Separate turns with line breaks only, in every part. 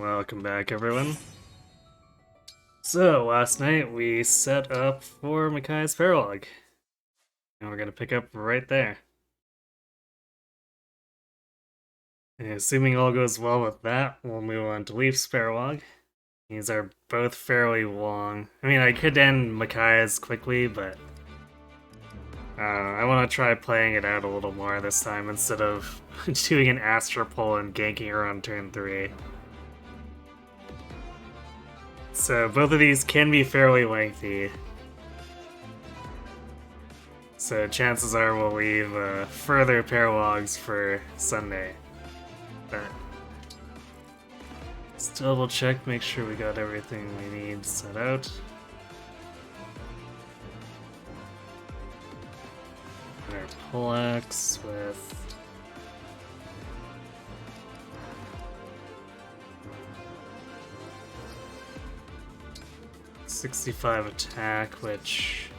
Welcome back, everyone. So, last night we set up for Mikai's Paralog, and we're gonna pick up right there. And assuming all goes well with that, we'll move on to Leaf's Paralog. These are both fairly long. I mean, I could end Mikai's quickly, but I want to try playing it out a little more this time instead of doing an Astra pull and ganking her on turn 3. So both of these can be fairly lengthy. So chances are we'll leave further paralogs for Sunday. But let's double check, make sure we got everything we need set out. Our poleaxe with 65 attack, which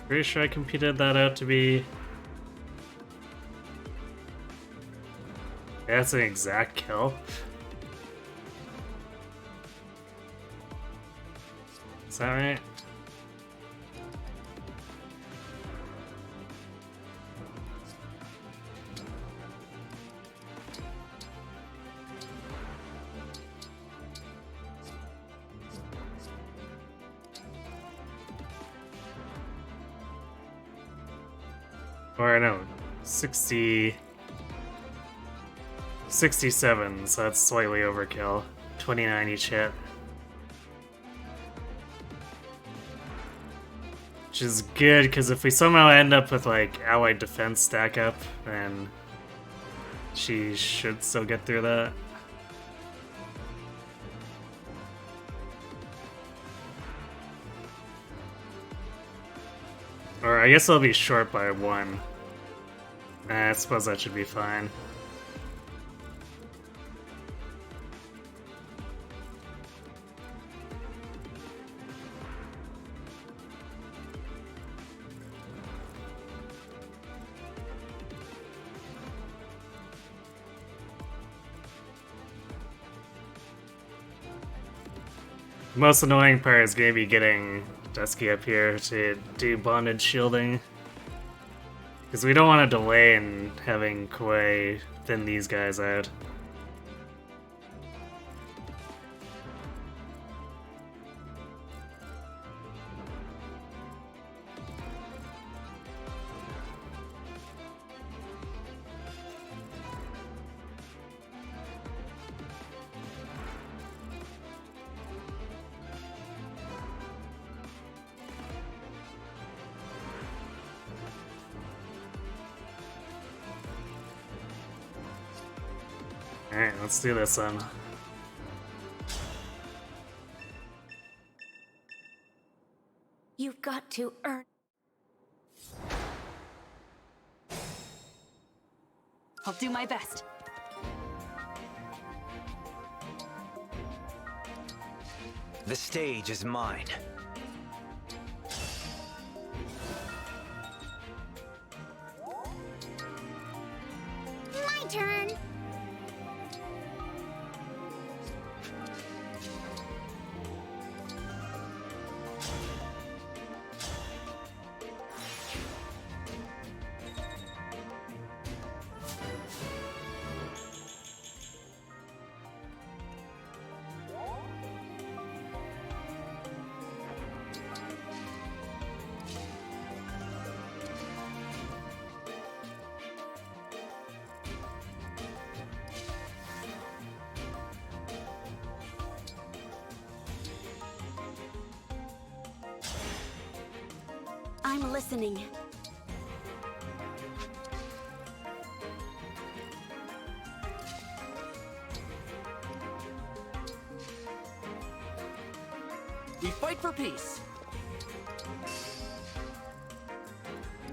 pretty sure I computed that out to be. Yeah, that's an exact kill. Is that right? Or no, 67, so that's slightly overkill. 29 each hit. Which is good, because if we somehow end up with, like, allied defense stack up, then she should still get through that. Or I guess I'll be short by 1. I suppose that should be fine. The most annoying part is going to be getting Dusky up here to do bonded shielding. Because we don't want to delay in having Koi thin these guys out. Alright, let's do this then.
You've got to earn.
I'll do my best.
The stage is mine.
My turn. I'm listening.
We fight for peace.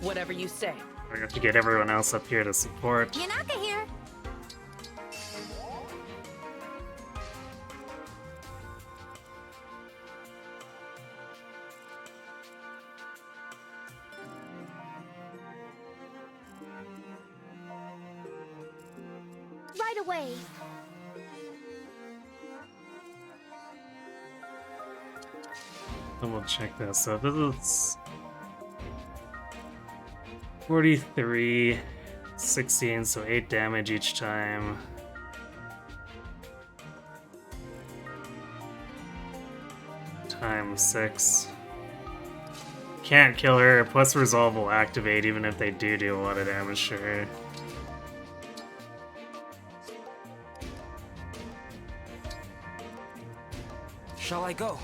Whatever you say.
We have to get everyone else up here to support.
Yanaka here. Right away.
Double check this. So this is 43, 16, so 8 damage each time. Times 6. Can't kill her, plus resolve will activate even if they do a lot of damage to her.
Shall I go?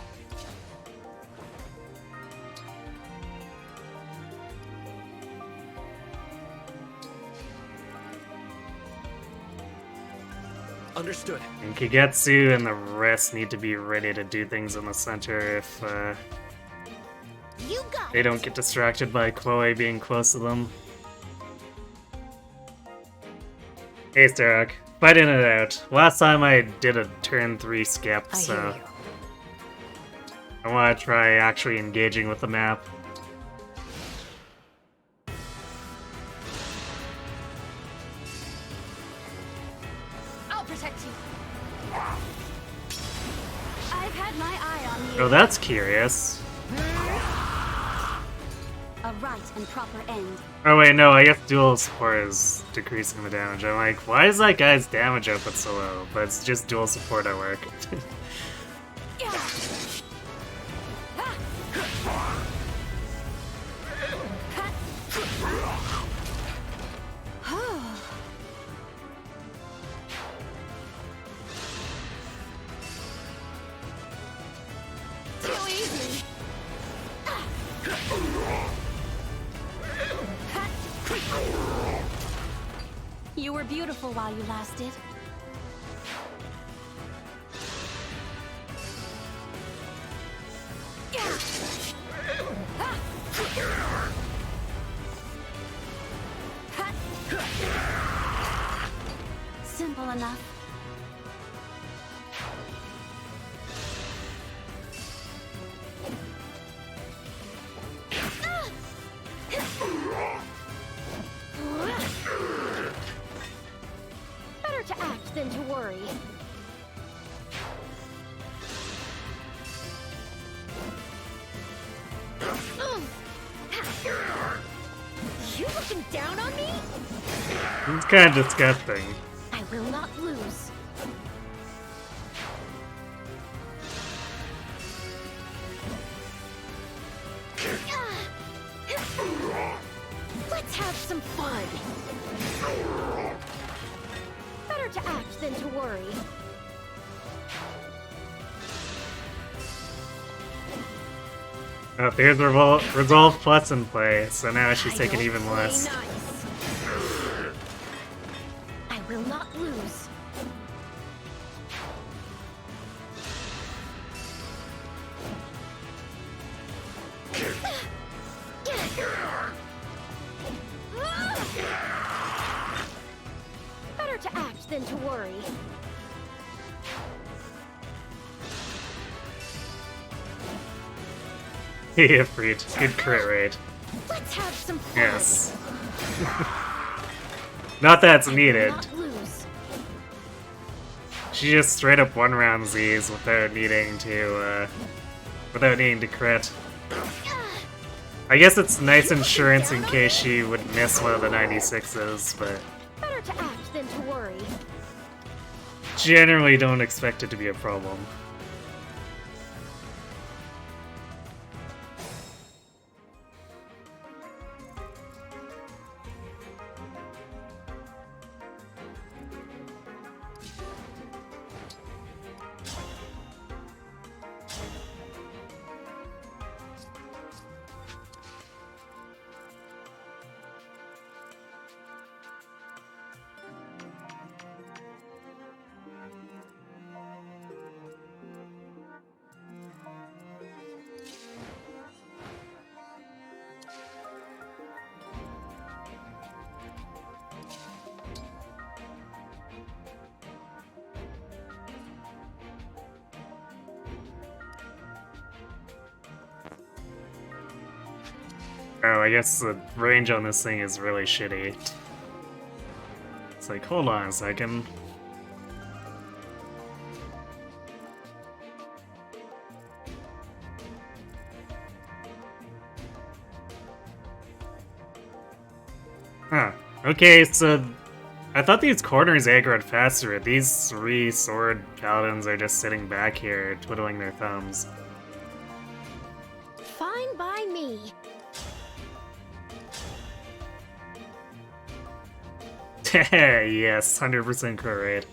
Understood.
And Kagetsu and the rest need to be ready to do things in the center if
You got
they don't get distracted by Chloe being close to them. Hey, Starrock. Fighting it out. Last time I did a turn 3 skip,
I
so
hear you.
I want to try actually engaging with the map.
I'll protect you. I've had my eye on you.
Oh, that's curious.
A right and proper end.
Oh wait, no, I guess dual support is decreasing the damage. I'm like, why is that guy's damage output so low? But it's just dual support at work.
Too easy. You were beautiful while you lasted. Simple enough. Better to act than to worry. You looking down on me?
It's kind of disgusting.
I will not lose. Let's have some fun. Better to act than to worry.
Oh, there's Resolve Plus in play, so now she's taking even less.
Nice. I will not lose. Better to act than to worry.
Yeah, Freed. Good crit rate.
Let's have some fun.
Yes. Not that it's needed.
Not lose.
She just straight up one round Z's without needing to crit. I guess it's nice insurance in case she would miss one of the 96s, but
Better to act than to worry.
generally don't expect it to be a problem. Oh, I guess the range on this thing is really shitty. It's like, hold on a second. Huh. Okay, so I thought these corners aggroed faster. These 3 sword paladins are just sitting back here, twiddling their thumbs.
Fine by me.
Yes, 100% correct.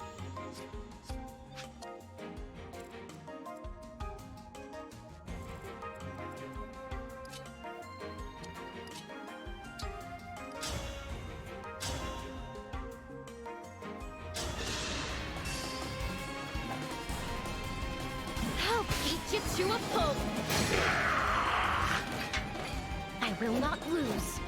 I'll beat you to a pulp. I will not lose.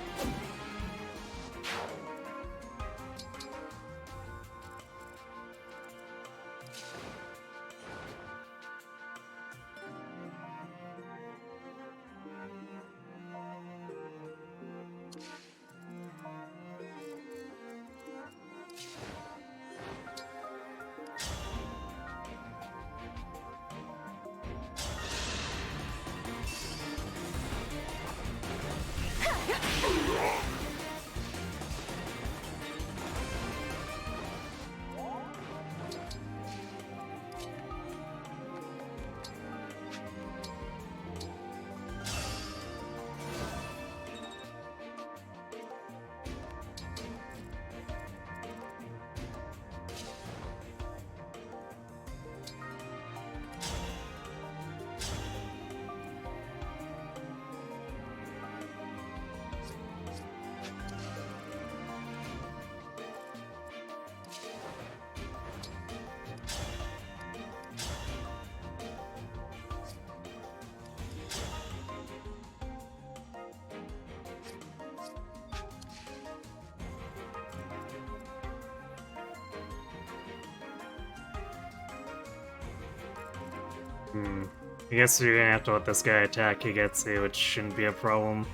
I guess you're gonna have to let this guy attack Higetsu, which shouldn't be a problem.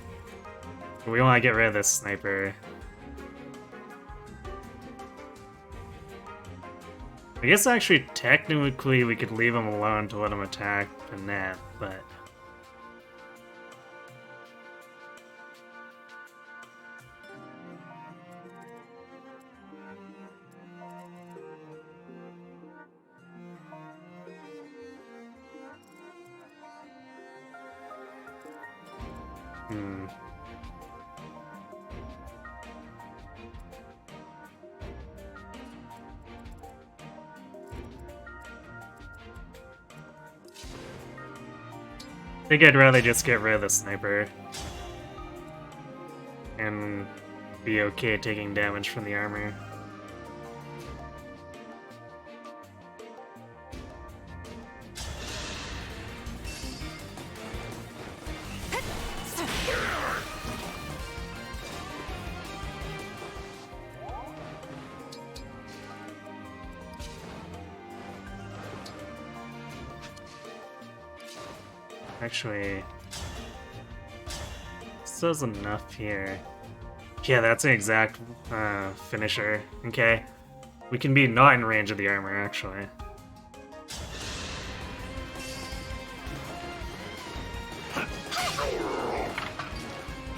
But we want to get rid of this sniper. I guess actually, technically, we could leave him alone to let him attack Panette, but... I think I'd rather just get rid of the sniper. And be okay taking damage from the armor. Actually, this does enough here. Yeah, that's an exact finisher. Okay. We can be not in range of the armor, actually.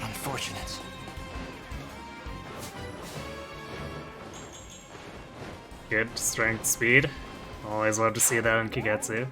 Unfortunate.
Good strength, speed. Always love to see that in Kigetsu.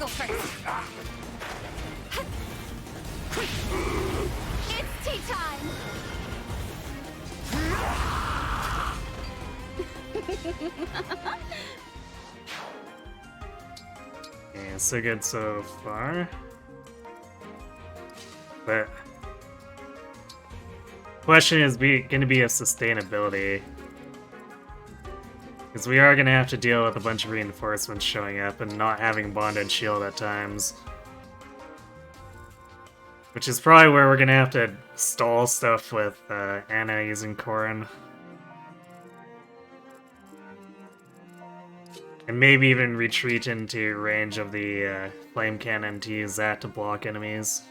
go first. It's tea time.
Yeah, so good so far. But question is gonna be a sustainability. Because we are gonna have to deal with a bunch of reinforcements showing up and not having bonded shield at times. Which is probably where we're gonna have to stall stuff with Anna using Corrin. And maybe even retreat into range of the flame cannon to use that to block enemies.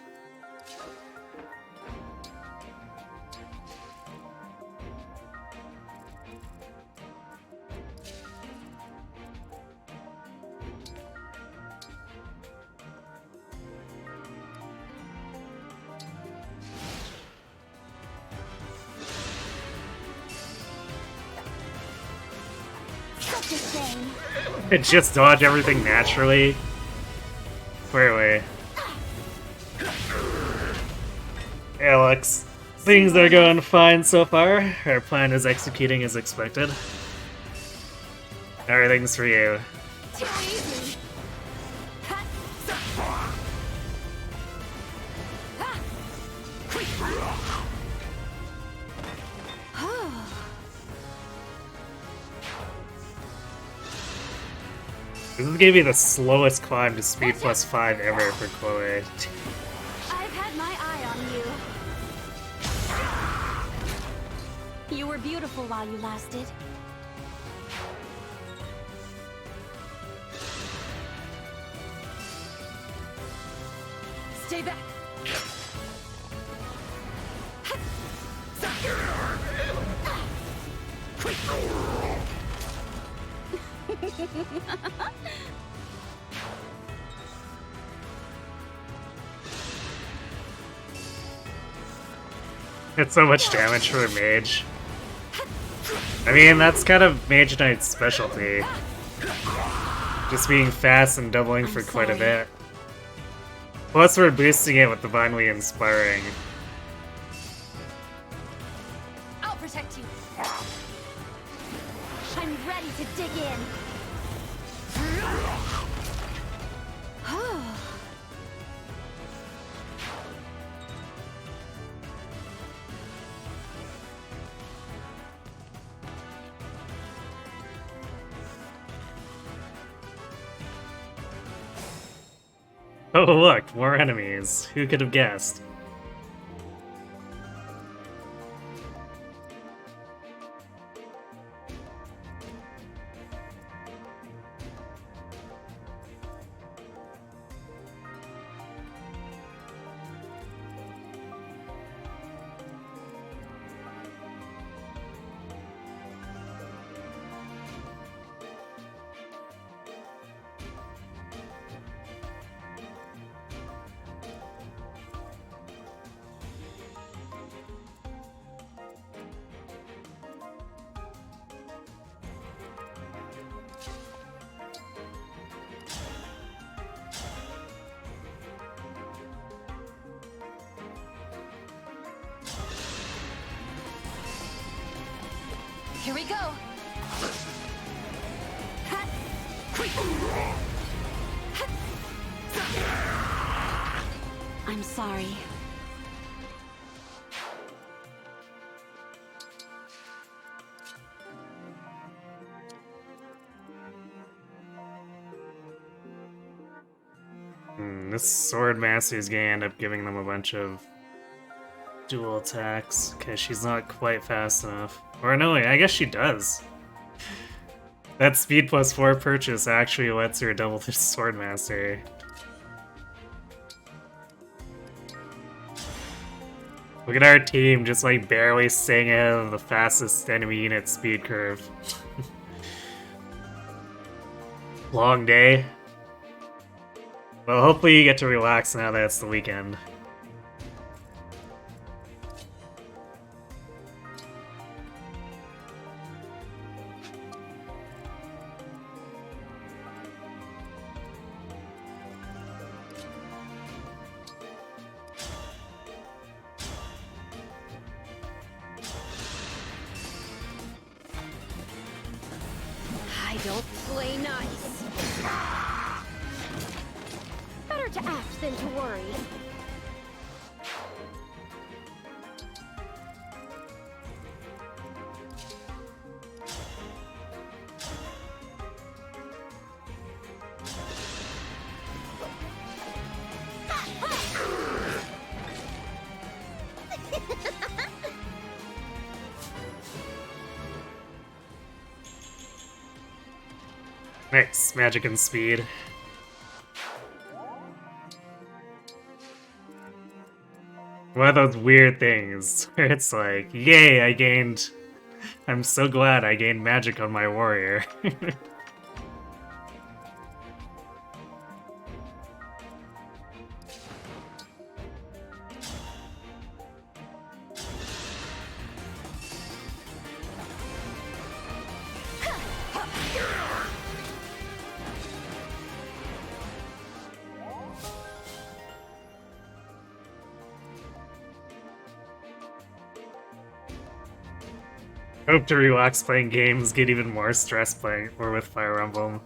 Such a shame.
It just dodge everything naturally. Wait. Alex, things are going fine so far. Our plan is executing as expected. Everything's for you.
Too easy.
This is gonna be the slowest climb to speed plus 5 ever for Chloe.
I've had my eye on you. You were beautiful while you lasted.
Stay back.
It's so much damage for a mage. I mean, that's kind of Mage Knight's specialty. Just being fast and doubling for quite a bit. Plus, we're boosting it with Divinely Inspiring.
I'll protect you. I'm ready to dig in.
Oh look, more enemies. Who could have guessed?
Here we go. I'm sorry.
This Sword Master is gonna end up giving them a bunch of dual attacks, because she's not quite fast enough. Or no, I guess she does. That speed plus 4 purchase actually lets her double the Sword Master. Look at our team just like barely staying ahead of the fastest enemy unit speed curve. Long day. Well, hopefully you get to relax now that it's the weekend.
I don't play nice. Better to act than to worry.
Nice, magic and speed. One of those weird things where it's like, yay, I'm so glad I gained magic on my warrior. Hope to relax playing games, get even more stressed playing or with Fire Emblem.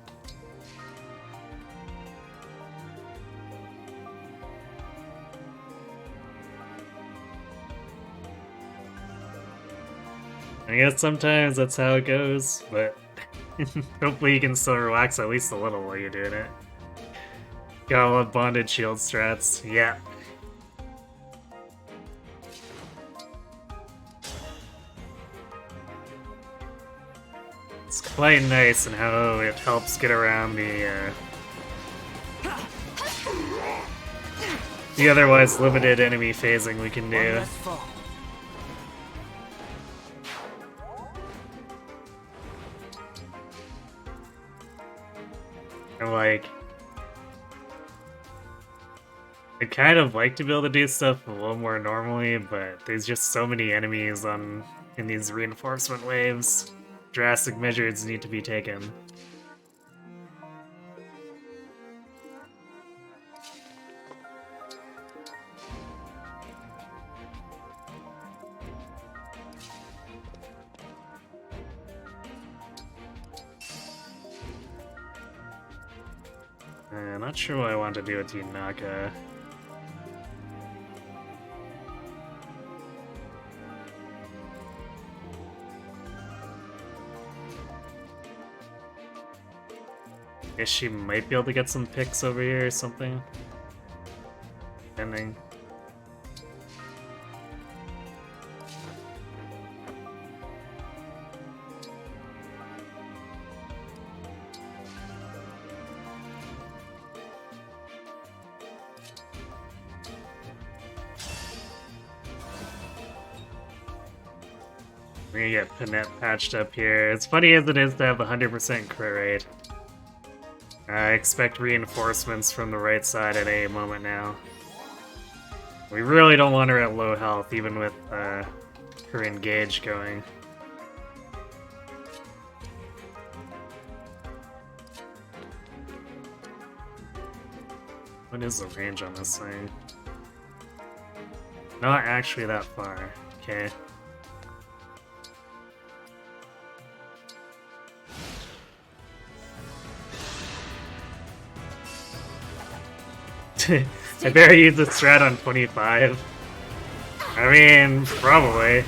I guess sometimes that's how it goes, but hopefully you can still relax at least a little while you're doing it. Gotta love bonded shield strats, yeah. It's quite nice in how it helps get around the otherwise limited enemy phasing we can do. And like, I'd kind of like to be able to do stuff a little more normally, but there's just so many enemies in these reinforcement waves. Drastic measures need to be taken. Not sure what I want to do with Yunaka. Guess she might be able to get some picks over here or something. Depending. We're gonna get Panette patched up here. As funny as it is to have 100% crit rate. I expect reinforcements from the right side at any moment now. We really don't want her at low health, even with her engage going. What is the range on this thing? Not actually that far. Okay. I better use the strat on 25. I mean, probably.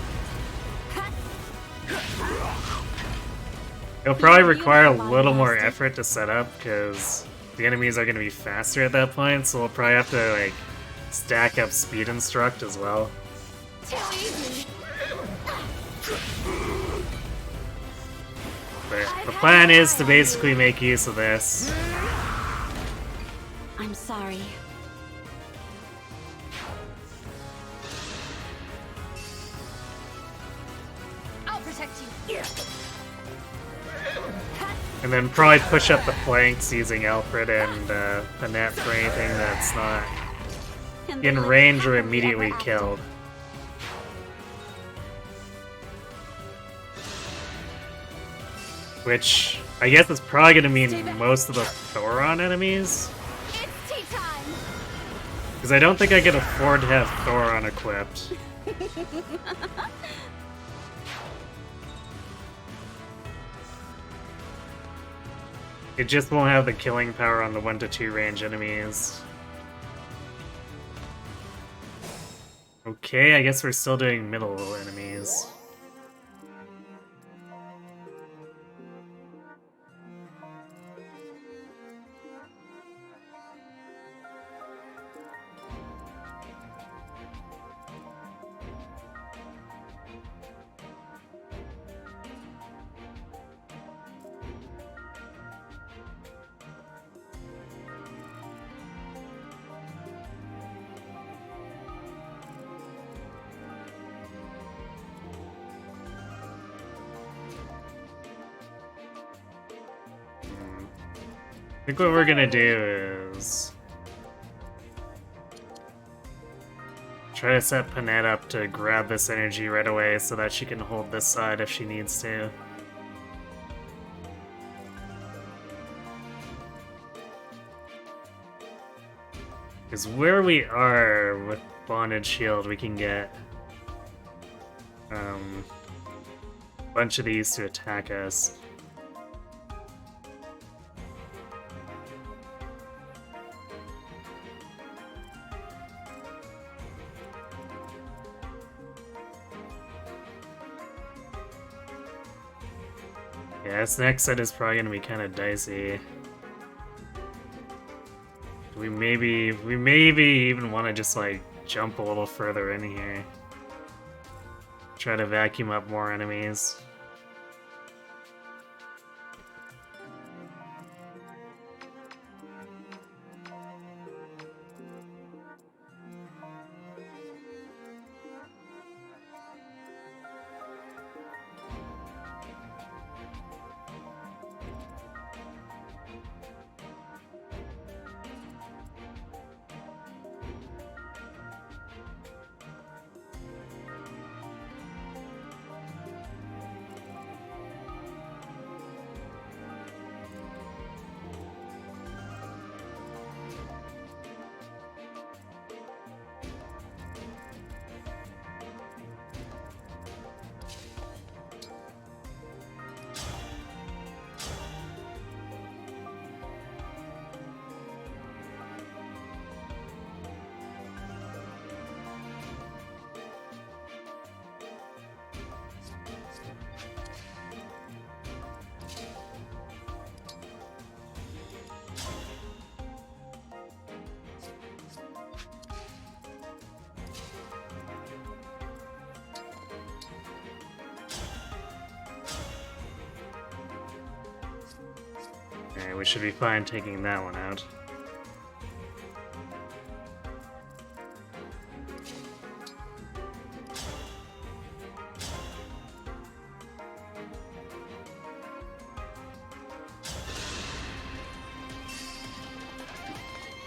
It'll probably require a little more effort to set up, because the enemies are going to be faster at that point, so we'll probably have to, like, stack up speed instruct as well. But the plan is to basically make use of this.
I'm sorry. I'll protect you.
And then probably push up the flanks using Alfred and Panette for anything that's not in range or immediately killed. Which I guess is probably going to mean most of the Thoron enemies. Because I don't think I can afford to have Thoron equipped. It just won't have the killing power on the 1 to 2 range enemies. Okay, I guess we're still doing middle enemies. I think what we're gonna do is try to set Panette up to grab this energy right away so that she can hold this side if she needs to. Because where we are with Bonded Shield, we can get a bunch of these to attack us. Yeah, this next set is probably gonna be kind of dicey. We maybe even want to just like jump a little further in here. Try to vacuum up more enemies. Okay, we should be fine taking that one out.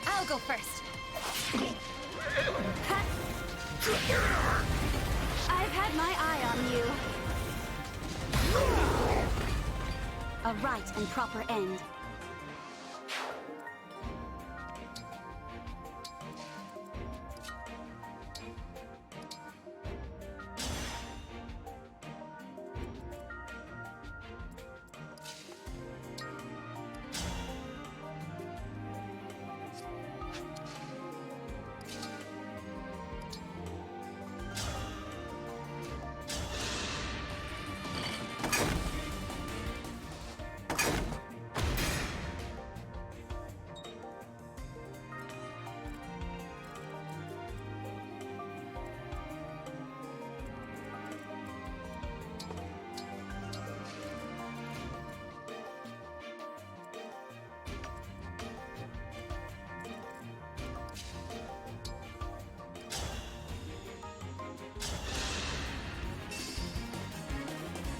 I'll go first. I've had my eye on you. A right and proper end.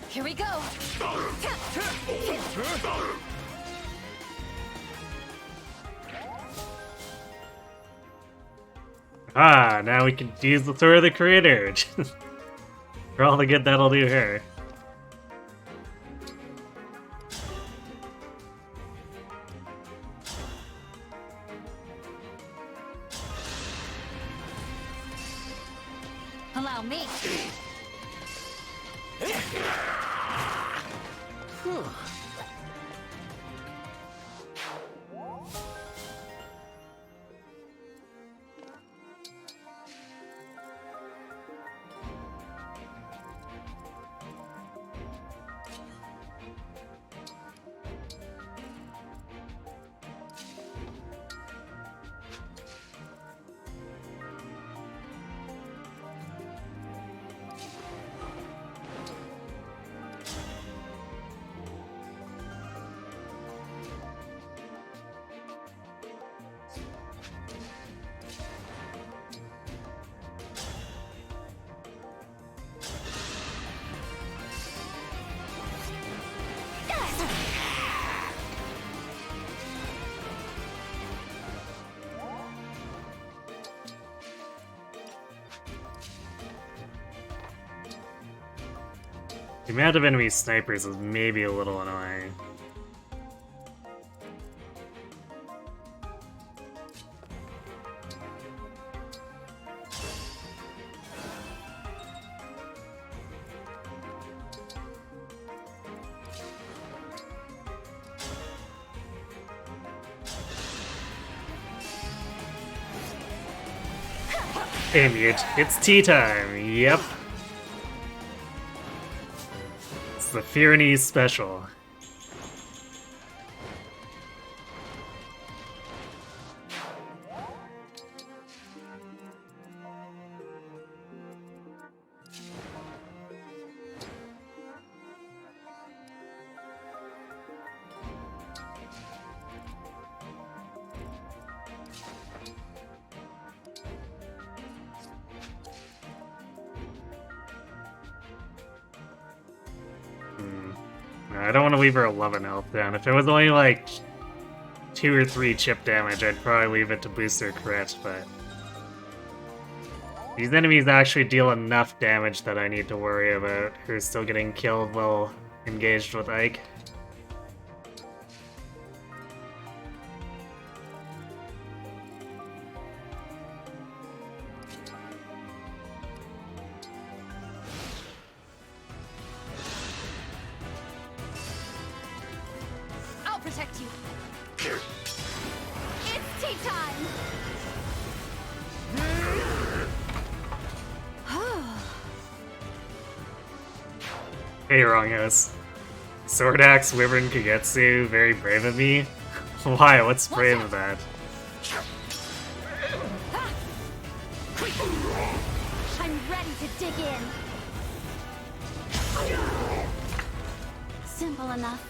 Here we go.
Ah, now we can use the Sword of the Creator. For all the good that'll do her.
Allow me.
The amount of enemy snipers is maybe a little annoying. Hey Mute, it's tea time, yep. It's the Fear special. I don't want to leave her 11 health down. If it was only like 2 or 3 chip damage, I'd probably leave it to boost her crit, but these enemies actually deal enough damage that I need to worry about her still getting killed while engaged with Ike.
Protect you. It's tea time.
Hey, Wronghouse. Sword Axe, Wyvern, Kagetsu, very brave of me. Why? What's brave of that?
I'm ready to dig in. Simple enough.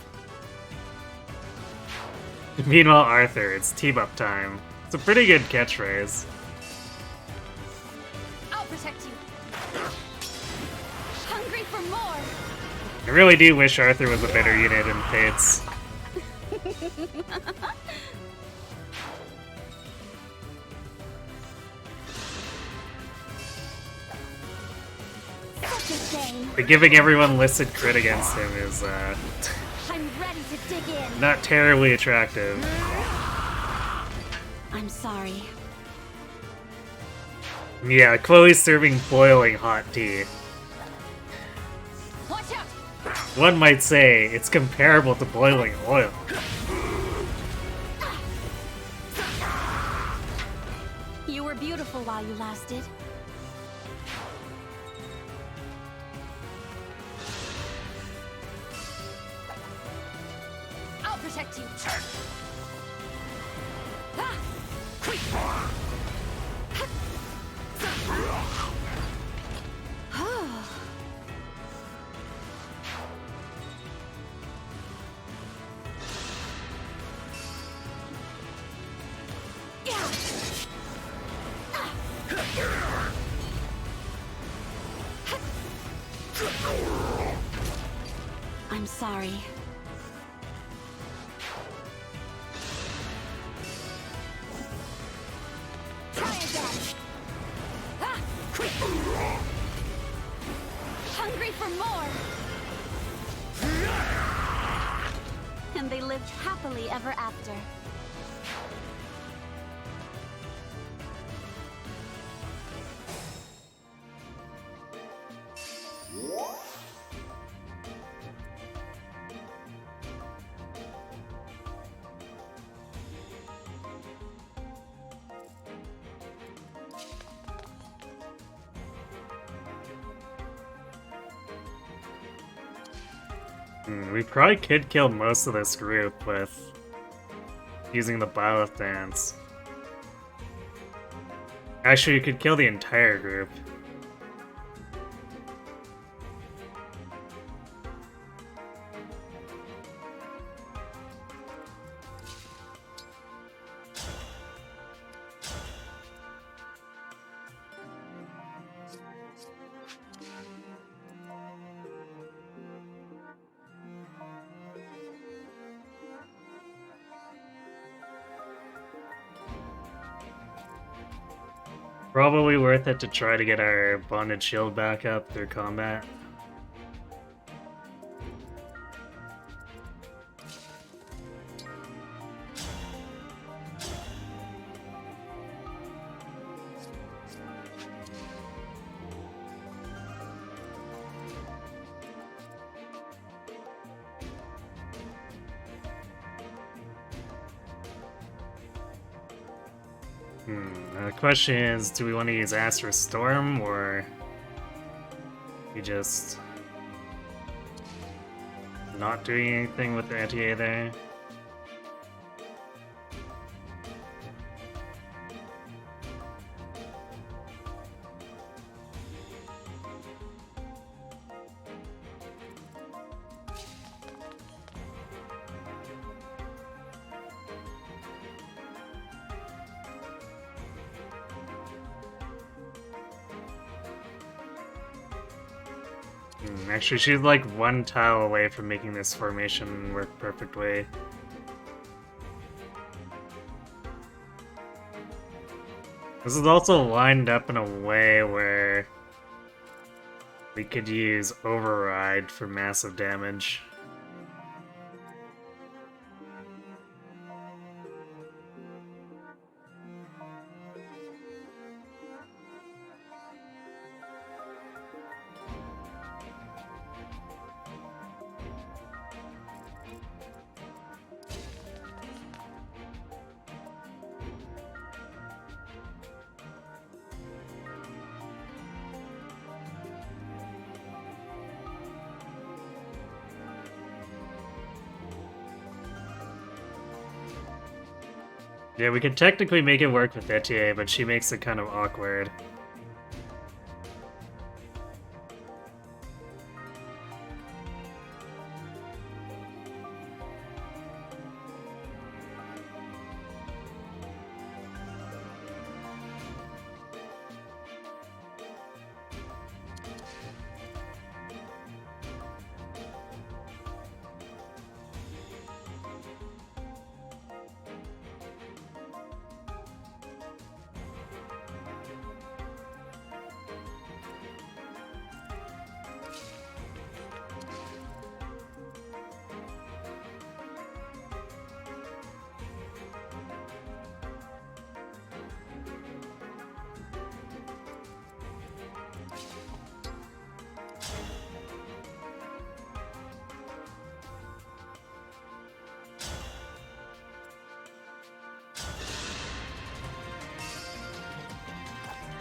Meanwhile, Arthur, it's team-up time. It's a pretty good catchphrase.
I'll protect you. Hungry for more.
I really do wish Arthur was a better unit in Fates.
Such a shame.
But giving everyone listed crit against him is,
I'm ready to dig in.
not terribly attractive.
I'm sorry.
Yeah, Chloe's serving boiling hot tea.
Watch out!
One might say it's comparable to boiling oil.
You were beautiful while you lasted. I'll protect you. I'm sorry. Try again. Hungry for more. And they lived happily ever after.
We probably could kill most of this group with using the Byleth Dance. Actually, you could kill the entire group. Probably worth it to try to get our bonded shield back up through combat. The question is, do we want to use Astra Storm, or we just not doing anything with the Etie there? Actually, she's like one tile away from making this formation work perfectly. This is also lined up in a way where we could use Override for massive damage. Yeah, we could technically make it work with Etie, but she makes it kind of awkward.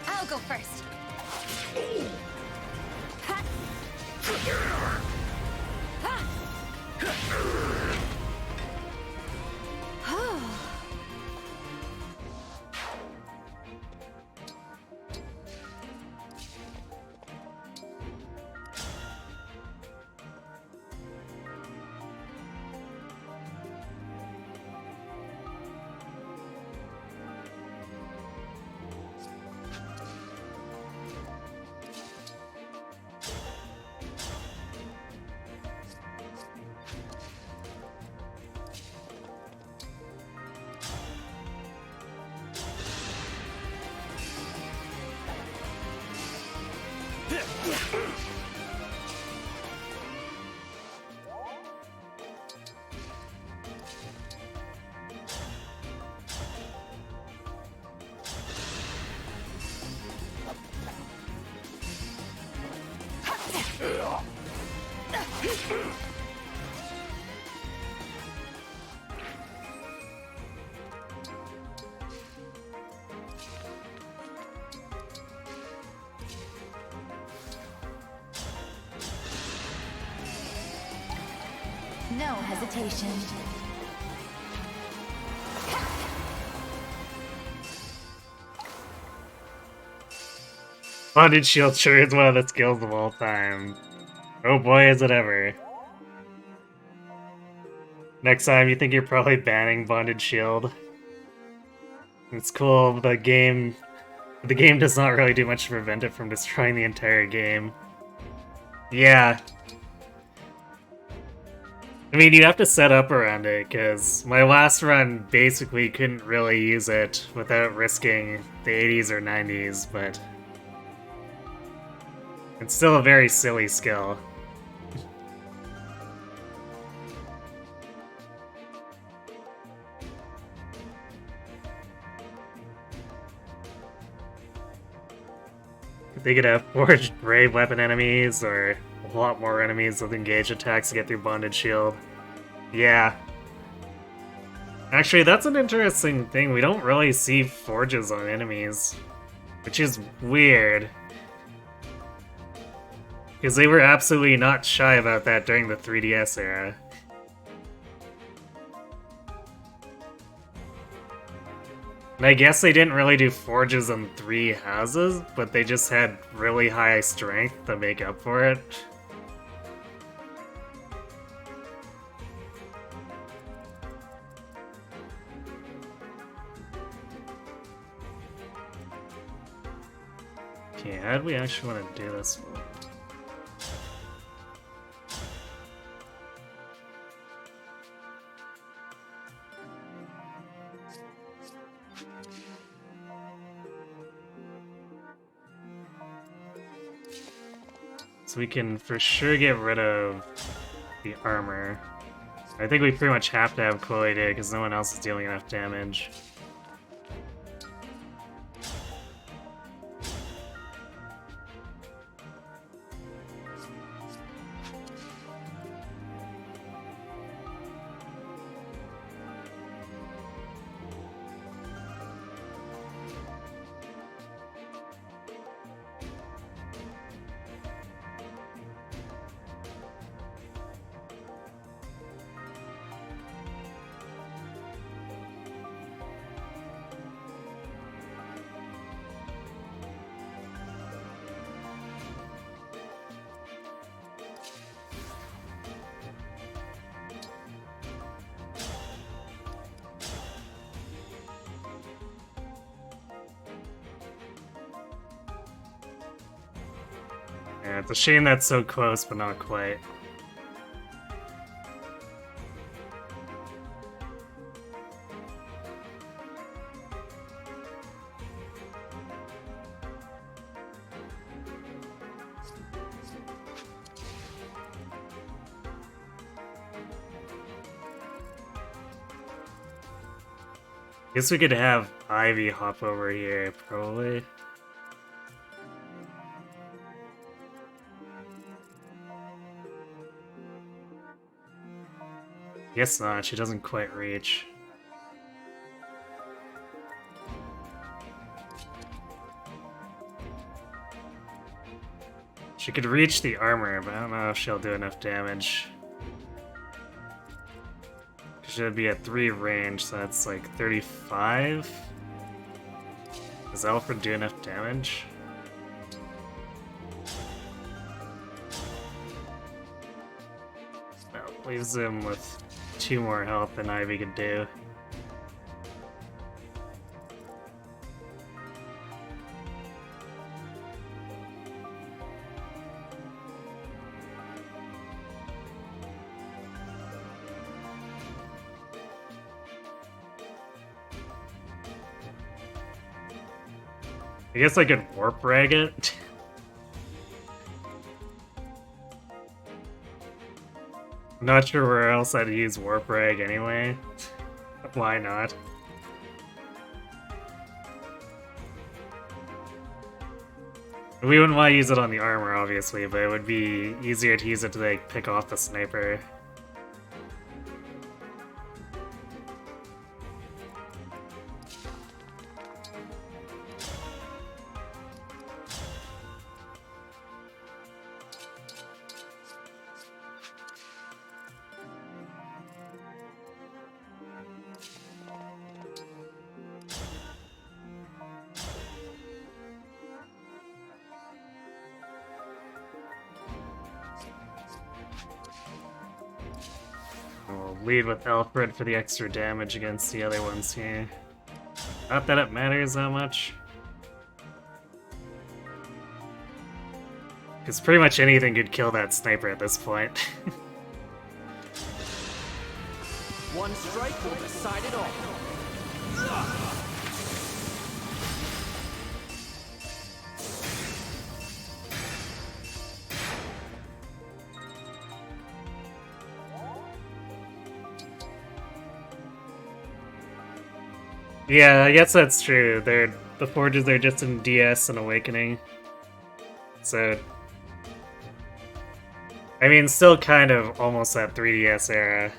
I'll go first. No hesitation.
Bonded Shield sure is one of the skills of all time. Oh boy, is it ever. Next time, you think you're probably banning Bonded Shield. It's cool, the game does not really do much to prevent it from destroying the entire game. Yeah. I mean, you have to set up around it, because my last run basically couldn't really use it without risking the 80s or 90s, but it's still a very silly skill. They could have forged brave weapon enemies, or a lot more enemies with engaged attacks to get through Bonded Shield. Yeah. Actually, that's an interesting thing. We don't really see forges on enemies, which is weird. Because they were absolutely not shy about that during the 3DS era. And I guess they didn't really do forges on 3 houses, but they just had really high strength to make up for it. Okay, how do we actually want to do this one? So we can for sure get rid of the armor. I think we pretty much have to have Chloe do it because no one else is dealing enough damage. Yeah, it's a shame that's so close, but not quite. Guess we could have Ivy hop over here, probably. Guess not, she doesn't quite reach. She could reach the armor, but I don't know if she'll do enough damage. Should be at 3 range, so that's like 35. Does Alfred do enough damage? No, leaves him with 2 more health than Ivy could do. I guess I could warp rag it. I'm not sure where else I'd use warp rag anyway. Why not? We wouldn't want to use it on the armor, obviously, but it would be easier to use it to like pick off the sniper. We'll lead with Alfred for the extra damage against the other ones here. Not that it matters that much. Because pretty much anything could kill that sniper at this point.
One strike will decide it all.
Yeah, I guess that's true. The forges are just in DS and Awakening. So, I mean, still kind of almost that 3DS era.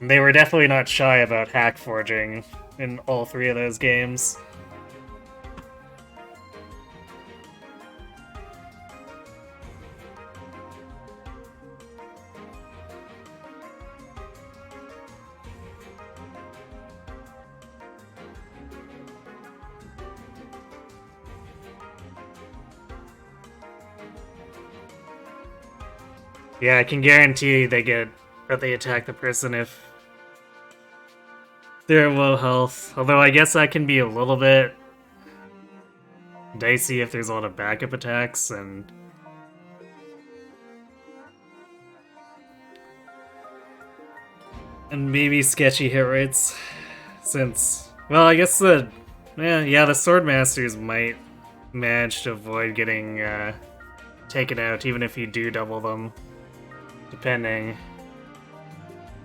They were definitely not shy about hack forging in all three of those games. Yeah, I can guarantee they attack the person if they're low health. Although I guess that can be a little bit dicey if there's a lot of backup attacks and maybe sketchy hit rates. Since, well, I guess the sword masters might manage to avoid getting taken out even if you do double them. Depending.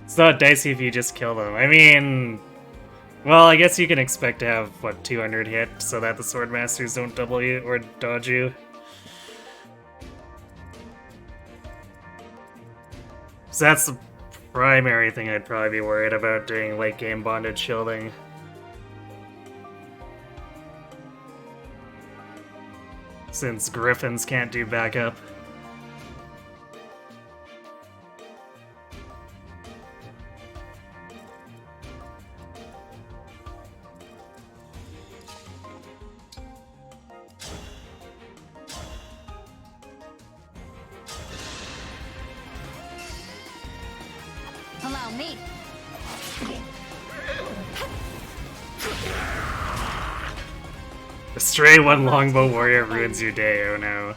It's not dicey if you just kill them. I mean, well, I guess you can expect to have, what, 200 hit so that the sword masters don't double you or dodge you. So that's the primary thing I'd probably be worried about doing late game bonded shielding. Since griffins can't do backup.
Allow me.
A stray one longbow warrior ruins your day, oh no.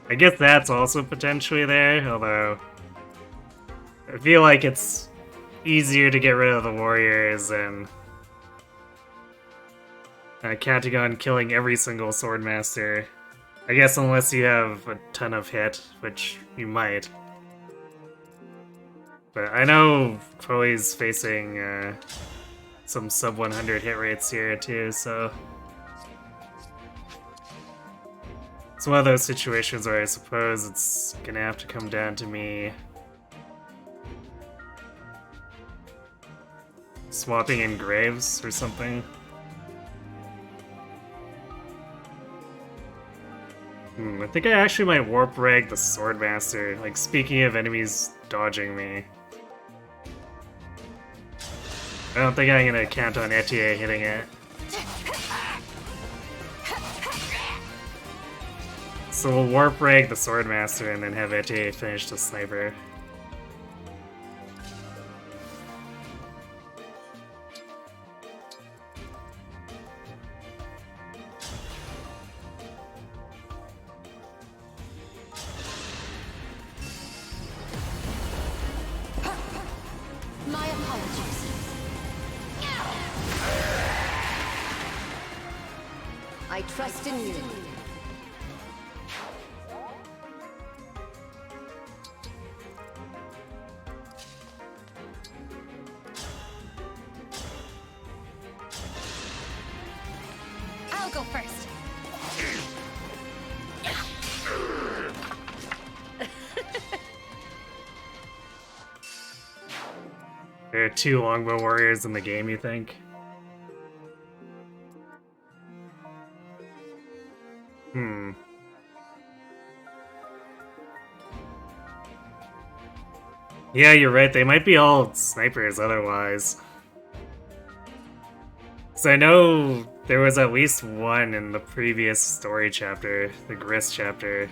I guess that's also potentially there, although I feel like it's easier to get rid of the warriors than counting on killing every single swordmaster. I guess unless you have a ton of hit, which you might. But I know Chloe's facing some sub 100 hit rates here too, so it's one of those situations where I suppose it's gonna have to come down to me swapping in graves or something. I think I actually might warp rag the swordmaster, like speaking of enemies dodging me. I don't think I'm gonna count on Etie hitting it. So we'll warp rag the swordmaster and then have Etie finish the sniper.
My apologies. I trust in you. I'll go first.
There are 2 longbow warriors in the game, you think? Yeah, you're right, they might be all snipers otherwise. So I know there was at least one in the previous story chapter, the Grist chapter.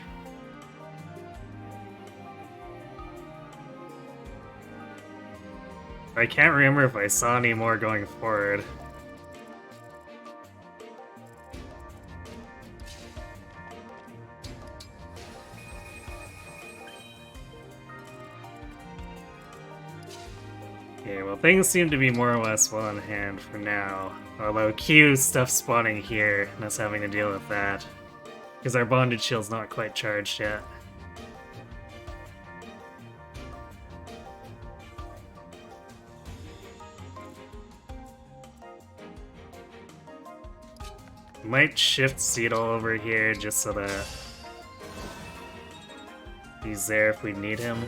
I can't remember if I saw any more going forward. Okay, well things seem to be more or less well in hand for now. Although Q stuff spawning here, and us having to deal with that. Because our bonded shield's not quite charged yet. Might shift Seedle over here just so that he's there if we need him.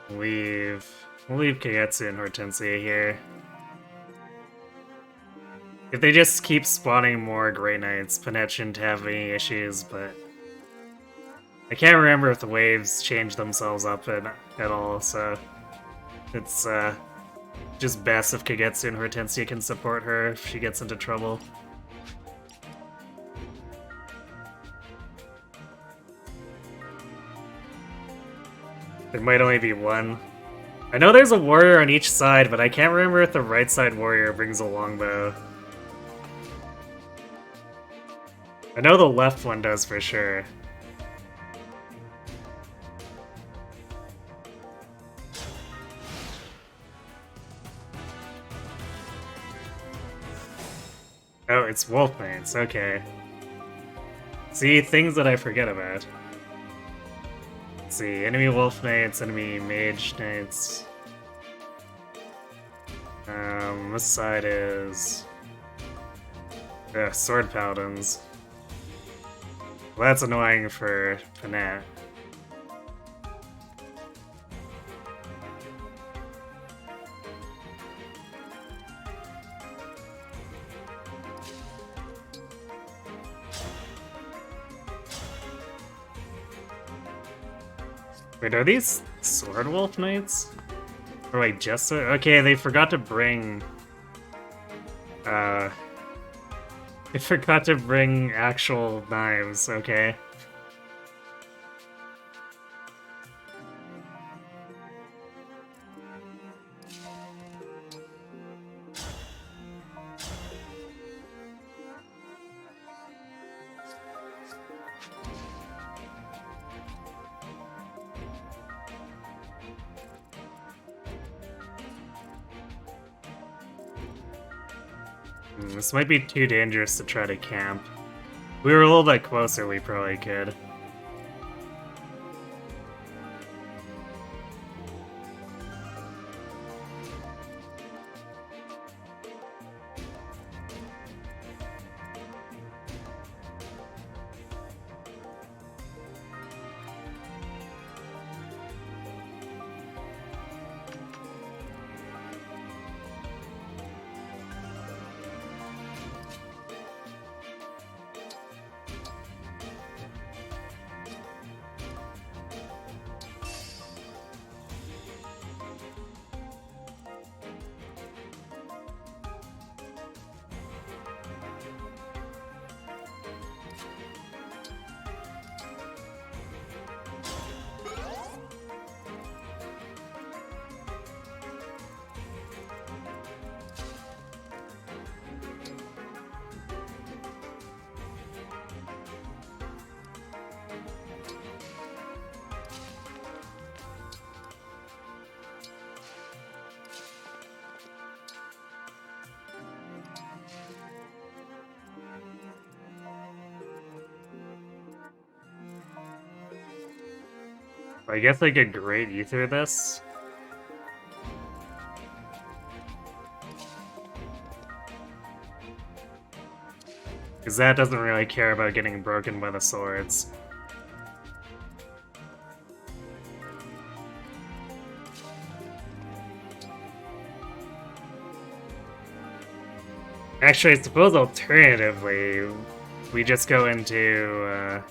We'll leave Kagetsu and Hortensia here. If they just keep spawning more Grey Knights, Panette shouldn't have any issues, but I can't remember if the waves change themselves up at all, so it's just best if Kagetsu and Hortensia can support her if she gets into trouble. There might only be one. I know there's a warrior on each side, but I can't remember if the right side warrior brings a longbow. I know the left one does for sure. Oh, it's Wolf Knights, okay. See, things that I forget about. Let's see, enemy Wolf Knights, enemy Mage Knights. This side is... Sword Paladins. Well, that's annoying for Panette. Wait, are these Sword Wolf Knights? Or like just okay, they forgot to bring they forgot to bring actual knives, okay. This might be too dangerous to try to camp. If we were a little bit closer, we probably could. I guess I could Great Ether this. Because that doesn't really care about getting broken by the swords. Actually, I suppose alternatively, we just go into,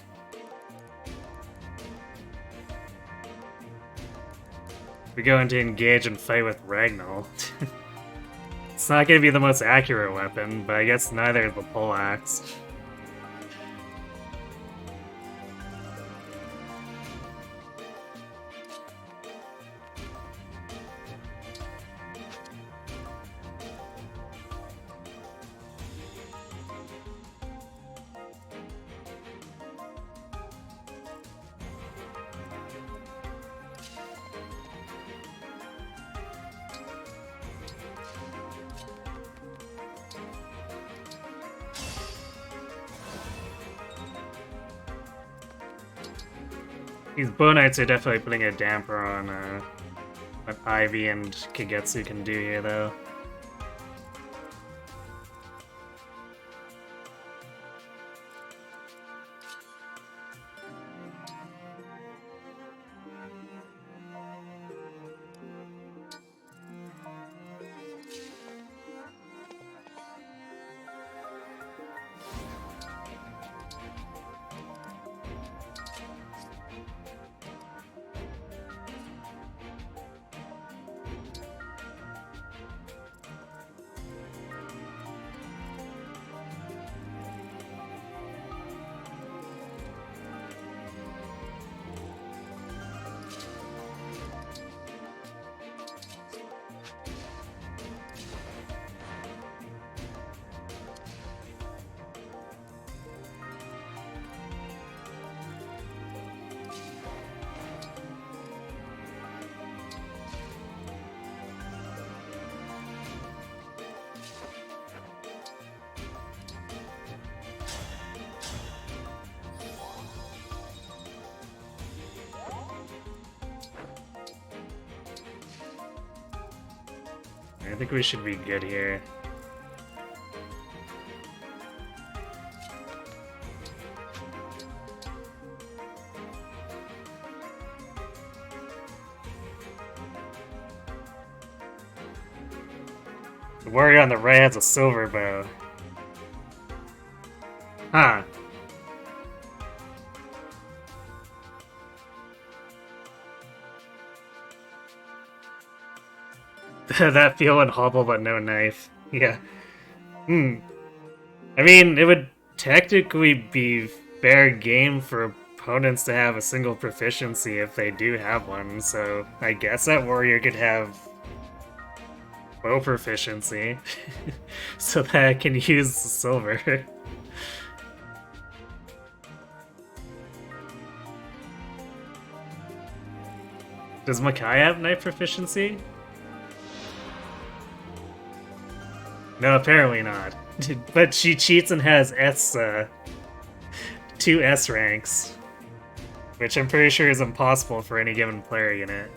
we go into engage and fight with Ragnall. It's not going to be the most accurate weapon, but I guess neither is the poleaxe. These Bow Knights are definitely putting a damper on what Ivy and Kagetsu can do here, though. I think we should be good here. The warrior on the right has a silver bow. Huh. That feel and hobble but no knife. Yeah. I mean, it would technically be fair game for opponents to have a single proficiency if they do have one, so I guess that warrior could have bow proficiency so that I can use the silver. Does Makai have knife proficiency? No, apparently not. But she cheats and has two S ranks, which I'm pretty sure is impossible for any given player unit.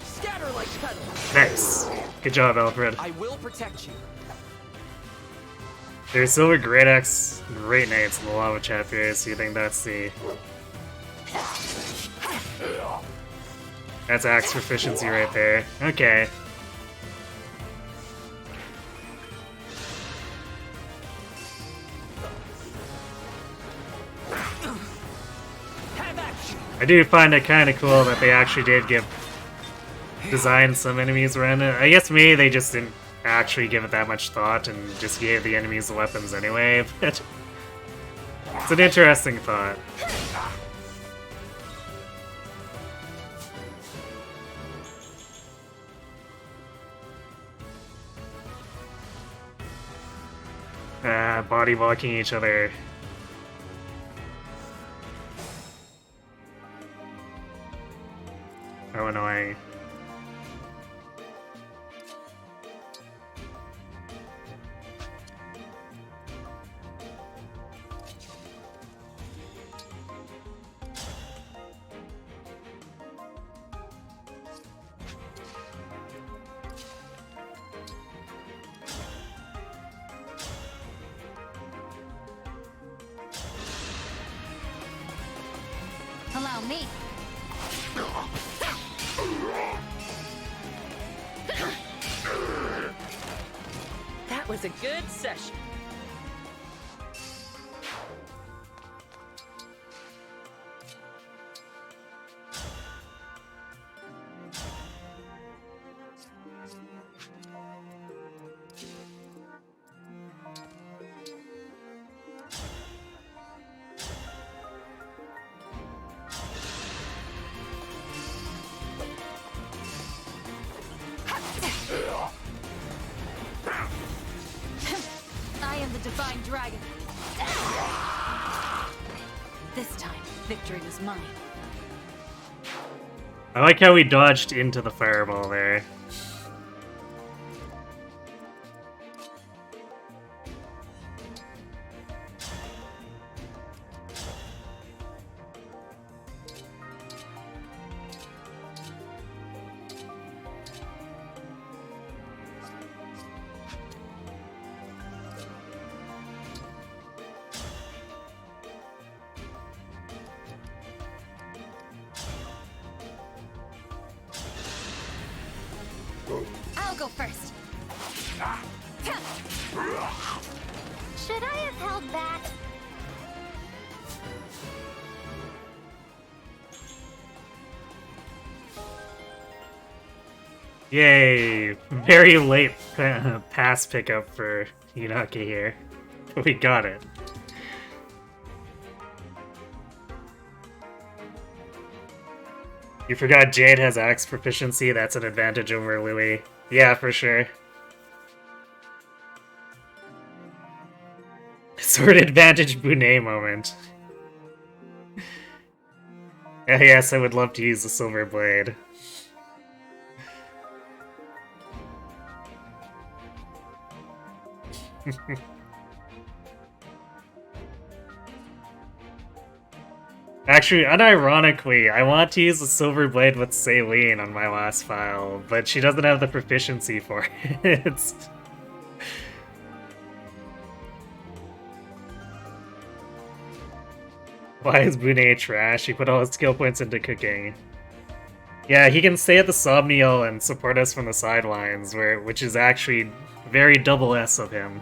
Scatter like petals.
Nice. Good job, Alfred.
I will protect you.
There's Silver Great Axe, Great Knights in the lava chapter, so you think that's the... That's axe proficiency right there. Okay. I do find it kind of cool that they actually did design some enemies around it. I guess maybe they just didn't actually give it that much thought and just gave the enemies the weapons anyway, but it's an interesting thought. Body blocking each other. How annoying.
Allow me.
That was a good session.
I am the divine dragon. This time, victory is mine.
I like how we dodged into the fireball there.
I'll go first. Should I have held back?
Yay! Very late pass pickup for Yunaki here. But we got it. You forgot Jade has axe proficiency, that's an advantage over Louis. Yeah, for sure. Sword advantage Bunet moment. Yes, I would love to use the silver blade. Actually, unironically, I want to use the silver blade with Saline on my last file, but she doesn't have the proficiency for it. Why is Bune trash? He put all his skill points into cooking. Yeah, he can stay at the Somniel and support us from the sidelines, which is actually very double S of him.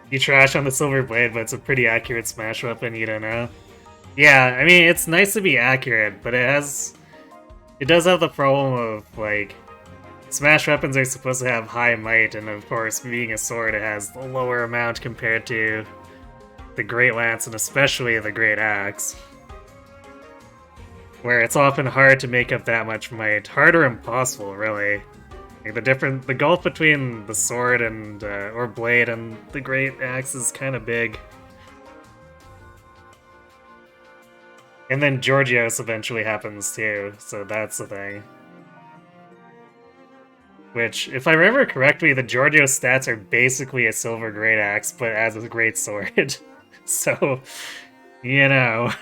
You trash on the Silver Blade, but it's a pretty accurate smash weapon, you don't know? Yeah, I mean, it's nice to be accurate, but it does have the problem of, like, smash weapons are supposed to have high might, and of course, being a sword, it has a lower amount compared to the Great Lance, and especially the Great Axe. Where it's often hard to make up that much might. Hard or impossible, really. Like, the gulf between the sword and, or blade and the Great Axe is kind of big. And then Georgios eventually happens too, so that's the thing. Which, if I remember correctly, the Georgios stats are basically a silver Great Axe, but as a great sword. So, you know.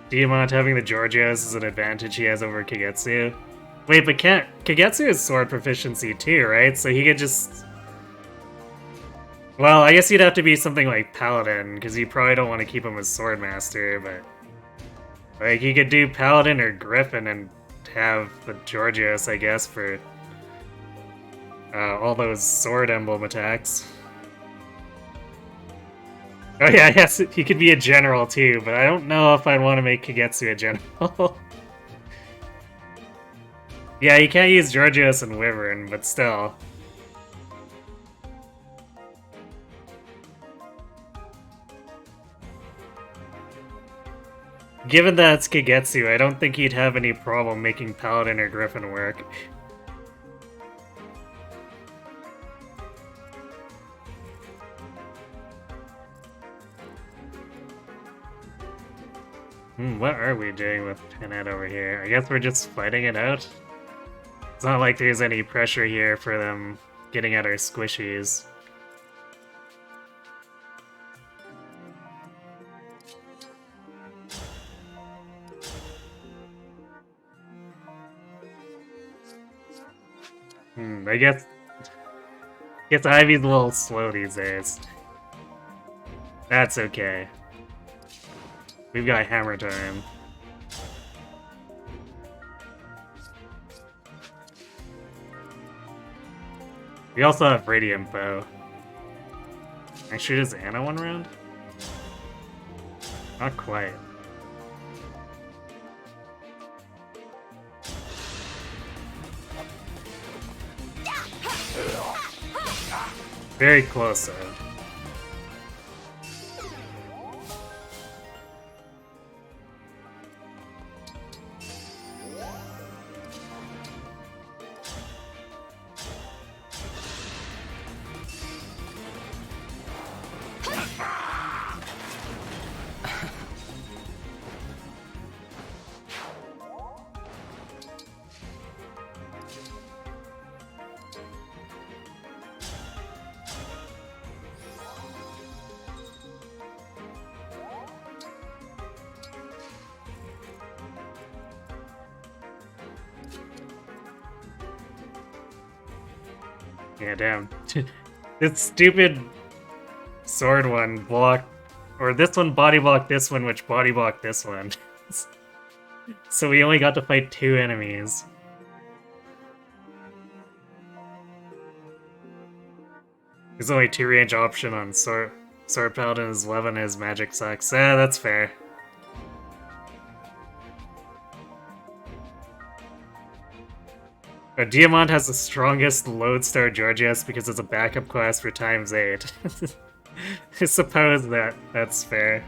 Diamant having the Georgios is an advantage he has over Kagetsu. Wait, but Kagetsu has sword proficiency too, right? So he could just... Well, I guess he'd have to be something like Paladin, because you probably don't want to keep him as Swordmaster, but... Like, he could do Paladin or Griffin and have the Georgios, I guess, for... all those sword emblem attacks. Oh yeah, yes, he could be a general too, but I don't know if I'd want to make Kagetsu a general. Yeah, you can't use Georgios and Wyvern, but still. Given that it's Kagetsu, I don't think he'd have any problem making Paladin or Griffin work. What are we doing with Panette over here? I guess we're just fighting it out? It's not like there's any pressure here for them getting at our squishies. I guess Ivy's a little slow these days. That's okay. We've got hammer time. We also have Radiant Bow. Actually, does Anna one round? Not quite. Very close, though. Yeah, damn. This stupid sword one blocked, or this one body blocked this one, which body blocked this one. So we only got to fight 2 enemies. There's only 2 range option on Sword Paladin is 11, his magic sucks. That's fair. Diamond has the strongest Lodestar Georgias because it's a backup class for ×8. I suppose that's fair.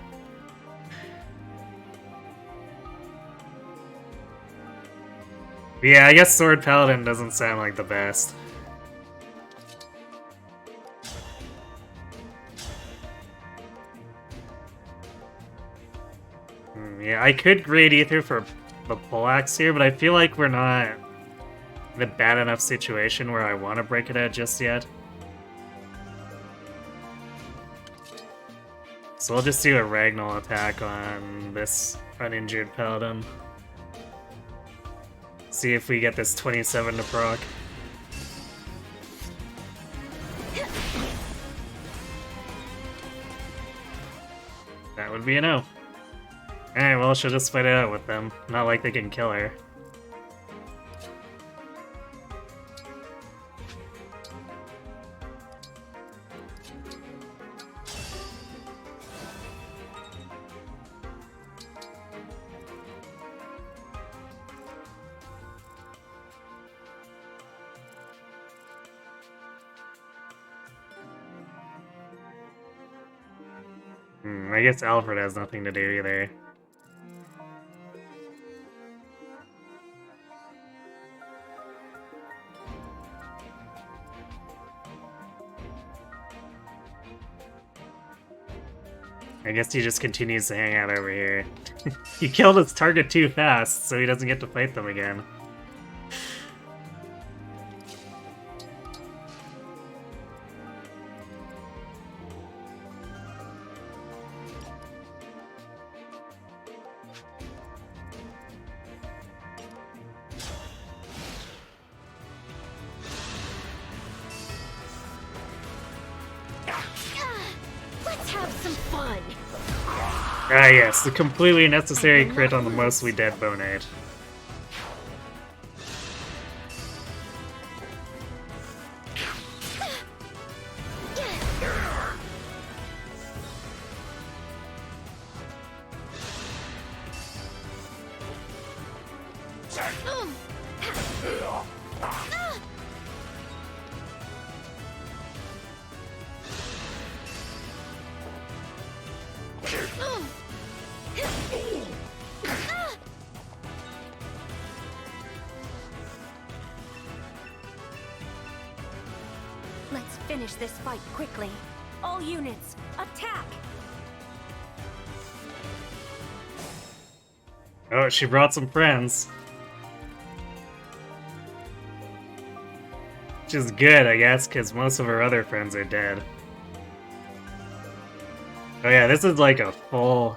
Yeah, I guess Sword Paladin doesn't sound like the best. Yeah, I could grade Ether for the Poleaxe here, but I feel like we're not in a bad enough situation where I want to break it out just yet. So I'll just do a Ragnall attack on this uninjured Paladin. See if we get this 27 to proc. That would be a no. Alright, well, she'll just fight it out with them. Not like they can kill her. I guess Alfred has nothing to do either. I guess he just continues to hang out over here. He killed his target too fast, so he doesn't get to fight them again. Ah yes, the completely necessary crit on the mostly dead Bonade.
Let's finish this fight quickly. All units, attack!
Oh, she brought some friends. Which is good, I guess, because most of her other friends are dead. Oh yeah, this is like a full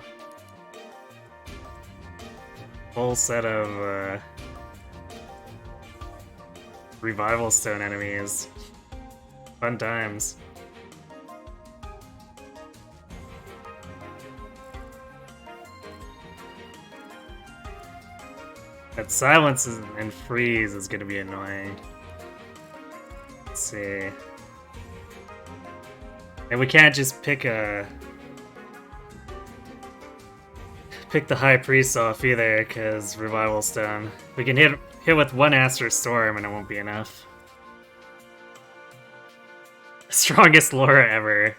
set of Revival Stone enemies. Fun times. That silence and freeze is gonna be annoying. Let's see. And we can't just pick the High Priest off either, because Revival Stone. We can hit with one Aster Storm and it won't be enough. Strongest Laura ever.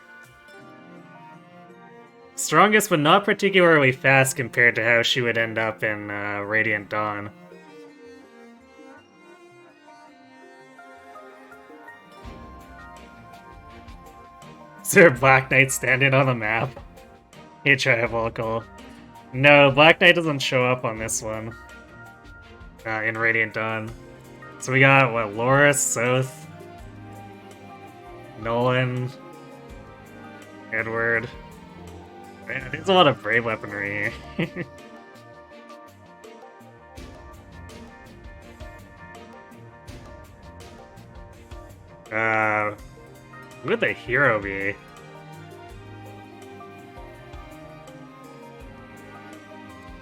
Strongest, but not particularly fast compared to how she would end up in Radiant Dawn. Is there a Black Knight standing on the map? Hey, Trivocal. No, Black Knight doesn't show up on this one. In Radiant Dawn. So we got, what, Laura, Soth, Nolan, Edward. Man, there's a lot of brave weaponry here. Who would the hero be?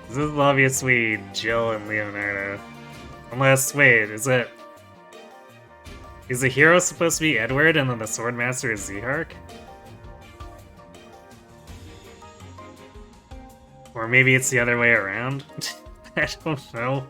This is obviously Jill and Leonardo. Unless, wait, is the hero supposed to be Edward and then the Swordmaster is Zehark? Or maybe it's the other way around? I don't know.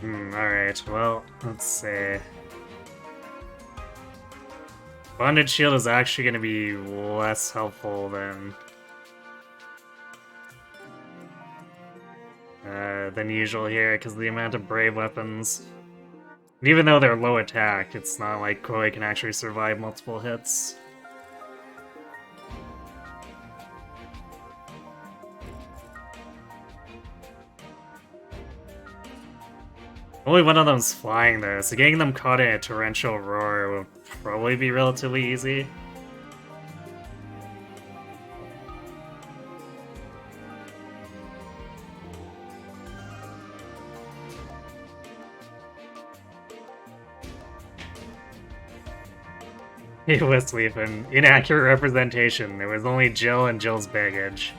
Alright, well, let's see. Bonded shield is actually going to be less helpful than usual here, because of the amount of brave weapons. And even though they're low attack, it's not like Koi can actually survive multiple hits. Only one of them's flying though, so getting them caught in a torrential roar will probably be relatively easy. He was sleeping. Inaccurate representation. There was only Jill and Jill's baggage.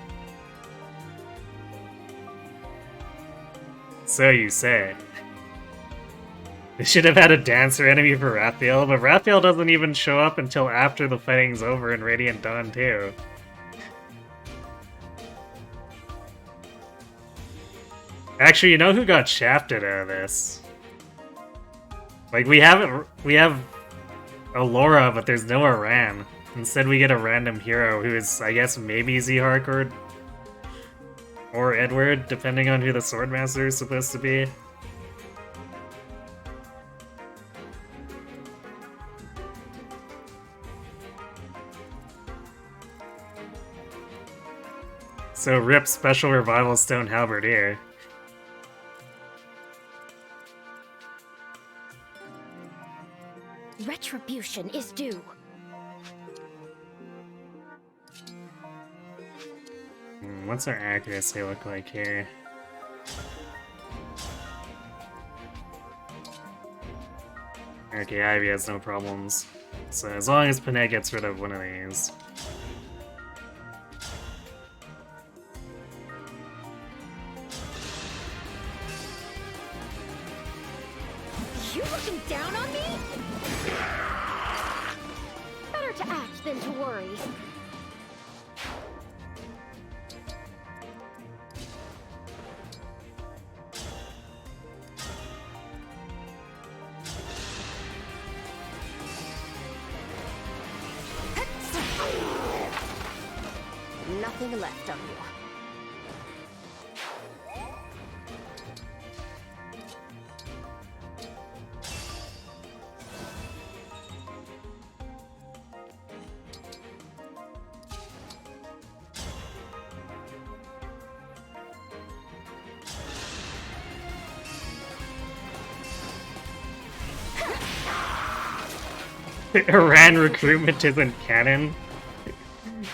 So you say. They should have had a dancer enemy for Raphael, but Raphael doesn't even show up until after the fighting's over in Radiant Dawn too. Actually, you know who got shafted out of this? Like, we have Allura, but there's no Aran. Instead, we get a random hero who is, I guess, maybe Zhark or Edward, depending on who the Swordmaster is supposed to be. So rip Special Revival Stone Halberdier.
Retribution is due.
What's our accuracy look like here? Okay, Ivy has no problems. So as long as Panette gets rid of one of these.
You looking down on me? Better to act than to worry. Nothing left of you.
Iran recruitment isn't canon?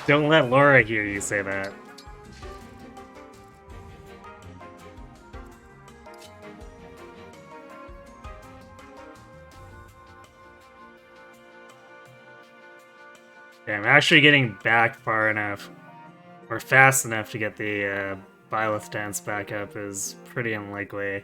Don't let Laura hear you say that. Yeah, I'm actually getting back far enough, or fast enough to get the Byleth dance back up is pretty unlikely.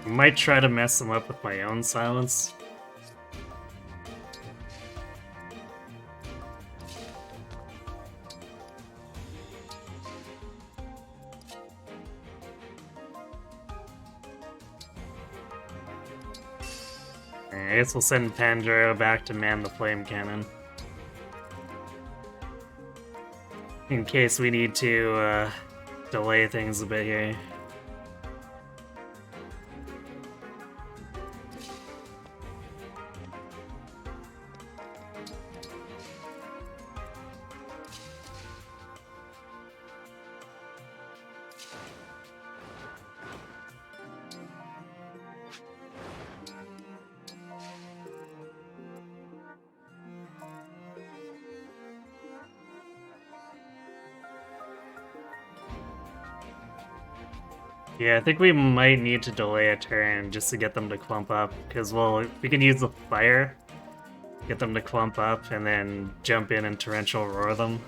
Might try to mess them up with my own silence. I guess we'll send Pandora back to man the flame cannon. In case we need to delay things a bit here. Yeah, I think we might need to delay a turn just to get them to clump up, because we can use the fire, get them to clump up, and then jump in and torrential roar them.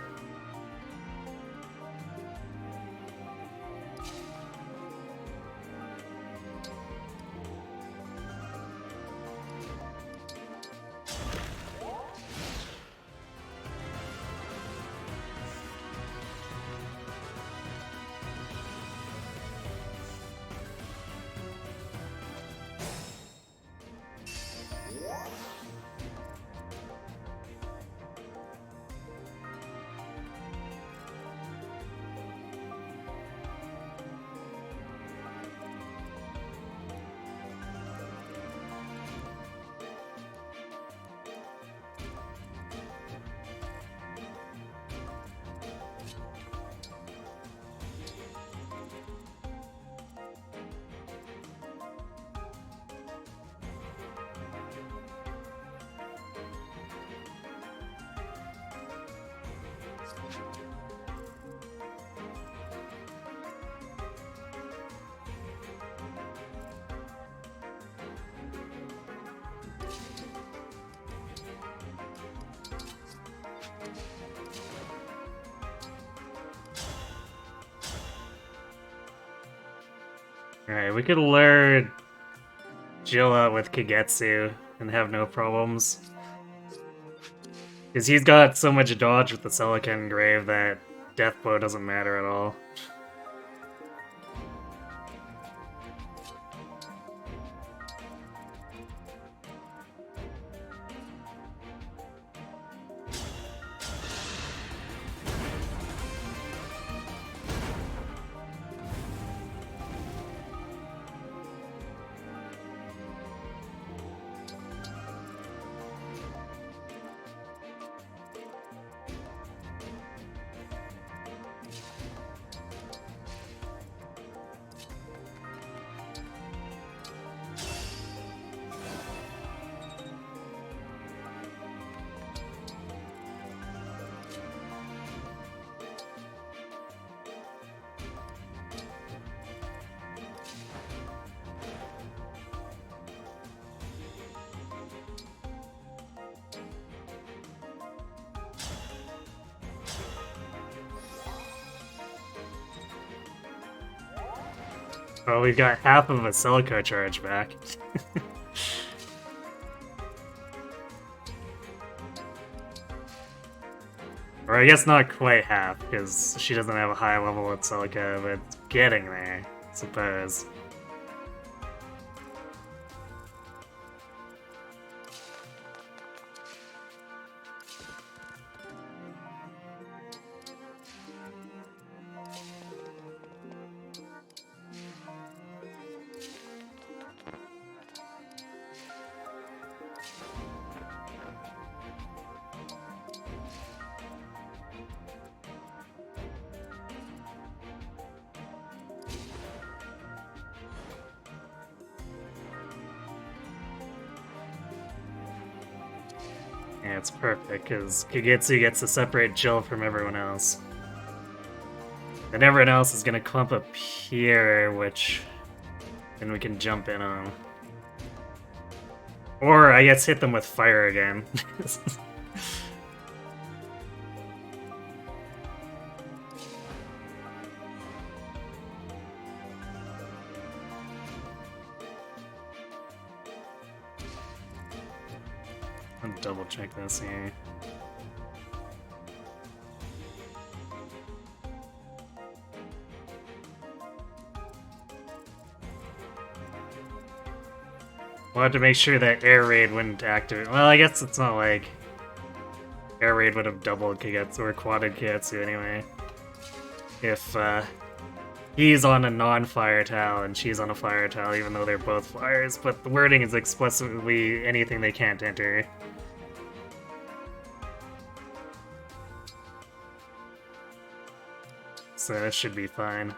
Alright, we could lure Jill out with Kagetsu and have no problems. Because he's got so much dodge with the Silicon Grave that Death Blow doesn't matter at all. Well, we've got half of a Celico charge back. Or I guess not quite half, because she doesn't have a high level with Celica, but it's getting there, I suppose. Yeah, it's perfect, because Kagetsu gets to separate Jill from everyone else. And everyone else is gonna clump up here, which then we can jump in on. Or, I guess, hit them with fire again. I'll double check this here. We'll have to make sure that Air Raid wouldn't activate. Well, I guess it's not like Air Raid would have doubled Kagetsu or quadded Kagetsu anyway. If he's on a non-fire tile and she's on a fire tile, even though they're both fires, but the wording is explicitly anything they can't enter. So it should be fine.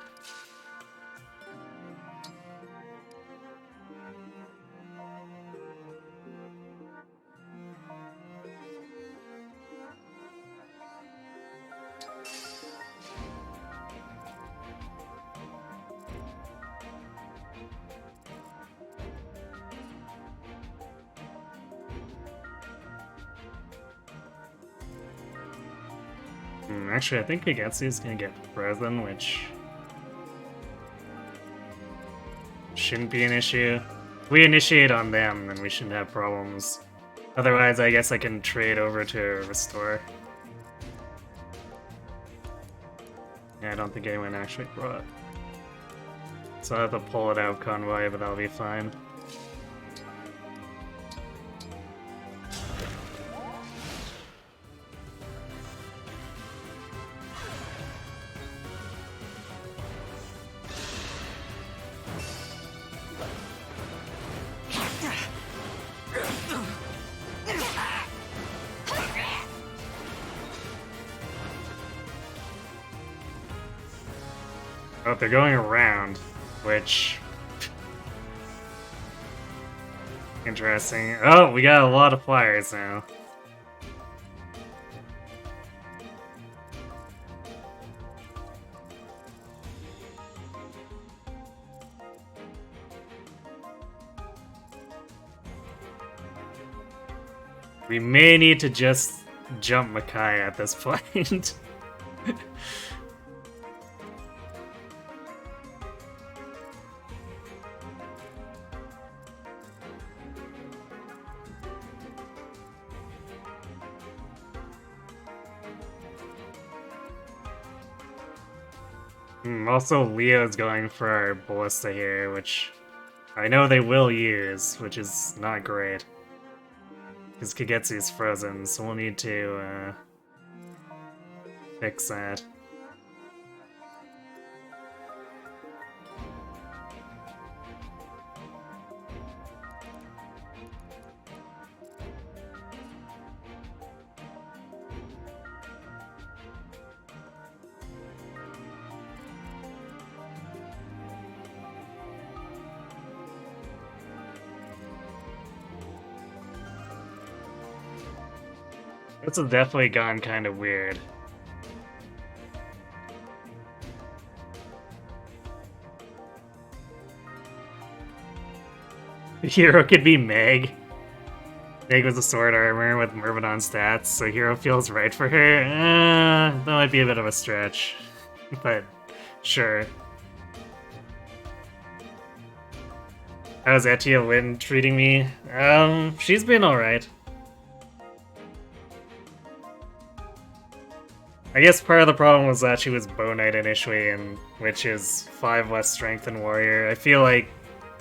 Actually, I think Kagetsu is gonna get frozen, which shouldn't be an issue. If we initiate on them, then we shouldn't have problems. Otherwise, I guess I can trade over to restore. Yeah, I don't think anyone actually brought. So I'll have to pull it out of convoy, but that'll be fine. Oh, they're going around, which... Interesting. Oh, we got a lot of flyers now. We may need to just jump Makai at this point. Also, Leo's going for our ballista here, which I know they will use, which is not great. Because Kagetsu's frozen, so we'll need to fix that. This has definitely gone kind of weird. The hero could be Meg. Meg was a sword armor with Myrmidon stats, so hero feels right for her. That might be a bit of a stretch, but sure. How's Etie Lynn treating me? She's been alright. I guess part of the problem was that she was Bow Knight initially, and which is 5 less strength than Warrior. I feel like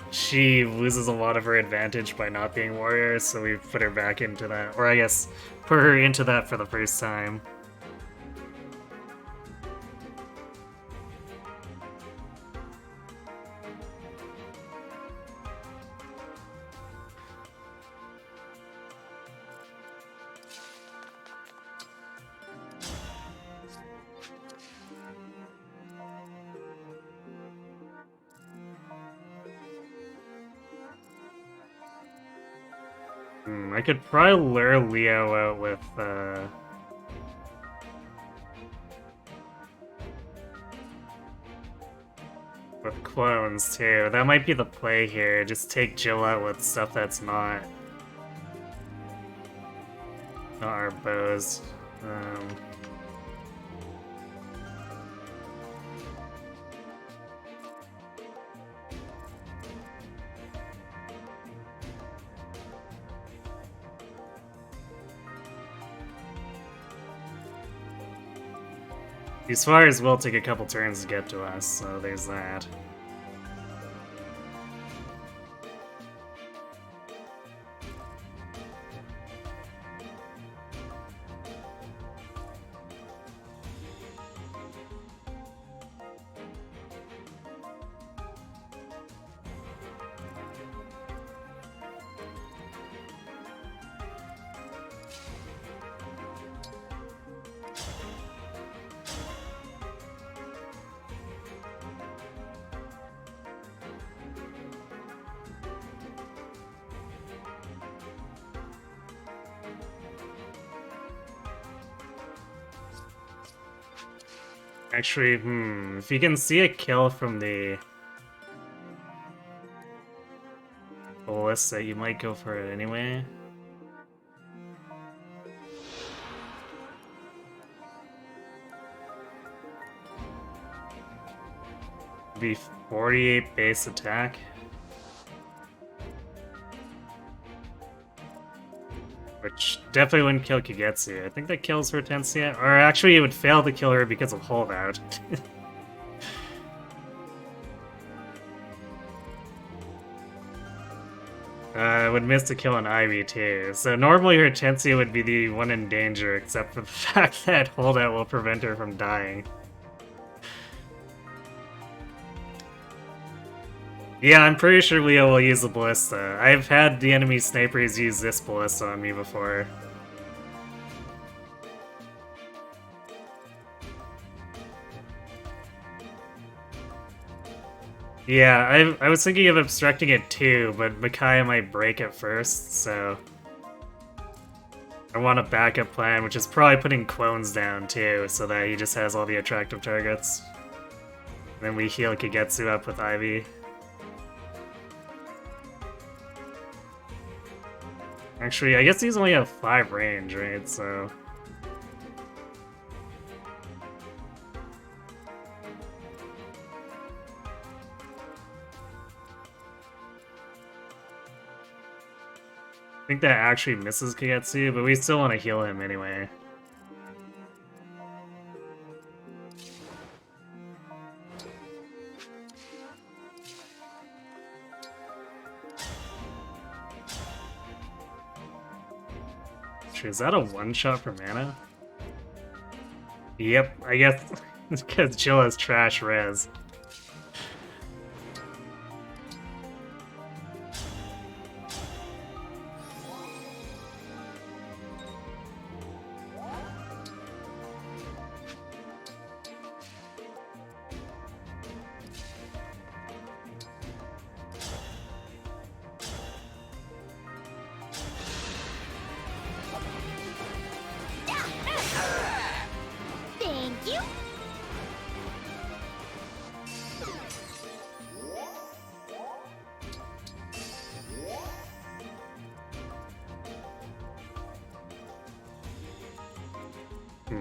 she loses a lot of her advantage by not being Warrior, so we put her back into that. Or I guess, put her into that for the first time. I could probably lure Leo out with clones too. That might be the play here. Just take Jill out with stuff that's not our bows. These flyers will take a couple turns to get to us, so there's that. Actually, if you can see a kill from the ballista, you might go for it anyway. Be 48 base attack. Which definitely wouldn't kill Kagetsu. I think that kills Hortensia. Or actually, it would fail to kill her because of holdout. Would miss to kill an Ivy too. So normally Hortensia would be the one in danger, except for the fact that holdout will prevent her from dying. Yeah, I'm pretty sure Leo will use the ballista. I've had the enemy snipers use this ballista on me before. Yeah, I was thinking of obstructing it too, but Micaiah might break it first, so... I want a backup plan, which is probably putting clones down too, so that he just has all the attractive targets. Then we heal Kagetsu up with Ivy. Actually, I guess these only have 5 range, right? So... I think that actually misses Kagetsu, but we still want to heal him anyway. Is that a one-shot for mana? Yep, I guess because Jill has trash res.
Thank you.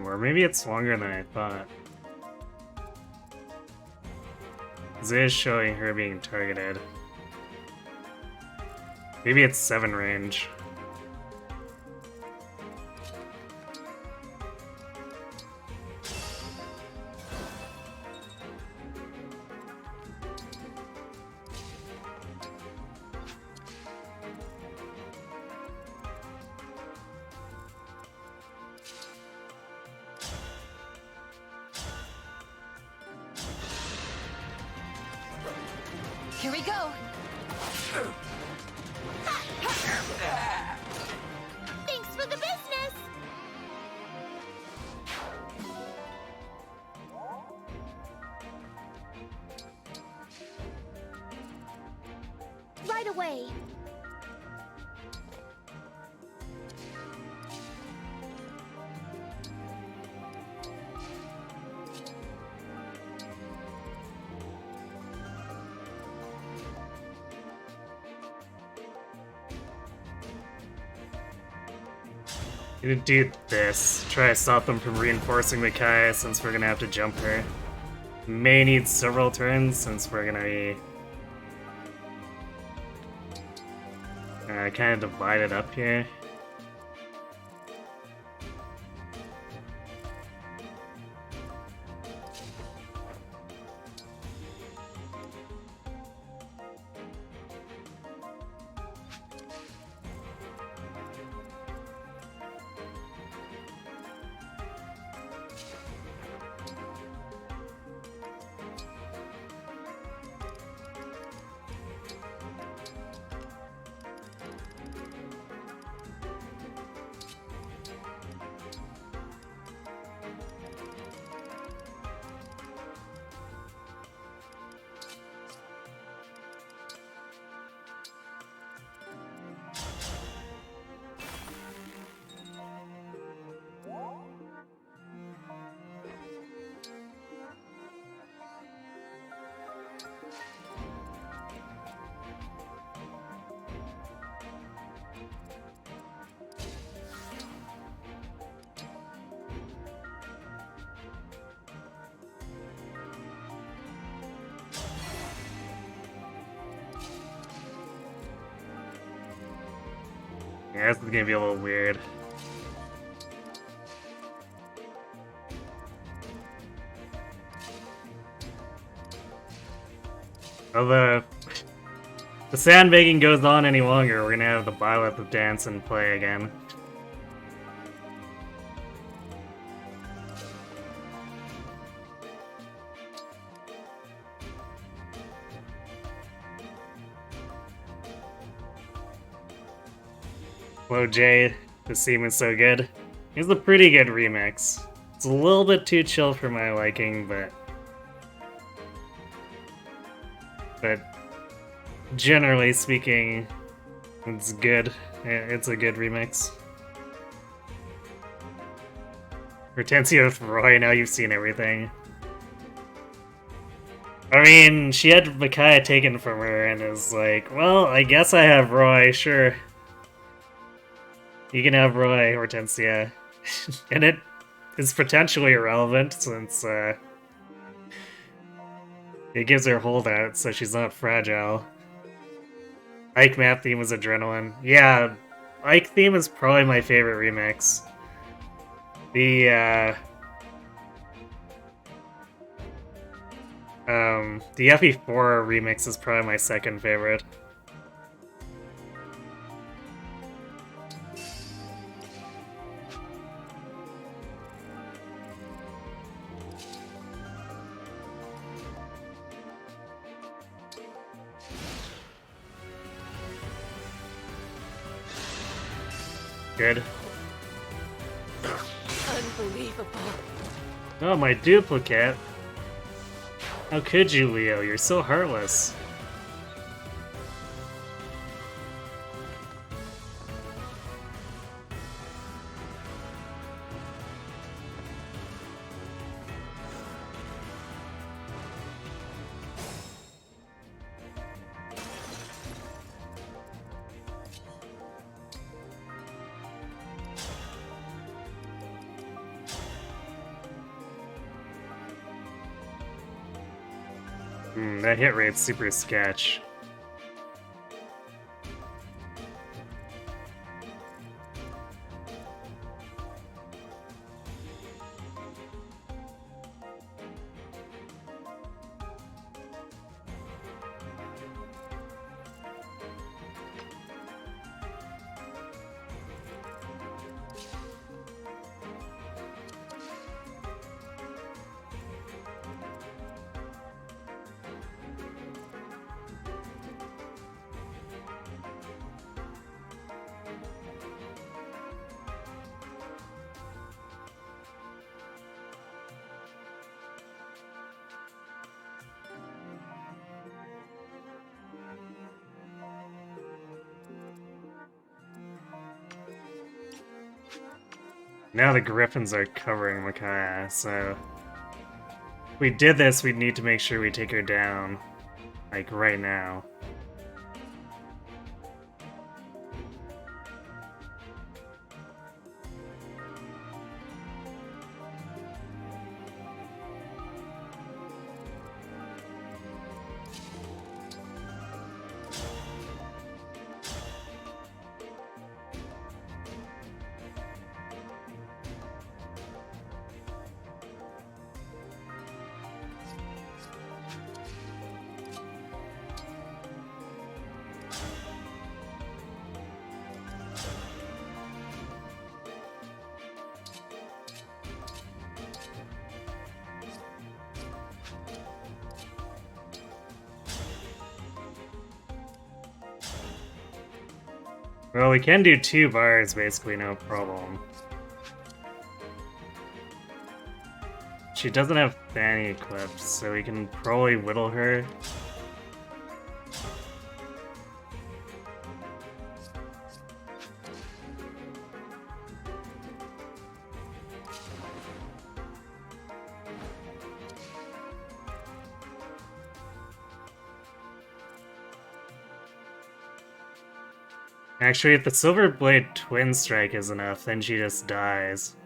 Or maybe it's longer than I thought. 'Cause it is showing her being targeted. Maybe it's 7 range.
Here we go. Thanks for the business. Right away.
Gonna do this. Try to stop them from reinforcing Micaiah since we're gonna have to jump her. May need several turns since we're gonna be kind of divided up here. Yeah, this is gonna be a little weird. Although, if the sandbagging goes on any longer, we're gonna have the Byleth dance and play again. Whoa, Jay, this theme is so good. It's a pretty good remix. It's a little bit too chill for my liking, but generally speaking, it's good. It's a good remix. Hortensia with Roy, now you've seen everything. I mean, she had Micaiah taken from her and is like, well, I guess I have Roy, sure. You can have Roy, Hortensia. And it is potentially irrelevant since it gives her holdout, so she's not fragile. Ike map theme was Adrenaline. Yeah, Ike theme is probably my favorite remix. The FE4 remix is probably my second favorite. Good.
Unbelievable.
Oh, my duplicate. How could you, Leo? You're so heartless. That hit rate's super sketch. Now the Griffins are covering Micaiah, so if we did this, we'd need to make sure we take her down, like right now. Well, we can do 2 bars, basically, no problem. She doesn't have Fanny equipped, so we can probably whittle her. Actually, if the Silver Blade Twin Strike is enough, then she just dies.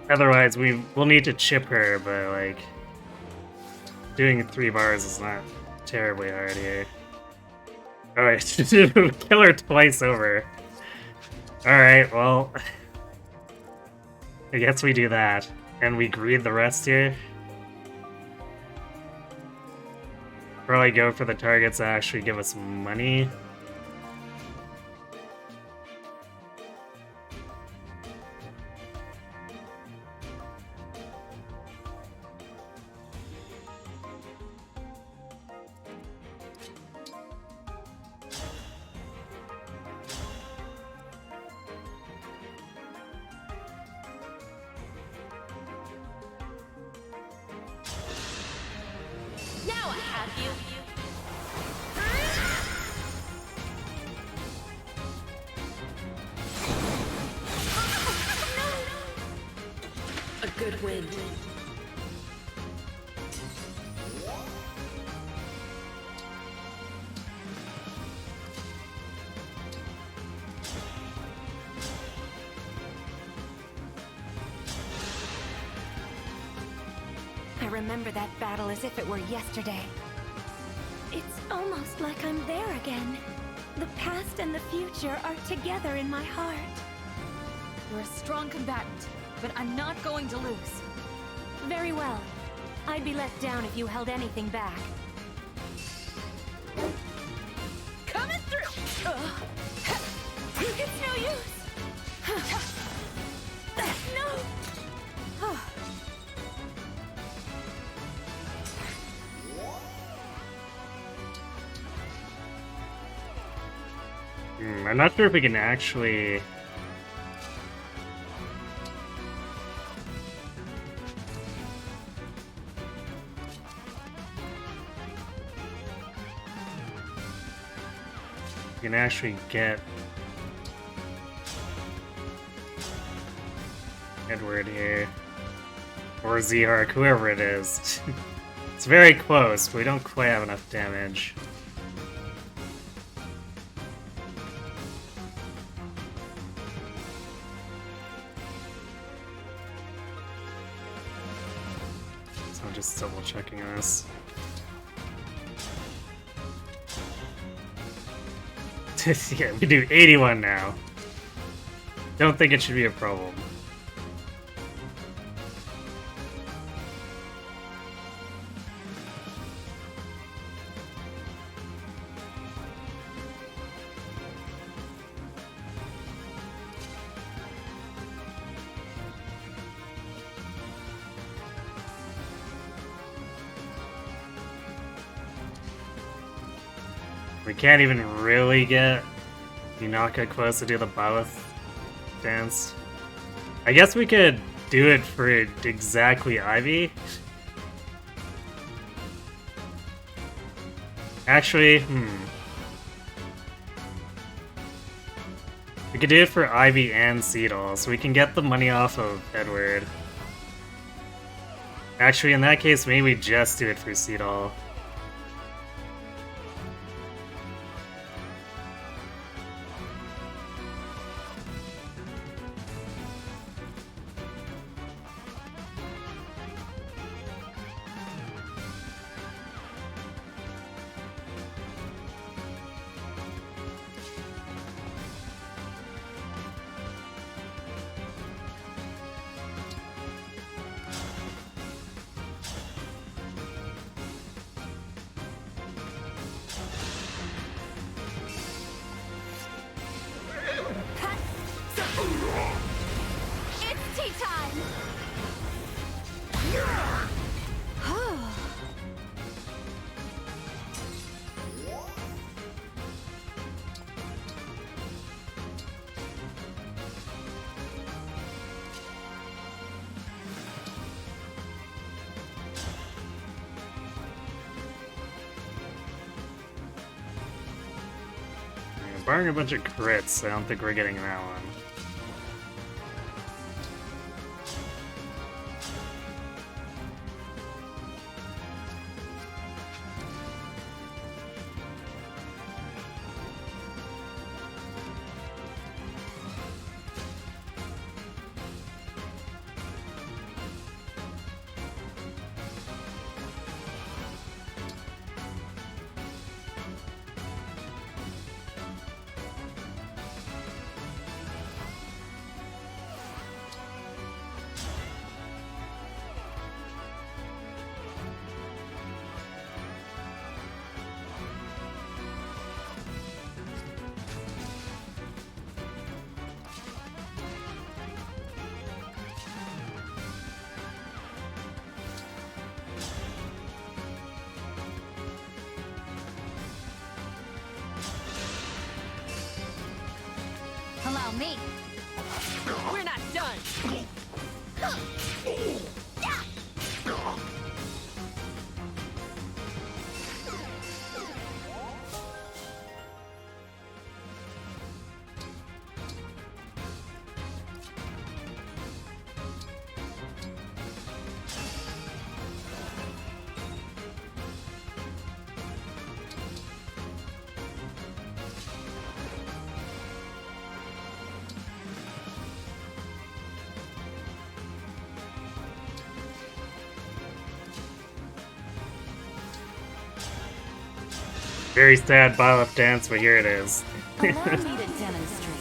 Otherwise, we'll need to chip her, but like doing 3 bars is not terribly hard here. Alright, kill her twice over. Alright, well, I guess we do that. And we greed the rest here. Probably go for the targets that actually give us money.
Now I have you.
A good wind.
I remember that battle as if it were yesterday. It's almost like I'm there again. The past and the future are together in my heart.
You're a strong combatant, but I'm not going to lose.
Very well. I'd be let down if you held anything back.
Coming through!
It's no use! No!
I'm not sure if we can actually... We can actually get Edward here. Or Z-Arc, whoever it is. It's very close, but we don't quite have enough damage. So I'm just double checking this. Yeah, we do 81 now. Don't think it should be a problem. We can't even really get Yunaka close to do the Bawith dance. I guess we could do it for exactly Ivy. Actually, we could do it for Ivy and Seedall, so we can get the money off of Edward. Actually, in that case, maybe we just do it for Seedall.
It's tea time!
Barring a bunch of crits, I don't think we're getting that one.
me.
We're not done.
Very sad bottle up dance, but here it is.
Allow me to demonstrate.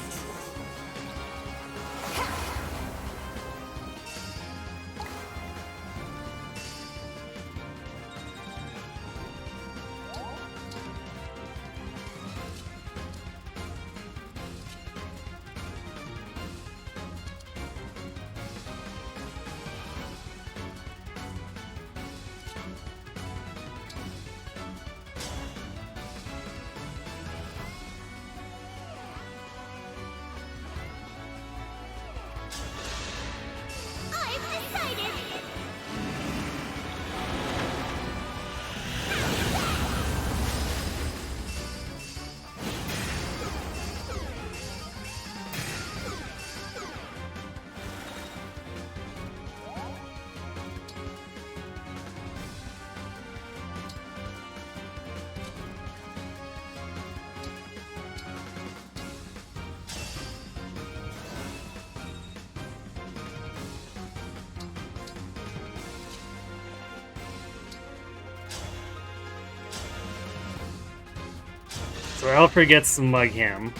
So Alfred gets some mug ham.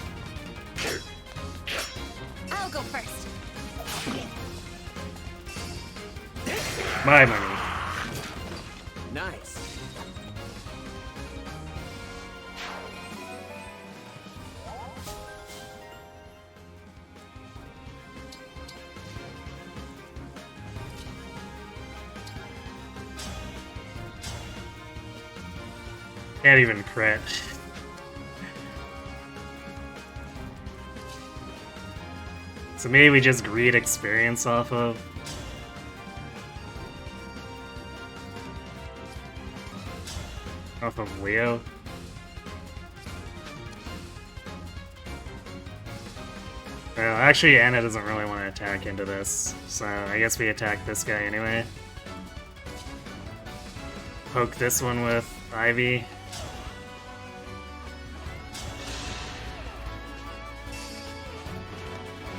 I'll go first.
My money.
Nice.
Can't even crit. So maybe we just greed experience off of. Off of Leo. Well, actually, Anna doesn't really want to attack into this, so I guess we attack this guy anyway. Poke this one with Ivy.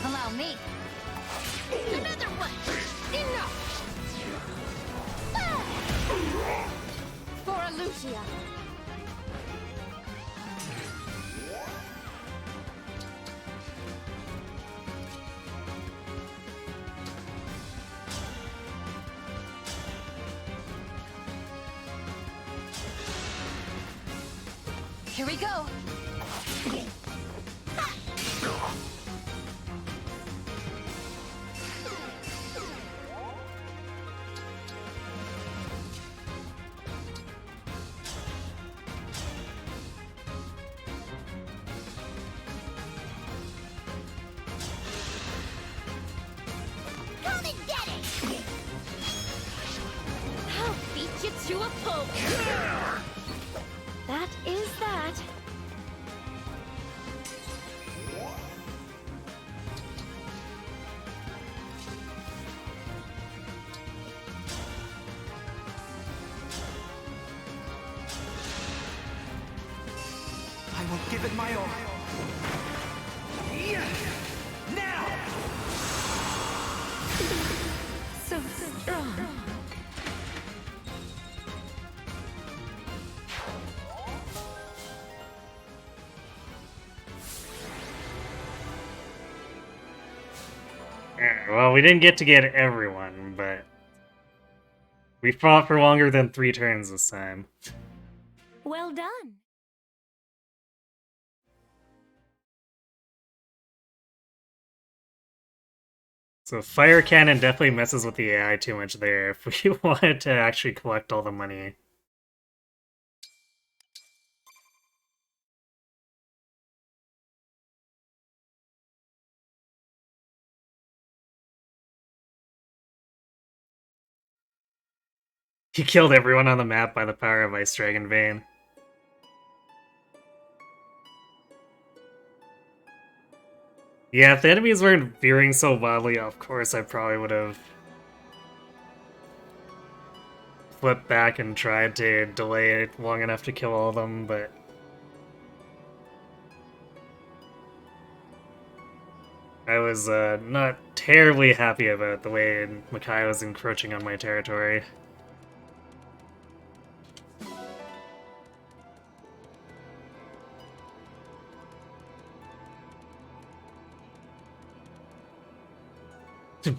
Allow me.
Another one. Enough.
For Lucia. Here we go.
Come and get it!
I'll beat you to a pulp.
That is that.
I will give it my all. Now!
So strong.
Well, we didn't get everyone, but we fought for longer than 3 turns this time.
Well done.
So Fire Cannon definitely messes with the AI too much there if we wanted to actually collect all the money. He killed everyone on the map by the power of Ice Dragon Vein. Yeah, if the enemies weren't veering so wildly off course, I probably would have flipped back and tried to delay it long enough to kill all of them, but I was not terribly happy about the way Makai was encroaching on my territory.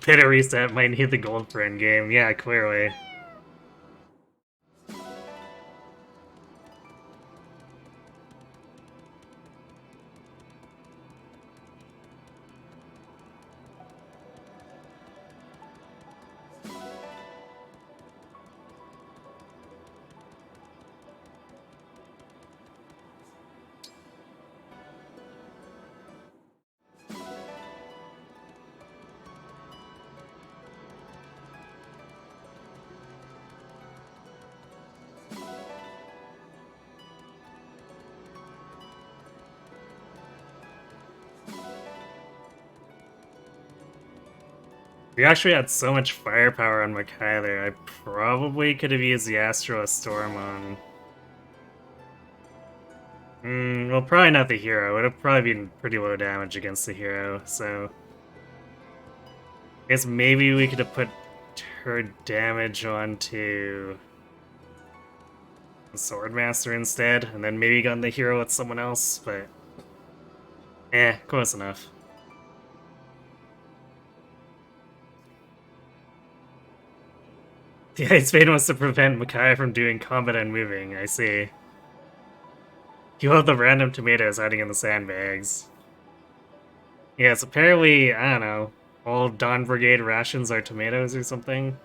Pit a reset might need the gold for endgame. Yeah, clearly. We actually had so much firepower on Makai there, I probably could have used the Astral Storm on... well, probably not the hero. It would have probably been pretty low damage against the hero, so... I guess maybe we could have put her damage onto... the Swordmaster instead, and then maybe gotten the hero with someone else, but... close enough. The Ice Vein wants to prevent Makai from doing combat and moving, I see. You have the random tomatoes hiding in the sandbags. Yes, apparently, I don't know, all Dawn Brigade rations are tomatoes or something.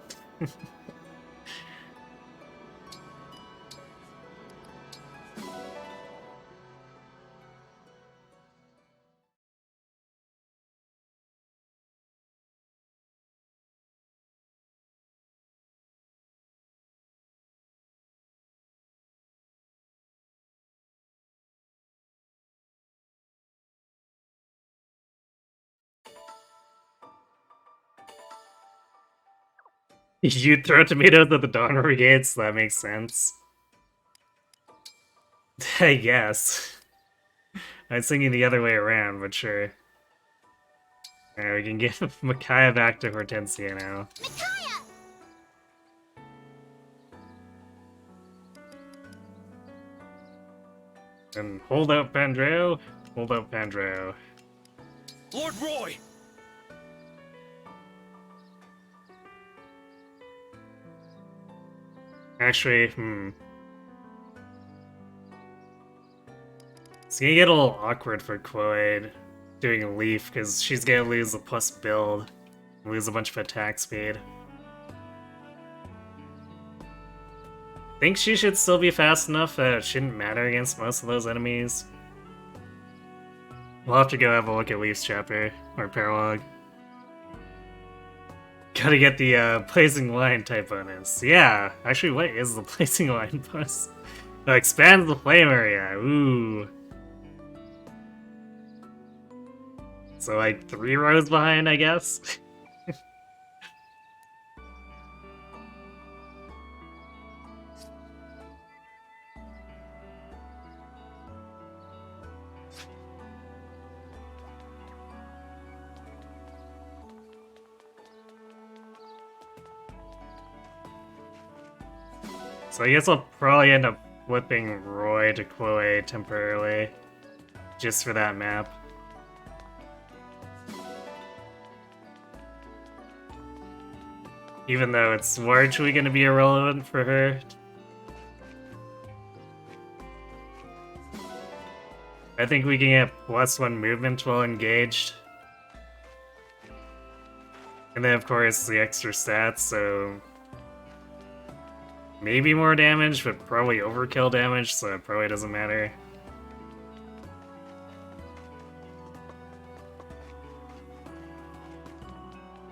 You throw tomatoes at the Dawn Brigade, so that makes sense. I guess. I was thinking the other way around, but sure. Alright, we can give Micaiah back to Hortensia now. And hold out Pandreo. Hold out Pandreo.
Lord Roy!
Actually, It's gonna get a little awkward for Chloe doing a Leaf, because she's gonna lose the plus build. Lose a bunch of attack speed. Think she should still be fast enough that it shouldn't matter against most of those enemies. We'll have to go have a look at Leaf's chapter, or Paralogue. Gotta get the placing line type bonus. Yeah, actually, what is the placing line bonus? Oh, expands the flame area. Ooh. So like 3 rows behind, I guess? So I guess I'll probably end up flipping Roy to Chloe temporarily, just for that map. Even though it's largely going to be irrelevant for her. I think we can get +1 movement while engaged. And then of course the extra stats, so... maybe more damage, but probably overkill damage, so it probably doesn't matter.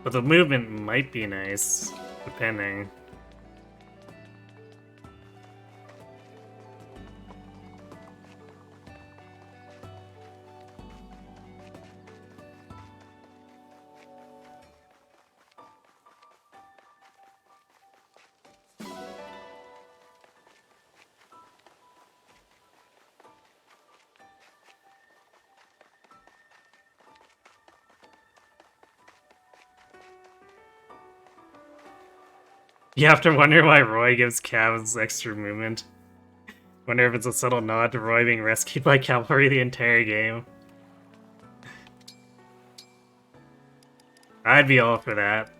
But the movement might be nice, depending. You have to wonder why Roy gives Cavs extra movement. Wonder if it's a subtle nod to Roy being rescued by cavalry the entire game. I'd be all for that.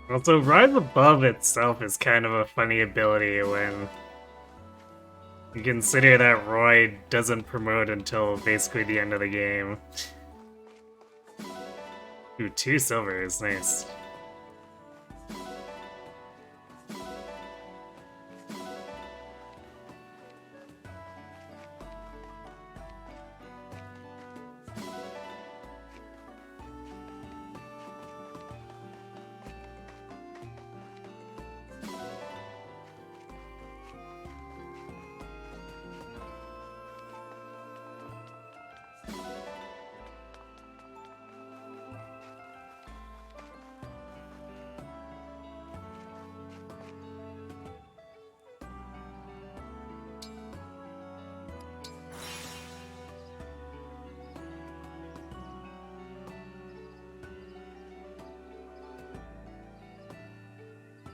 Also, Rise Above itself is kind of a funny ability when you consider that Roy doesn't promote until basically the end of the game. Ooh, 2 silvers, nice.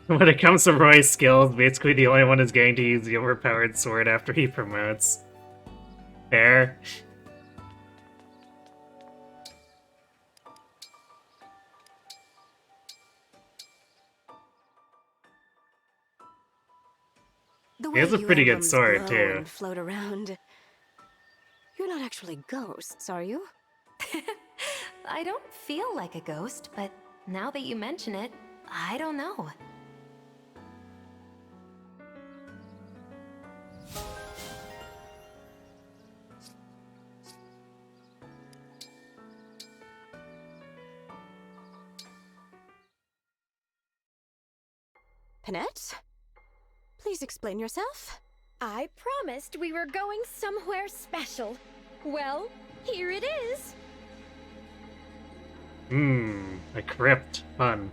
When it comes to Roy's skills, basically the only one who's getting to use the overpowered sword after he promotes. Fair.
The
He has a
way
pretty
you
good
emblems
sword,
glow
too.
and float around. You're not actually ghosts, are you?
I don't feel like a ghost, but now that you mention it, I don't know.
Panette? Please explain yourself.
I promised we were going somewhere special. Well, here it is.
A crypt. Fun.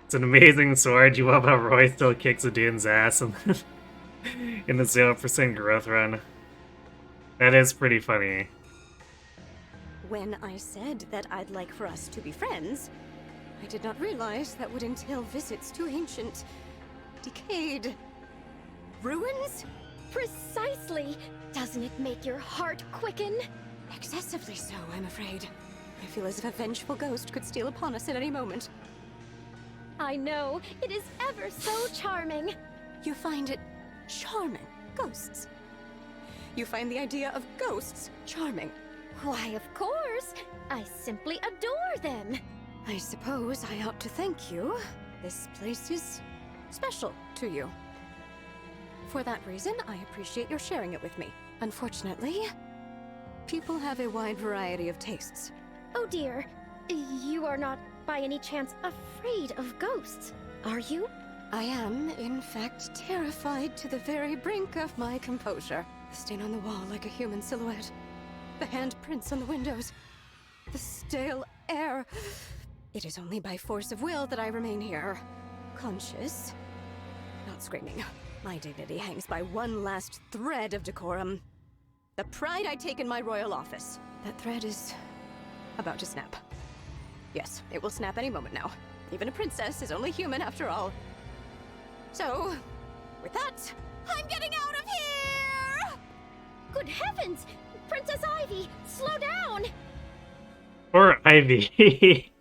It's an amazing sword. You love how Roy still kicks a dude's ass in the 0% growth run. That is pretty funny.
When I said that I'd like for us to be friends, I did not realize that would entail visits to ancient, decayed ruins?
Precisely. Doesn't it make your heart quicken?
Excessively so, I'm afraid. I feel as if a vengeful ghost could steal upon us at any moment.
I know. It is ever so charming.
You find it charming, ghosts. You find the idea of ghosts charming.
Why, of course. I simply adore them.
I suppose I ought to thank you. This place is special to you. For that reason, I appreciate your sharing it with me. Unfortunately, people have a wide variety of tastes.
Oh dear. You are not by any chance afraid of ghosts, are you?
I am, in fact, terrified to the very brink of my composure. The stain on the wall like a human silhouette. The handprints on the windows. The stale air. It is only by force of will that I remain here. Conscious. Not screaming. My dignity hangs by one last thread of decorum. The pride I take in my royal office. That thread is about to snap. Yes, it will snap any moment now. Even a princess is only human after all. So, with that, I'm getting out of here!
Good heavens! Princess Ivy, slow down!
Or Ivy.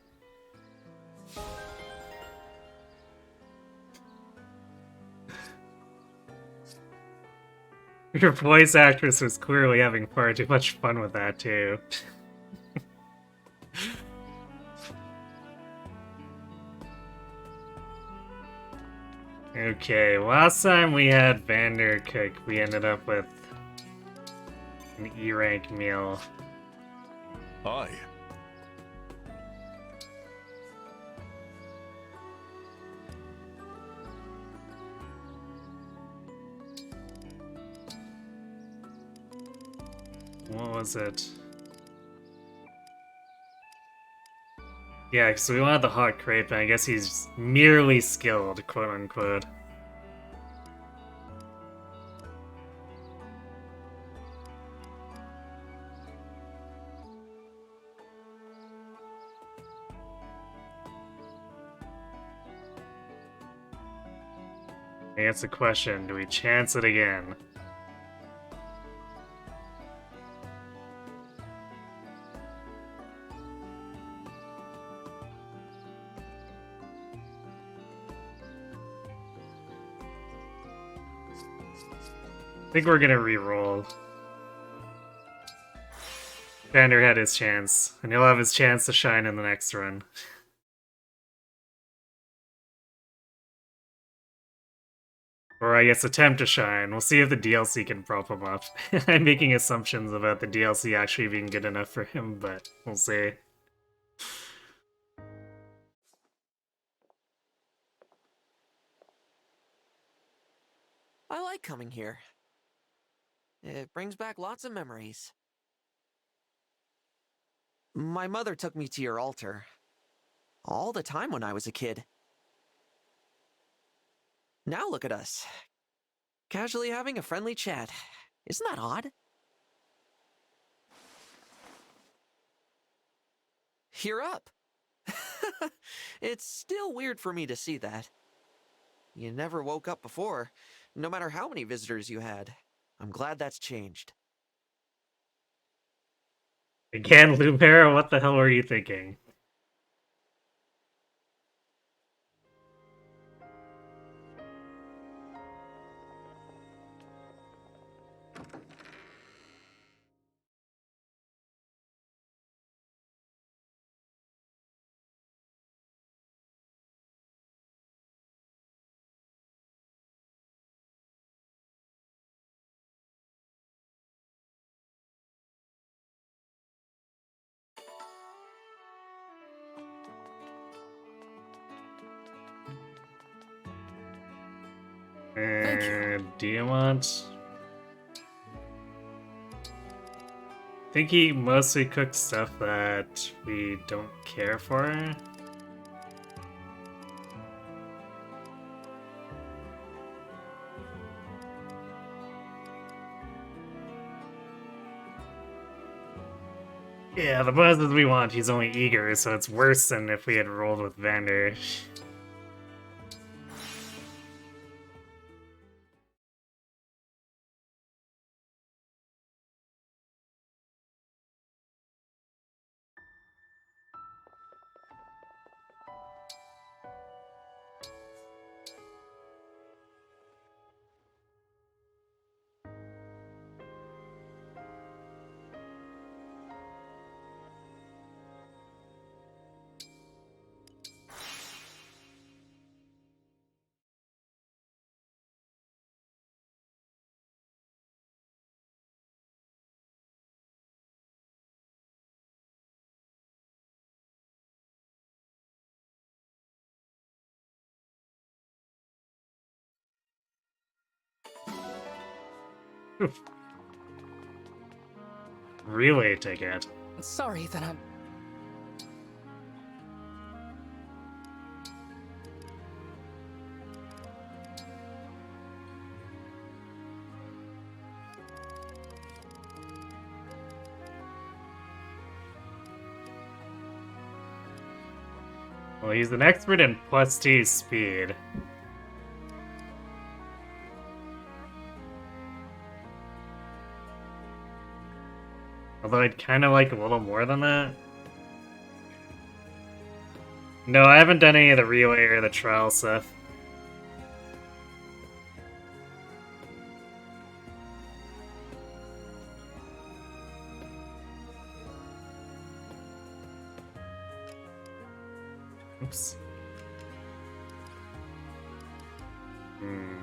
Your voice actress was clearly having far too much fun with that, too. Okay, last time we had Vander cook, we ended up with an E rank meal.
Aye.
What was it? Yeah, so we wanted the hot crepe, and I guess he's merely skilled, quote unquote. I guess the question, do we chance it again? I think we're gonna re-roll. Vander had his chance, and he'll have his chance to shine in the next run. Or I guess attempt to shine. We'll see if the DLC can prop him up. I'm making assumptions about the DLC actually being good enough for him, but we'll see.
I like coming here. It brings back lots of memories. My mother took me to your altar. All the time when I was a kid. Now look at us. Casually having a friendly chat. Isn't that odd? You're up. It's still weird for me to see that. You never woke up before, no matter how many visitors you had. I'm glad that's changed.
Again, Lumera, what the hell were you thinking?
Thank you.
Do you want... I think he mostly cooks stuff that we don't care for. Yeah, the buzzes we want, he's only eager, so it's worse than if we had rolled with Vander. Relay ticket.
Sorry that I'm...
Well, he's an expert in +2 speed. Although I'd kind of like a little more than that. No, I haven't done any of the relay or the trial stuff. Oops. Hmm.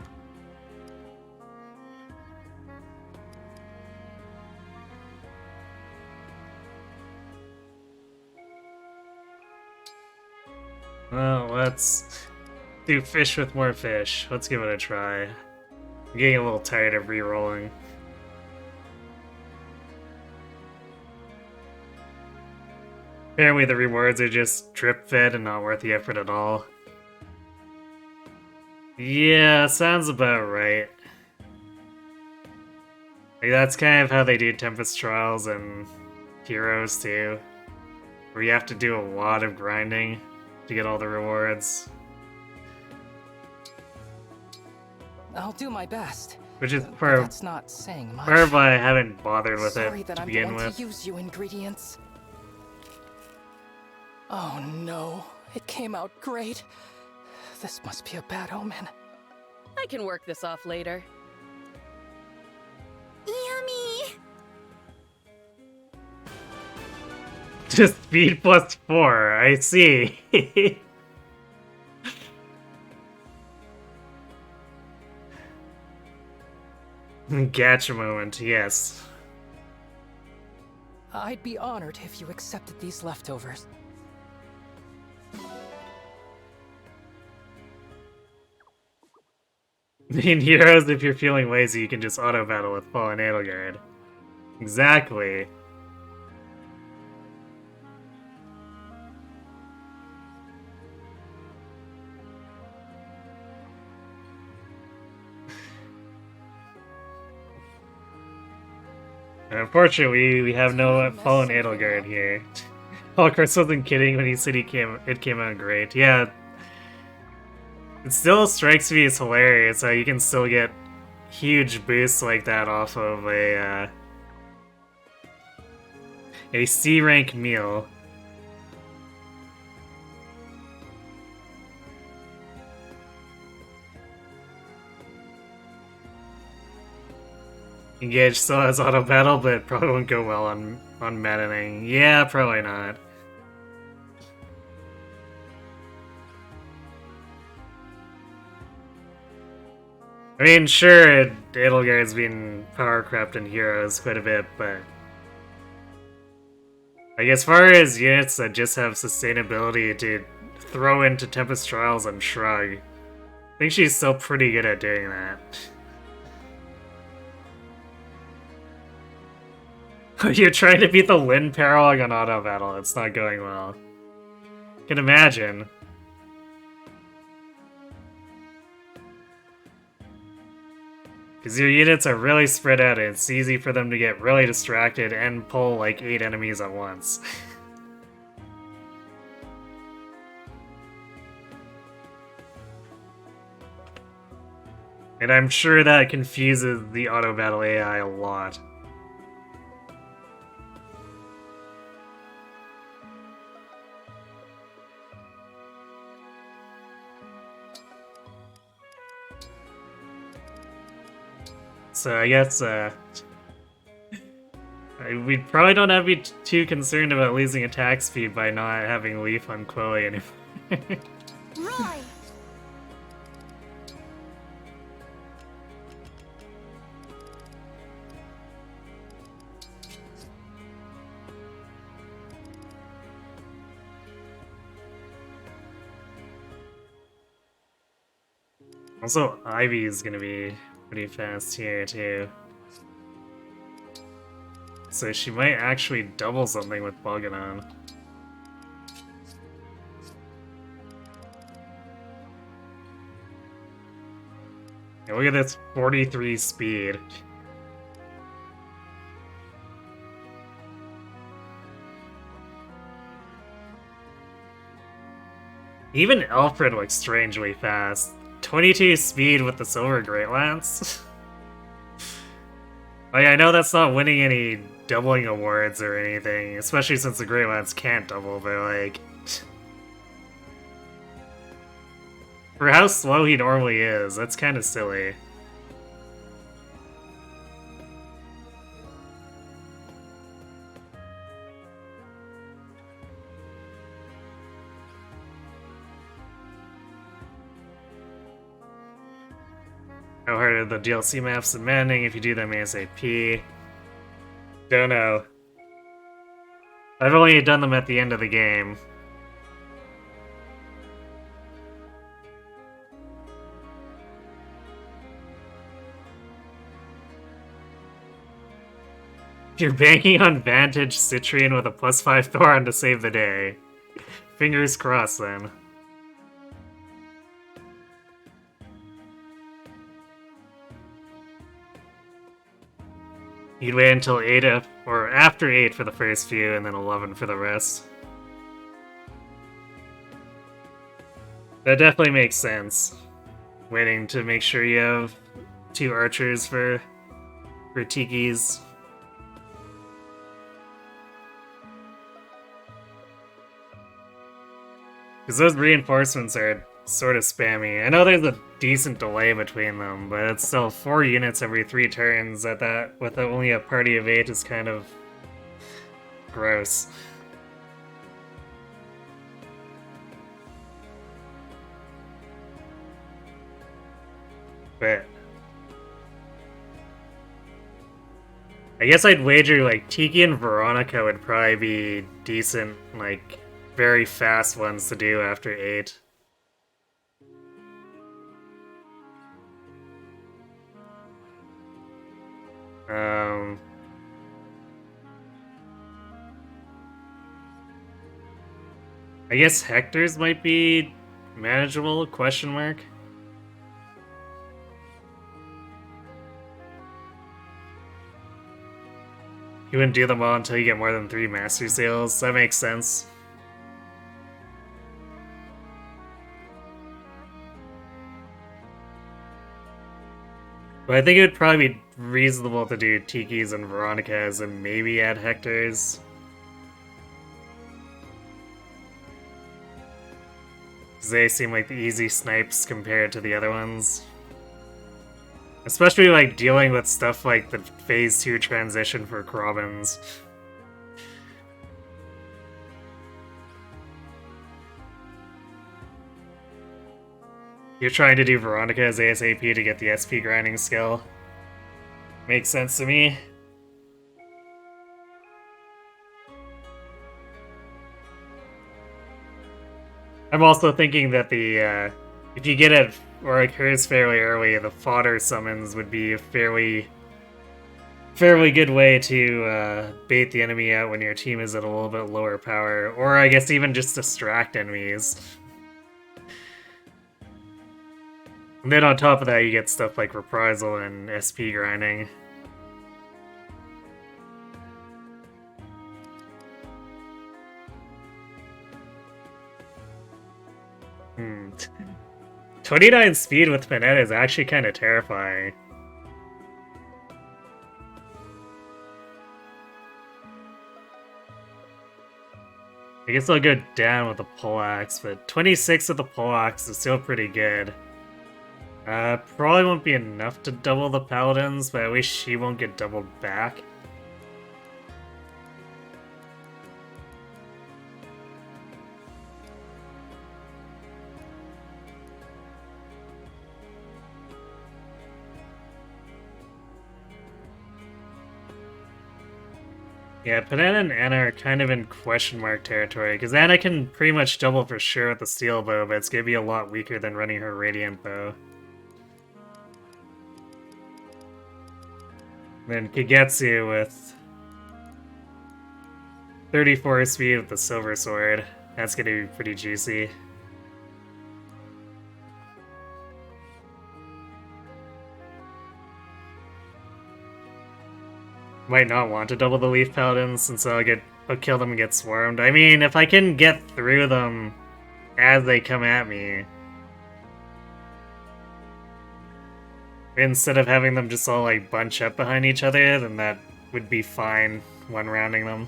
Well, let's do fish with more fish. Let's give it a try. I'm getting a little tired of re-rolling. Apparently the rewards are just drip-fed and not worth the effort at all. Yeah, sounds about right. Like, that's kind of how they do Tempest Trials and Heroes too. Where you have to do a lot of grinding to get all the rewards.
I'll do my best.
Which is
But
part
that's not saying much.
of why I haven't bothered with
Sorry
it
that
to
I'm the
begin
one
with.
to use you ingredients. Oh no, it came out great. This must be a bad omen.
I can work this off later.
Yummy!
Just speed plus 4, I see. Gotcha moment, yes.
I'd be honored if you accepted these leftovers.
In Heroes, if you're feeling lazy, you can just auto-battle with Fallen Edelgard. Exactly. Unfortunately, we have no Fallen Edelgard here. Oh, Chris wasn't kidding when he said it came out great. Yeah. It still strikes me as hilarious how you can still get huge boosts like that off of a C rank meal. Engage still has auto battle, but it probably won't go well on Maddening. Yeah, probably not. I mean, sure, Edelgard's been power crept in Heroes quite a bit, but like as far as units that just have sustainability to throw into Tempest Trials and Shrug, I think she's still pretty good at doing that. You're trying to beat the Lin Paralog on auto battle. It's not going well. Can imagine. Because your units are really spread out and it's easy for them to get really distracted and pull like 8 enemies at once. And I'm sure that confuses the auto battle AI a lot. So I guess, we probably don't have to be too concerned about losing attack speed by not having Leaf on Chloe anymore.
Right!
Also, Ivy is gonna be pretty fast here, too. So she might actually double something with Boganon. Yeah, look at this 43 speed. Even Alfred looks strangely fast. 22 speed with the Silver Great Lance? Like, I know that's not winning any doubling awards or anything, especially since the Great Lance can't double, but like... For how slow he normally is, that's kind of silly. How hard are the DLC maps in Maddening if you do them ASAP? Don't know. I've only done them at the end of the game. You're banking on Vantage Citrian with a +5 Thoron to save the day. Fingers crossed then. You'd wait until 8 or after 8 for the first few, and then 11 for the rest. That definitely makes sense. Waiting to make sure you have 2 archers for Tikis. Because those reinforcements are sort of spammy. I know there's a decent delay between them, but it's still 4 units every 3 turns at that with only a party of 8 is kind of gross. But I guess I'd wager like Tiki and Veronica would probably be decent, like very fast ones to do after 8. I guess Hector's might be manageable, question mark. You wouldn't do them all until you get more than 3 master seals. That makes sense. But I think it would probably be reasonable to do Tiki's and Veronica's and maybe add Hector's. Because they seem like the easy snipes compared to the other ones. Especially like dealing with stuff like the Phase 2 transition for Crobbins. You're trying to do Veronica as ASAP to get the SP grinding skill. Makes sense to me. I'm also thinking that the, if you get it or occurs fairly early, the fodder summons would be a fairly good way to bait the enemy out when your team is at a little bit lower power, or I guess even just distract enemies. And then on top of that, you get stuff like Reprisal and SP grinding. Hmm. 29 speed with Panette is actually kind of terrifying. I guess I'll go down with the poleaxe, but 26 with the poleaxe is still pretty good. Probably won't be enough to double the paladins, but at least she won't get doubled back. Yeah, Panette and Anna are kind of in question mark territory, because Anna can pretty much double for sure with the steel bow, but it's going to be a lot weaker than running her radiant bow. Then Kagetsu with 34 speed with the silver sword. That's going to be pretty juicy. Might not want to double the Leaf Paladins since I'll kill them and get swarmed. I mean, if I can get through them as they come at me, instead of having them just all like bunch up behind each other, then that would be fine when rounding them.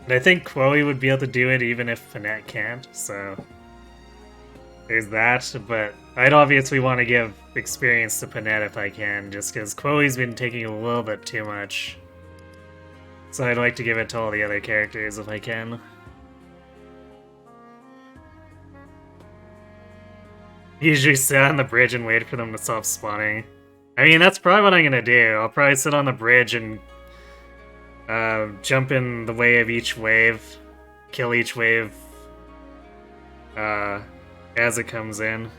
And I think Chloe would be able to do it even if Panette can't, so there's that, but I'd obviously want to give experience to Panette if I can, just because Chloe's been taking a little bit too much. So I'd like to give it to all the other characters if I can. Usually sit on the bridge and wait for them to stop spawning. I mean, that's probably what I'm gonna do. I'll probably sit on the bridge and jump in the way of each wave, kill each wave as it comes in.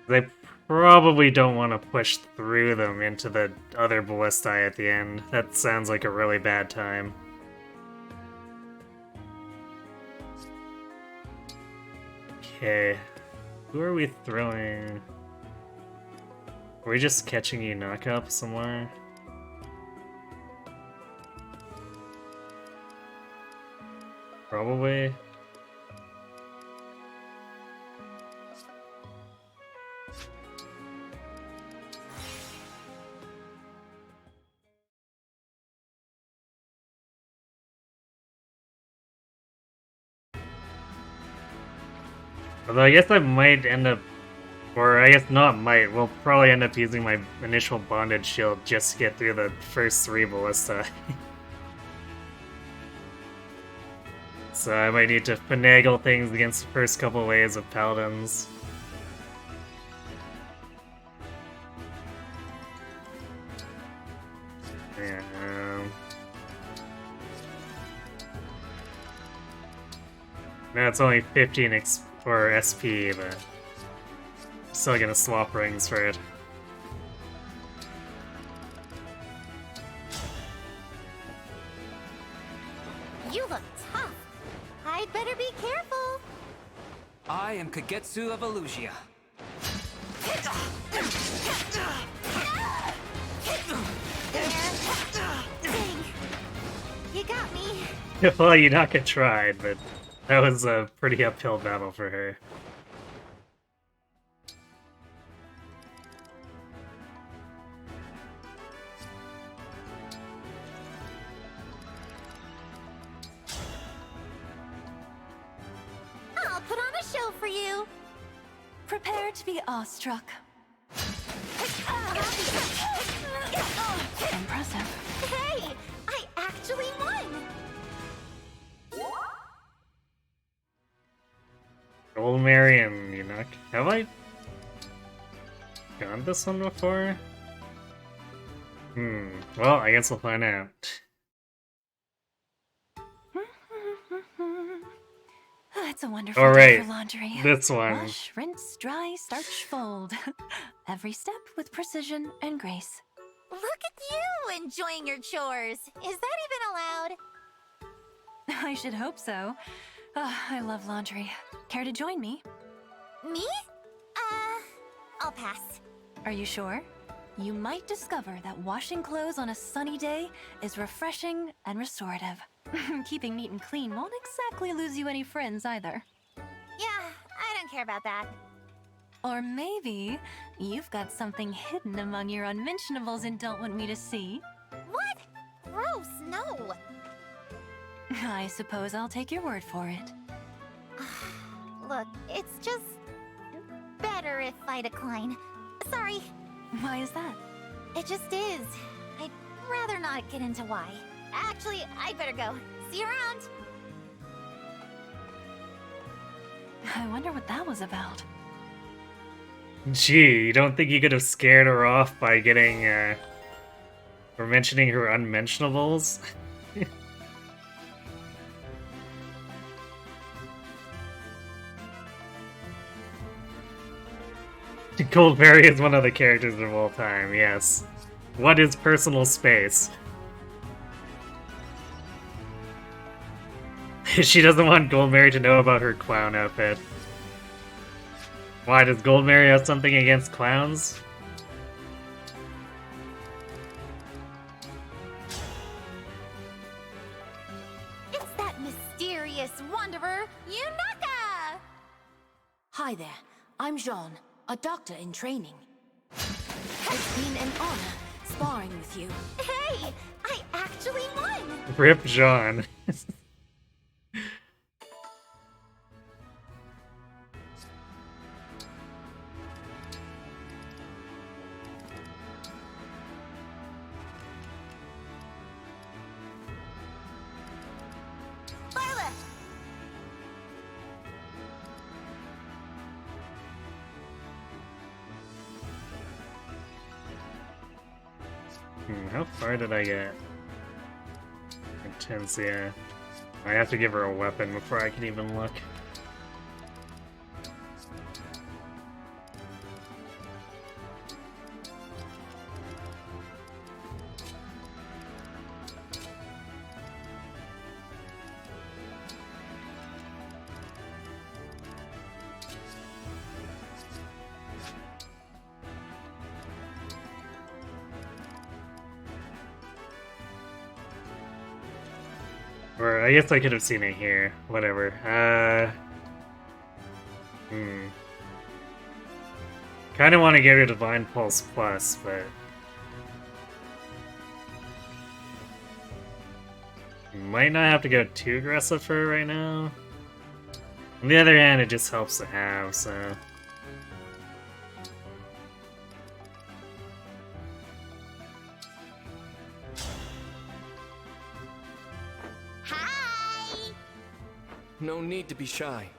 They probably don't want to push through them into the other ballistae at the end. That sounds like a really bad time. Okay. Who are we throwing? Are we just catching you knock up somewhere? Probably. Although I guess I might end up, or I guess not might, we'll probably end up using my initial bonded shield just to get through the first 3 ballista. So I might need to finagle things against the first couple waves of paladins. Yeah. No, it's only 15 for SP, but I'm still gonna swap rings for it.
You look tough. I'd better be careful.
I am Kagetsu of Elusia.
Dang. You got me.
Well, Yunaka tried, but that was a pretty uphill battle for her.
I'll put on a show for you.
Prepare to be awestruck. Impressive.
Hey, I actually won.
Gold Mary and Yunaka. Have I gone this one before? Well, I guess we'll find out.
It's a wonderful
All
day
right,
for laundry.
this one.
Wash, rinse, dry, starch, fold. Every step with precision and grace.
Look at you enjoying your chores. Is that even allowed?
I should hope so. I love laundry. Care to join me?
Me? I'll pass.
Are you sure? You might discover that washing clothes on a sunny day is refreshing and restorative. Keeping neat and clean won't exactly lose you any friends either.
Yeah, I don't care about that.
Or maybe you've got something hidden among your unmentionables and don't want me to see.
What? Gross, no.
I suppose I'll take your word for it.
Look, it's just better if I decline. Sorry.
Why is that?
It just is. I'd rather not get into why. Actually, I'd better go. See you around.
I wonder what that was about.
Gee, you don't think you could have scared her off by getting, or mentioning her unmentionables? Goldberry is one of the characters of all time, yes. What is personal space? She doesn't want Goldberry to know about her clown outfit. Why, does Goldberry have something against clowns?
It's that mysterious wanderer, Yunaka!
Hi there, I'm Jean, a doctor in training. It's been an honor sparring with you.
Hey, I actually won!
Rip Jean. How far did I get? Intense, yeah. I have to give her a weapon before I can even look. Or I guess I could have seen it here. Whatever. Kind of want to give her Divine Pulse Plus, but might not have to go too aggressive for her right now. On the other hand, it just helps to have, so.
Hi!
No need to be shy.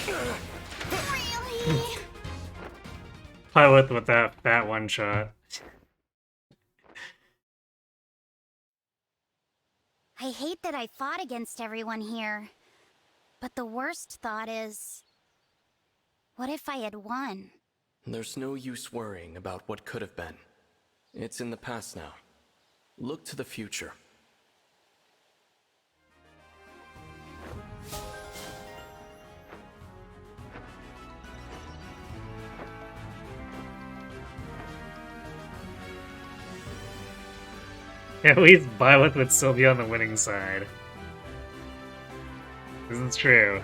Really?
Pilot with that one shot.
I hate that I fought against everyone here. But the worst thought is... what if I had won?
There's no use worrying about what could have been. It's in the past now. Look to the future.
At least Byleth would still be on the winning side. This is true.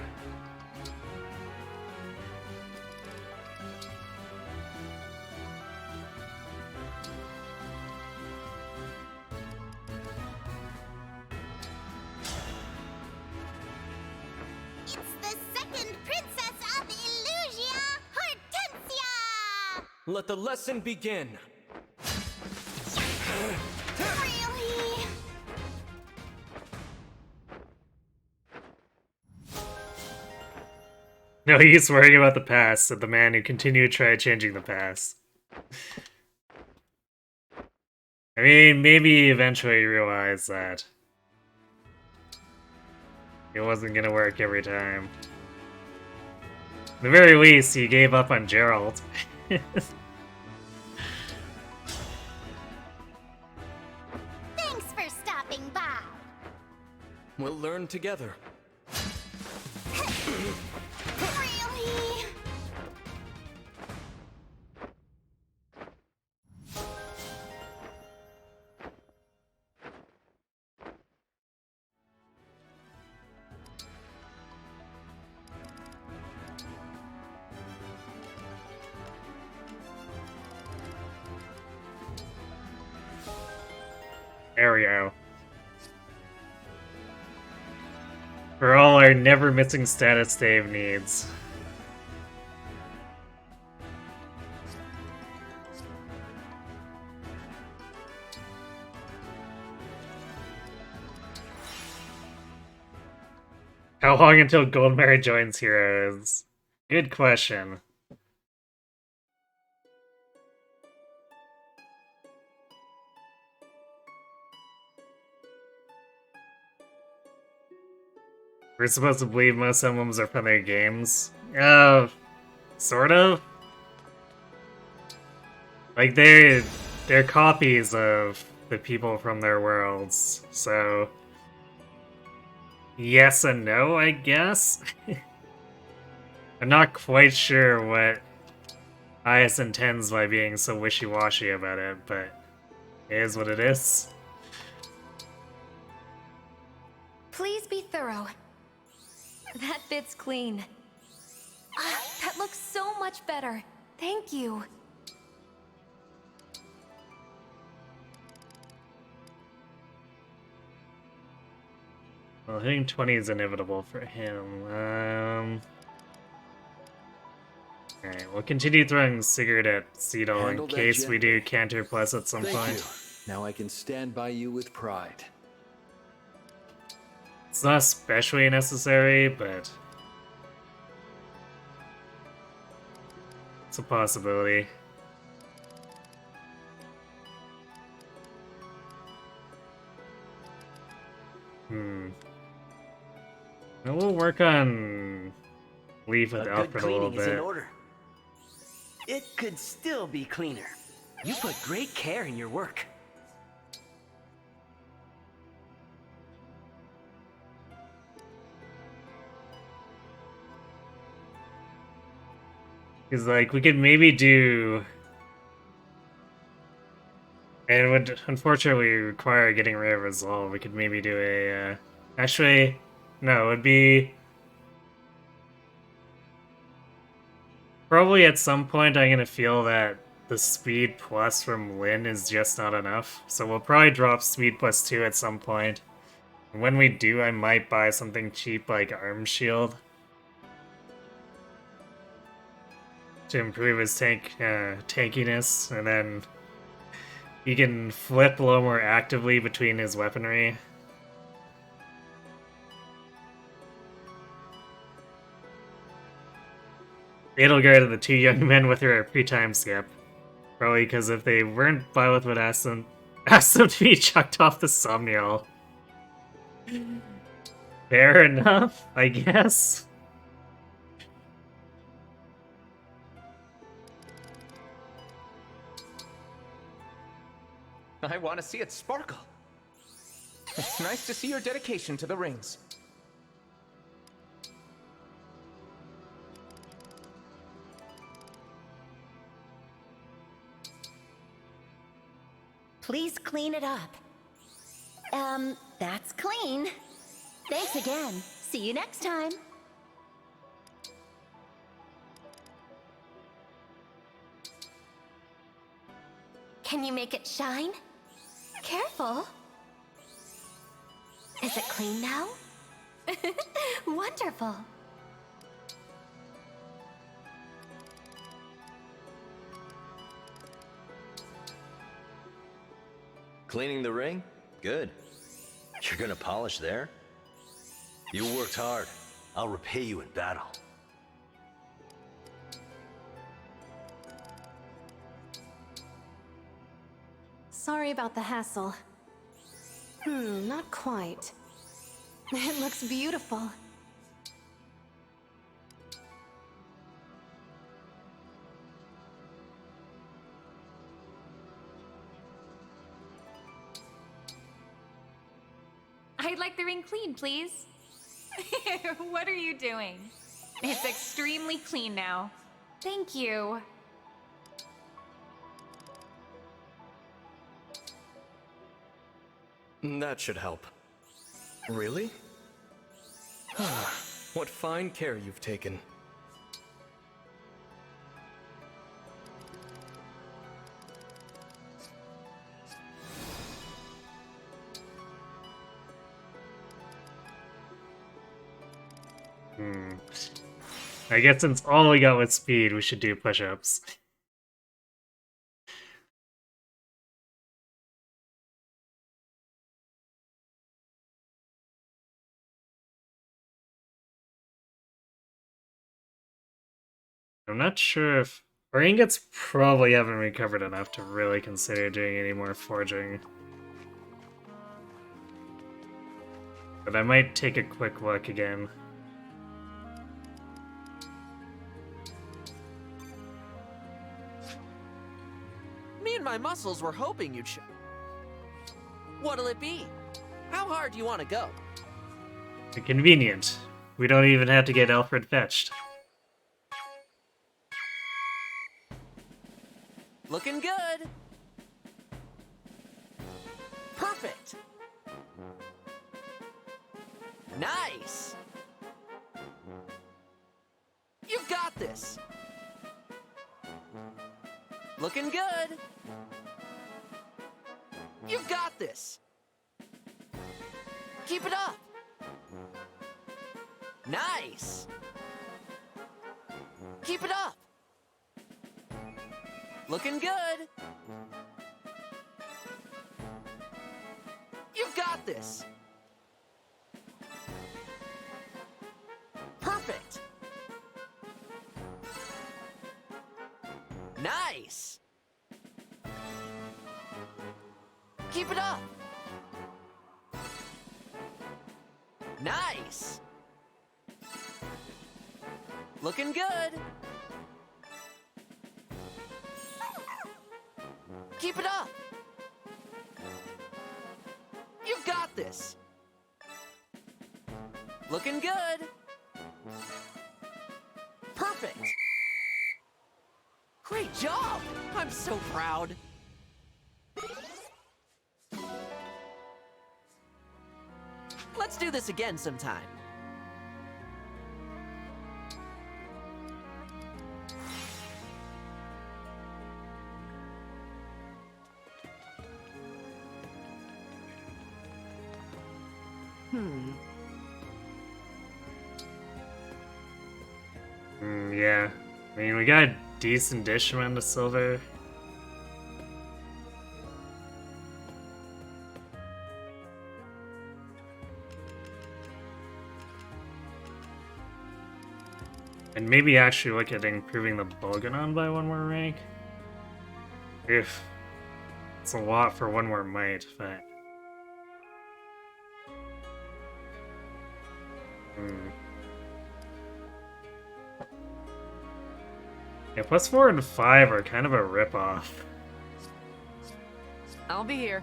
It's the second princess of Illusia, Hortensia!
Let the lesson begin.
Really?
No use worrying about the past, said the man who continued to try changing the past. I mean, maybe eventually he realized that it wasn't gonna work every time. At the very least, he gave up on Gerald.
Thanks for stopping by.
We'll learn together.
Really?
There we go. For all our never-missing status save needs. How long until Goldmary joins Heroes? Good question. We're supposed to believe most emblems are from their games. Sort of. Like they're copies of the people from their worlds, so yes and no, I guess. I'm not quite sure what IS intends by being so wishy-washy about it, but it is what it is.
Please be thorough. That fits clean. That looks so much better. Thank you.
Well, hitting 20 is inevitable for him. Alright, we'll continue throwing Sigurd at Cedal in case we do Cantor Plus at some point.
Now I can stand by you with pride.
It's not especially necessary, but it's a possibility. work on Leave with
A good
Alfred a little
cleaning is in
bit.
order. It could still be cleaner. You put great care in your work.
Because, like, we could maybe do... And it would unfortunately require getting rid of Resolve. We could maybe do a... Actually, no, it would be... Probably at some point I'm gonna feel that the speed plus from Lyn is just not enough. So we'll probably drop speed plus 2 at some point. And when we do, I might buy something cheap like Arm Shield. To improve his tankiness, and then he can flip a little more actively between his weaponry. It'll go to the two young men with her pre-time skip. Probably because if they weren't, Violet would ask them to be chucked off the Somniel. Fair enough, I guess.
I want to see it sparkle. It's nice to see your dedication to the rings.
Please clean it up. That's clean. Thanks again. See you next time. Can you make it shine? Careful. Is it clean now? Wonderful.
Cleaning the ring? Good. You're gonna polish there? You worked hard. I'll repay you in battle.
Sorry about the hassle. Not quite. It looks beautiful.
I'd like the ring clean, please. What are you doing? It's extremely clean now. Thank you.
That should help. Really? What fine care you've taken.
I guess since all we got was speed, we should do push-ups. I'm not sure if... Our ingots probably haven't recovered enough to really consider doing any more forging. But I might take a quick look again.
Me and my muscles were hoping you'd show. What'll it be? How hard do you want to go?
Convenient. We don't even have to get Alfred fetched.
Looking good. Perfect. Nice. You've got this. Looking good. You've got this. Keep it up. Nice. Keep it up. Looking good. You've got this. Perfect. Nice. Keep it up. Nice. Looking good. Keep it up. You've got this. Looking good. Perfect. Great job. I'm so proud. Let's do this again sometime.
Yeah. I mean, we got a decent dish amount of silver. And maybe actually look at improving the Bolganon by one more rank. If it's a lot for one more might, but yeah, +4 and 5 are kind of a ripoff.
I'll be here.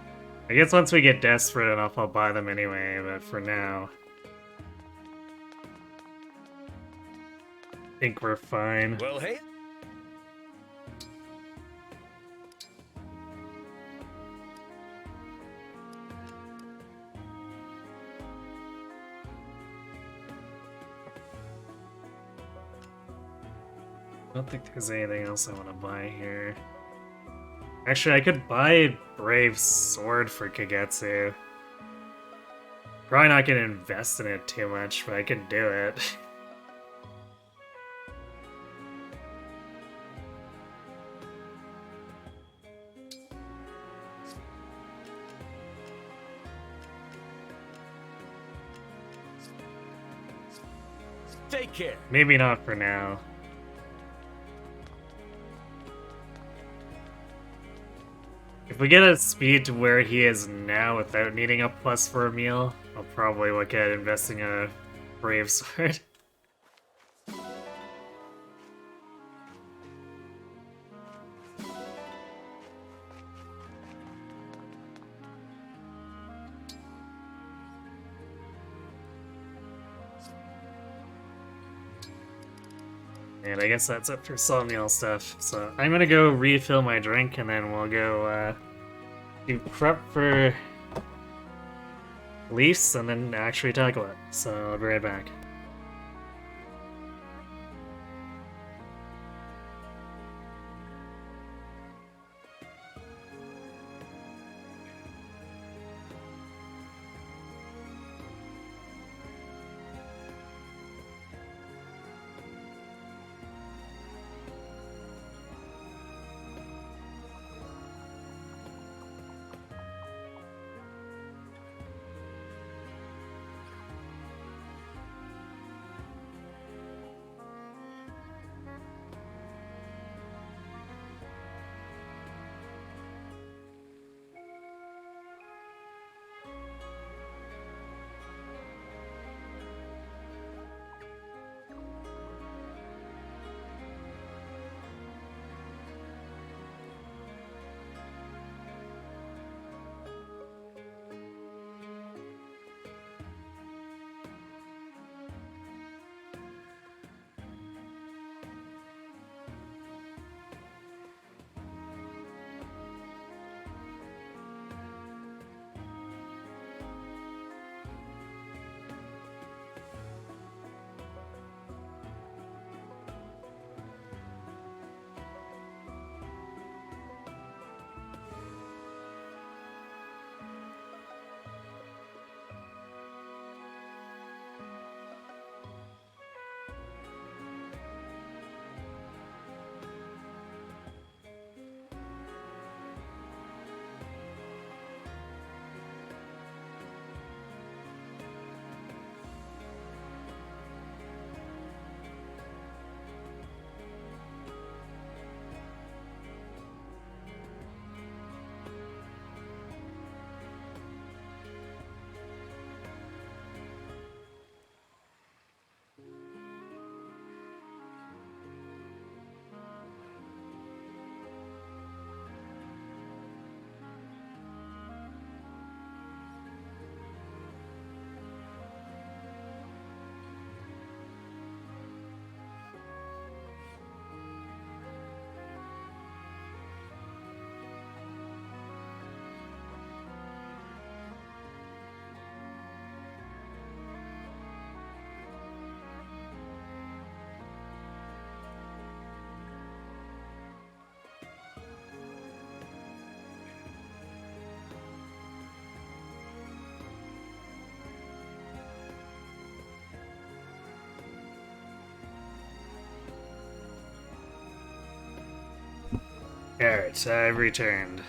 I guess once we get desperate enough, I'll buy them anyway, but for now, I think we're fine.
Well, hey.
I don't think there's anything else I want to buy here. Actually, I could buy a Brave Sword for Kagetsu. Probably not gonna invest in it too much, but I could do it.
Take care.
Maybe not for now. If we get a speed to where he is now without needing a plus for a meal, I'll probably look at investing in a Brave Sword. And I guess that's it for Somniel stuff. So I'm gonna go refill my drink and then we'll go do prep for Leafs and then actually tackle it. So I'll be right back. Alright, I've returned.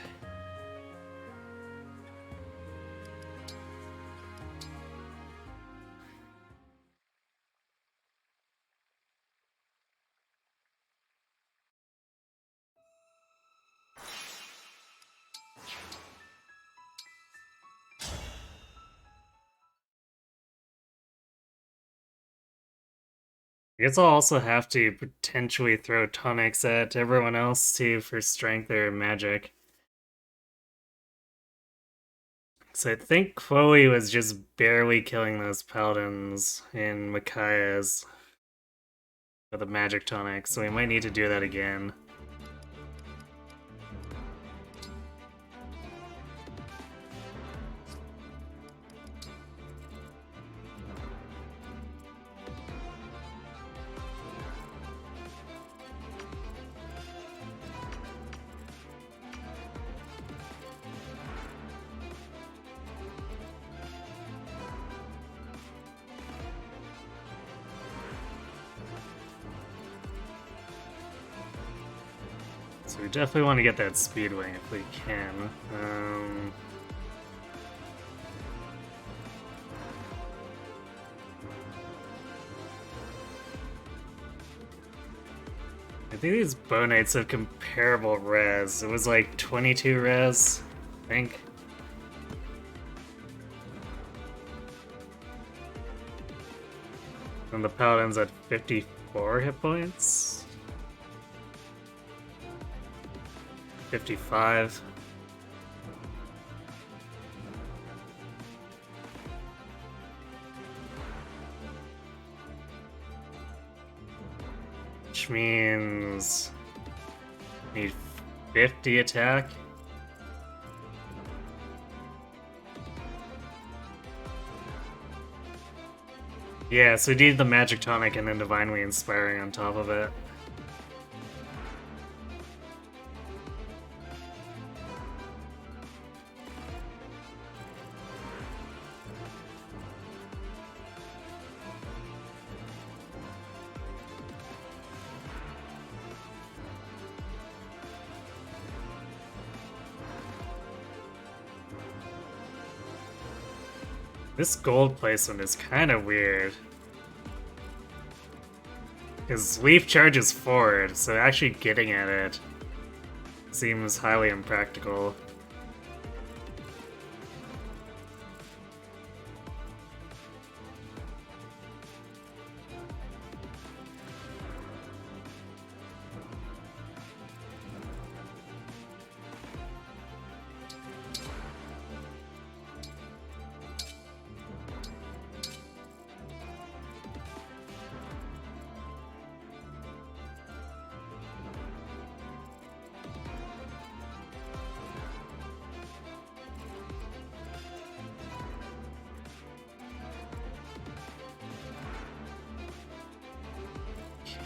I guess I'll also have to potentially throw tonics at everyone else too for strength or magic. So I think Chloe was just barely killing those paladins in Micaiah's with a magic tonic, so we might need to do that again. So we definitely want to get that speedway if we can. I think these bow knights have comparable res. It was like 22 res, I think. And the paladin's at 54 hit points. 55. Which means need 50 attack. Yeah, so we need the magic tonic and then divinely inspiring on top of it. This gold placement is kind of weird. Because Leaf charges forward, so actually getting at it seems highly impractical.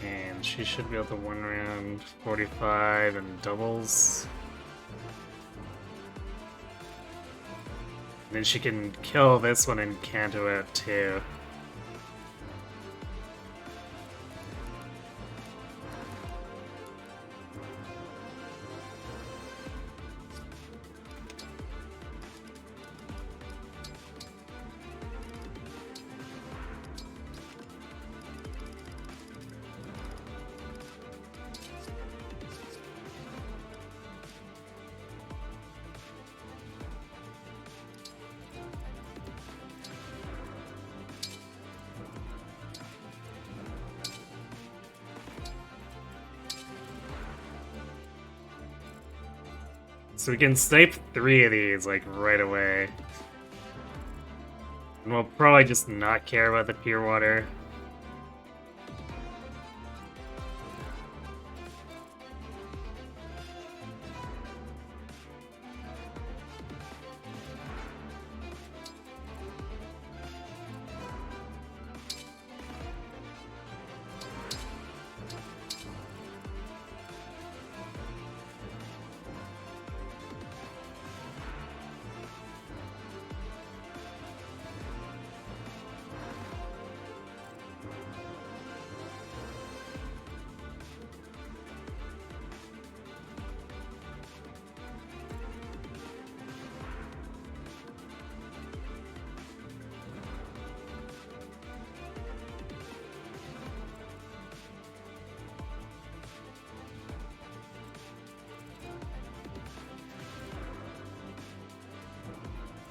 And she should be able to win round 45 and doubles. And then she can kill this one and canto it too. So we can snipe 3 of these, like, right away. And we'll probably just not care about the pure water.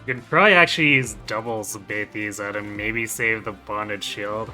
You could probably actually use doubles to bait these out and maybe save the bonded shield.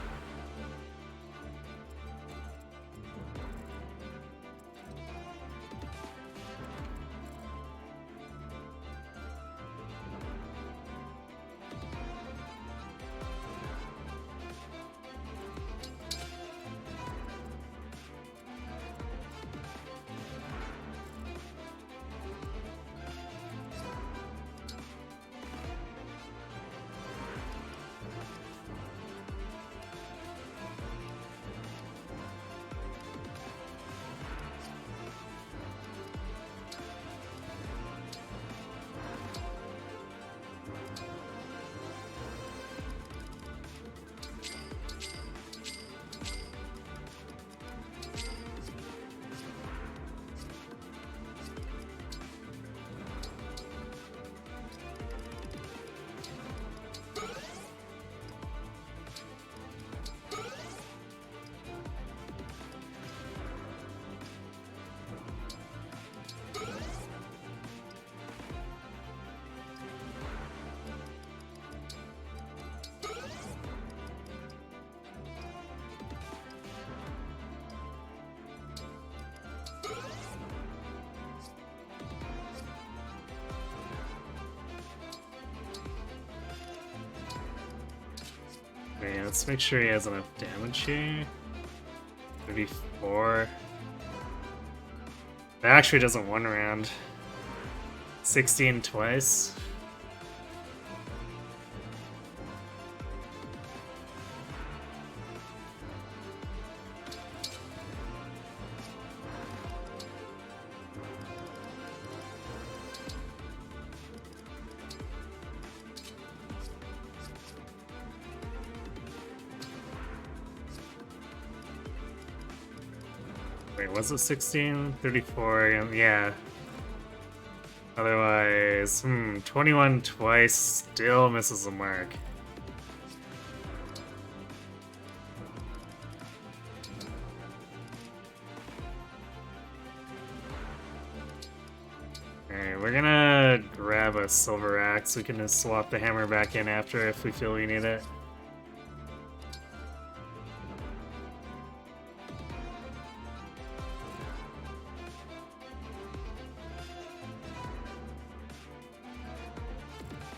Okay, let's make sure he has enough damage here. 34. That actually doesn't one round. 16 twice. Wait, was it 16? 34, yeah. Otherwise, 21 twice still misses the mark. Alright, we're gonna grab a silver axe. We can just swap the hammer back in after if we feel we need it.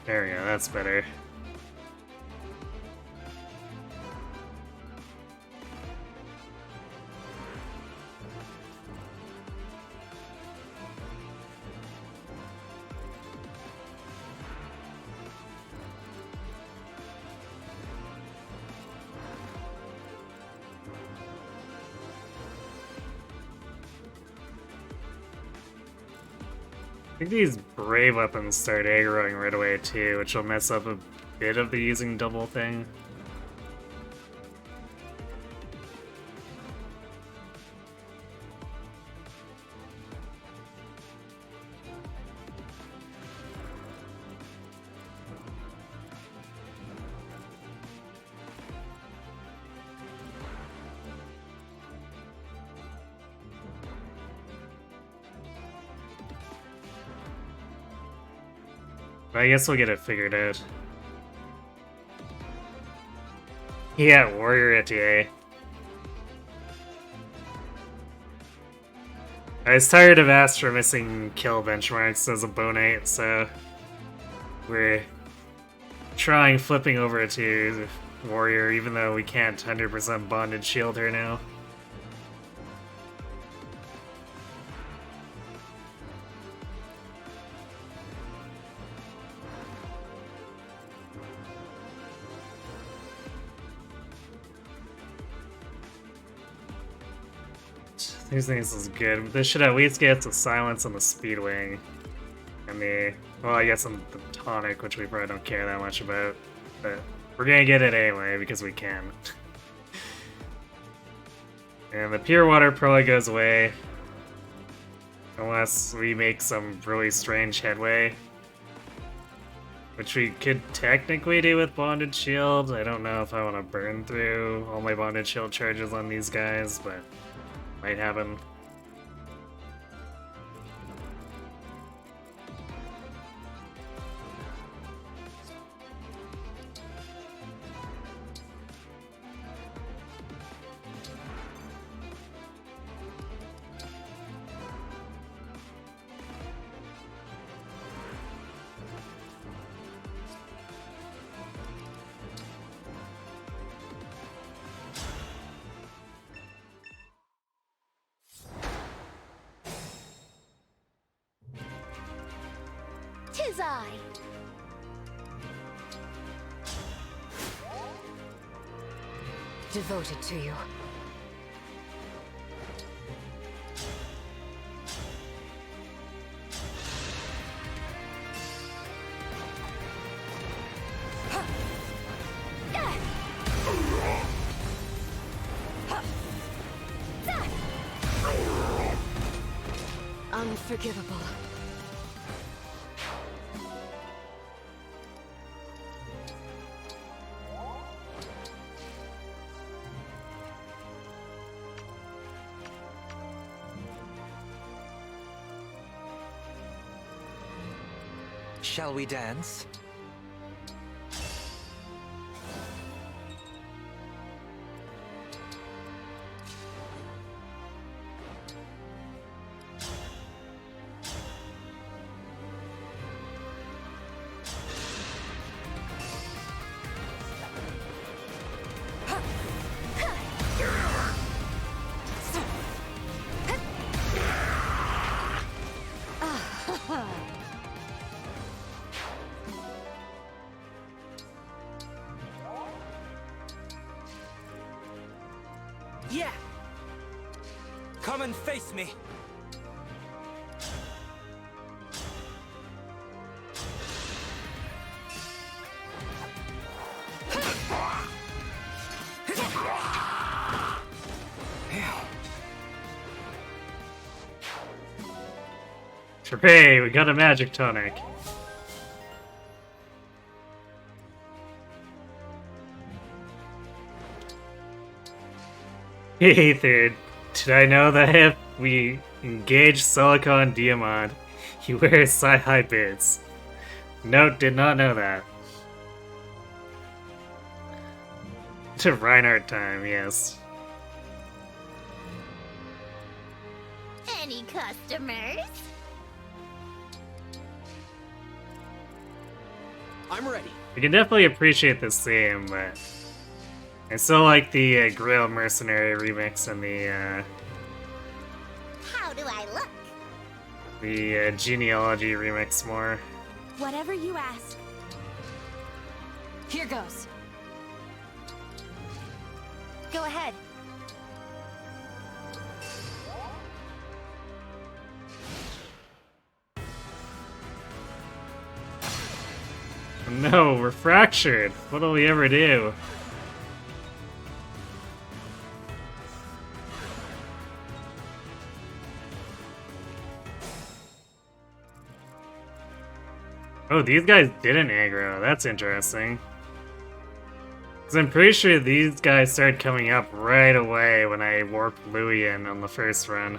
There we go, that's better. I think these brave weapons start aggroing right away too, which will mess up a bit of the using double thing. But I guess we'll get it figured out. Yeah, Warrior Etie. I was tired of Astra missing kill benchmarks as a Bonite, so we're trying flipping over to Warrior, even though we can't 100% bonded shield her now. These things is good. This should at least get the silence on the Speedwing. And the, well, I guess on the tonic, which we probably don't care that much about. But we're gonna get it anyway, because we can. And the pure water probably goes away. Unless we make some really strange headway. Which we could technically do with Bonded Shield. I don't know if I want to burn through all my Bonded Shield charges on these guys, but might happen.
mind's eye.
Devoted to you. Unforgivable.
Shall we dance?
Yeah! Come and face me!
Hey, we got a magic tonic. Hey, Third. Did I know that if we engage Silicon Diamond, he wears sci-high boots? Nope, did not know that. To Reinhardt time, yes.
Any customers?
I'm ready.
I can definitely appreciate this theme, but I still like the Grill Mercenary remix and the
How do I look?
Genealogy remix more.
Whatever you ask.
Here goes.
Go ahead.
No, we're fractured. What'll we ever do? Oh, these guys didn't aggro. That's interesting. Because I'm pretty sure these guys started coming up right away when I warped Louis in on the first run.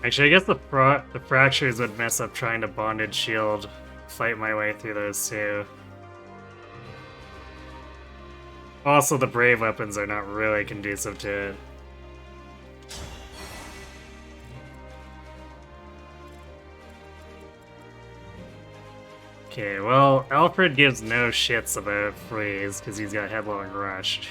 Actually, I guess the fractures would mess up trying to bonded shield fight my way through those two. Also, the brave weapons are not really conducive to it. Okay, well, Alfred gives no shits about Freeze because he's got Headlong Rush.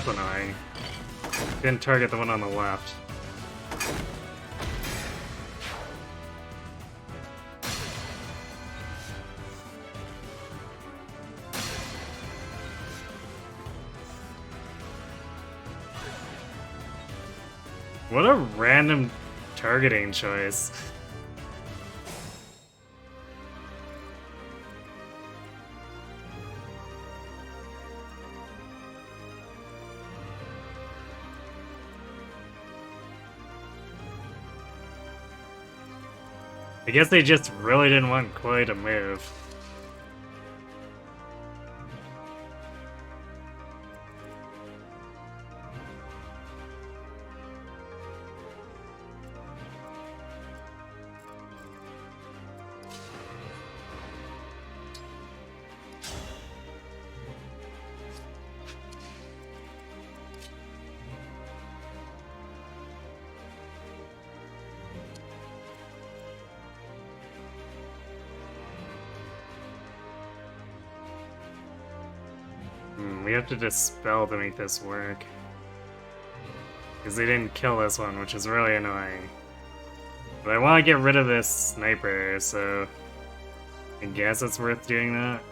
that's annoying. Didn't target the one on the left. What a random targeting choice. I guess they just really didn't want Koi to move. We have to dispel to make this work. Because they didn't kill this one, which is really annoying. But I want to get rid of this sniper, so I guess it's worth doing that.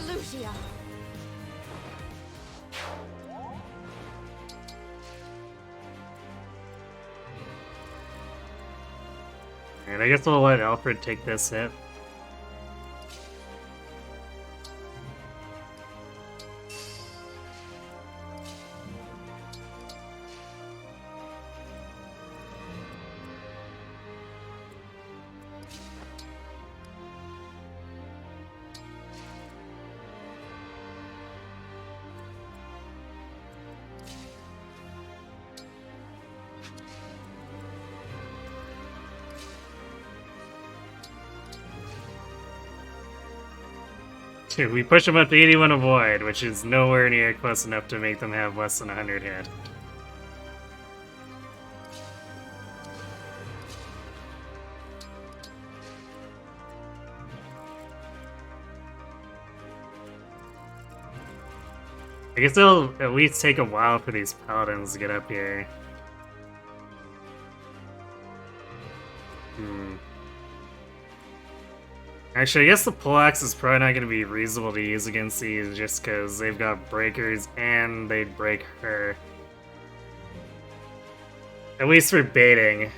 Lucia.
And I guess we'll let Alfred take this hit. We push them up to 81 avoid, which is nowhere near close enough to make them have less than 100 hit. I guess it'll at least take a while for these paladins to get up here. Actually, I guess the poleaxe is probably not going to be reasonable to use against these just because they've got breakers and they'd break her. At least for baiting.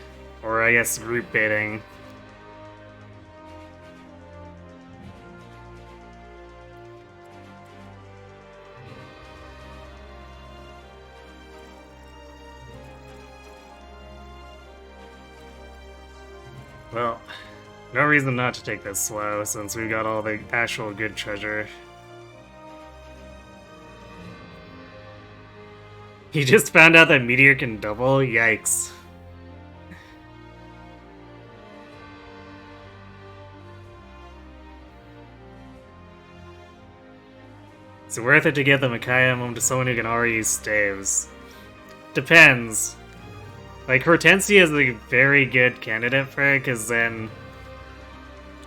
Or I guess root baiting. Well, no reason not to take this slow, since we've got all the actual good treasure. He just found out that Meteor can double? Yikes. Is it worth it to give the Makai emblem to someone who can already use staves? Depends. Like, Hortensia is a very good candidate for it, because then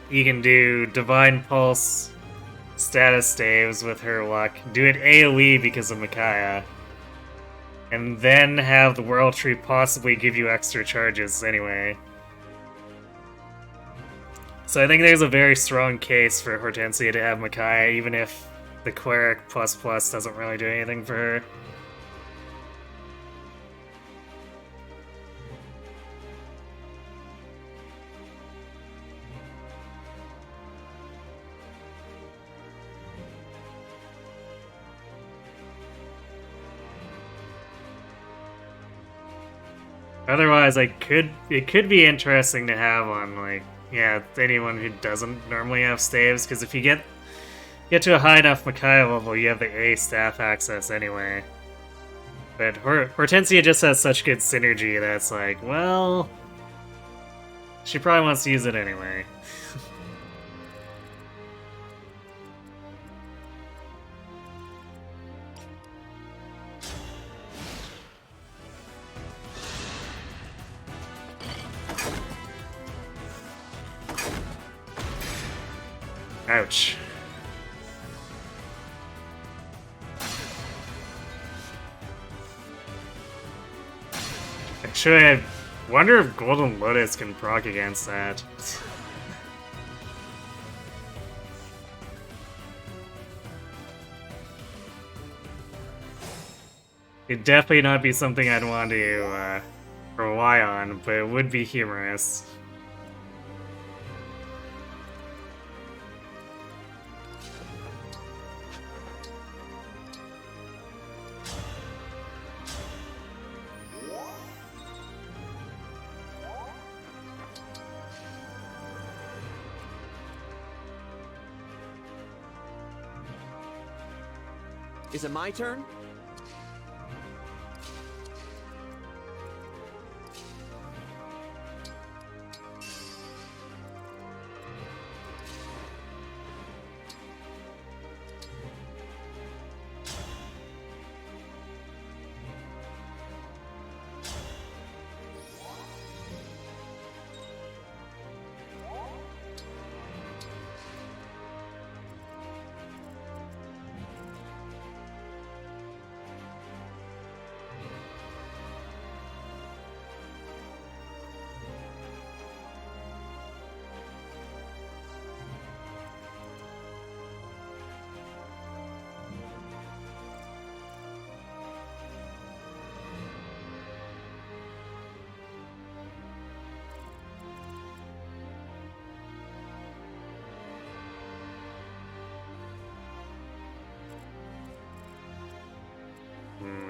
you can do Divine Pulse status staves with her luck, do it AoE because of Micaiah, and then have the World Tree possibly give you extra charges anyway. So I think there's a very strong case for Hortensia to have Micaiah, even if the Cleric ++ doesn't really do anything for her. Otherwise, it could be interesting to have on, like, yeah, anyone who doesn't normally have staves, because if you get to a high enough Micaiah level, you have the A staff access anyway. But Hortensia just has such good synergy that it's like, well, she probably wants to use it anyway. Ouch. Actually, I wonder if Golden Lotus can proc against that. It'd definitely not be something I'd want to rely on, but it would be humorous.
Is it my turn?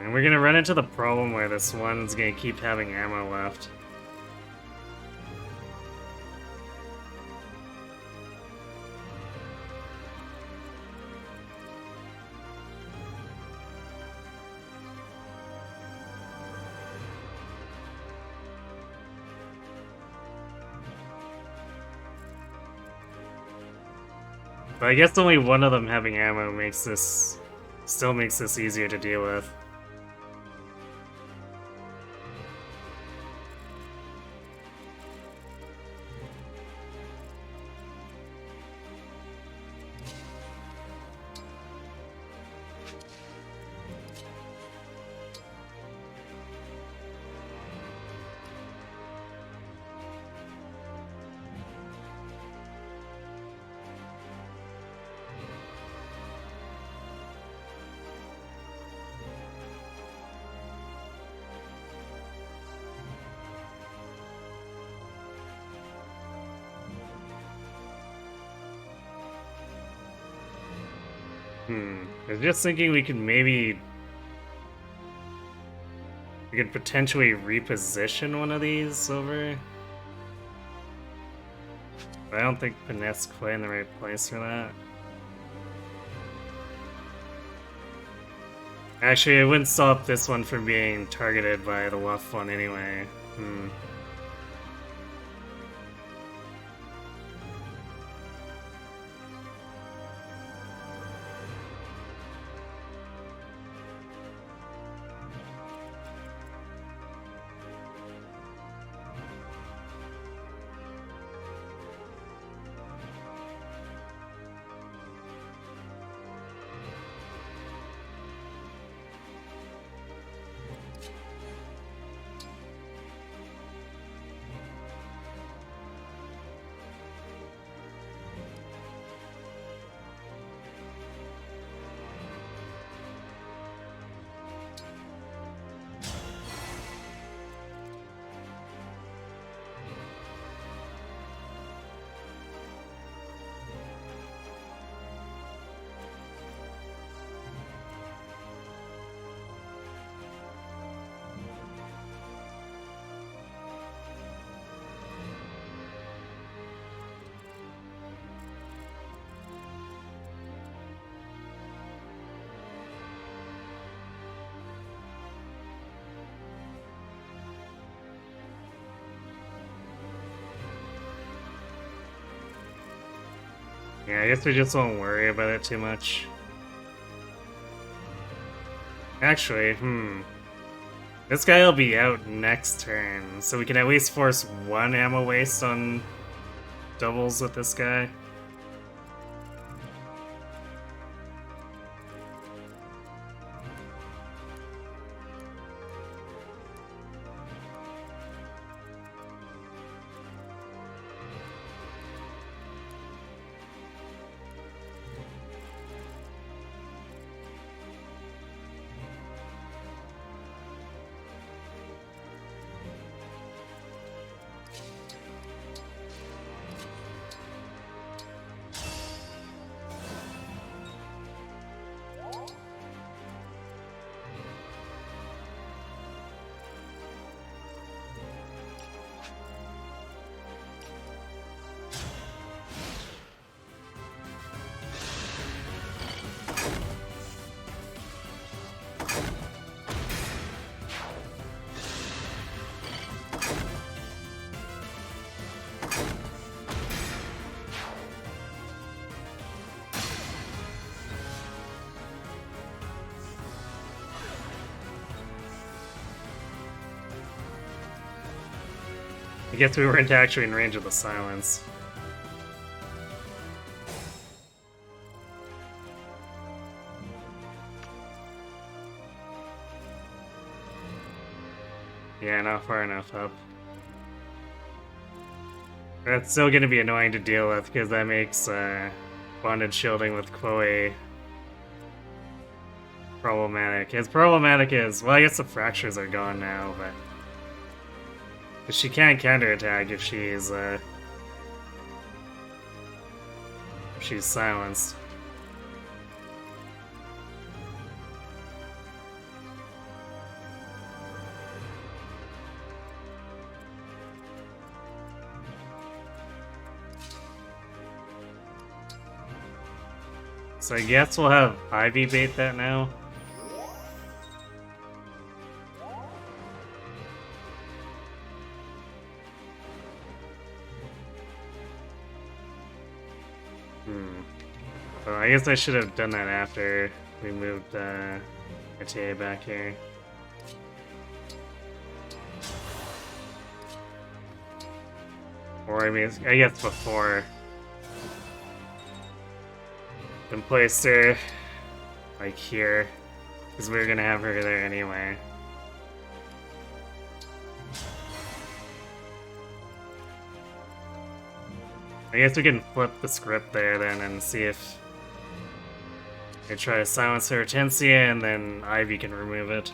And we're gonna run into the problem where this one's gonna keep having ammo left. But I guess only one of them having ammo still makes this easier to deal with. I was just thinking we could potentially reposition one of these over. But I don't think Panette's quite in the right place for that. Actually, it wouldn't stop this one from being targeted by the left one anyway.
Yeah, I guess we just won't worry about it too much. Actually, this guy will be out next turn, so we can at least force one ammo waste on doubles with this guy. I guess we weren't actually in range of the silence. Yeah, not far enough up. That's still gonna be annoying to deal with, because that makes bonded shielding with Chloe problematic. As problematic as, well, I guess the fractures are gone now, but she can't counterattack if she's silenced. So I guess we'll have Ivy bait that now. Well, I guess I should have done that after we moved Etie back here. Or I mean, I guess before. Then placed her like here, because we were gonna have her there anyway. I guess we can flip the script there then and see if they try to silence her Hortensia and then Ivy can remove it.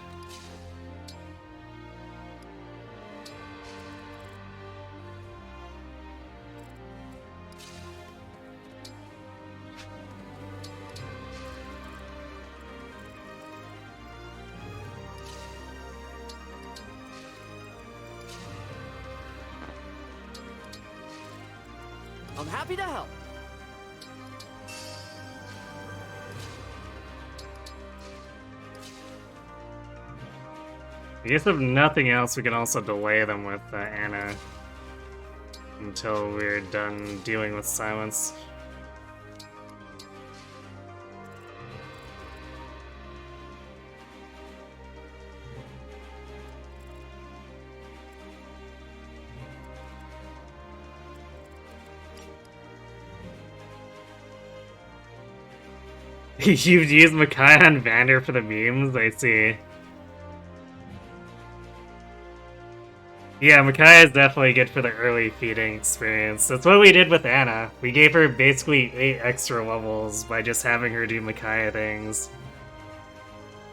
I'm happy to help.
I guess if nothing else, we can also delay them with Anna until we're done dealing with silence. You've used Makai on Vander for the memes, I see. Yeah, Makai is definitely good for the early feeding experience. That's what we did with Anna. We gave her basically 8 extra levels by just having her do Makai things.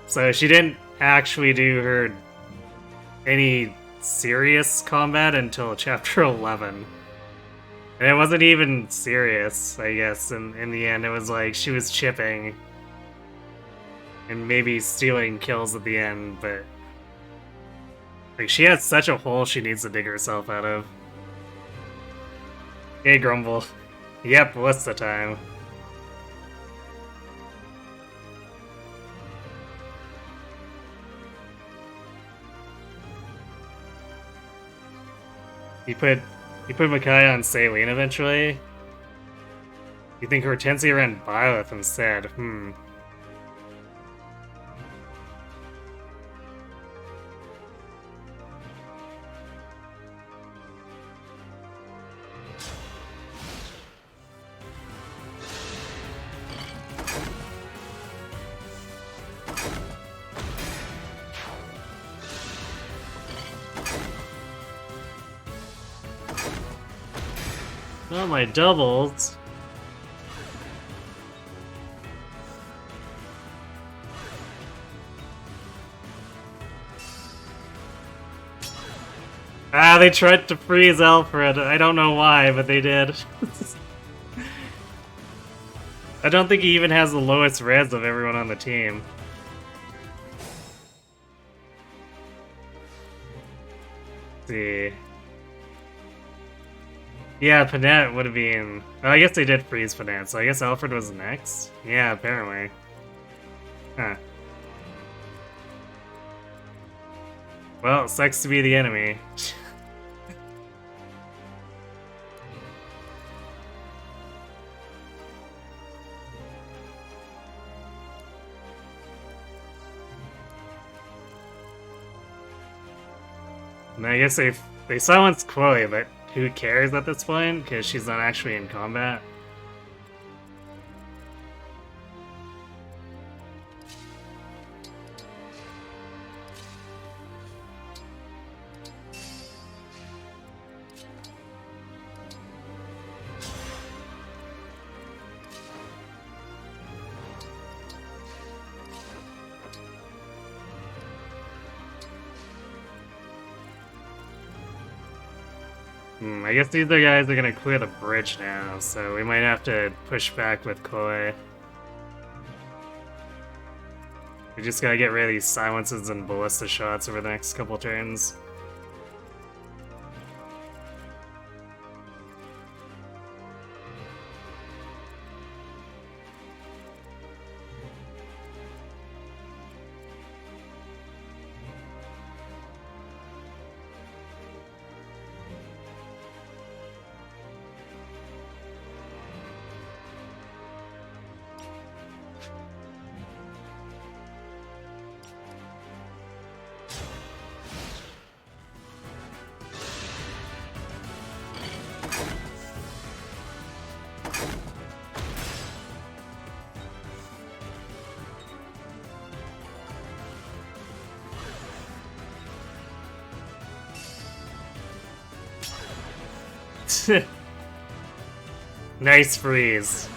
So she didn't actually do her any serious combat until chapter 11. And it wasn't even serious, I guess, in the end. It was like she was chipping and maybe stealing kills at the end, but like she has such a hole she needs to dig herself out of. Hey, Grumble. Yep, what's the time? You put Makai on Saline eventually? You think Hortensia ran Byleth instead? Oh, my doubles. Ah, they tried to freeze Alfred. I don't know why, but they did. I don't think he even has the lowest res of everyone on the team. Let's see. Yeah, Panette would have been... Oh, I guess they did freeze Panette, so I guess Alfred was next? Yeah, apparently. Huh. Well, it sucks to be the enemy. And I guess they silenced Chloe, but who cares at this point? Because she's not actually in combat. I guess these guys are gonna clear the bridge now, so we might have to push back with Koi. We just gotta get rid of these silences and ballista shots over the next couple turns. Nice freeze.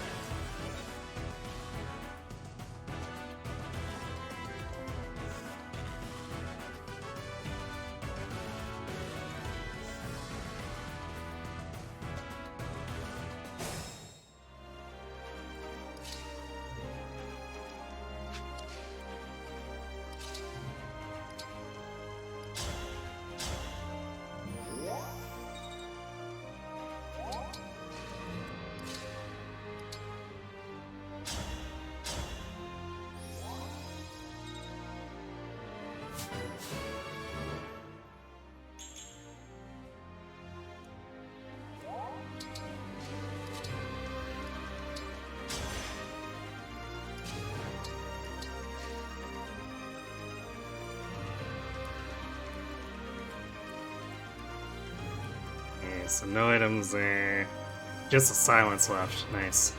So no items there. Just a silence left. Nice.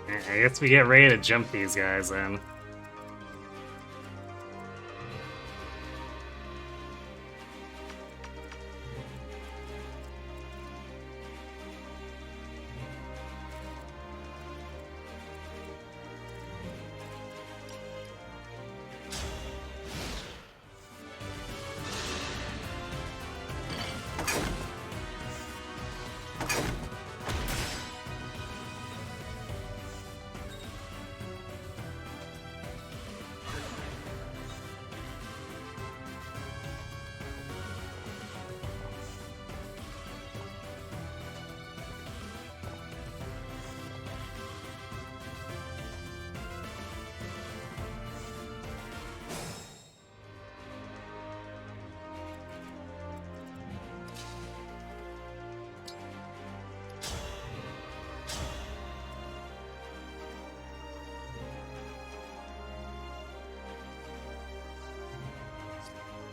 I guess we get ready to jump these guys then.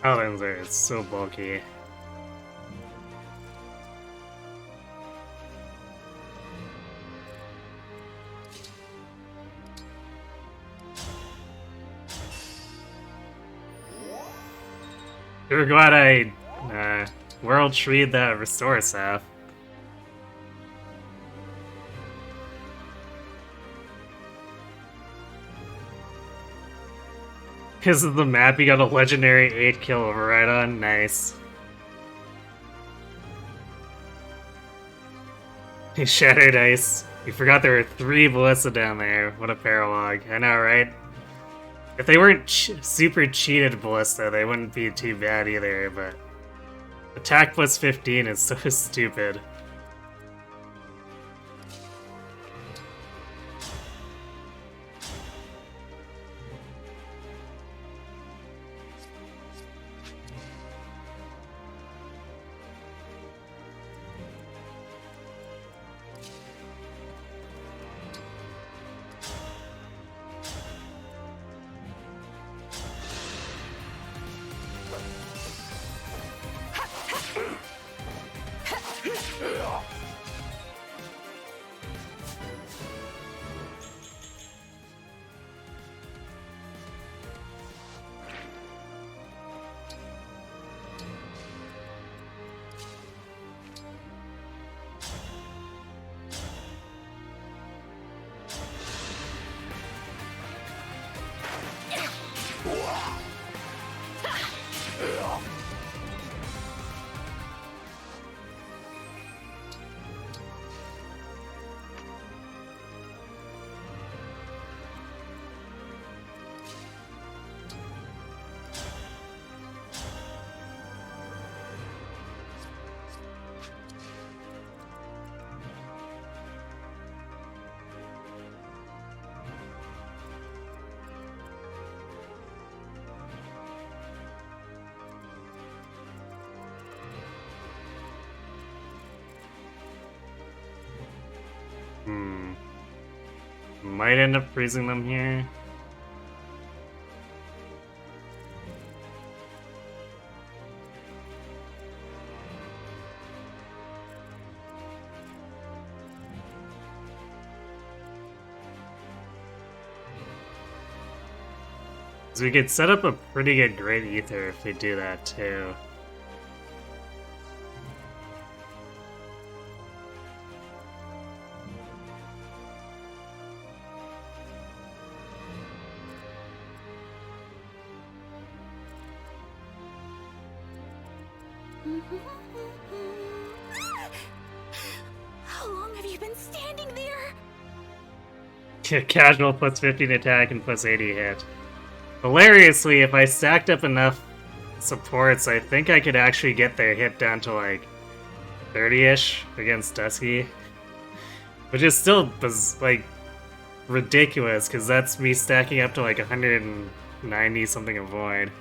Paladins are so bulky. You're glad I world treed that restore staff. Because of the map, you got a legendary 8-kill override on. Nice. Shattered ice. You forgot there were 3 ballista down there. What a paralog. I know, right? If they weren't super cheated ballista, they wouldn't be too bad either, but attack plus 15 is so stupid. Might end up freezing them here. So we could set up a pretty good Great Ether if we do that too.
How long have you been standing there?
Casual plus 15 attack and plus 80 hit. Hilariously, if I stacked up enough supports, I think I could actually get their hit down to like 30-ish against Dusky. Which is still like ridiculous, because that's me stacking up to like 190 something a void.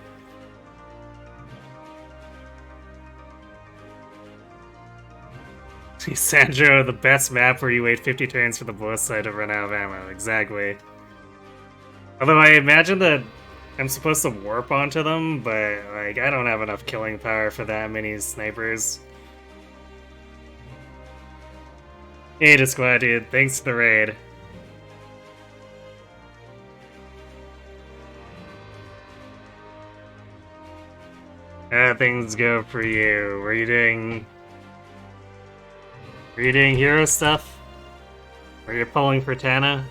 Sandro, the best map where you wait 50 turns for the ballista to run out of ammo. Exactly. Although I imagine that I'm supposed to warp onto them, but like I don't have enough killing power for that many snipers. Hey, Disquad, dude. Thanks for the raid. How things go for you? Were you doing hero stuff? Were you pulling for Tana?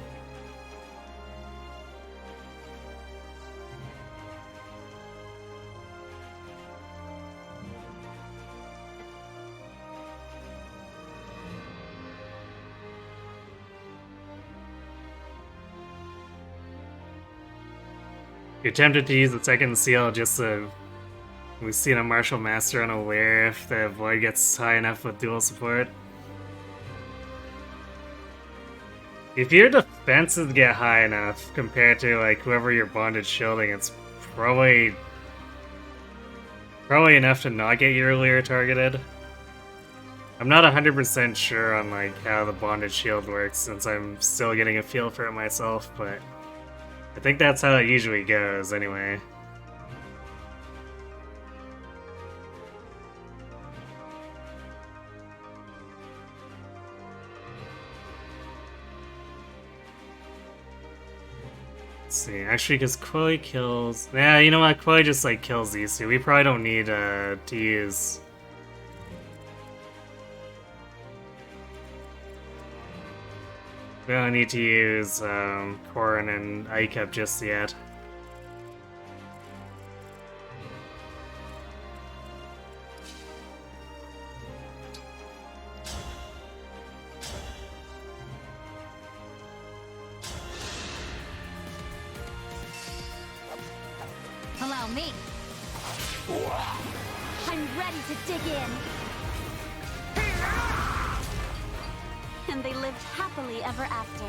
You're tempted to use the second seal just to... We've seen a Martial Master unaware if the Void gets high enough with dual support. If your defenses get high enough compared to like whoever you're bonded shielding, it's probably enough to not get you earlier targeted. I'm not 100% sure on like how the bonded shield works since I'm still getting a feel for it myself, but I think that's how it usually goes anyway. Let's see, actually, because Chloe kills... Yeah, you know what? Chloe just, like, kills these two. We probably don't need, to use... We don't need to use, Corin and Ikep just yet.
Allow me. I'm ready to dig in. And they lived happily ever after.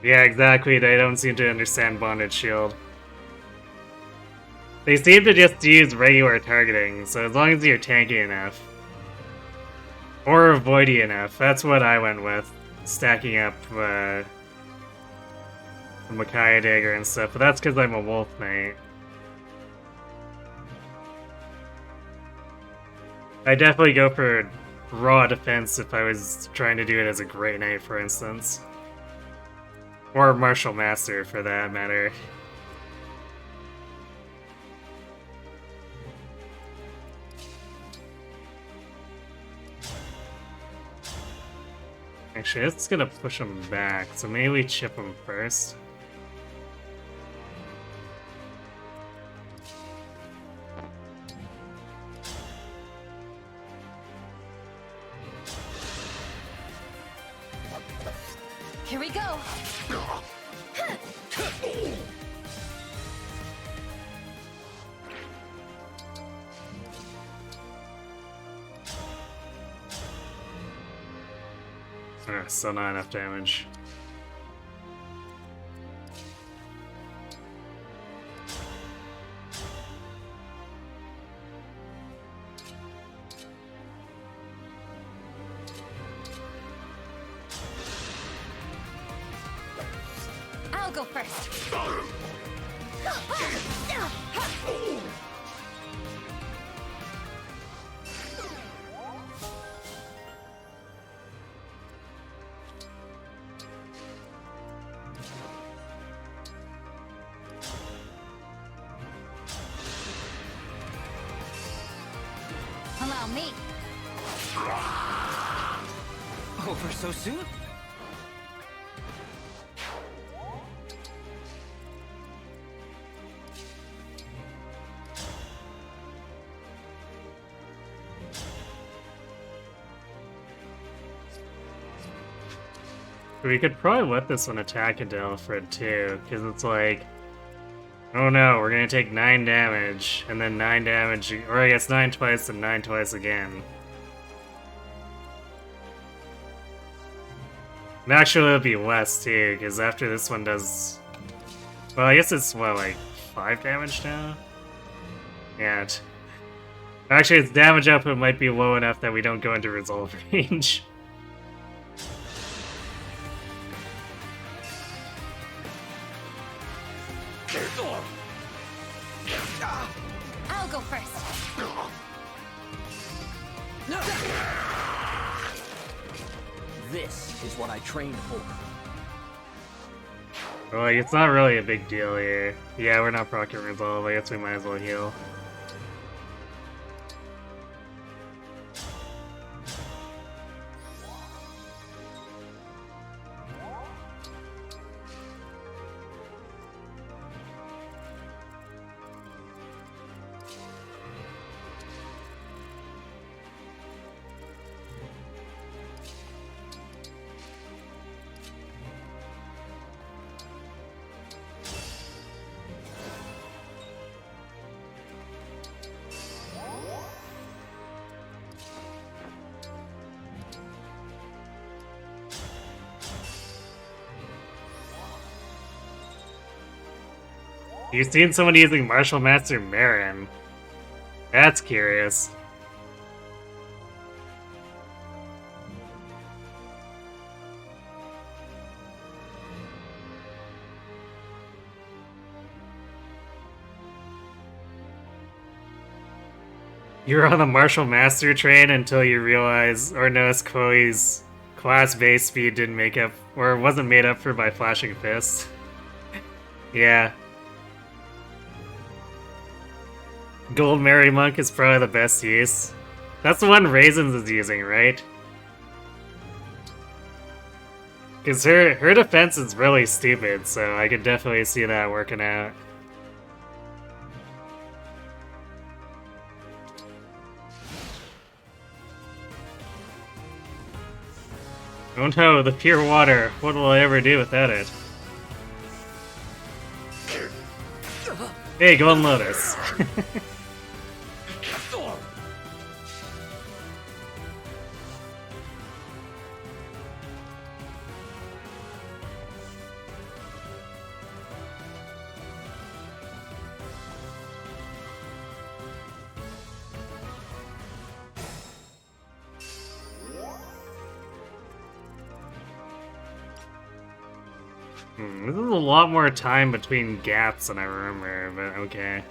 Yeah, exactly. They don't seem to understand Bonded Shield. They seem to just use regular targeting, so as long as you're tanky enough. Or avoidy enough. That's what I went with. Stacking up, the Micaiah Dagger and stuff, but that's because I'm a Wolf Knight. I definitely go for raw defense if I was trying to do it as a Grey Knight, for instance. Or Martial Master, for that matter. Actually, it's gonna push him back, so maybe we chip him first.
Here we go.
Still not enough damage.
I'll go first. Allow me.
Over so soon?
We could probably let this one attack into Alfred too, because it's like, oh no, we're gonna take 9 damage, and then 9 damage, or I guess 9 twice and 9 twice again. And actually it'll be less too, because after this one does... Well, I guess it's, what, like 5 damage now? Yeah. Actually, its damage output might be low enough that we don't go into resolve range.
I'll go first.
This is what I trained for.
Well, like, it's not really a big deal here. Yeah, we're not proccing resolve. I guess we might as well heal. You've seen someone using Martial Master Marin. That's curious. You're on the Martial Master train until you realize or notice Chloe's class base speed didn't make up, or wasn't made up for by flashing fists. Yeah. Gold Mary Monk is probably the best use. That's the one Raisins is using, right? Because her defense is really stupid, so I could definitely see that working out. Oh no, the pure water. What will I ever do without it? Hey, Golden Lotus. This is a lot more time between gaps than I remember, but okay.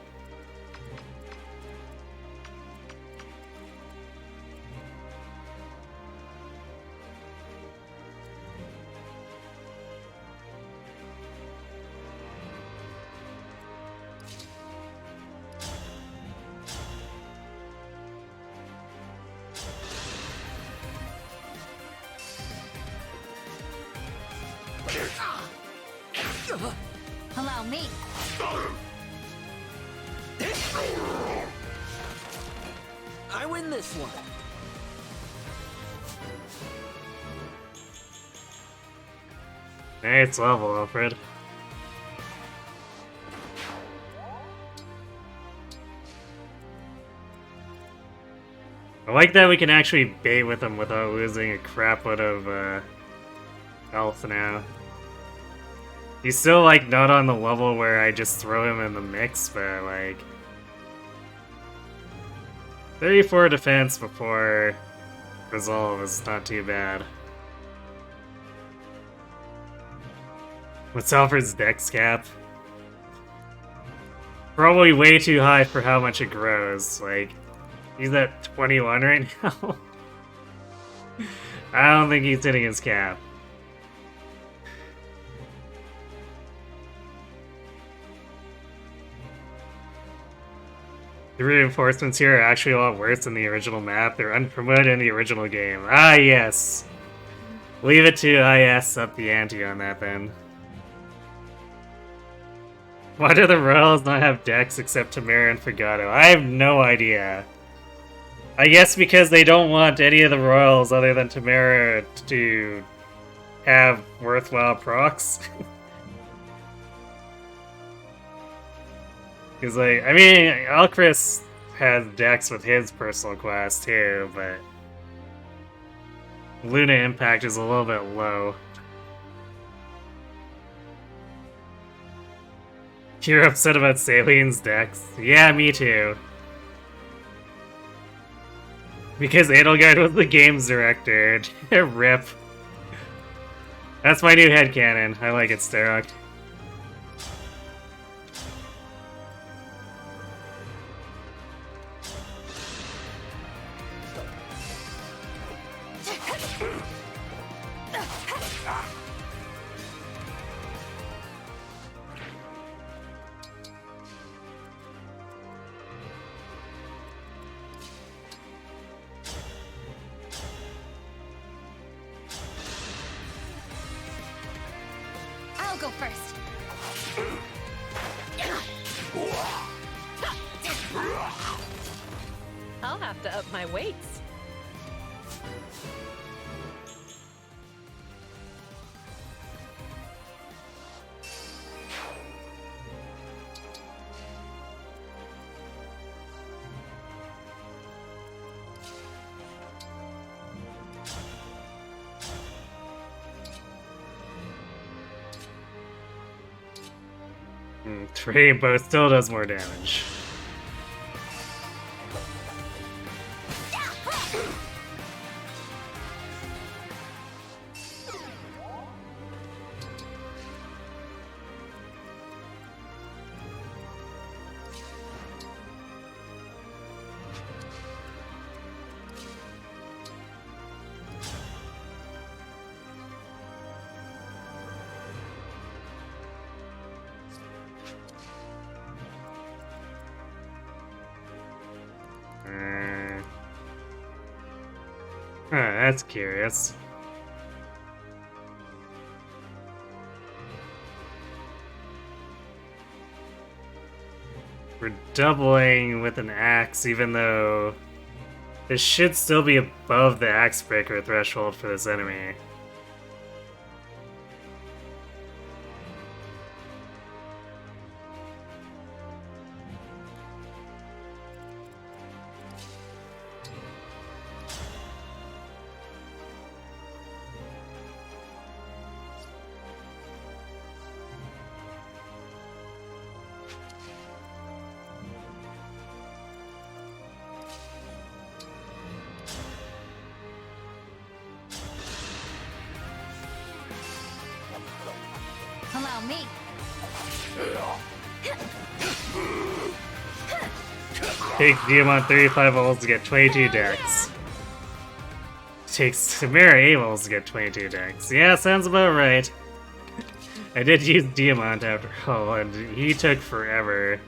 Allow me.
I win this one.
Nice level, Alfred. I like that we can actually bait with him without losing a crapload of health now. He's still like not on the level where I just throw him in the mix, but like 34 defense before resolve is not too bad. What's Alfred's dex cap? Probably way too high for how much it grows. Like, he's at 21 right now. I don't think he's hitting his cap. The reinforcements here are actually a lot worse than the original map. They're unpromoted in the original game. Ah, yes. Leave it to IS up the ante on that then. Why do the Royals not have decks except Tamara and Fregado? I have no idea. I guess because they don't want any of the Royals other than Tamara to have worthwhile procs. Because, like, I mean, Alchris has decks with his personal class too, but Luna Impact is a little bit low. You're upset about Salien's decks? Yeah, me too. Because Edelgard was the games director. RIP. That's my new headcanon. I like it, Starrock.
I'll go first.
I'll have to up my weights.
Rainbow still does more damage. That's curious. We're doubling with an axe, even though this should still be above the axe breaker threshold for this enemy.
Allow me.
Take Diamond 35 levels to get 22 decks. Takes Samara 8 levels to get 22 decks. Yeah, sounds about right. I did use Diamond after all, and he took forever.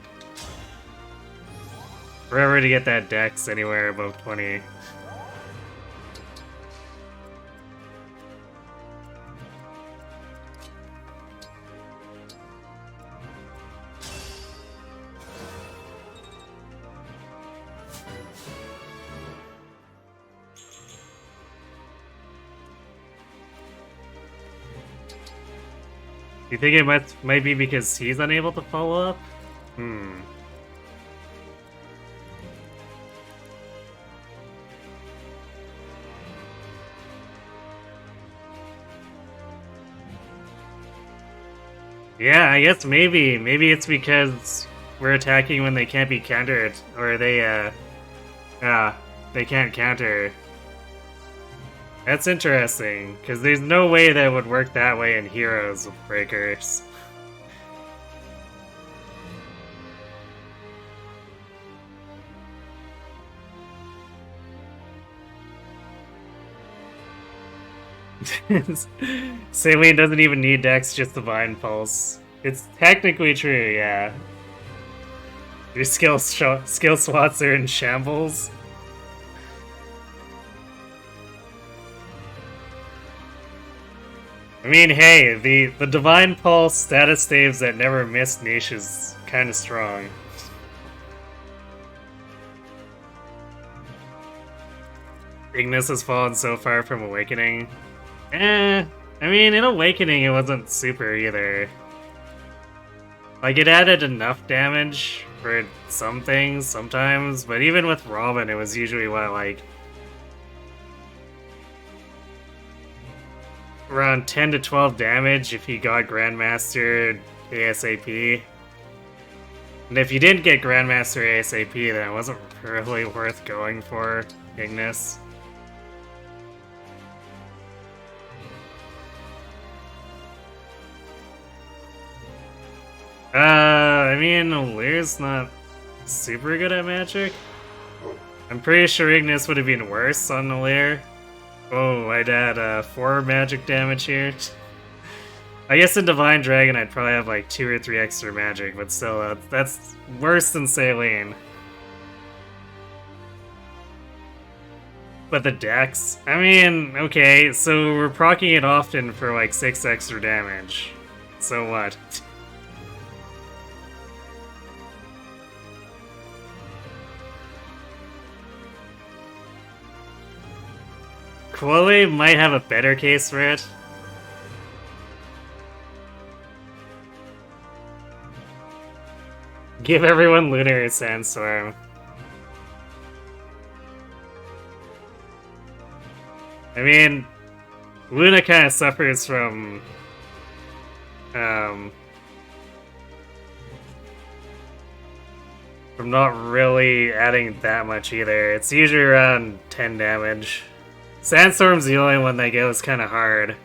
Forever to get that dex anywhere above 20. Do you think it might be because he's unable to follow up? Yeah, I guess maybe. Maybe it's because we're attacking when they can't be countered, or they can't counter. That's interesting, because there's no way that would work that way in Heroes with Breakers. Saline doesn't even need Dex, just Divine Pulse. It's technically true, yeah. Your skill slots are in shambles. I mean, hey, the Divine Pulse status saves that never miss niche is kind of strong. Ignis has fallen so far from Awakening. I mean, in Awakening it wasn't super either. Like, it added enough damage for some things sometimes, but even with Robin it was usually what, like, around 10 to 12 damage if you got Grandmaster ASAP. And if you didn't get Grandmaster ASAP, then it wasn't really worth going for Ignis. I mean, Lear's not super good at magic. I'm pretty sure Ignis would have been worse on Lear. Oh, I'd add 4 magic damage here. I guess in Divine Dragon I'd probably have like 2 or 3 extra magic, but still, that's worse than Saline. But the Dex? I mean, okay, so we're proccing it often for like 6 extra damage. So what? Chloe might have a better case for it. Give everyone Lunar Sandstorm. I mean, Luna kind of suffers from not really adding that much either. It's usually around 10 damage. Sandstorm's the only one that goes kind of hard.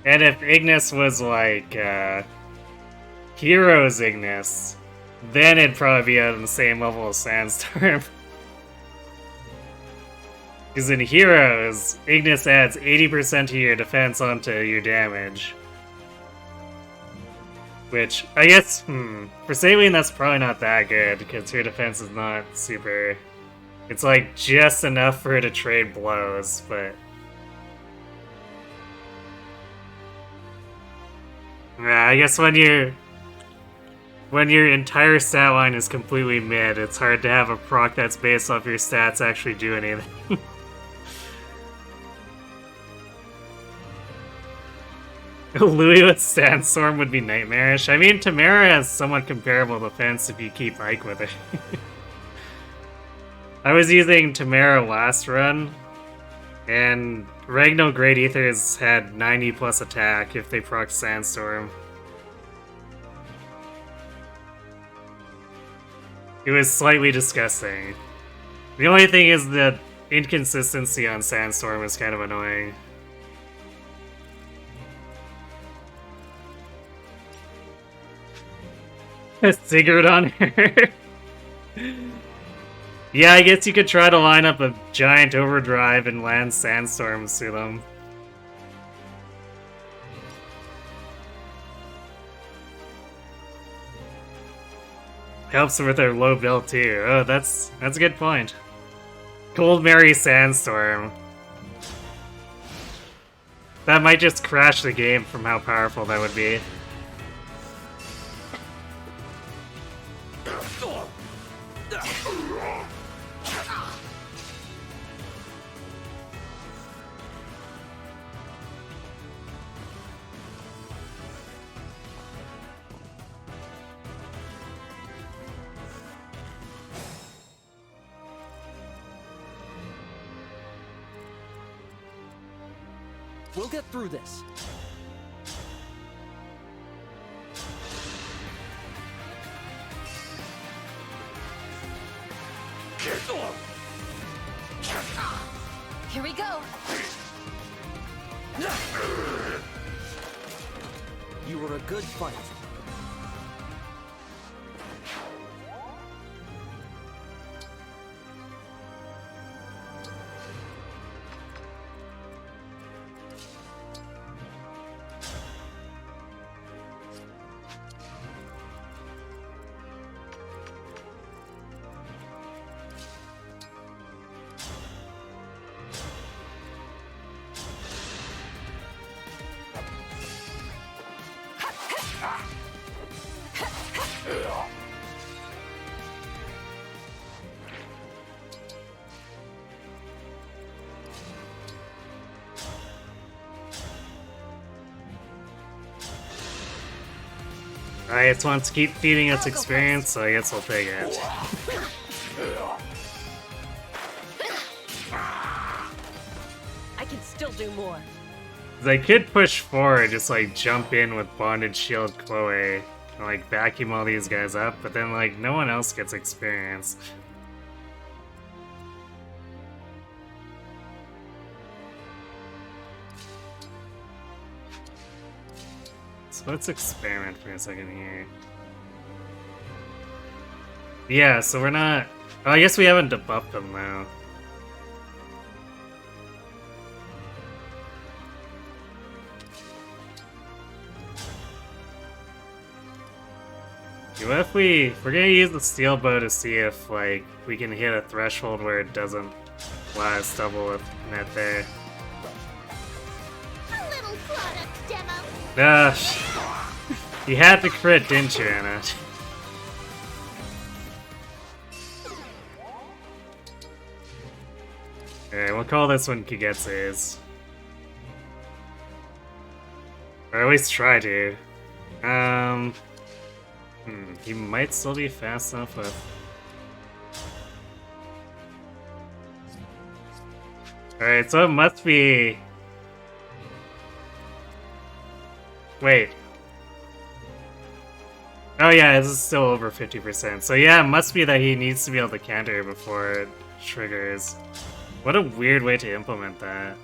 And if Ignis was like Heroes Ignis, then it'd probably be on the same level as Sandstorm. Because in Heroes, Ignis adds 80% of your defense onto your damage. Which, I guess, for Saline that's probably not that good, because her defense is not super... It's like just enough for her to trade blows, but... Yeah, I guess when your entire stat line is completely mid, it's hard to have a proc that's based off your stats actually do anything. Louis with Sandstorm would be nightmarish. I mean, Tamara has somewhat comparable defense if you keep Ike with it. I was using Tamara last run, and Ragno Great Ethers had 90 plus attack if they proc Sandstorm. It was slightly disgusting. The only thing is the inconsistency on Sandstorm is kind of annoying. Sigurd on her. Yeah, I guess you could try to line up a giant overdrive and land sandstorms to them. Helps with their low build too. Oh, that's a good point. Cold Mary Sandstorm. That might just crash the game from how powerful that would be.
We'll get through this.
Here we go.
You were a good fight.
It wants to keep feeding us experience, so I guess we'll take it.
I can still do more.
I could push forward, just like jump in with Bonded Shield Chloe, and like vacuum all these guys up, but then like no one else gets experience. So let's experiment for a second here. Yeah, so we're not... Oh, I guess we haven't debuffed them though. What if we're gonna use the steel bow to see if like we can hit a threshold where it doesn't allow us double with net there.
A little product demo.
You had to crit, didn't you, Anna? Alright, we'll call this one Kagetsu's. Or at least try to. He might still be fast enough with... Alright, so it must be... Wait. Oh yeah, this is still over 50%. So yeah, it must be that he needs to be able to counter before it triggers. What a weird way to implement that.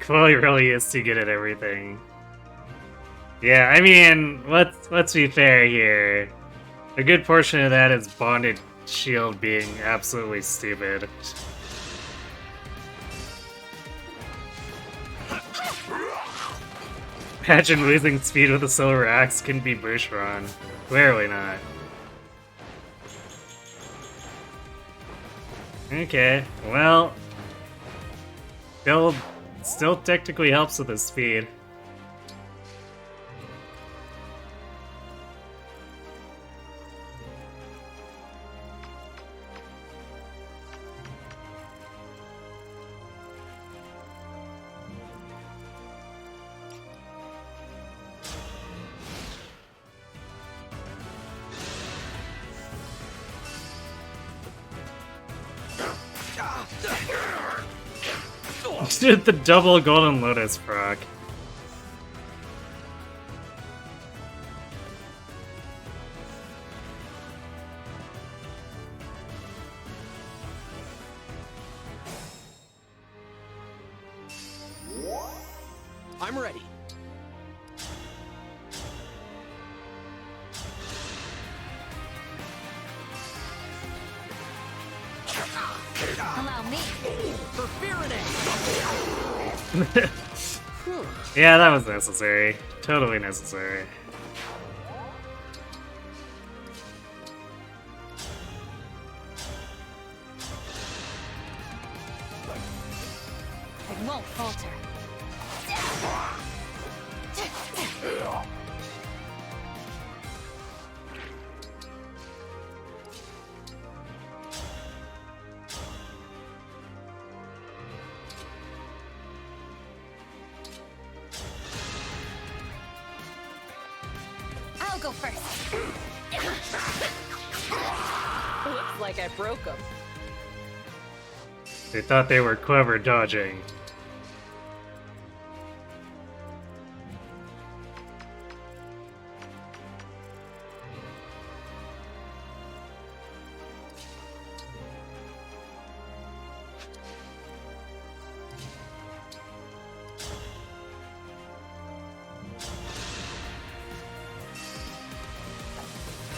Chloe really is too good at everything. Yeah, I mean, let's be fair here. A good portion of that is bonded shield being absolutely stupid. Imagine losing speed with a silver axe can be Bushron. Clearly not. Okay, well... Still technically helps with his speed. Did the double golden lotus proc.
I'm ready.
Allow me.
For
Yeah, that was necessary. Totally necessary.
It won't falter.
I'll go first.
Looks like I broke them.
They thought they were clever dodging.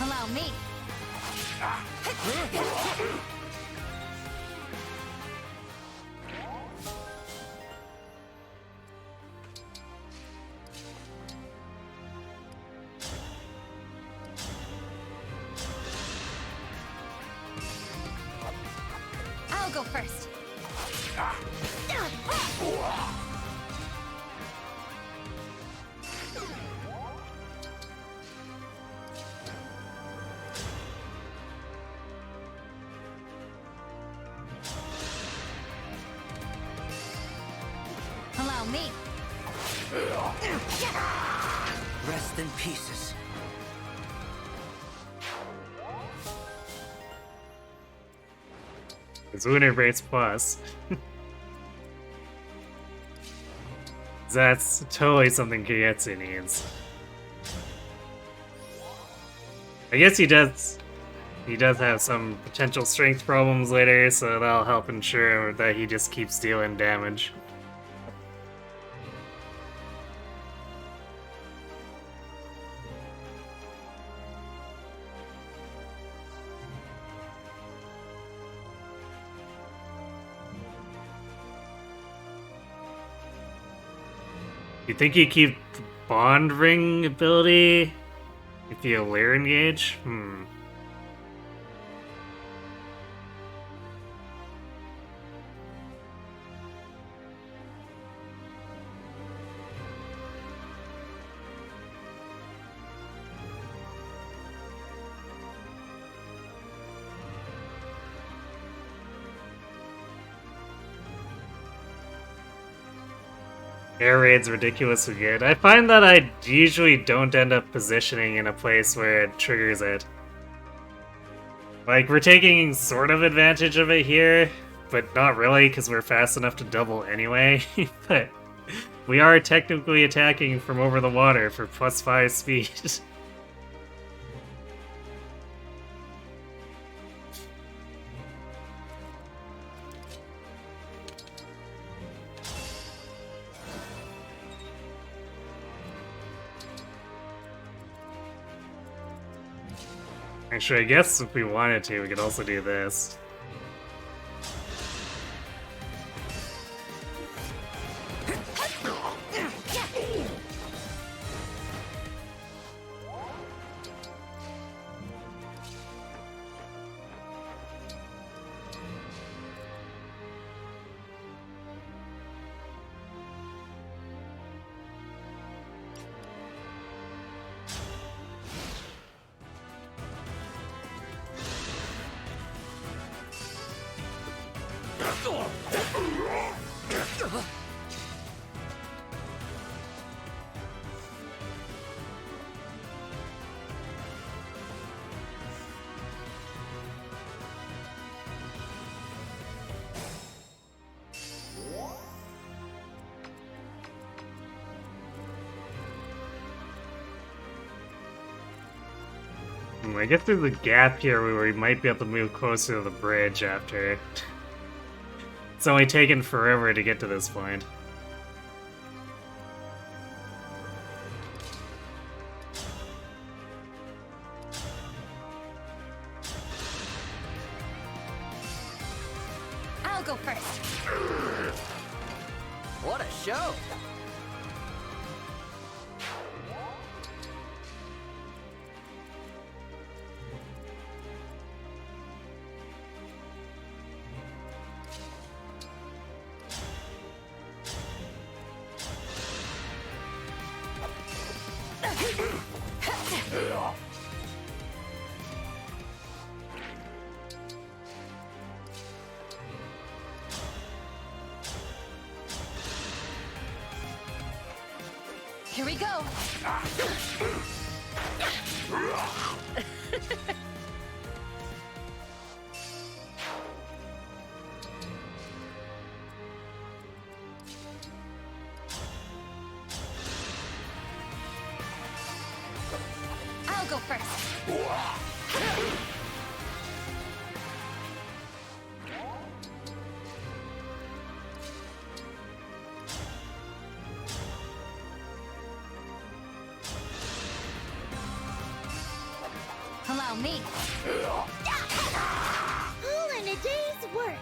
Allow me.
I'll go first.
Allow me.
Rest in pieces.
It's Lunar Brace Plus. That's totally something Kagetsu needs. I guess he does have some potential strength problems later, so that'll help ensure that he just keeps dealing damage. You think you keep the Bond Ring ability if you layer engage? Air raid's ridiculously good. I find that I usually don't end up positioning in a place where it triggers it. Like, we're taking sort of advantage of it here, but not really because we're fast enough to double anyway. But we are technically attacking from over the water for +5 speed. Actually, I guess if we wanted to, we could also do this. I guess there's a gap here where we might be able to move closer to the bridge after. It's only taken forever to get to this point.
I'll go first.
What a show!
Here we go. I'll go first. Allow me.
All in a day's work.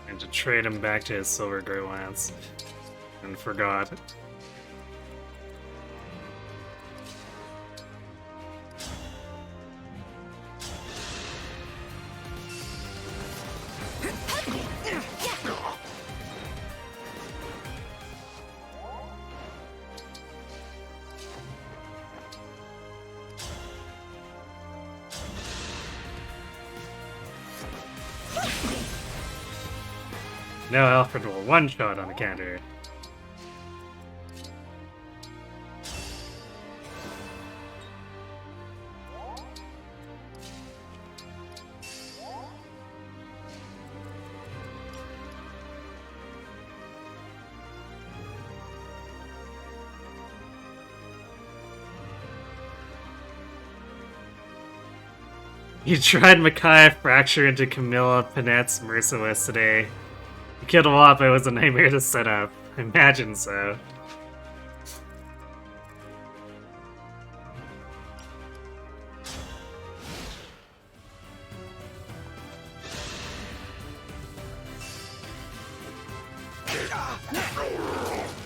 And to trade him back to his silver gray lance. And forgot. Now Alfred will one-shot on the counter. You tried Micaiah fracture into Camilla Panette's Merciless today. You killed a lot, but it was a nightmare to set up. I imagine so.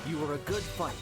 You were a good fight.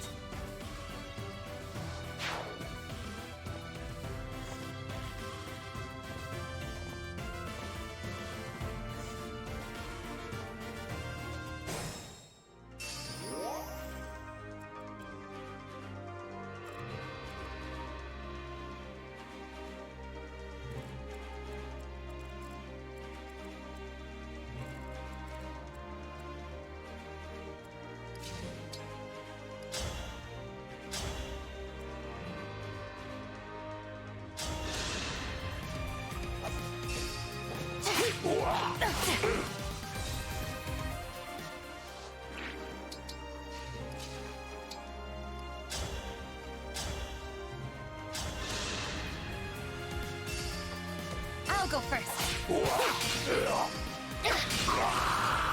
I'll go first.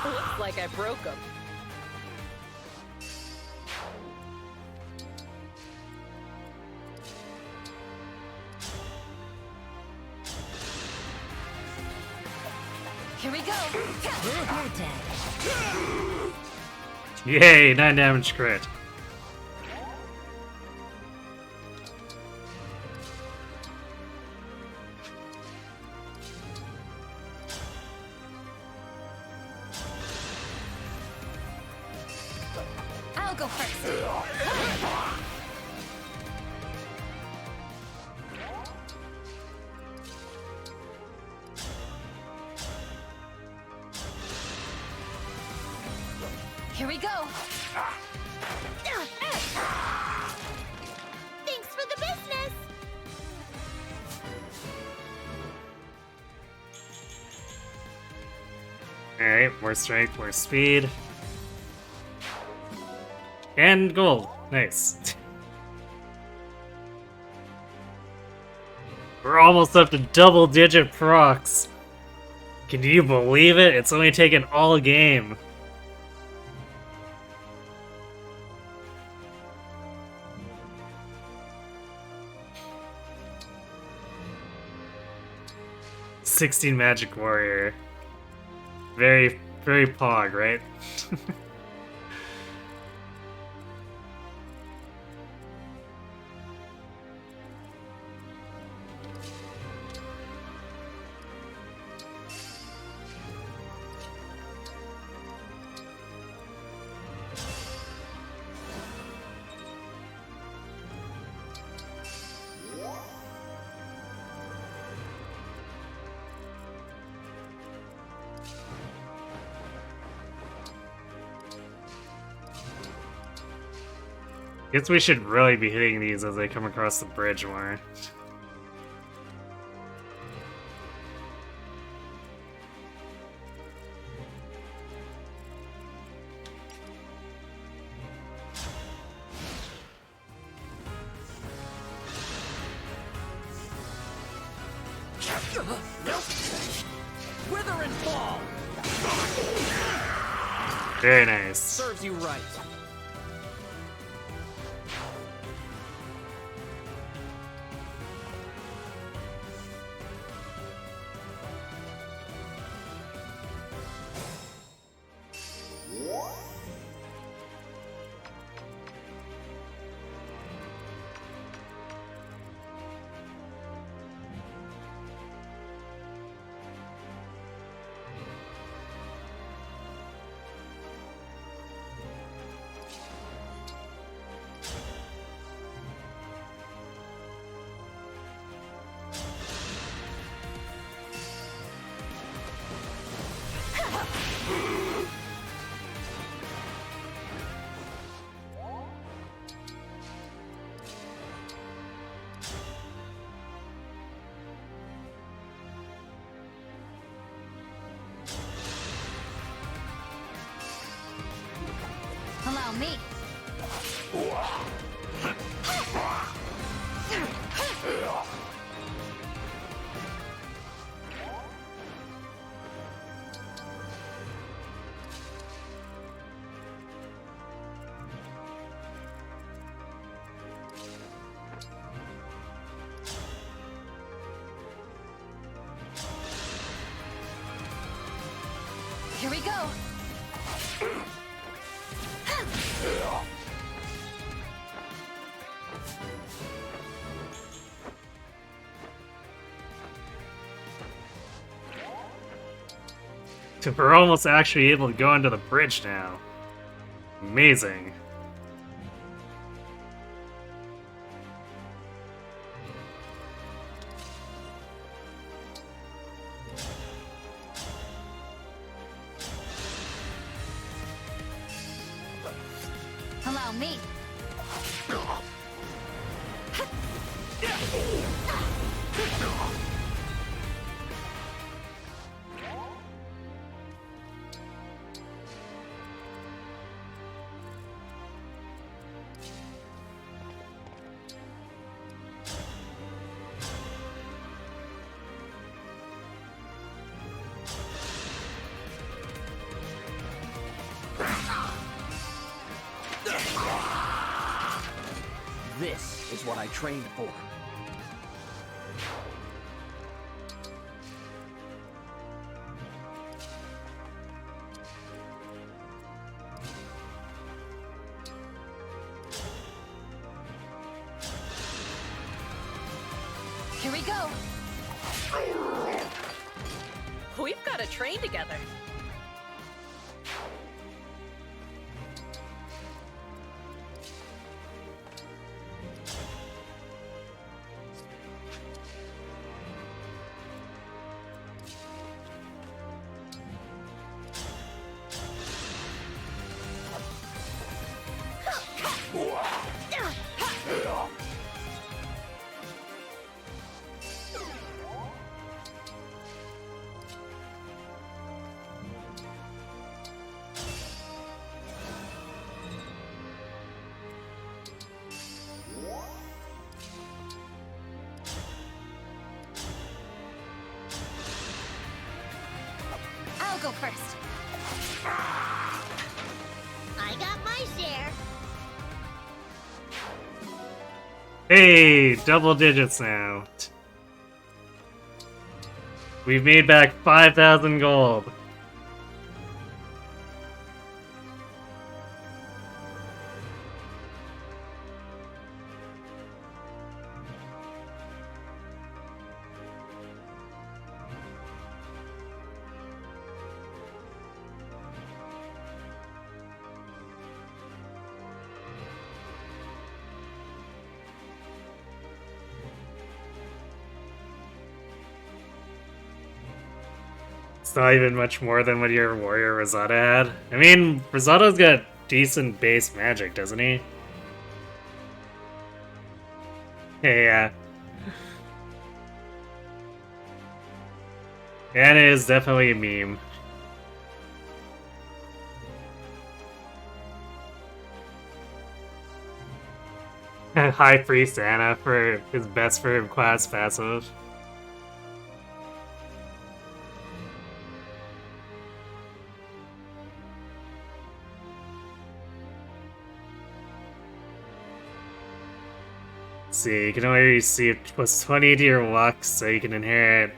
Looks like I broke him.
Here we go. You're dead.
Yay, 9 damage crit.
I'll go first. Here we go.
Thanks for the business.
Alright, more strength, more speed. And gold. Nice. We're almost up to double-digit procs. Can you believe it? It's only taken all game. "16 Magic Warrior." Very, very pog, right? Guess we should really be hitting these as they come across the bridge more.
Wither and fall.
Very nice.
Serves you right.
Allow me. Here we go.
So we're almost actually able to go onto the bridge now. Amazing.
Allow me.
is what I trained for.
Here we go.
We've got to train together.
I'll go first. I got my share.
Hey, double digits now. We've made back 5,000 gold. It's not even much more than what your warrior Rosada had. I mean, Rosada's got decent base magic, doesn't he? Yeah. Anna is definitely a meme. High Priest Anna for his best for class passive. See, you can only receive plus 20 to your luck, so you can inherit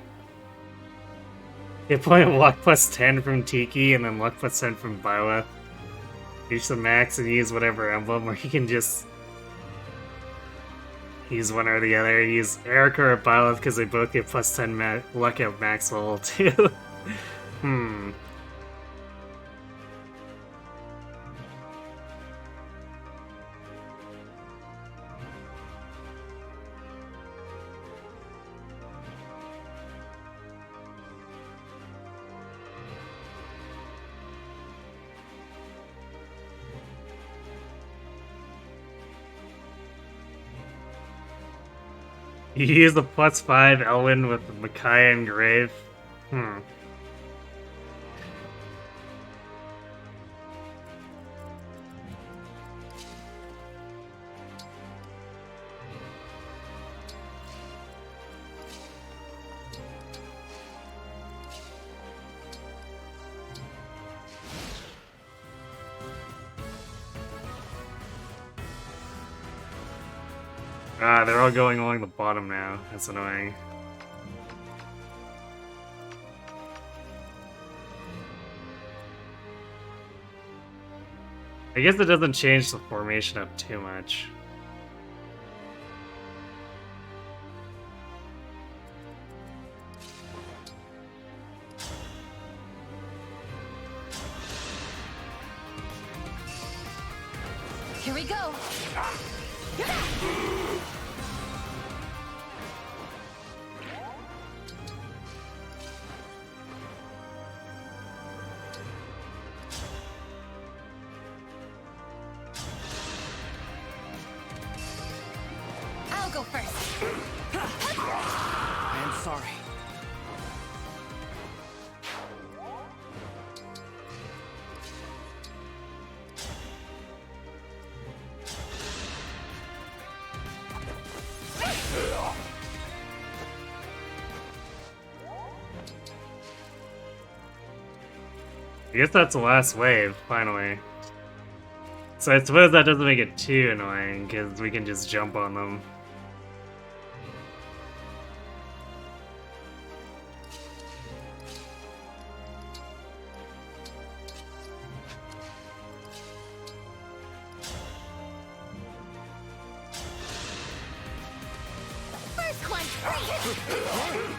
hit point luck plus 10 from Tiki, and then luck plus 10 from Viola. Reach the max and use whatever emblem, or you can just use one or the other. Use Erica or Viola because they both get plus 10 luck at max level too. You use the plus 5 Elwyn with Micaiah and Grave. Ah, they're all going along the bottom now. That's annoying. I guess it doesn't change the formation up too much.
Here we go. I'll go first.
I'm sorry.
I guess that's the last wave, finally. So I suppose that doesn't make it too annoying, because we can just jump on them.
First one free!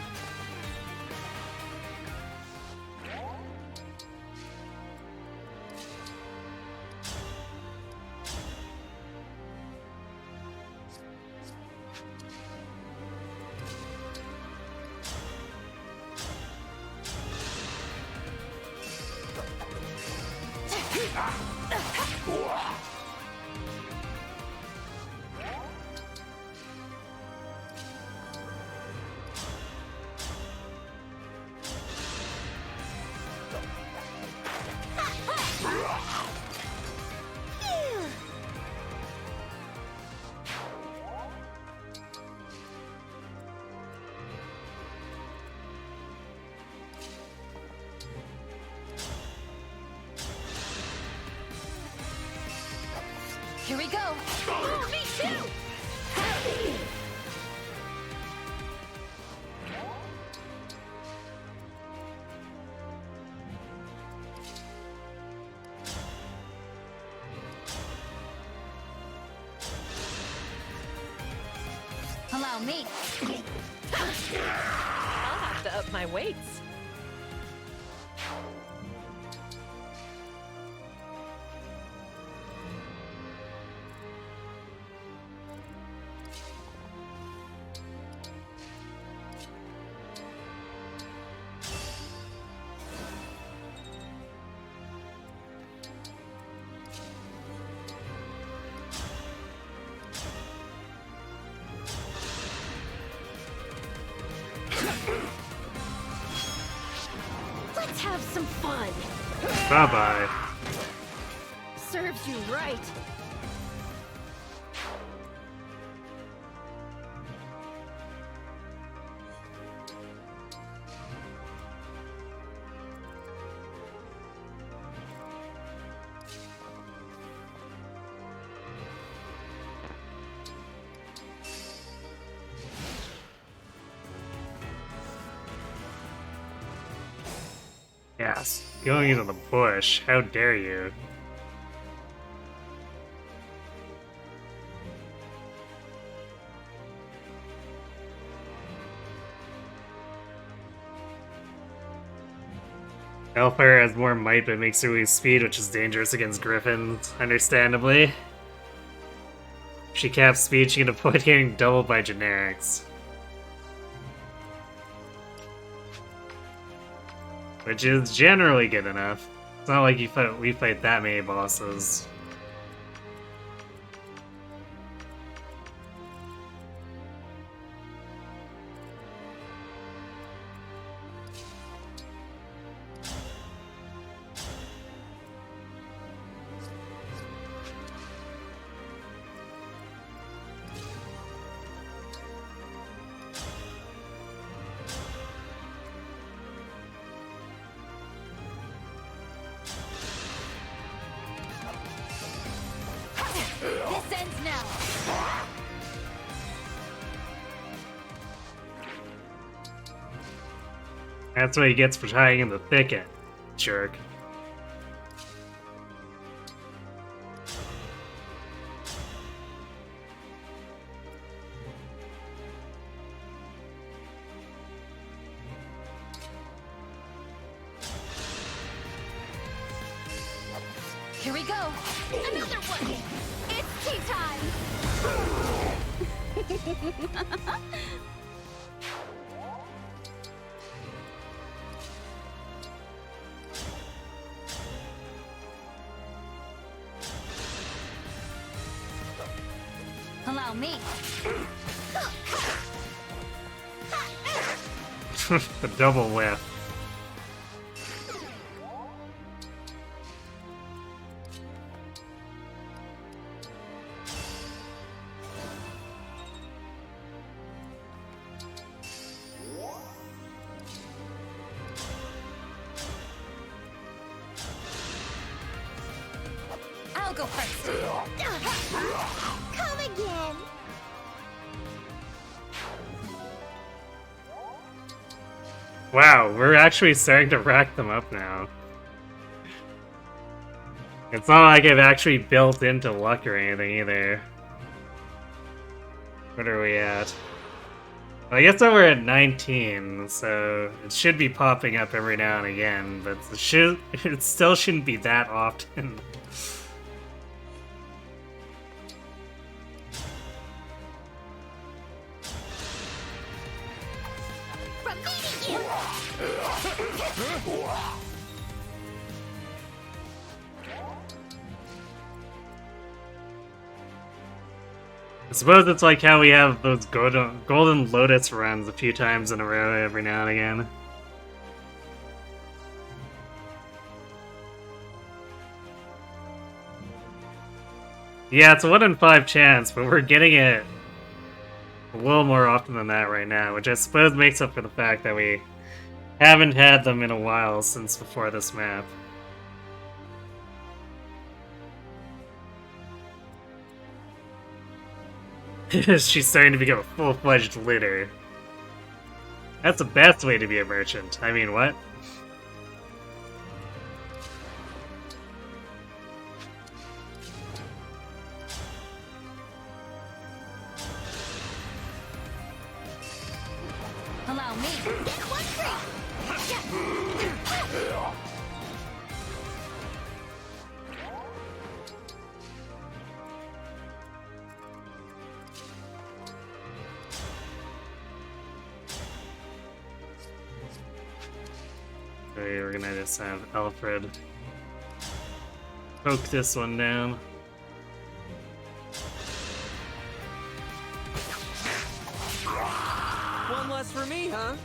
Here we go! Oh, me too!
Allow me.
I'll have to up my weights.
Let's have some fun!
Bye-bye.
Serves you right.
Yes, going into the bush. How dare you? Alfred has more might but makes her lose speed, which is dangerous against griffins, understandably. If she caps speed, she can avoid getting doubled by generics. Which is generally good enough. It's not like we fight that many bosses.
This ends now.
That's what he gets for hiding in the thicket, jerk.
Here we go. Another one. It's tea time.
Allow me.
The double whiff.
I'll go first. Come again.
Wow, we're actually starting to rack them up now. It's not like I've actually built into luck or anything either. What are we at? Well, I guess that we're at 19, so it should be popping up every now and again, but it still shouldn't be that often. I suppose it's like how we have those golden lotus runs a few times in a row every now and again. Yeah, it's a 1 in 5 chance, but we're getting it a little more often than that right now, which I suppose makes up for the fact that we haven't had them in a while since before this map. She's starting to become a full-fledged looter. That's the best way to be a merchant. I mean, what?
Allow me. One free.
Okay, we're gonna just have Alfred poke this one down.
One less for me, huh?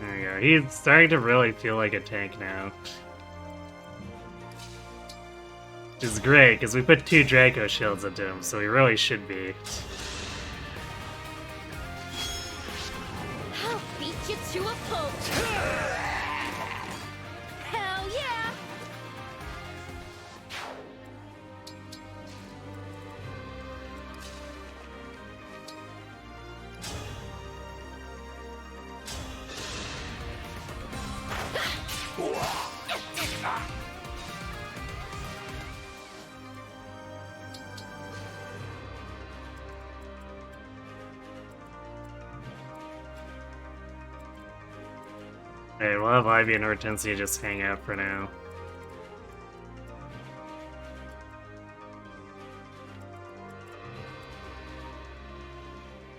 There we go. He's starting to really feel like a tank now. Which is great, because we put 2 Draco shields into him, so he really should be.
I'll beat you to a pulp. Hell yeah!
Hey, we'll have Ivy and Hortensia just hang out for now.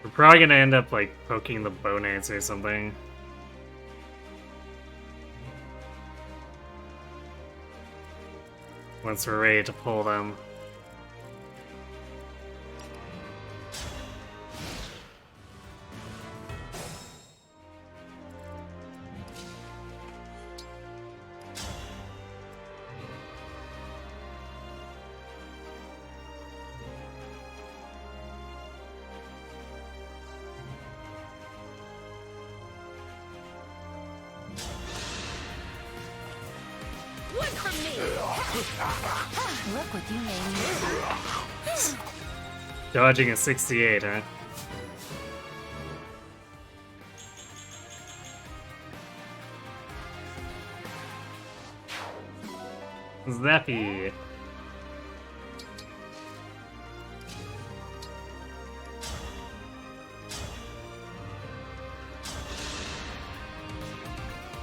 We're probably gonna end up, like, poking the bonates or something. Once we're ready to pull them.
One from me.
Look what you made me.
Dodging a 68, huh? Zappy.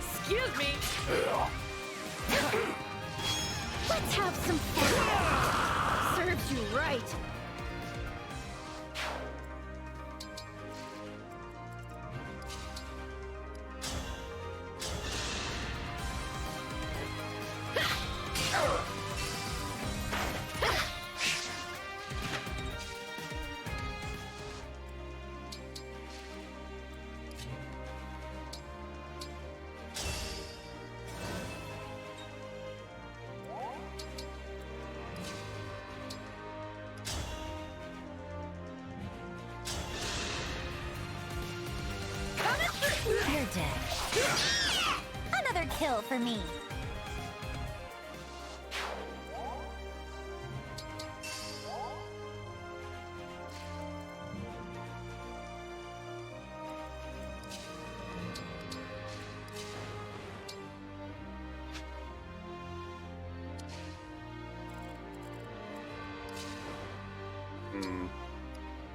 Excuse me. Let's have some fun. Serves you right. Dash. Another kill for me.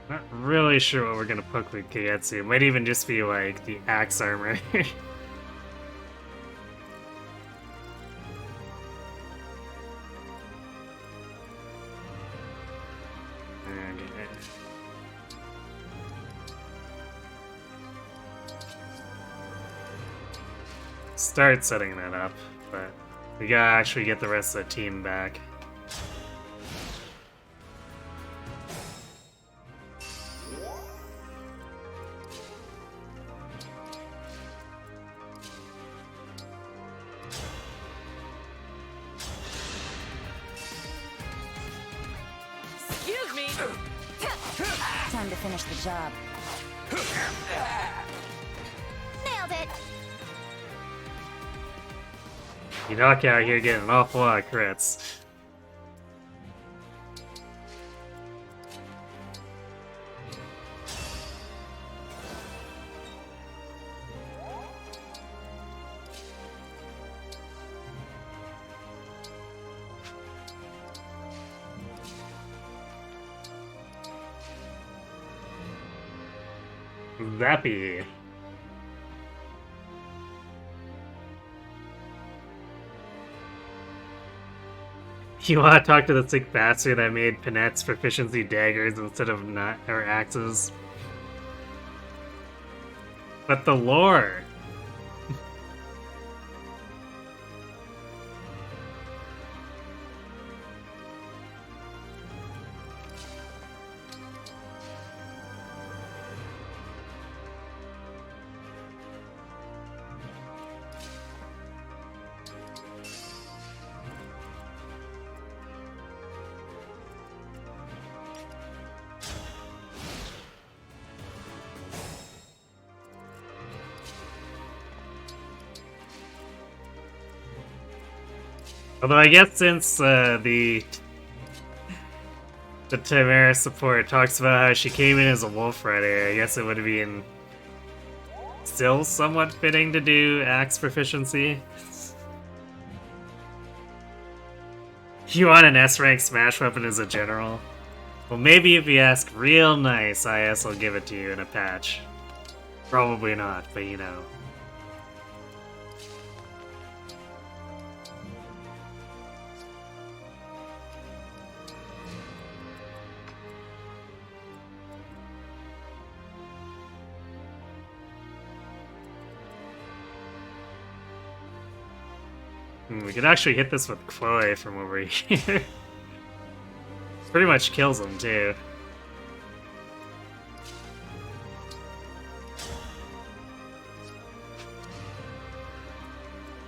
Not really sure what we're gonna put with Keietsu. It might even just be like the axe armor. Start setting that up, but we gotta actually get the rest of the team back.
Excuse me!
Time to finish the job. Nailed it!
You knock out here getting an awful lot of crits. Zappy. You want to talk to the sick bastard that made Panette's proficiency daggers instead of or axes? But the lore! Although I guess since the Chimera support talks about how she came in as a wolf rider, I guess it would have been still somewhat fitting to do axe proficiency. You want an S-rank smash weapon as a general? Well, maybe if you ask real nice, IS will give it to you in a patch. Probably not, but you know. We could actually hit this with Chloe from over here. Pretty much kills him, too.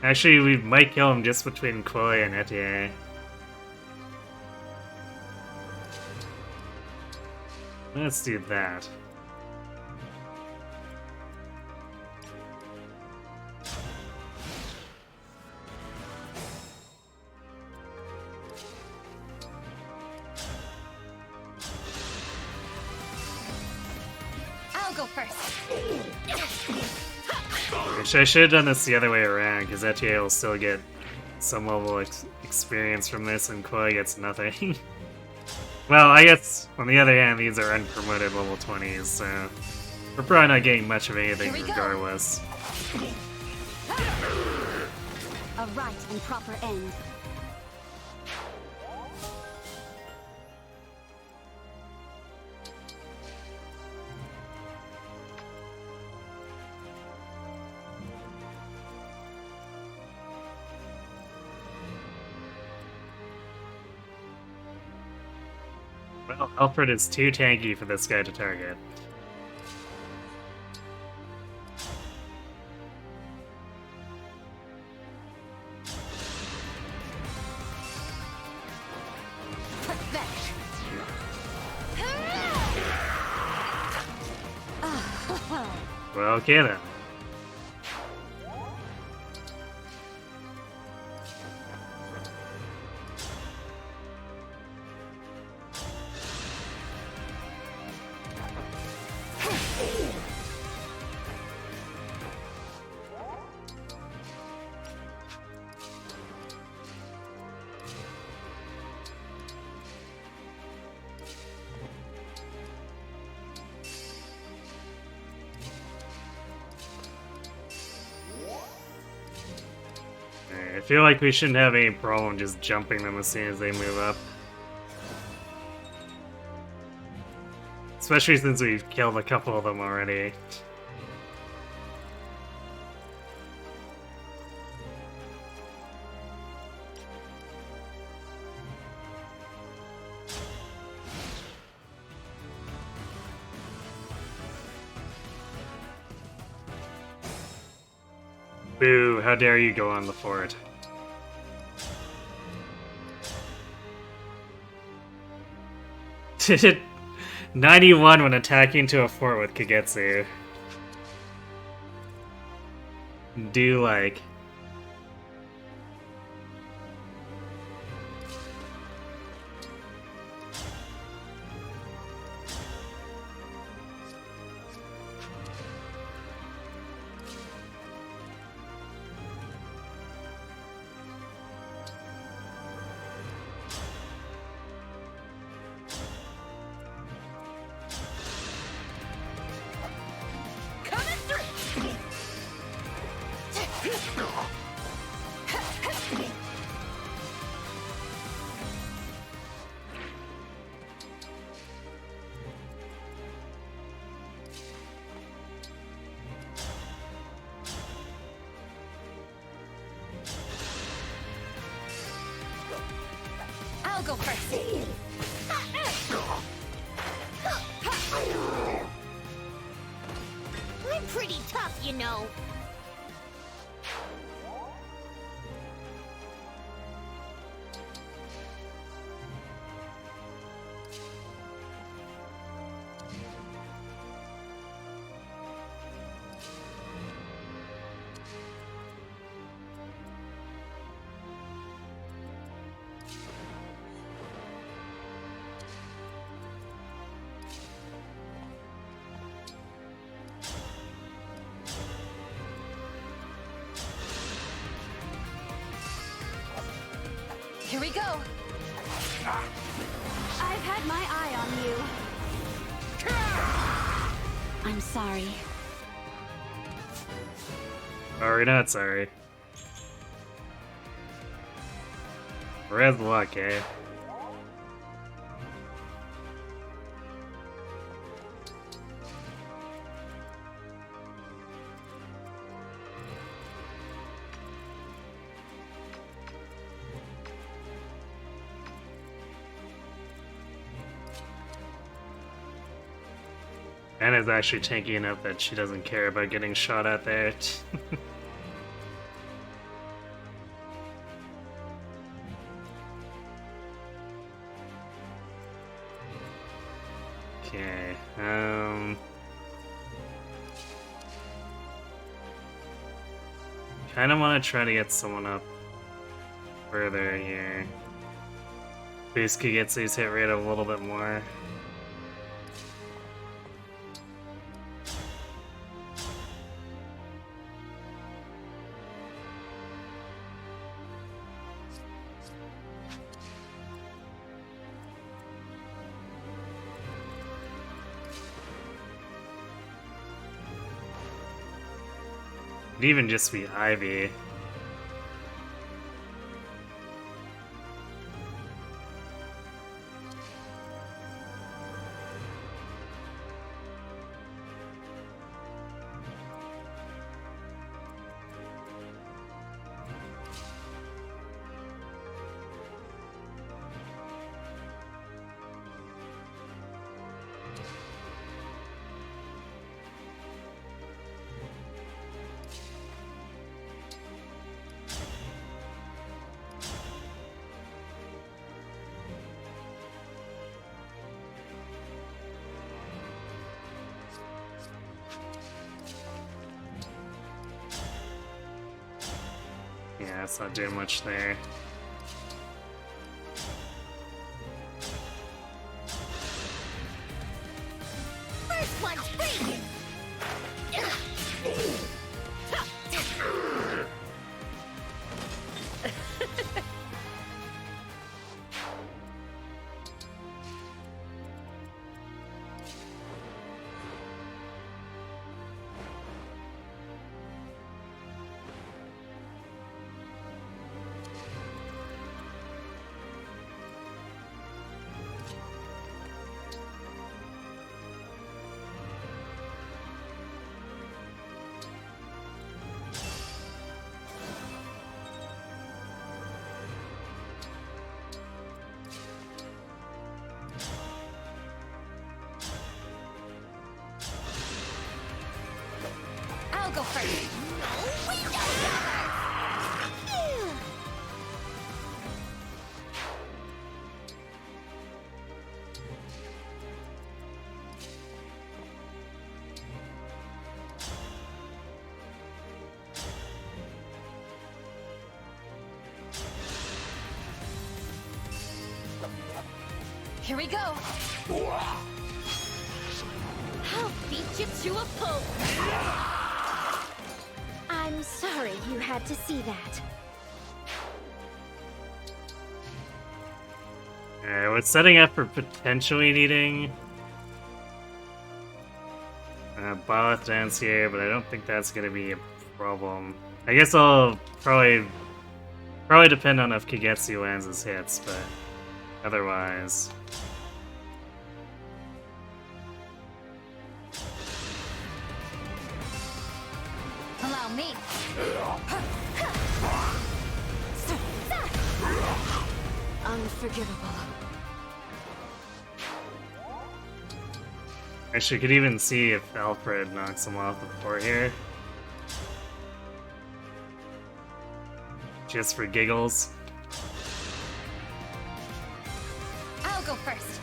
Actually, we might kill him just between Chloe and Etie. Let's do that.
I'll go first.
Which I should have done this the other way around, because Etie will still get some level of experience from this, and Chloe gets nothing. Well, I guess, on the other hand, these are unpromoted level 20s, so we're probably not getting much of anything regardless.
A right and proper end.
Well, Alfred is too tanky for this guy to target. Well, okay then. I feel like we shouldn't have any problem just jumping them as soon as they move up. Especially since we've killed a couple of them already. Boo, how dare you go on the fort. Did 91 when attacking to a fort with Kagetsu. Do like...
I'll go first.
I'm pretty tough, you know.
Here we go.
I've had my eye on you. I'm sorry.
Sorry, not sorry. Red luck, eh? Anna's actually tanky enough that she doesn't care about getting shot at there. Okay, kinda wanna try to get someone up further here. Boost Kagetsu's hit rate a little bit more. It'd even just be Ivy. Yeah, it's not doing much there.
First one's free!
Here we go. I'll beat you to a pulp.
I'm sorry you had to see that.
Alright, we're setting up for potentially needing Baloth dance here, but I don't think that's gonna be a problem. I guess I'll probably depend on if Kagetsu lands his hits, but otherwise.
Allow me. Unforgivable.
Actually, could even see if Alfred knocks him off before here. Just for giggles.
I'll go first.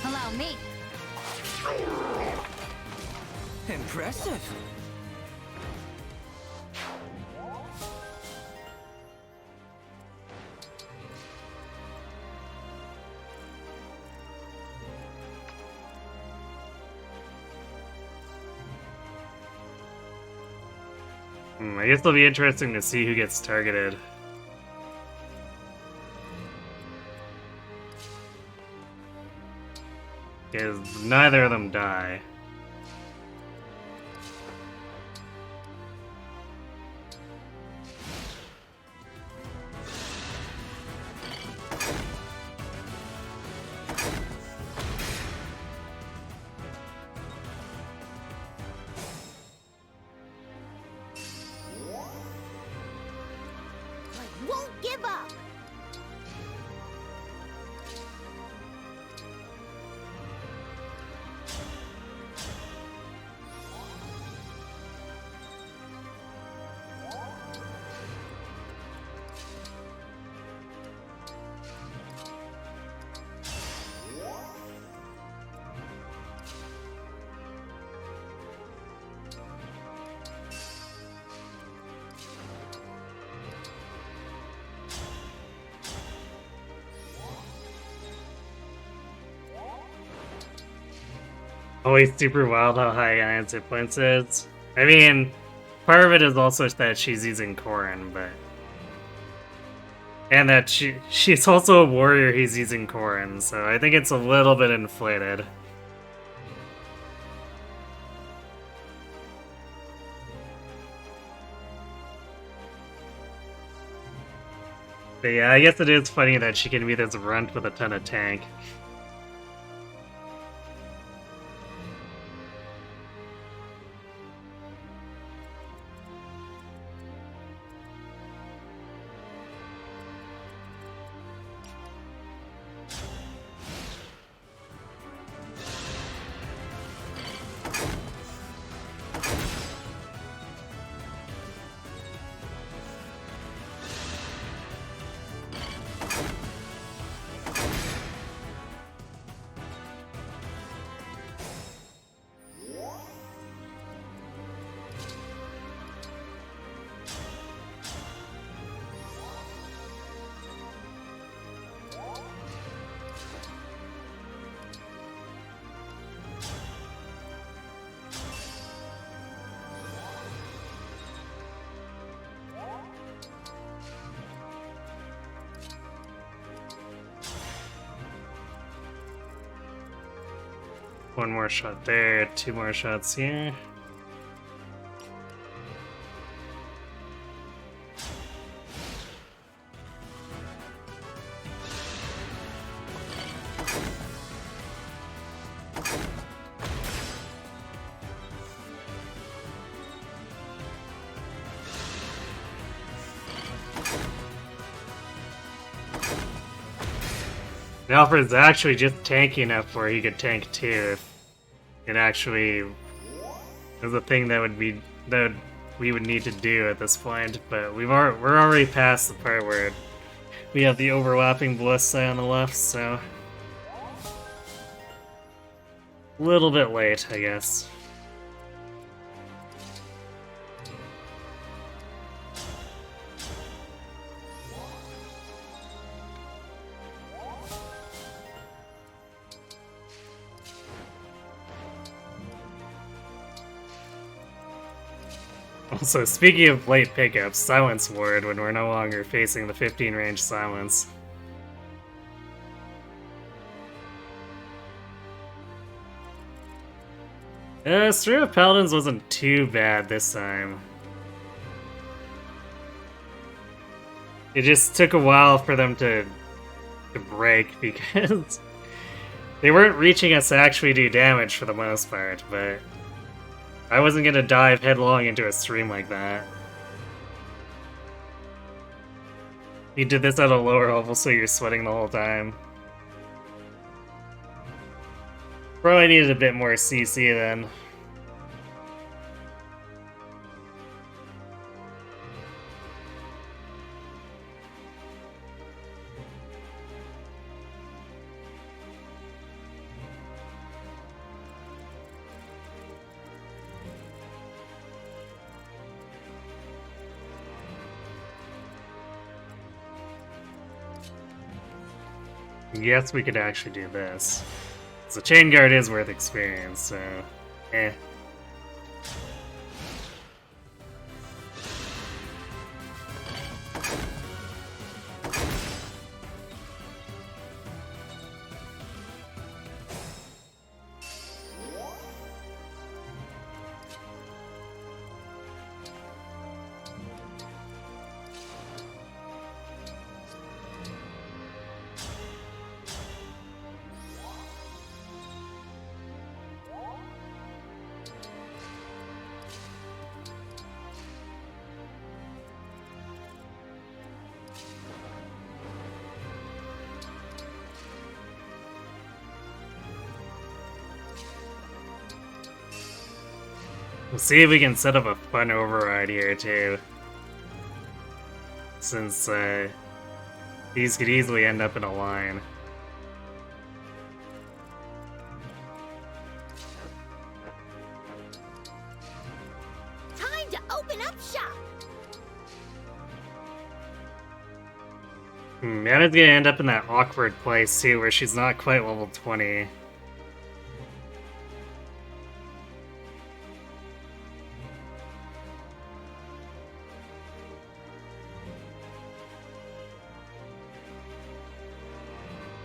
Allow me.
Impressive.
I guess it'll be interesting to see who gets targeted. Because neither of them die.
Won't give up.
Always super wild how high Anna's hit points is. I mean, part of it is also that she's using Corrin, but... And that she's also a warrior he's using Corrin, so I think it's a little bit inflated. But yeah, I guess it is funny that she can be this runt with a ton of tank. One more shot there, 2 more shots here. And Alfred's actually just tanky enough where he could tank too if it actually was a thing that we would need to do at this point. But we're already past the part where We have the overlapping ballista on the left, so... a little bit late, I guess. Also, speaking of late pickups, Silence Ward when we're no longer facing the 15 range silence. Stream of Paladins wasn't too bad this time. It just took a while for them to break because they weren't reaching us to actually do damage for the most part, but I wasn't gonna dive headlong into a stream like that. You did this at a lower level so you're sweating the whole time. Probably needed a bit more CC then. Yes, we could actually do this. So Chain Guard is worth experience, so... eh. We'll see if we can set up a fun override here, too. Since, these could easily end up in a line.
Time to open up shop!
Madden's gonna end up in that awkward place, too, where she's not quite level 20.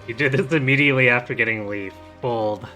You did this immediately after getting Leaf. Bold.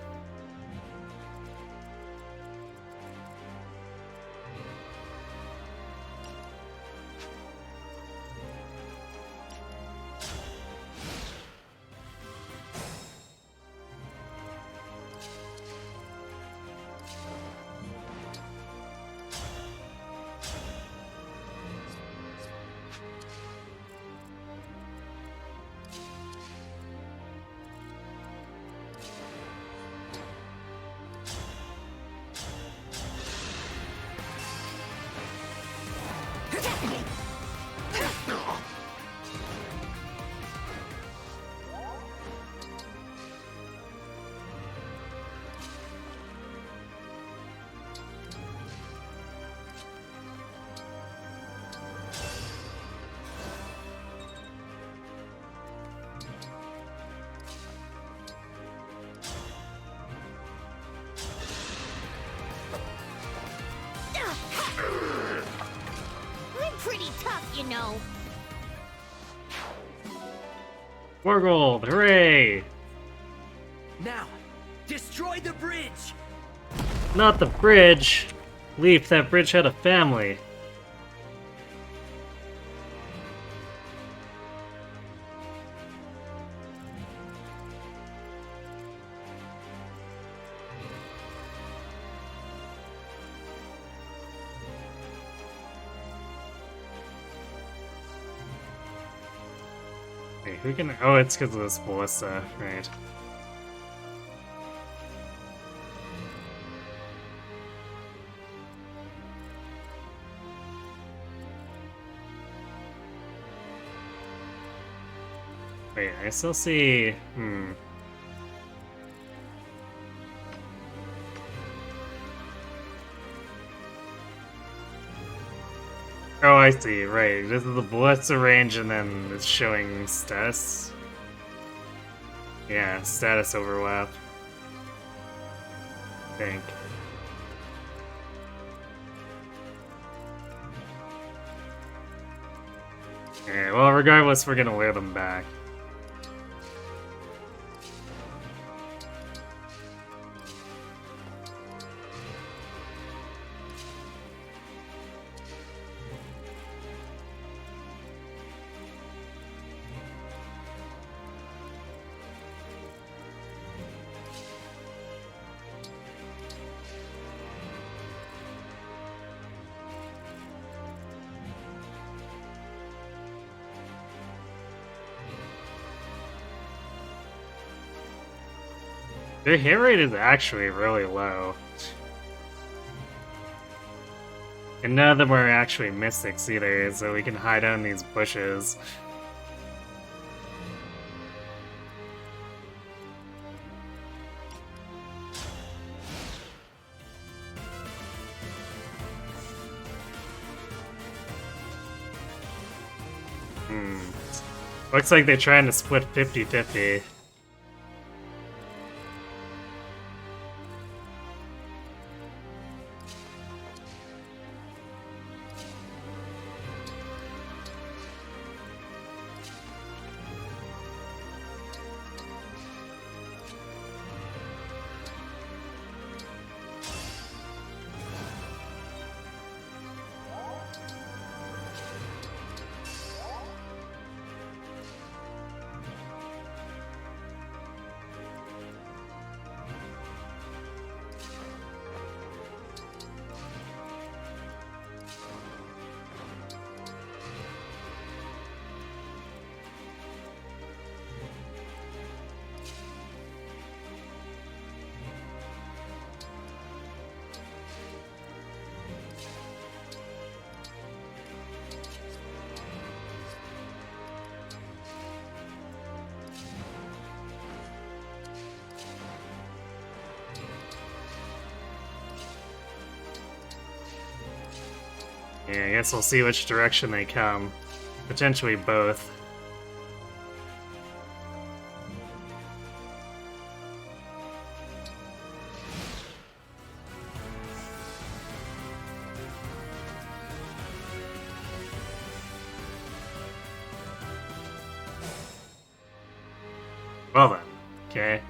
I'm pretty tough, you know.
More gold, hooray!
Now, destroy the bridge!
Not the bridge! Leaf, that bridge had a family. Hey, who can... oh, it's because of this ballista, right. Wait, I still see... Oh, I see, right. This is the Blitzer range and then it's showing status. Yeah, status overlap. I think. Yeah, well, regardless, we're gonna wear them back. Their hit rate is actually really low. And none of them are actually mystics either, so we can hide on these bushes. Looks like they're trying to split 50-50. Yeah, I guess we'll see which direction they come. Potentially both. Well then, okay.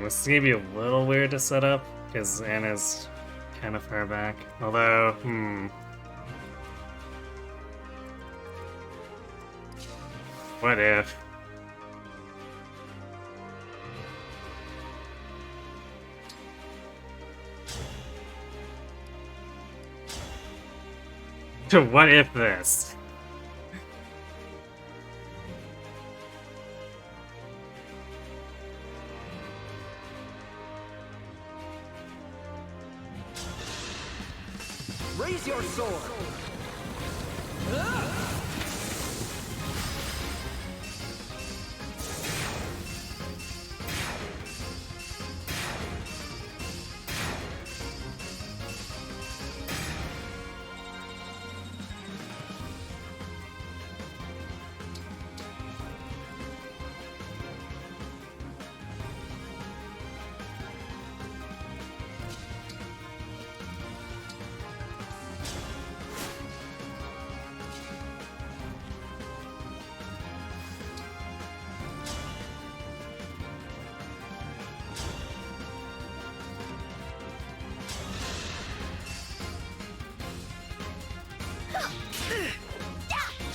This is gonna be a little weird to set up, because Anna's kind of far back. Although, what if? What if this?
Raise your sword!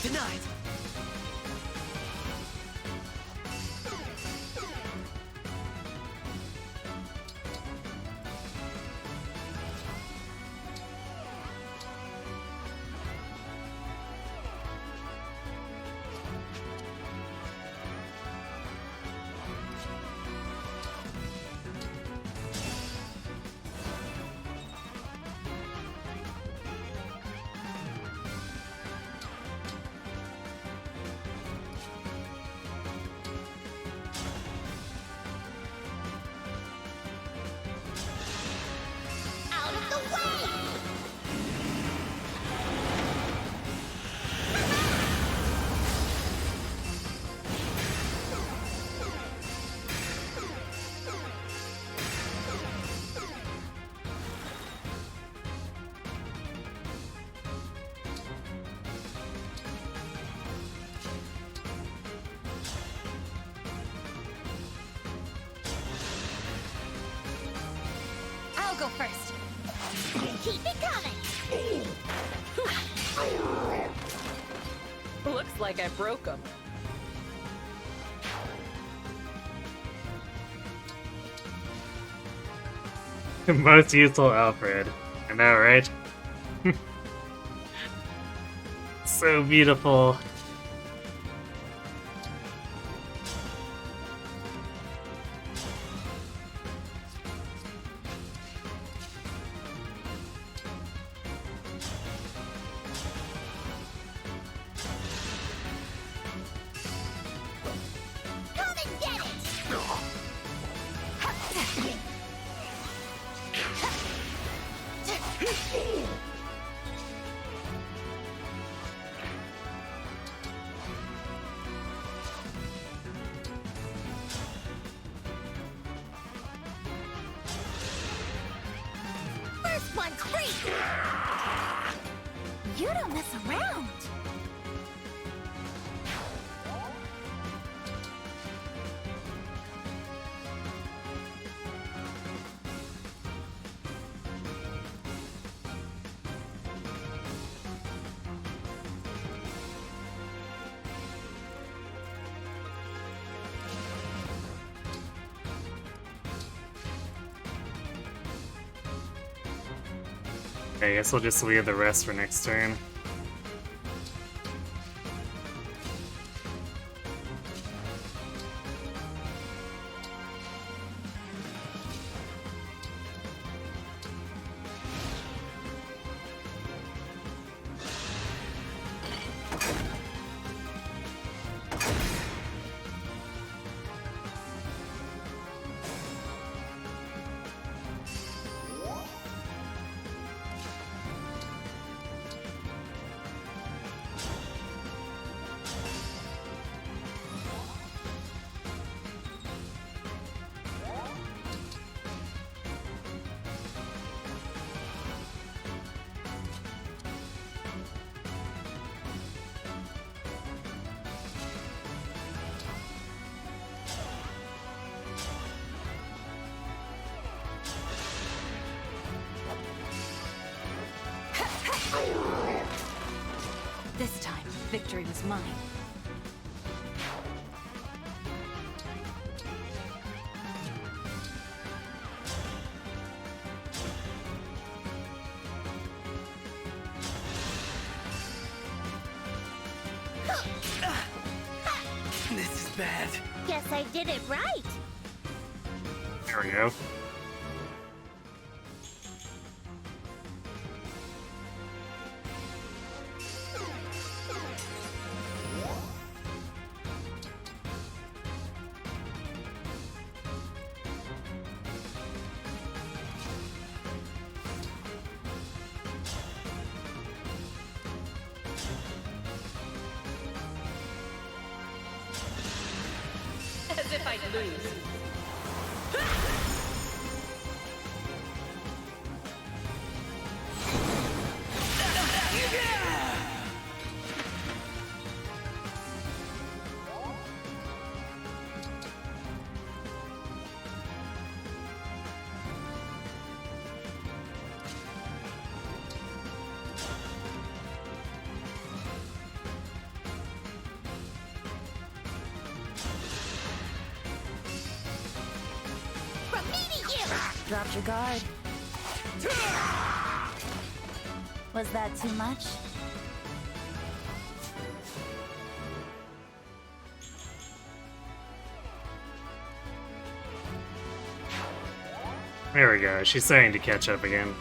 Denied.
go first. Keep it coming.
Looks like I broke him.
Most useful Alfred. I know, right? So beautiful.
Come and get it. First one's free! You don't mess around!
I guess we'll just leave the rest for next turn.
This time, victory was mine.
This is bad.
Guess I did it right.
There we go.
As if I'd lose.
From me to you!
Dropped your guard. Was that too much?
There we go. She's starting to catch up again.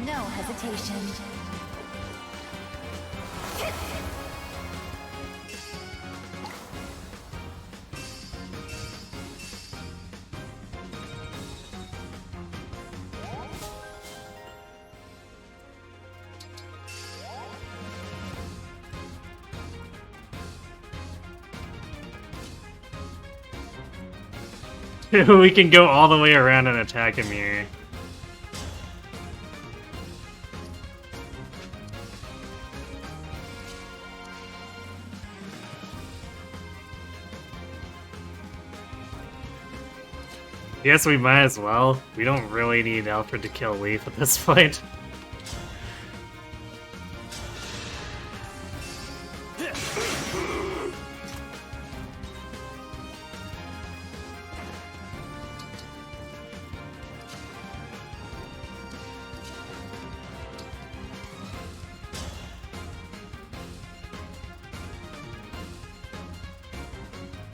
No hesitation.
We can go all the way around and attack him here. Yes, we might as well. We don't really need Alfred to kill Leaf at this point.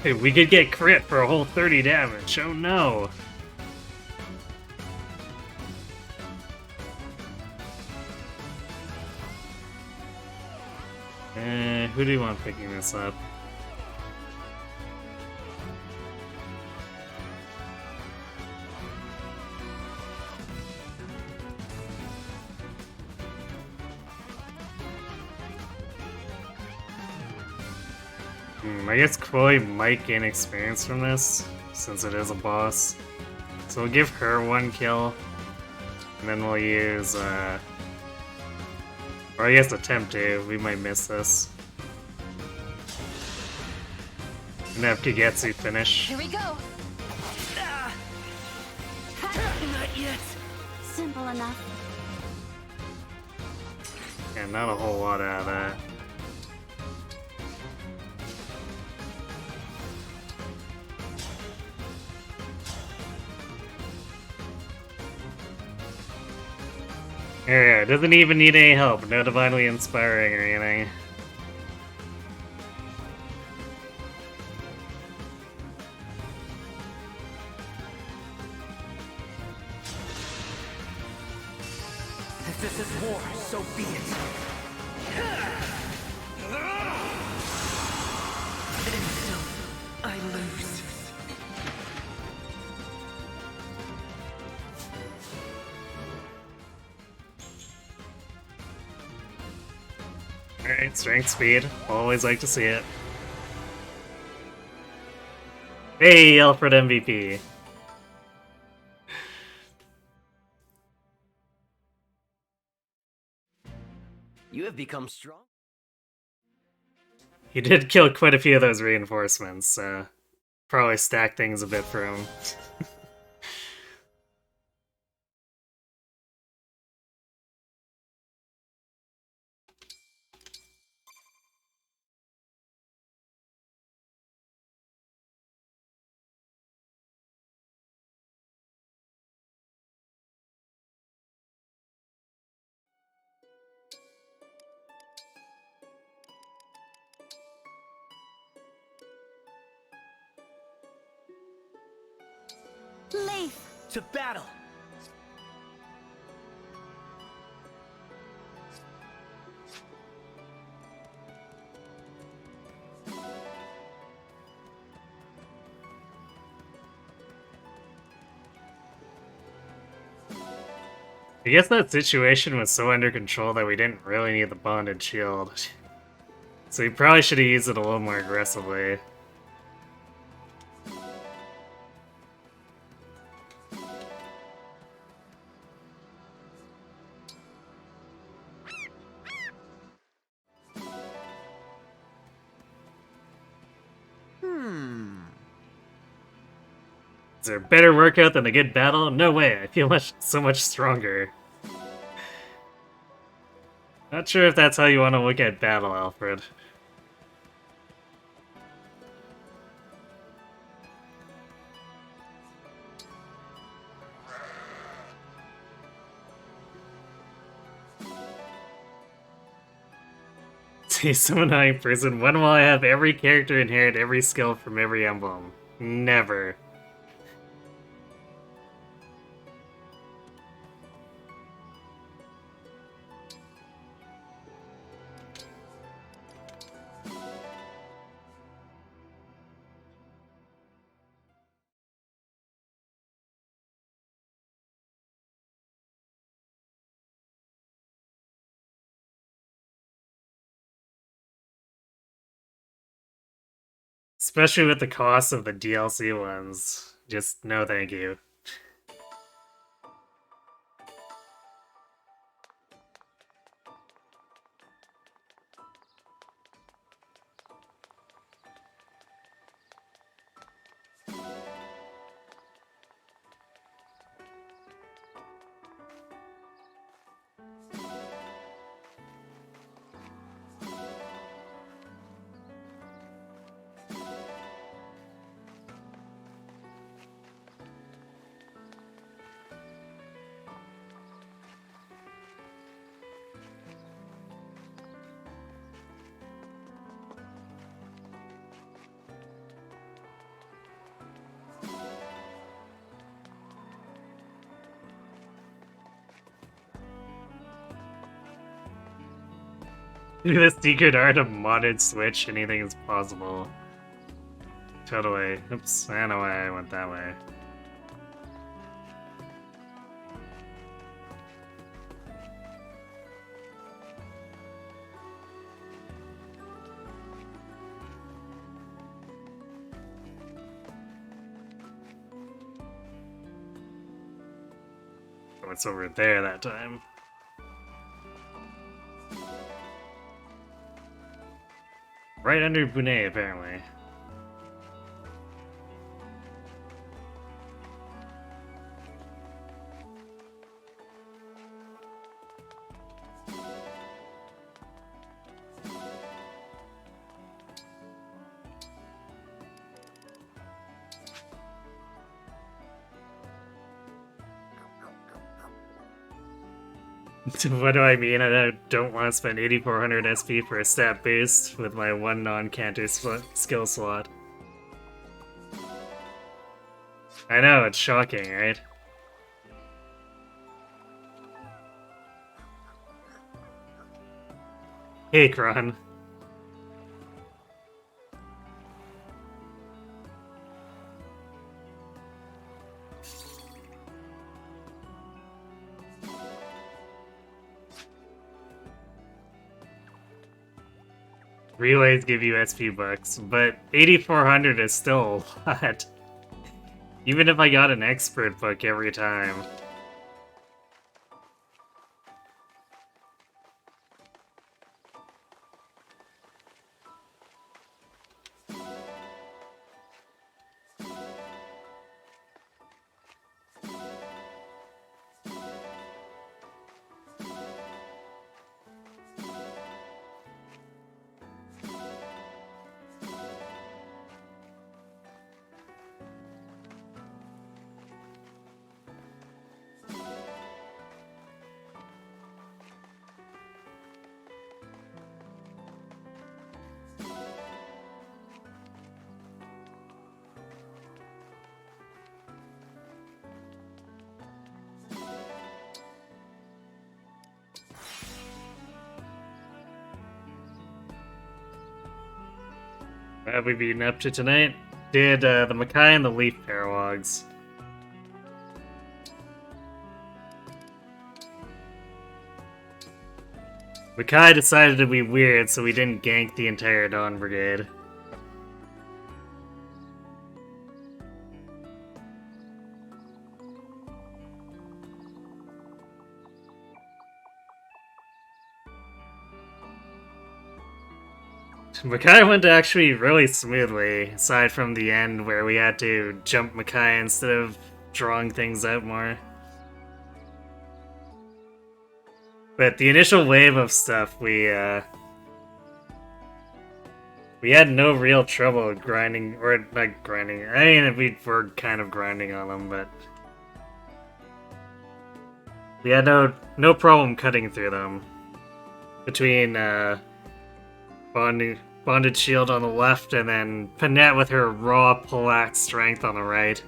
Hey, we could get crit for a whole 30 damage. Oh no. Who do you want picking this up? I guess Chloe might gain experience from this, since it is a boss. So we'll give her one kill, and then we'll use, or I guess attempt to. We might miss this. And have Kagetsu finish.
Here we go.
Not yet.
Simple enough.
Yeah, not a whole lot out of that. Yeah, doesn't even need any help. No divinely inspiring or anything.
If this is war, so be it. And so, I lose.
Alright, strength speed. Always like to see it. Hey, Alfred MVP.
You have become strong.
He did kill quite a few of those reinforcements, so probably stack things a bit for him.
Leaf!
To battle!
I guess that situation was so under control that we didn't really need the bonded shield. So we probably should have used it a little more aggressively. Is there a better workout than a good battle? No way, I feel so much stronger. Not sure if that's how you want to look at battle, Alfred. See, someone high person. When will I have every character inherit every skill from every emblem? Never. Especially with the cost of the DLC ones. Just no thank you. The secret art of modded Switch, anything is possible. Totally. Oops, I don't know why I went that way. Oh, it's over there that time. Right under Bonet, apparently. What do I mean? I don't want to spend 8400 SP for a stat boost with my one non-canter skill slot. I know, it's shocking, right? Hey, Kron. Relays give you SP bucks, but 8400 is still a lot. Even if I got an expert book every time. What have we been up to tonight? Did the Mackay and the Leaf Paralogs. Mackay decided to be weird, so we didn't gank the entire Dawn Brigade. Mackay went actually really smoothly, aside from the end where we had to jump Mackay instead of drawing things out more. But the initial wave of stuff, we had no real trouble grinding, or not grinding. I mean, we were kind of grinding on them, but we had no problem cutting through them. Between Bonded Shield on the left, and then Panette with her raw pull-axe strength on the right.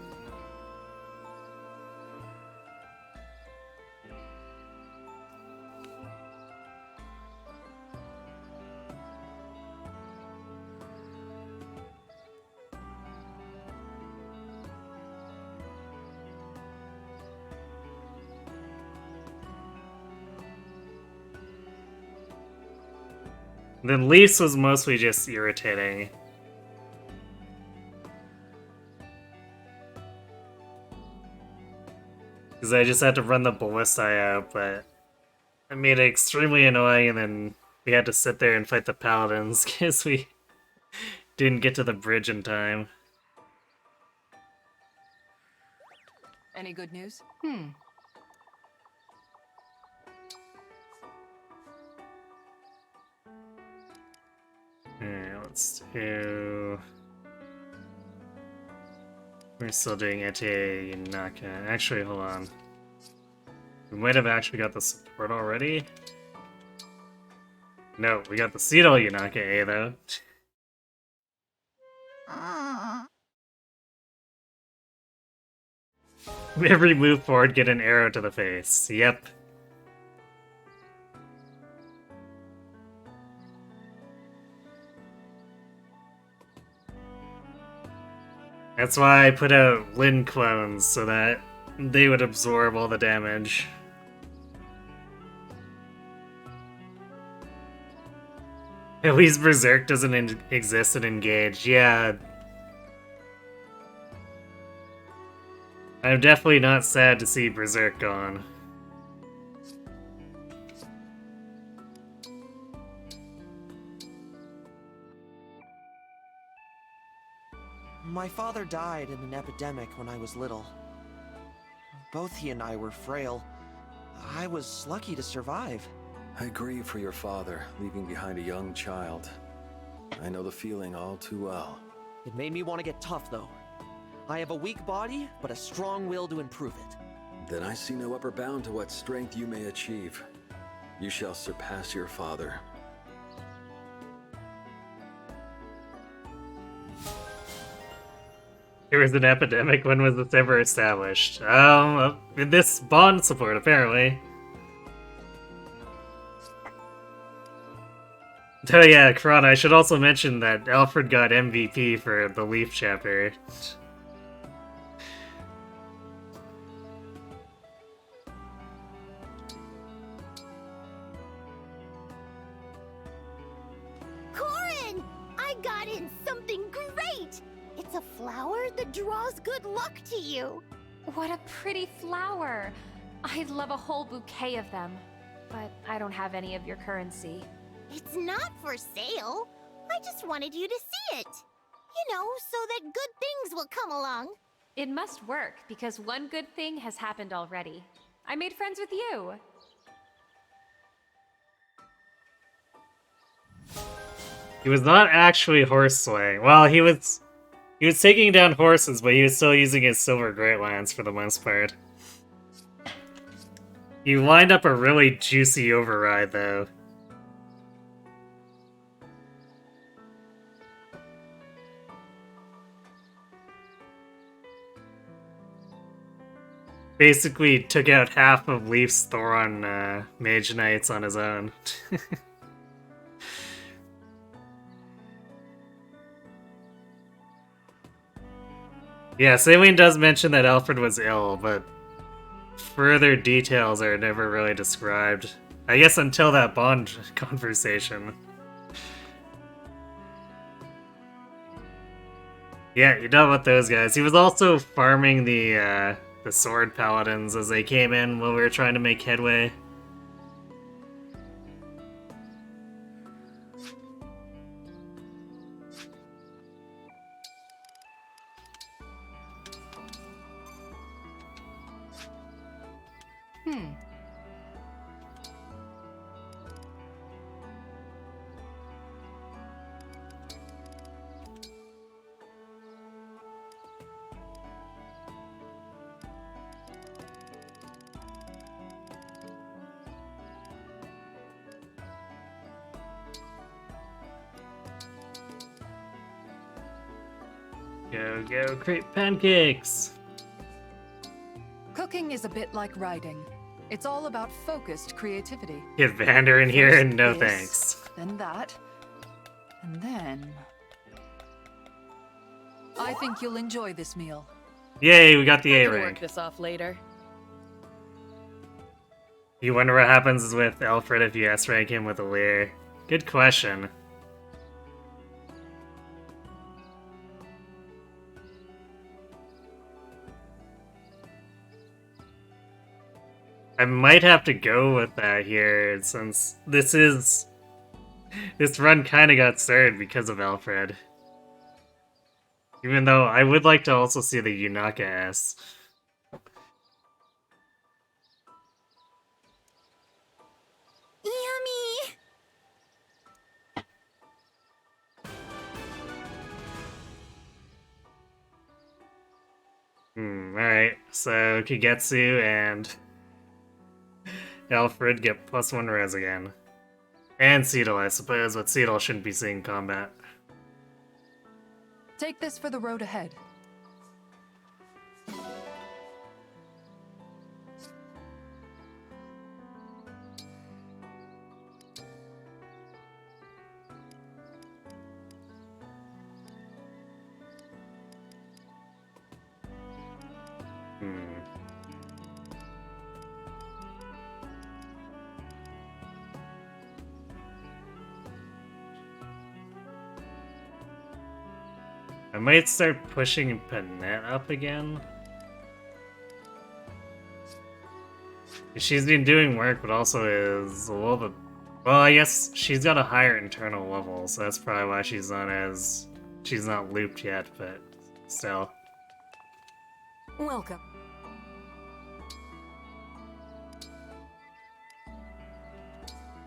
Then Leafs was mostly just irritating. Because I just had to run the Ballista out, but it made it extremely annoying, and then we had to sit there and fight the Paladins because we didn't get to the bridge in time.
Any good news?
Alright, let's do... We're still doing Etie Yunaka. Actually, hold on. We might have actually got the support already. No, we got the Cedal Yunaka A, though. Every move forward, get an arrow to the face. Yep. That's why I put out Lin clones, so that they would absorb all the damage. At least Berserk doesn't exist in Engage. Yeah. I'm definitely not sad to see Berserk gone.
My father died in an epidemic when I was little. Both he and I were frail. I was lucky to survive.
I grieve for your father, leaving behind a young child. I know the feeling all too well.
It made me want to get tough, though. I have a weak body, but a strong will to improve it.
Then I see no upper bound to what strength you may achieve. You shall surpass your father.
There was an epidemic. When was this ever established? In this bond support, apparently. Oh yeah, Kron, I should also mention that Alfred got MVP for the Leaf chapter.
Corin! I got in something great! It's a flower that draws good luck to you.
What a pretty flower. I'd love a whole bouquet of them. But I don't have any of your currency.
It's not for sale. I just wanted you to see it. You know, so that good things will come along.
It must work, because one good thing has happened already. I made friends with you.
He was not actually horse slaying. Well, he was taking down horses, but he was still using his silver great lance for the most part. He lined up a really juicy override, though. Basically took out half of Leaf's Thoron Mage Knights on his own. Yeah, Saline does mention that Alfred was ill, but further details are never really described. I guess until that bond conversation. Yeah, you know about those guys. He was also farming the sword paladins as they came in while we were trying to make headway. Go, create pancakes!
Cooking is a bit like writing. It's all about focused creativity.
Get Vander in here and no
This,
thanks.
Then that. And then... I think you'll enjoy this meal.
Yay, we got the
I
A
can
rank.
work this off later.
You wonder what happens with Alfred if you S-rank him with a Leer? Good question. I might have to go with that here, since this run kind of got started because of Alfred. Even though I would like to also see the Yunaka S.
Yummy!
Alright, so Kagetsu and Alfred get +1 res again. And Cedal, I suppose, but Cedal shouldn't be seeing combat.
Take this for the road ahead.
I might start pushing Panette up again. She's been doing work, but also is a little bit... Well, I guess she's got a higher internal level, so that's probably why she's not looped yet, but still.
Welcome.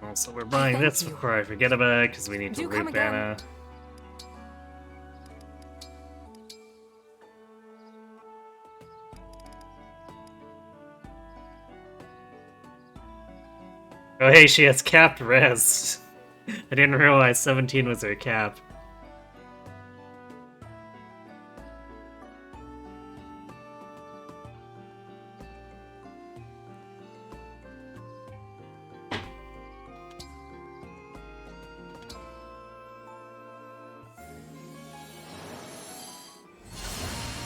Also, we're buying this before I forget about it, because we need to loop Anna. Oh hey, she has capped res. I didn't realize 17 was her cap.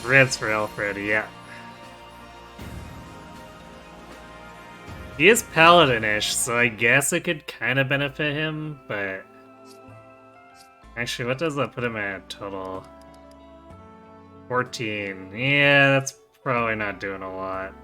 Res for Alfred, yeah. He is paladin-ish, so I guess it could kind of benefit him, but... Actually, what does that put him at total? 14. Yeah, that's probably not doing a lot.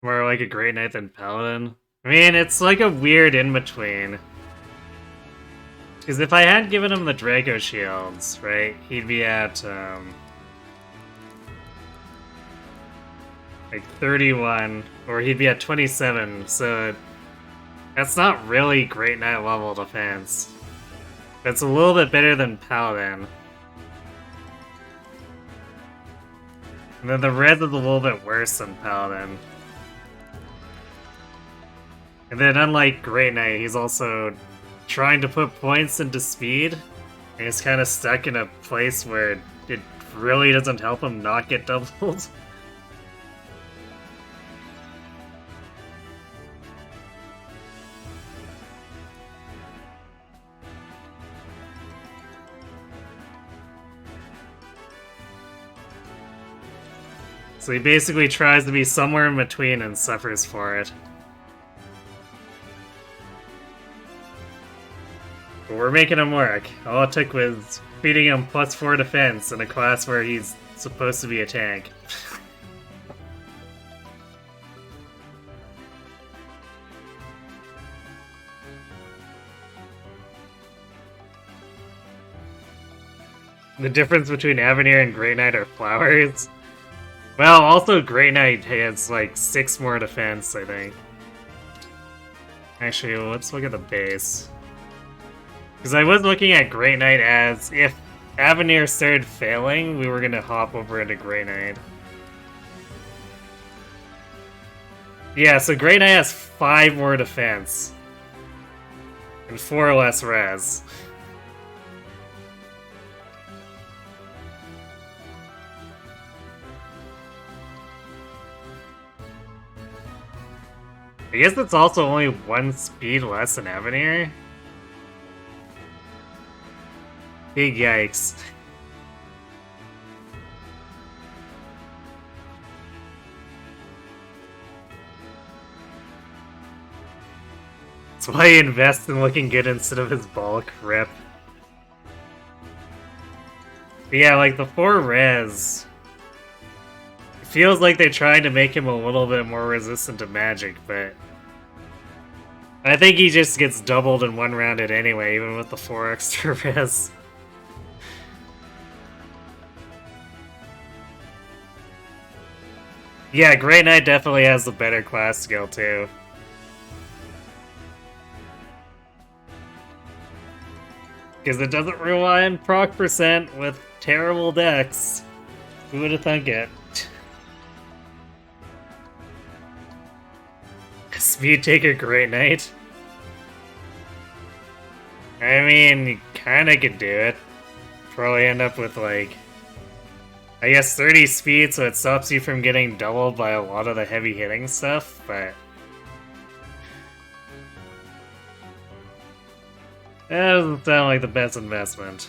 More like a Great Knight than Paladin. I mean, it's like a weird in-between. Because if I had given him the Draco shields, right, he'd be at, like 31, or he'd be at 27, so that's not really Great Knight level defense. That's a little bit better than Paladin. And then the res is a little bit worse than Paladin. And then unlike Great Knight, he's also trying to put points into speed, and he's kind of stuck in a place where it really doesn't help him not get doubled. So he basically tries to be somewhere in between and suffers for it. But we're making him work. All it took was feeding him +4 defense in a class where he's supposed to be a tank. The difference between Avenir and Great Knight are flowers. Well, also Great Knight has like 6 more defense, I think. Actually, let's look at the base. Because I was looking at Great Knight as if Avenir started failing, we were going to hop over into Great Knight. Yeah, so Great Knight has 5 more defense. And 4 less res. I guess it's also only 1 speed less than Avenir. Big yikes. That's why he invests in looking good instead of his bulk. Rip. But yeah, like the 4 res. It feels like they're trying to make him a little bit more resistant to magic, but I think he just gets doubled in 1 rounded anyway, even with the 4 extra res. Yeah, Great Knight definitely has the better class skill too. Because it doesn't rely on proc percent with terrible decks. Who would have thunk it? Speed Taker Great Knight. I mean, you kinda could do it. Probably end up with like, I guess 30 speed, so it stops you from getting doubled by a lot of the heavy hitting stuff, but that doesn't sound like the best investment.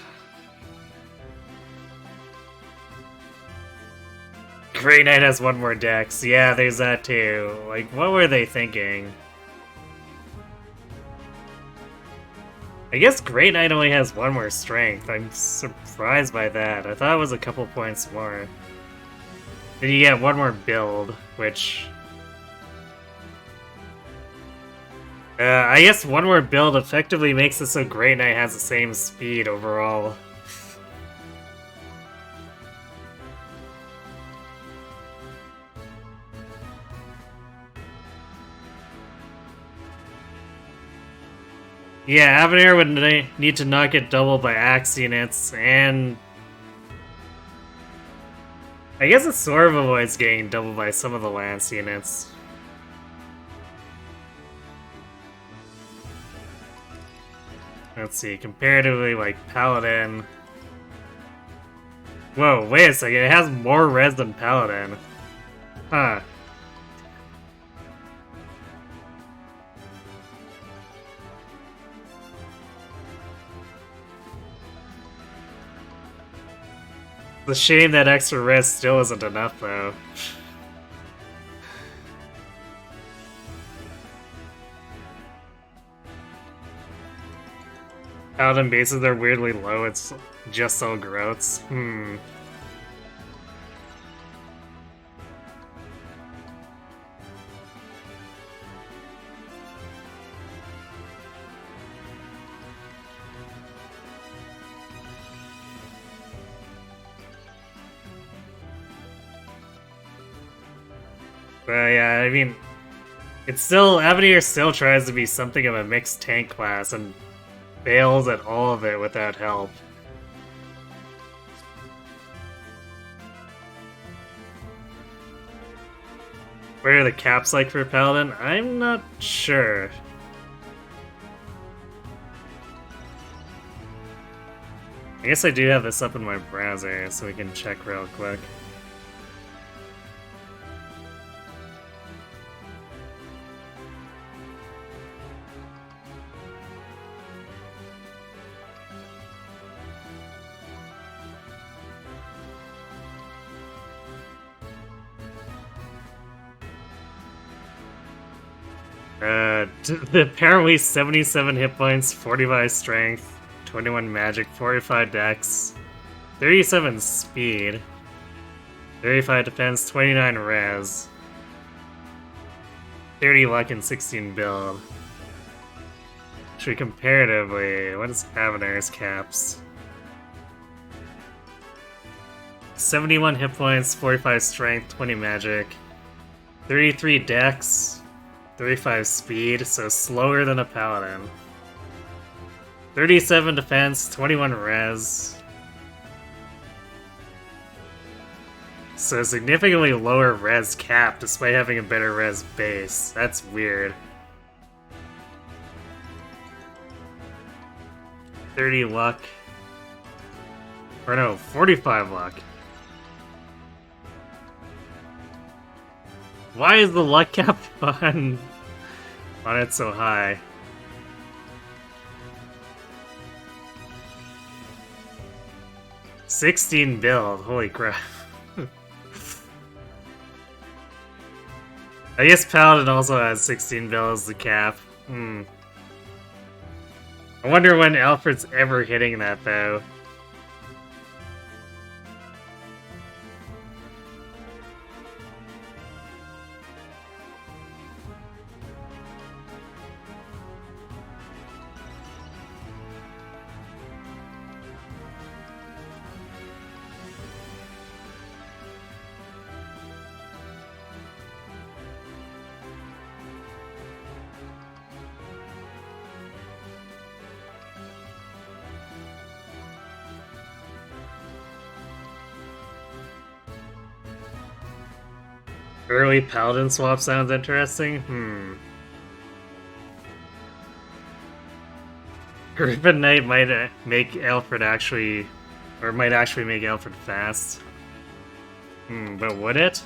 Grey Knight has one more dex. Yeah, there's that too. Like, what were they thinking? I guess Grey Knight only has one more strength. I'm surprised by that. I thought it was a couple points more. Then you get one more build, which... I guess one more build effectively makes it so Grey Knight has the same speed overall. Yeah, Avenir would need to not get doubled by axe units, and... I guess it sort of avoids getting doubled by some of the lance units. Let's see, comparatively, like, Paladin... Whoa, wait a second, it has more res than Paladin. Huh. It's a shame that extra res still isn't enough, though. Paladin bases are weirdly low, it's just all growths. But yeah, I mean, it's still, Avenir still tries to be something of a mixed tank class and fails at all of it without help. What are the caps like for Paladin? I'm not sure. I guess I do have this up in my browser, so we can check real quick. Apparently 77 hit points, 45 strength, 21 magic, 45 dex, 37 speed, 35 defense, 29 res, 30 luck, and 16 build. Actually, comparatively, what is Avenir's caps? 71 hit points, 45 strength, 20 magic, 33 dex, 35 speed, so slower than a paladin. 37 defense, 21 res. So significantly lower res cap despite having a better res base. That's weird. 30 luck. Or no, 45 luck. Why is the luck cap on it so high? $16 build, holy crap. I guess Paladin also has 16 build as the cap. I wonder when Alfred's ever hitting that though. Early Paladin swap sounds interesting. Griffin Knight might make Alfred actually, or might actually make Alfred fast. But would it?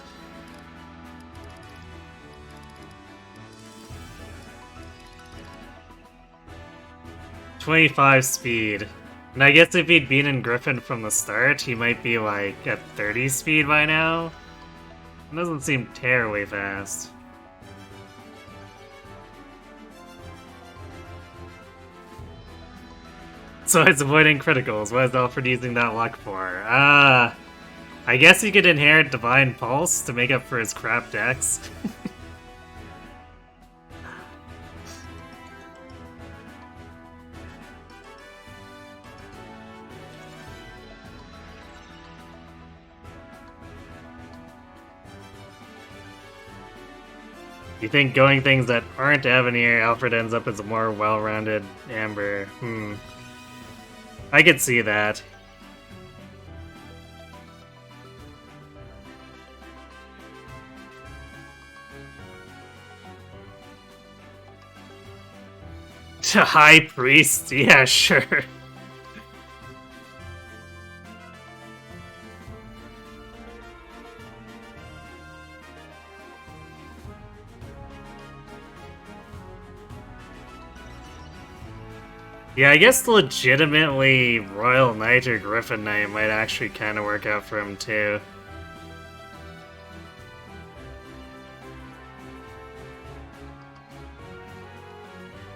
.25 speed. And I guess if he'd been in Griffin from the start, he might be like at 30 speed by now. It doesn't seem terribly fast. So it's avoiding criticals. What is Alfred using that luck for? I guess he could inherit Divine Pulse to make up for his crap decks. You think going things that aren't Avenir, Alfred ends up as a more well-rounded Amber. I could see that. To High Priest? Yeah, sure. Yeah, I guess legitimately Royal Knight or Griffin Knight might actually kind of work out for him too.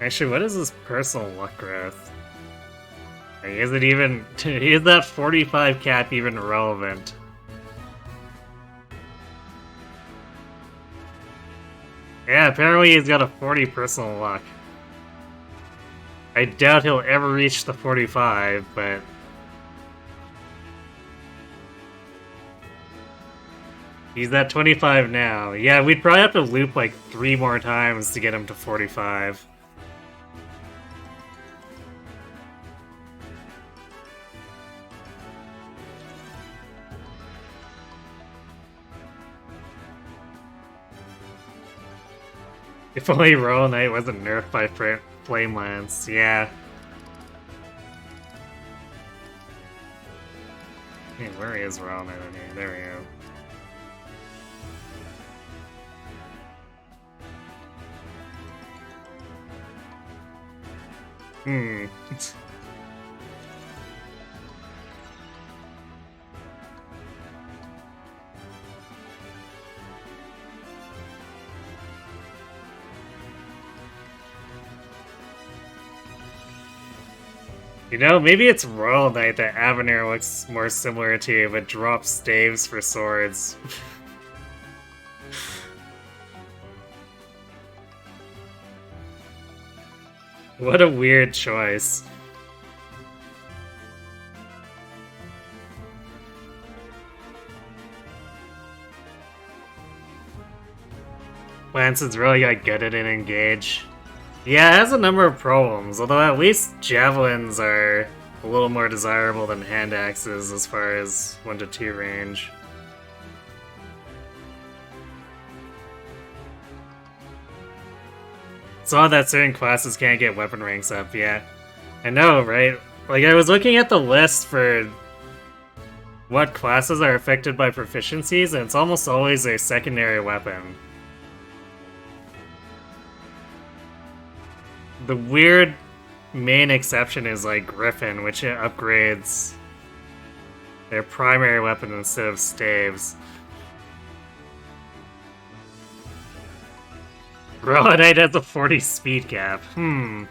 Actually, what is his personal luck growth? Like, is it even... is that 45 cap even relevant? Yeah, apparently he's got a 40 personal luck. I doubt he'll ever reach the 45, but... he's at 25 now. Yeah, we'd probably have to loop like 3 more times to get him to 45. If only Royal Knight wasn't nerfed by Flame Lance, yeah. Hey, where is Royal Knight in here? There we go. You know, maybe it's Royal Knight that Avenir looks more similar to, but drops staves for swords. What a weird choice. Lanson's really got good at an engage. Yeah, it has a number of problems, although at least javelins are a little more desirable than hand axes as far as 1 to 2 range. It's odd that certain classes can't get weapon ranks up yet. I know, right? Like, I was looking at the list for what classes are affected by proficiencies, and it's almost always a secondary weapon. The weird main exception is like Griffin, which upgrades their primary weapon instead of staves. Royal Knight has a 40 speed cap. Well,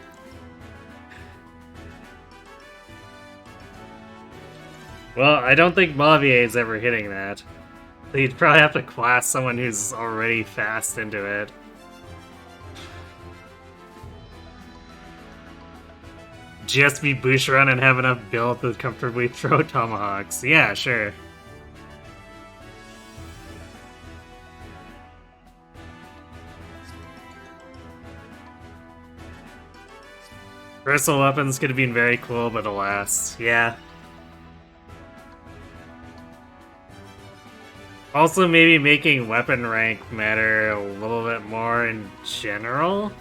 I don't think Mavier is ever hitting that. So you'd probably have to class someone who's already fast into it. Just be Boucheron and have enough build to comfortably throw tomahawks. Yeah, sure. Personal weapons could have been very cool, but alas, yeah. Also, maybe making weapon rank matter a little bit more in general?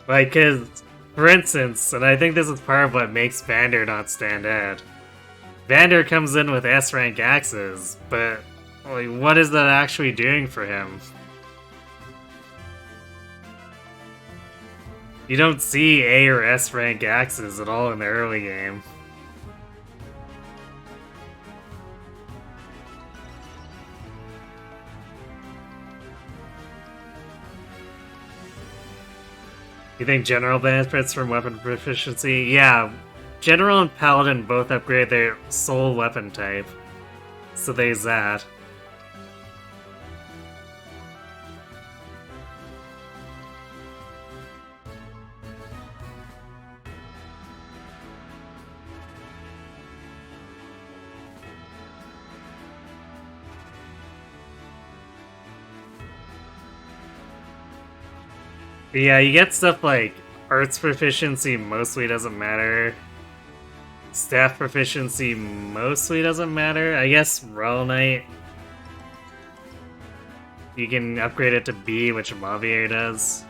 Like, cause, for instance, and I think this is part of what makes Vander not stand out. Vander comes in with S-rank axes, but like, what is that actually doing for him? You don't see A or S rank axes at all in the early game. You think general benefits from weapon proficiency? Yeah, general and paladin both upgrade their sole weapon type. So there's that. Yeah, you get stuff like arts proficiency mostly doesn't matter. Staff proficiency mostly doesn't matter. I guess Royal Knight, you can upgrade it to B, which Mavier does.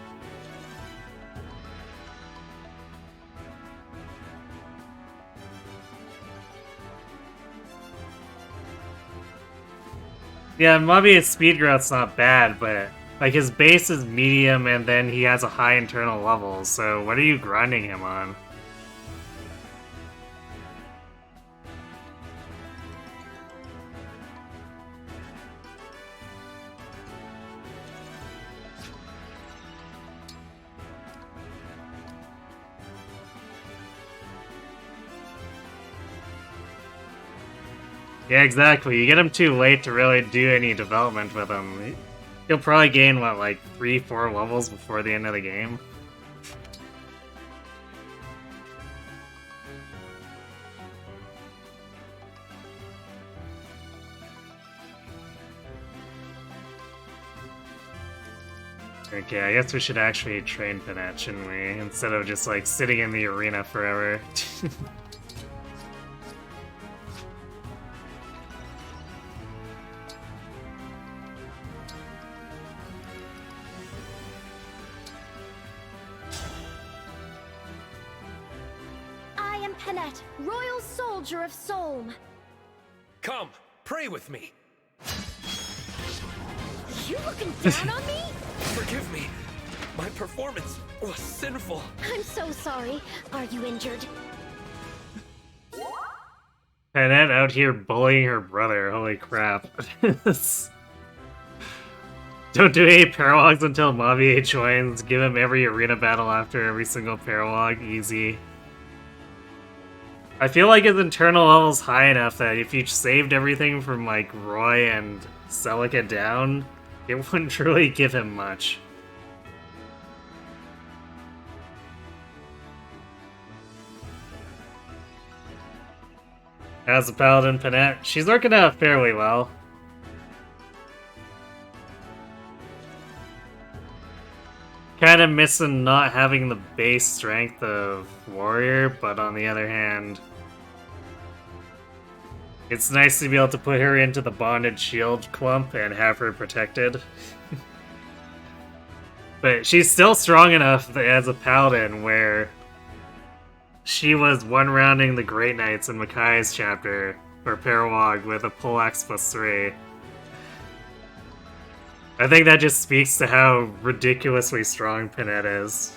Yeah, Mavier's speed growth's not bad, but like his base is medium and then he has a high internal level, so what are you grinding him on? Yeah, exactly. You get him too late to really do any development with him. He'll probably gain, what, like 3-4 levels before the end of the game? Okay, I guess we should actually train Panette, shouldn't we? Instead of just, like, sitting in the arena forever.
Panette, Royal Soldier of Solm.
Come, pray with me.
You looking down on me?
Forgive me. My performance was sinful.
I'm so sorry. Are you injured?
Panette out here bullying her brother, holy crap. Don't do any paralogs until Mavier joins. Give him every arena battle after every single paralog, easy. I feel like his internal level's high enough that if you saved everything from like Roy and Celica down, it wouldn't really give him much. As a paladin, Panette, she's working out fairly well. Kind of missing not having the base strength of warrior, but on the other hand, it's nice to be able to put her into the bonded shield clump and have her protected. But she's still strong enough as a paladin where she was one-rounding the Great Knights in Makai's chapter for Paralog with a poleaxe +3. I think that just speaks to how ridiculously strong Panette is.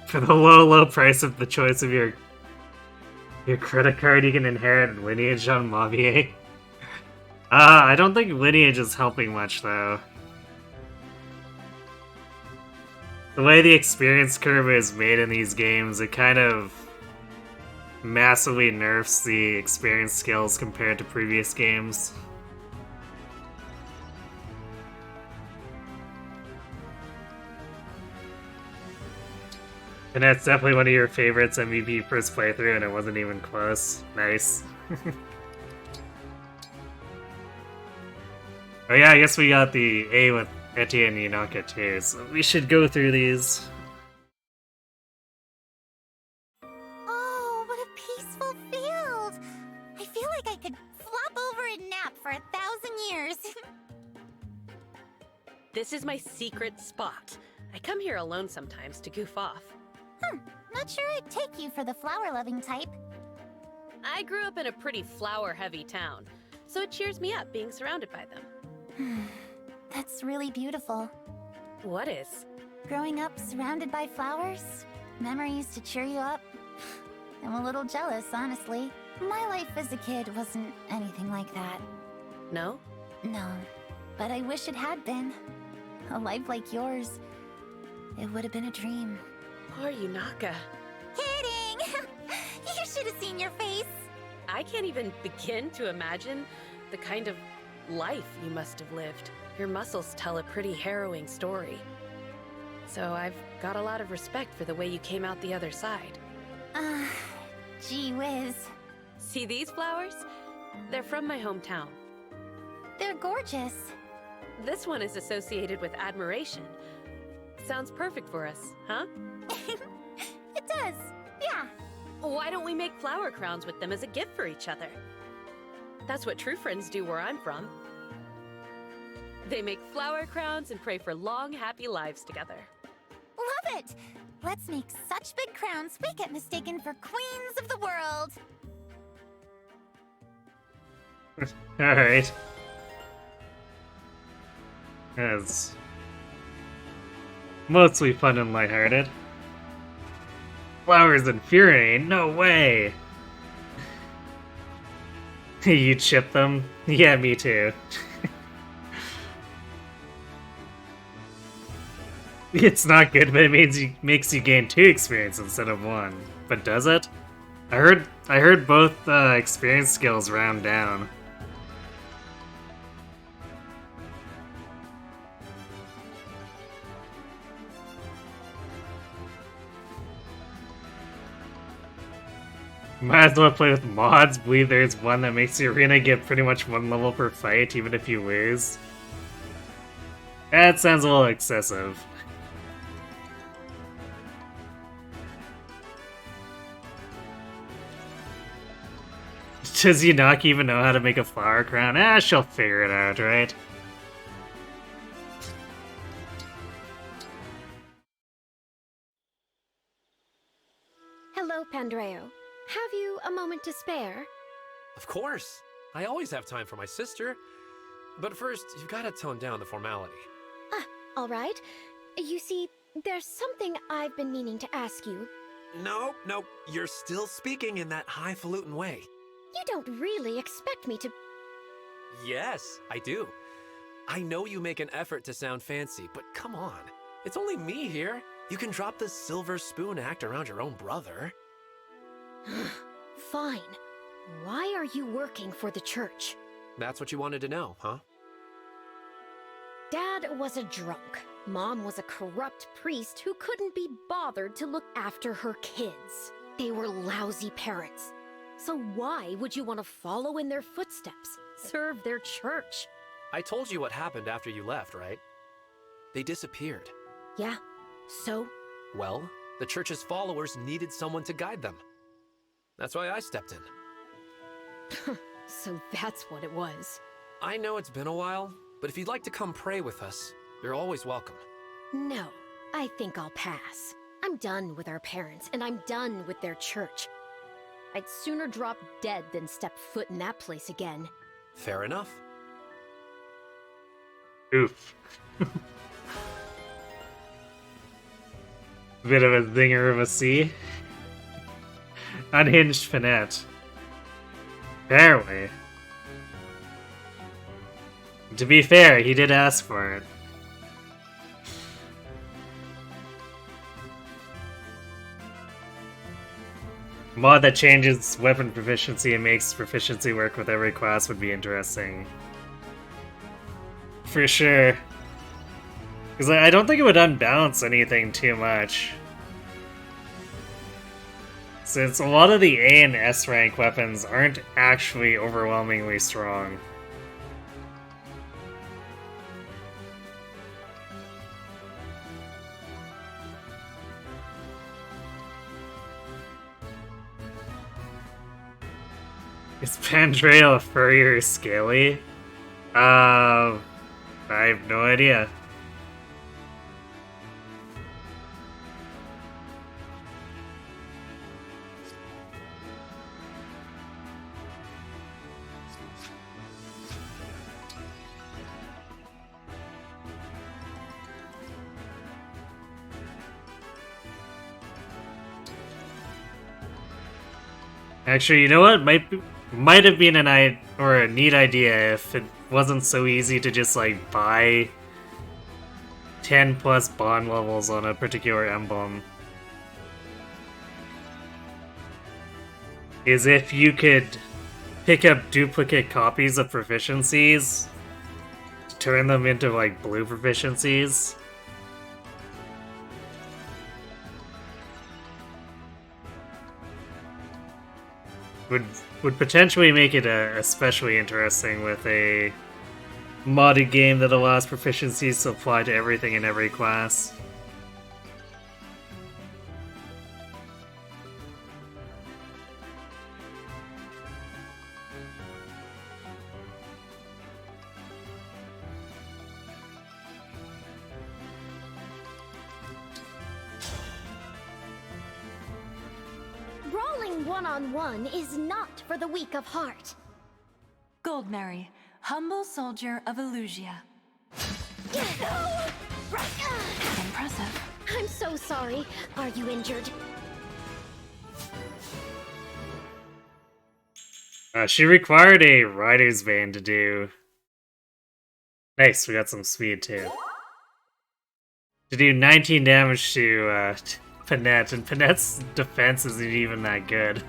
For the low price of the choice of your credit card, you can inherit lineage on Mavier. I don't think lineage is helping much, though. The way the experience curve is made in these games, it kind of massively nerfs the experience skills compared to previous games. And that's definitely one of your favorites MVP first playthrough, and it wasn't even close. Nice. Oh yeah, I guess we got the A with Etie and Yunaka too, so we should go through these.
Oh, what a
fulfilled. I feel like I could flop over and nap for 1,000 years.
This is my secret spot. I come here alone sometimes to goof off.
Not sure I'd take you for the flower-loving type.
I grew up in a pretty flower-heavy town, so it cheers me up being surrounded by them.
That's really beautiful.
What is?
Growing up surrounded by flowers, memories to cheer you up. I'm a little jealous, honestly. My life as a kid wasn't anything like that.
No?
No, but I wish it had been. A life like yours, it would have been a dream.
Poor Yunaka.
Kidding! You should have seen your face.
I can't even begin to imagine the kind of life you must have lived. Your muscles tell a pretty harrowing story. So I've got a lot of respect for the way you came out the other side.
Gee whiz.
See these flowers? They're from my hometown.
They're gorgeous.
This one is associated with admiration. Sounds perfect for us, huh?
It does, yeah.
Why don't we make flower crowns with them as a gift for each other? That's what true friends do where I'm from. They make flower crowns and pray for long, happy lives together.
Love it! Let's make such big crowns we get mistaken for queens of the world.
Alright. That's mostly fun and lighthearted. Flowers infuriate? No way! You chip them? Yeah, me too. It's not good, but it makes you gain 2 experience instead of 1. But does it? I heard both experience skills round down. Might as well play with mods. Believe there's one that makes the arena get pretty much 1 level per fight, even if you lose. That sounds a little excessive. Does Yunaka even know how to make a flower crown? She'll figure it out, right?
Hello, Pandreo. Have you a moment to spare?
Of course. I always have time for my sister. But first, you've got to tone down the formality.
All right. You see, there's something I've been meaning to ask you.
No, you're still speaking in that highfalutin way.
You don't really expect me to...
Yes, I do. I know you make an effort to sound fancy, but come on. It's only me here. You can drop the silver spoon act around your own brother.
Fine. Why are you working for the church?
That's what you wanted to know, huh?
Dad was a drunk. Mom was a corrupt priest who couldn't be bothered to look after her kids. They were lousy parents. So why would you want to follow in their footsteps, serve their church?
I told you what happened after you left, right? They disappeared.
Yeah, so?
Well, the church's followers needed someone to guide them. That's why I stepped in.
So that's what it was.
I know it's been a while, but if you'd like to come pray with us, you're always welcome.
No, I think I'll pass. I'm done with our parents, and I'm done with their church. I'd sooner drop dead than step foot in that place again.
Fair enough.
Oof. Bit of a zinger of a C. Unhinged Panette. Apparently. To be fair, he did ask for it. Mod that changes weapon proficiency and makes proficiency work with every class would be interesting. For sure. Because I don't think it would unbalance anything too much. Since a lot of the A and S rank weapons aren't actually overwhelmingly strong. Is Pandrail a furry or scaly? I have no idea. Actually, you know what? Might have been a neat idea if it wasn't so easy to just like buy 10 plus bond levels on a particular emblem. Is if you could pick up duplicate copies of proficiencies, turn them into like blue proficiencies. Would potentially make it especially interesting with a modded game that allows proficiencies to apply to everything in every class.
Brawling one-on-one is not for the weak of heart.
Goldmary, humble soldier of Illusia. Impressive.
I'm so sorry. Are you injured?
She required a rider's vein to do. Nice, we got some speed too. To do 19 damage to Panette, and Panette's defense isn't even that good.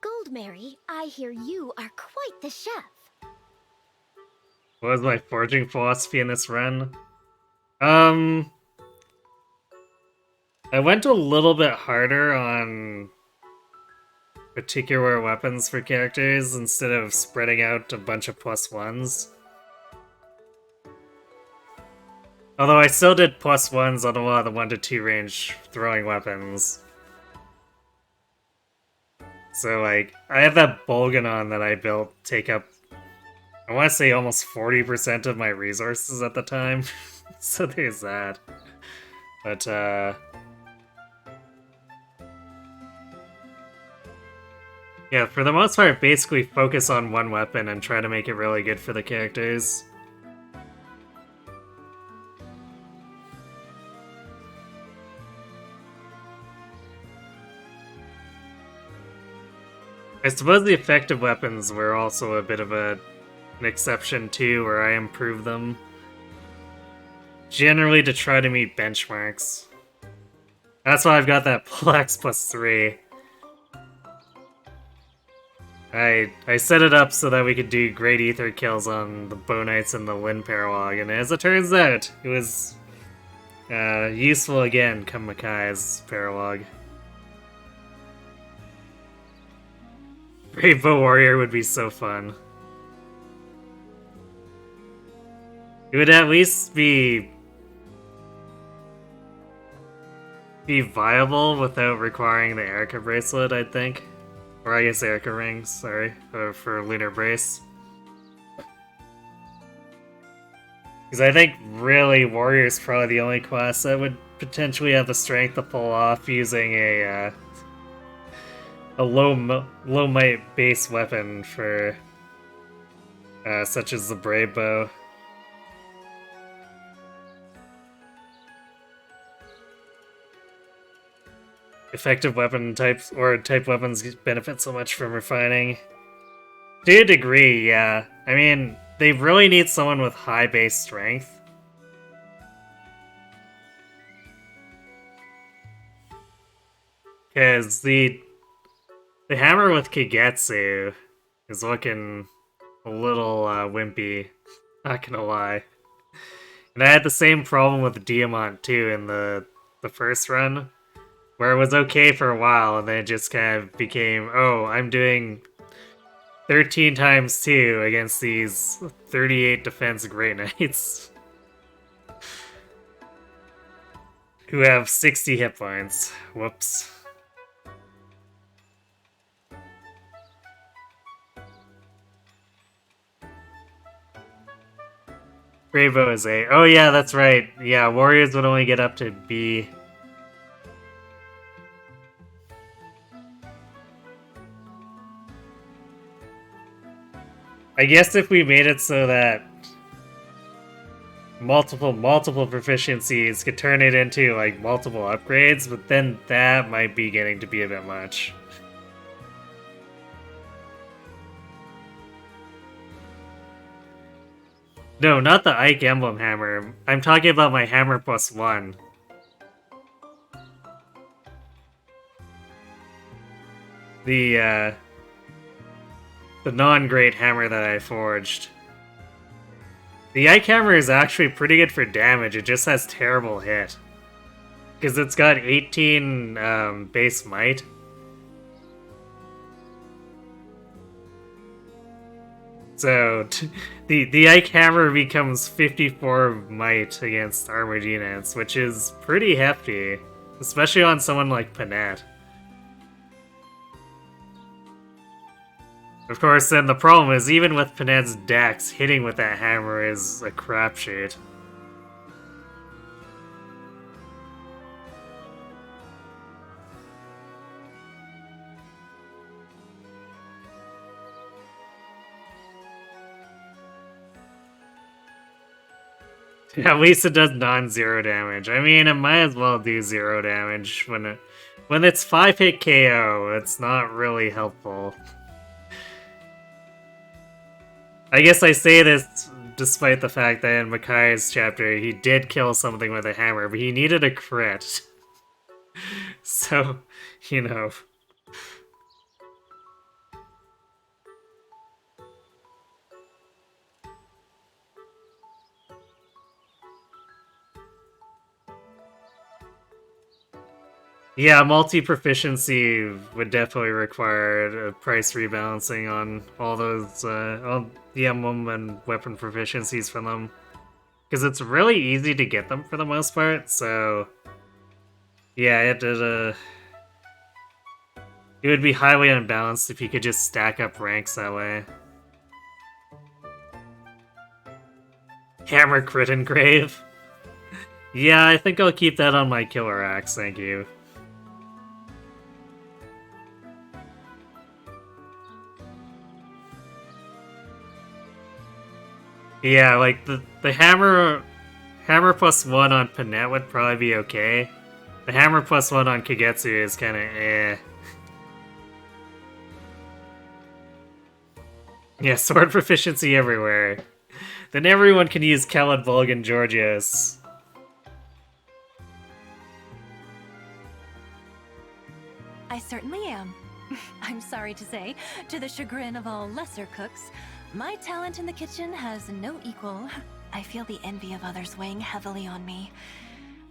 Goldmary, I hear you are quite the chef.
What was my forging philosophy in this run? I went a little bit harder on particular weapons for characters instead of spreading out a bunch of +1s. Although I still did +1s on a lot of the 1 to 2 range throwing weapons. So like, I have that Bolganon that I built take up, I want to say almost 40% of my resources at the time. So there's that. But yeah, for the most part, basically focus on one weapon and try to make it really good for the characters. I suppose the effective weapons were also a bit of an exception too, where I improved them. Generally to try to meet benchmarks. That's why I've got that Plex +3. I set it up so that we could do great ether kills on the Bonites and the Lin Paralog, and as it turns out, it was useful again come Makai's Paralog. Rainbow Warrior would be so fun. It would at least be viable without requiring the Erica bracelet, I'd think. Or I guess Erica rings, sorry, for Lunar Brace. Because I think really Warrior's probably the only class that would potentially have the strength to pull off using a low might base weapon for such as the Brave Bow. Effective weapon types or type weapons benefit so much from refining. To a degree, yeah. I mean, they really need someone with high base strength. Because the hammer with Kagetsu is looking a little wimpy, not gonna lie. And I had the same problem with Diamant too in the first run, where it was okay for a while, and then it just kind of became, oh, I'm doing 13 times 2 against these 38 defense Great Knights. who have 60 hit points. Whoops. Bravo is A. Oh yeah, that's right. Yeah, warriors would only get up to B. I guess if we made it so that multiple proficiencies could turn it into like multiple upgrades, but then that might be getting to be a bit much. No, not the Ike Emblem Hammer. I'm talking about my hammer plus 1. The non-great hammer that I forged. The Ike Hammer is actually pretty good for damage, it just has terrible hit. Because it's got 18 base might. So, the Ike Hammer becomes 54 might against armored units, which is pretty hefty. Especially on someone like Panette. Of course, then the problem is, even with Panette's dex, hitting with that hammer is a crapshoot. At least it does non-zero damage. I mean, it might as well do 0 damage when it's 5-hit KO. It's not really helpful. I guess I say this despite the fact that in Makai's chapter he did kill something with a hammer, but he needed a crit. So, you know. Yeah, multi-proficiency would definitely require a price rebalancing on all those, all the emblem and weapon proficiencies for them. Because it's really easy to get them for the most part, so... Yeah, it would be highly unbalanced if you could just stack up ranks that way. Hammer crit engrave. Yeah, I think I'll keep that on my killer axe, thank you. Yeah, like the hammer plus 1 on Panette would probably be okay. The hammer plus 1 on Kagetsu is kinda eh. Yeah, sword proficiency everywhere. Then everyone can use Kelad Vulgan Georgios.
I certainly am. I'm sorry to say, to the chagrin of all lesser cooks, my talent in the kitchen has no equal. I feel the envy of others weighing heavily on me.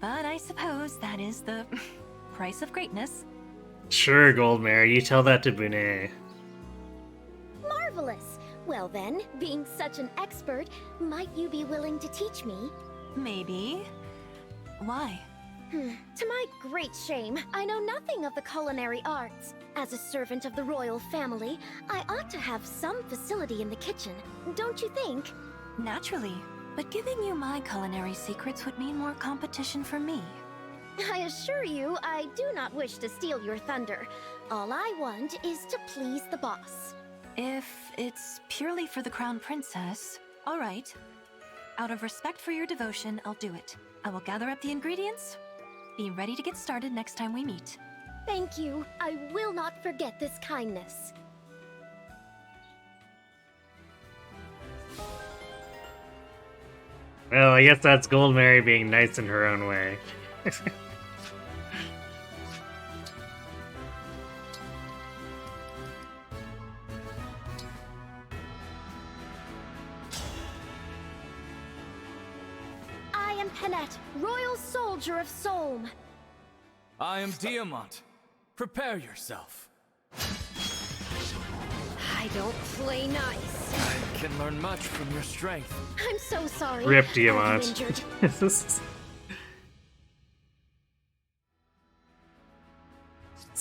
But I suppose that is the price of greatness.
Sure, Goldmare, you tell that to Bonet.
Marvelous! Well then, being such an expert, might you be willing to teach me?
Maybe. Why?
To my great shame, I know nothing of the culinary arts. As a servant of the royal family, I ought to have some facility in the kitchen, don't you think?
Naturally, but giving you my culinary secrets would mean more competition for me.
I assure you, I do not wish to steal your thunder. All I want is to please the boss.
If it's purely for the Crown Princess, all right. Out of respect for your devotion, I'll do it. I will gather up the ingredients. Be ready to get started next time we meet.
Thank you. I will not forget this kindness.
Well, I guess that's Goldmary being nice in her own way.
I am Panette, Royal Soldier of Solm.
I am Diamant. Prepare yourself.
I don't play nice.
I can learn much from your strength.
I'm so sorry.
Rip
Are you
Diamant.
injured?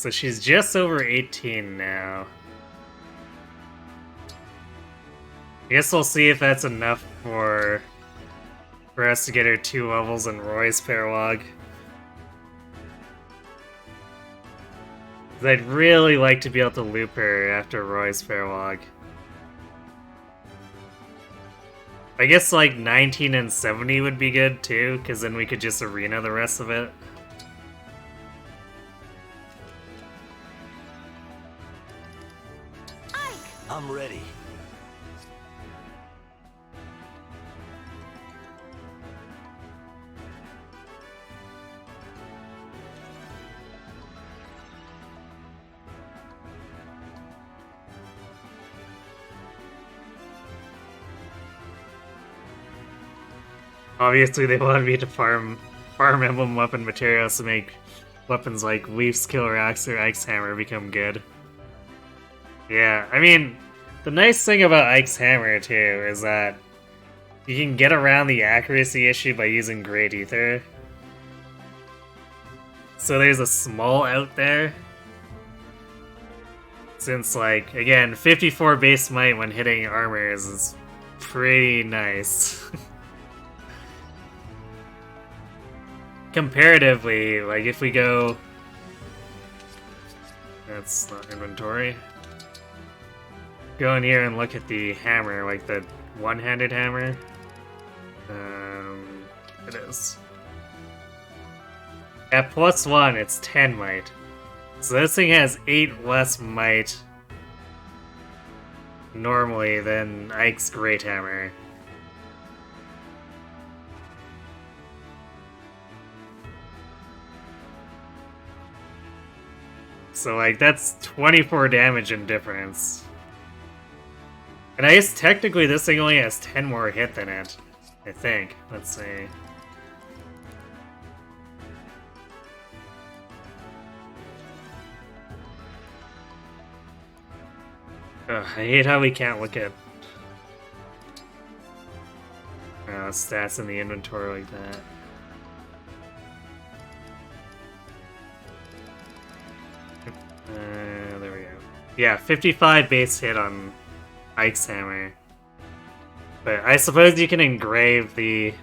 So she's just over 18 now. I guess we'll see if that's enough for us to get her 2 levels in Roy's Paralog. I'd really like to be able to loop her after Roy's Paralog. I guess like 19 and 70 would be good too, because then we could just arena the rest of it.
I'm ready.
Obviously, they wanted me to farm emblem weapon materials to make weapons like Leaf's Killer Axe or Ike's Hammer become good. Yeah, I mean, the nice thing about Ike's Hammer, too, is that you can get around the accuracy issue by using Great Ether. So there's a small out there. Since, like, again, 54 base might when hitting armors is pretty nice. Comparatively, like, if we go... That's not inventory. Go in here and look at the hammer, like the one-handed hammer. It is. At +1, it's 10 might. So this thing has 8 less might normally than Ike's Great Hammer. So, like, that's 24 damage in difference. And I guess technically this thing only has 10 more hit than it. I think. Let's see. Ugh, I hate how we can't look at stats in the inventory like that. There we go. Yeah, 55 base hit on Ike's Hammer. But I suppose you can engrave the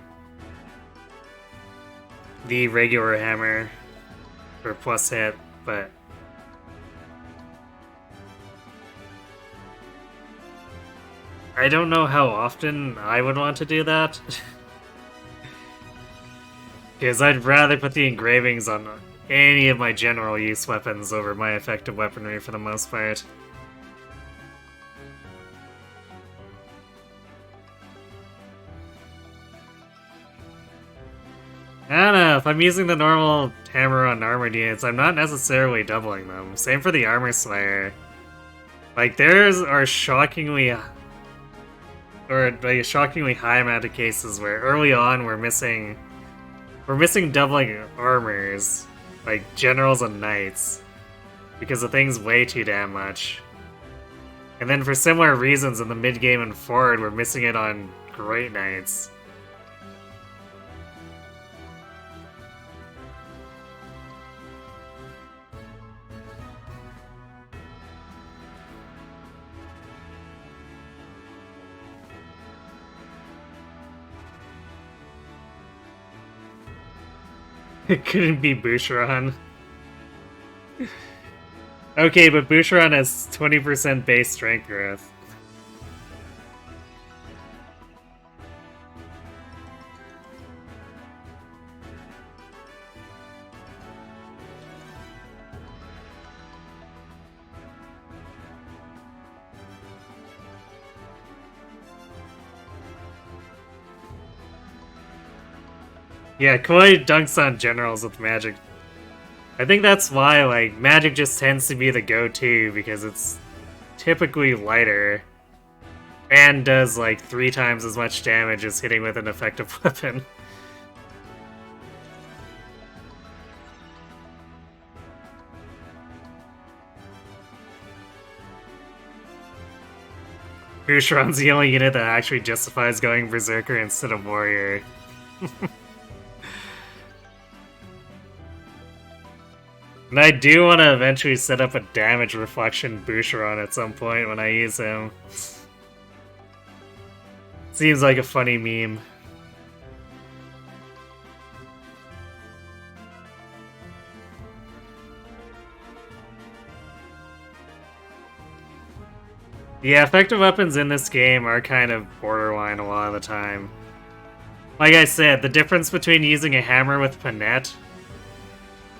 regular hammer for plus hit, but I don't know how often I would want to do that. Because I'd rather put the engravings on any of my general use weapons over my effective weaponry for the most part. I don't know, if I'm using the normal hammer on armored units, I'm not necessarily doubling them. Same for the Armor Slayer. Like, theirs are shockingly... or like a shockingly high amount of cases where early on we're missing doubling armors, like generals and knights, because the thing's way too damn much. And then for similar reasons in the mid-game and forward, we're missing it on great knights. It couldn't be Boucheron. Okay, but Boucheron has 20% base strength growth. Yeah, Koi dunks on generals with magic. I think that's why, like, magic just tends to be the go-to, because it's typically lighter and does, like, 3 times as much damage as hitting with an effective weapon. Boucheron's the only unit that actually justifies going Berserker instead of Warrior. And I do want to eventually set up a damage reflection Boucheron at some point when I use him. Seems like a funny meme. Yeah, effective weapons in this game are kind of borderline a lot of the time. Like I said, the difference between using a hammer with Panette,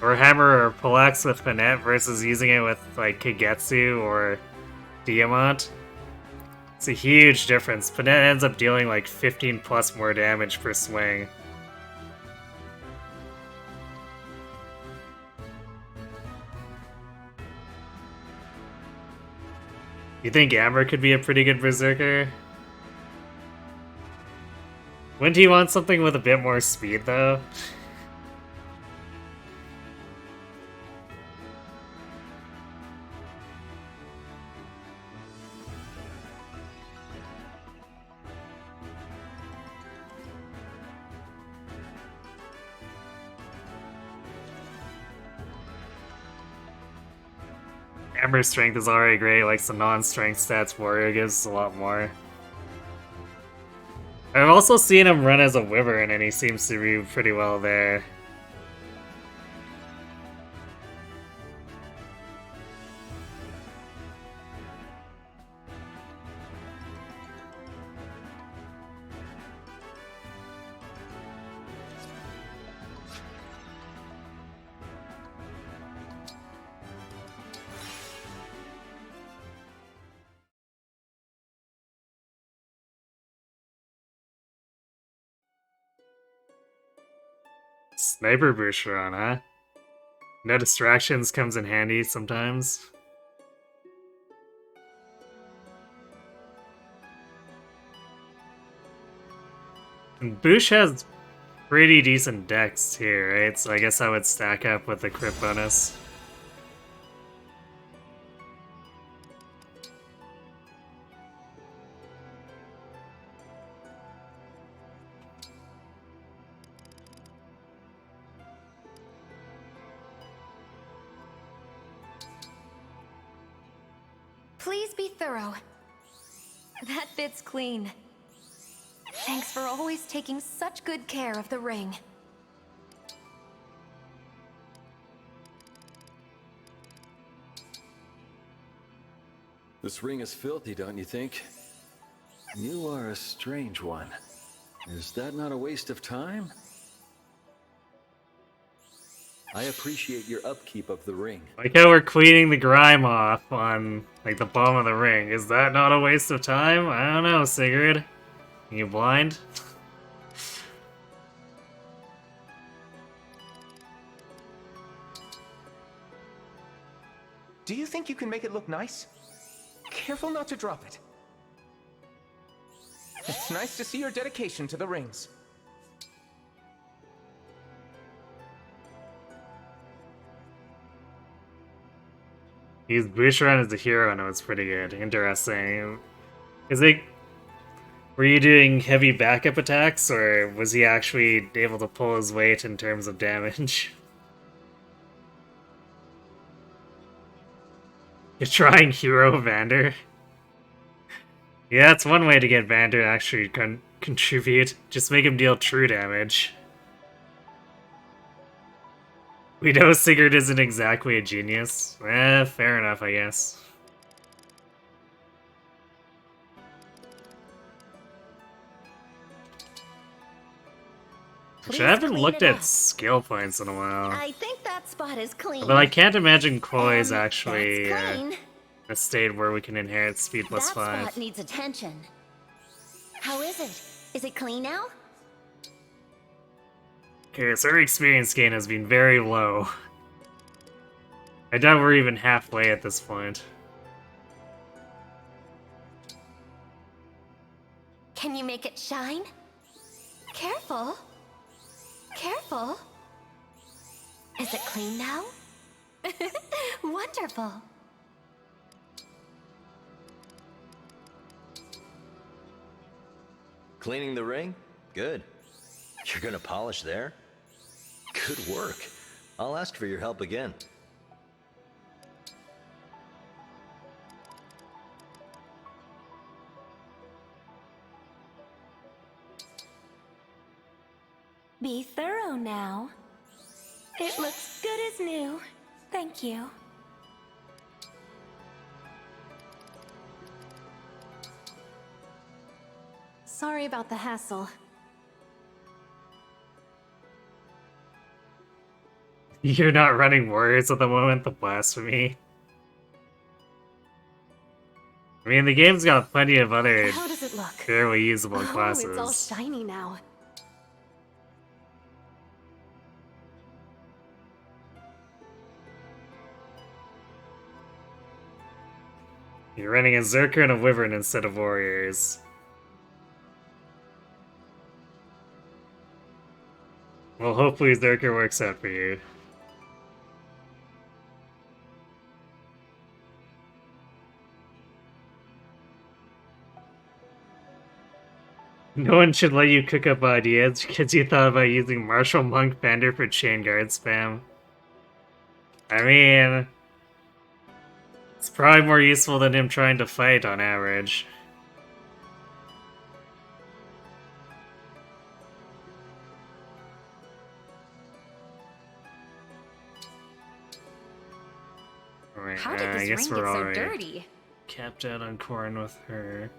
or a hammer or poleaxe with Panette versus using it with, like, Kagetsu or Diamant, it's a huge difference. Panette ends up dealing like 15 plus more damage per swing. You think Amber could be a pretty good Berserker? Wouldn't he want something with a bit more speed, though? Amber's strength is already great, like some non-strength stats Warrior gives a lot more. I've also seen him run as a Wyvern, and he seems to do pretty well there. Sniper Boucheron, huh? No distractions comes in handy sometimes. And Bouche has pretty decent dex too, right? So I guess I would stack up with the crit bonus.
Please be thorough. That fits clean. Thanks for always taking such good care of the ring.
This ring is filthy, don't you think? You are a strange one. Is that not a waste of time? I appreciate your upkeep of the ring.
Like how we're cleaning the grime off on, like, the bottom of the ring. Is that not a waste of time? I don't know, Sigurd. Are you blind?
Do you think you can make it look nice? Careful not to drop it. It's nice to see your dedication to the rings.
He's Boucheron as a hero, and it was pretty good. Interesting. Is it... Were you doing heavy backup attacks, or was he actually able to pull his weight in terms of damage? You're trying Hero Vander? Yeah, that's one way to get Vander to actually contribute. Just make him deal true damage. We know Sigurd isn't exactly a genius. Fair enough, I guess. Actually, I haven't looked at skill points in a while.
I think that spot is clean.
But I can't imagine Koi is actually a state where we can inherit speed plus 5.
That spot needs attention. How is it? Is it clean now?
Okay, so our experience gain has been very low. I doubt we're even halfway at this point.
Can you make it shine? Careful. Careful. Is it clean now? Wonderful.
Cleaning the ring? Good. You're gonna polish there? Good work. I'll ask for your help again.
Be thorough now. It looks good as new. Thank you.
Sorry about the hassle.
You're not running warriors at the moment, the blasphemy. I mean, the game's got plenty of other
How does it look?
fairly usable classes.
Oh, it's all shiny now.
You're running a Zerker and a Wyvern instead of warriors. Well, hopefully Zerker works out for you. No one should let you cook up ideas because you thought about using Martial Monk Bender for Chain Guard spam. I mean, it's probably more useful than him trying to fight on average. Right,
How did
I
this
guess
ring
we're
get so
already
dirty?
capped out on corn with her.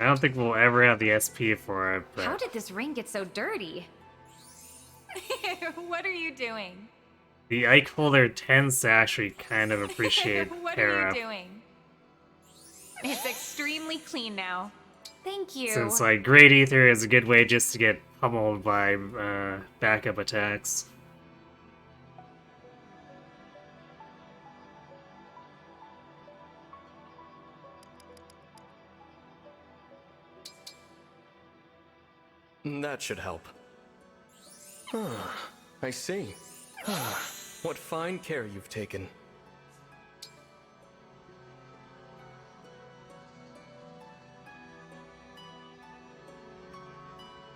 I don't think we'll ever have the SP for it, but
How did this ring get so dirty? What are you doing?
the Ike holder tends to actually kind of appreciate
What
pair
are
up.
you doing? It's extremely clean now. Thank you.
Since, like, Great Ether is a good way just to get pummeled by backup attacks.
That should help. I see. What fine care you've taken.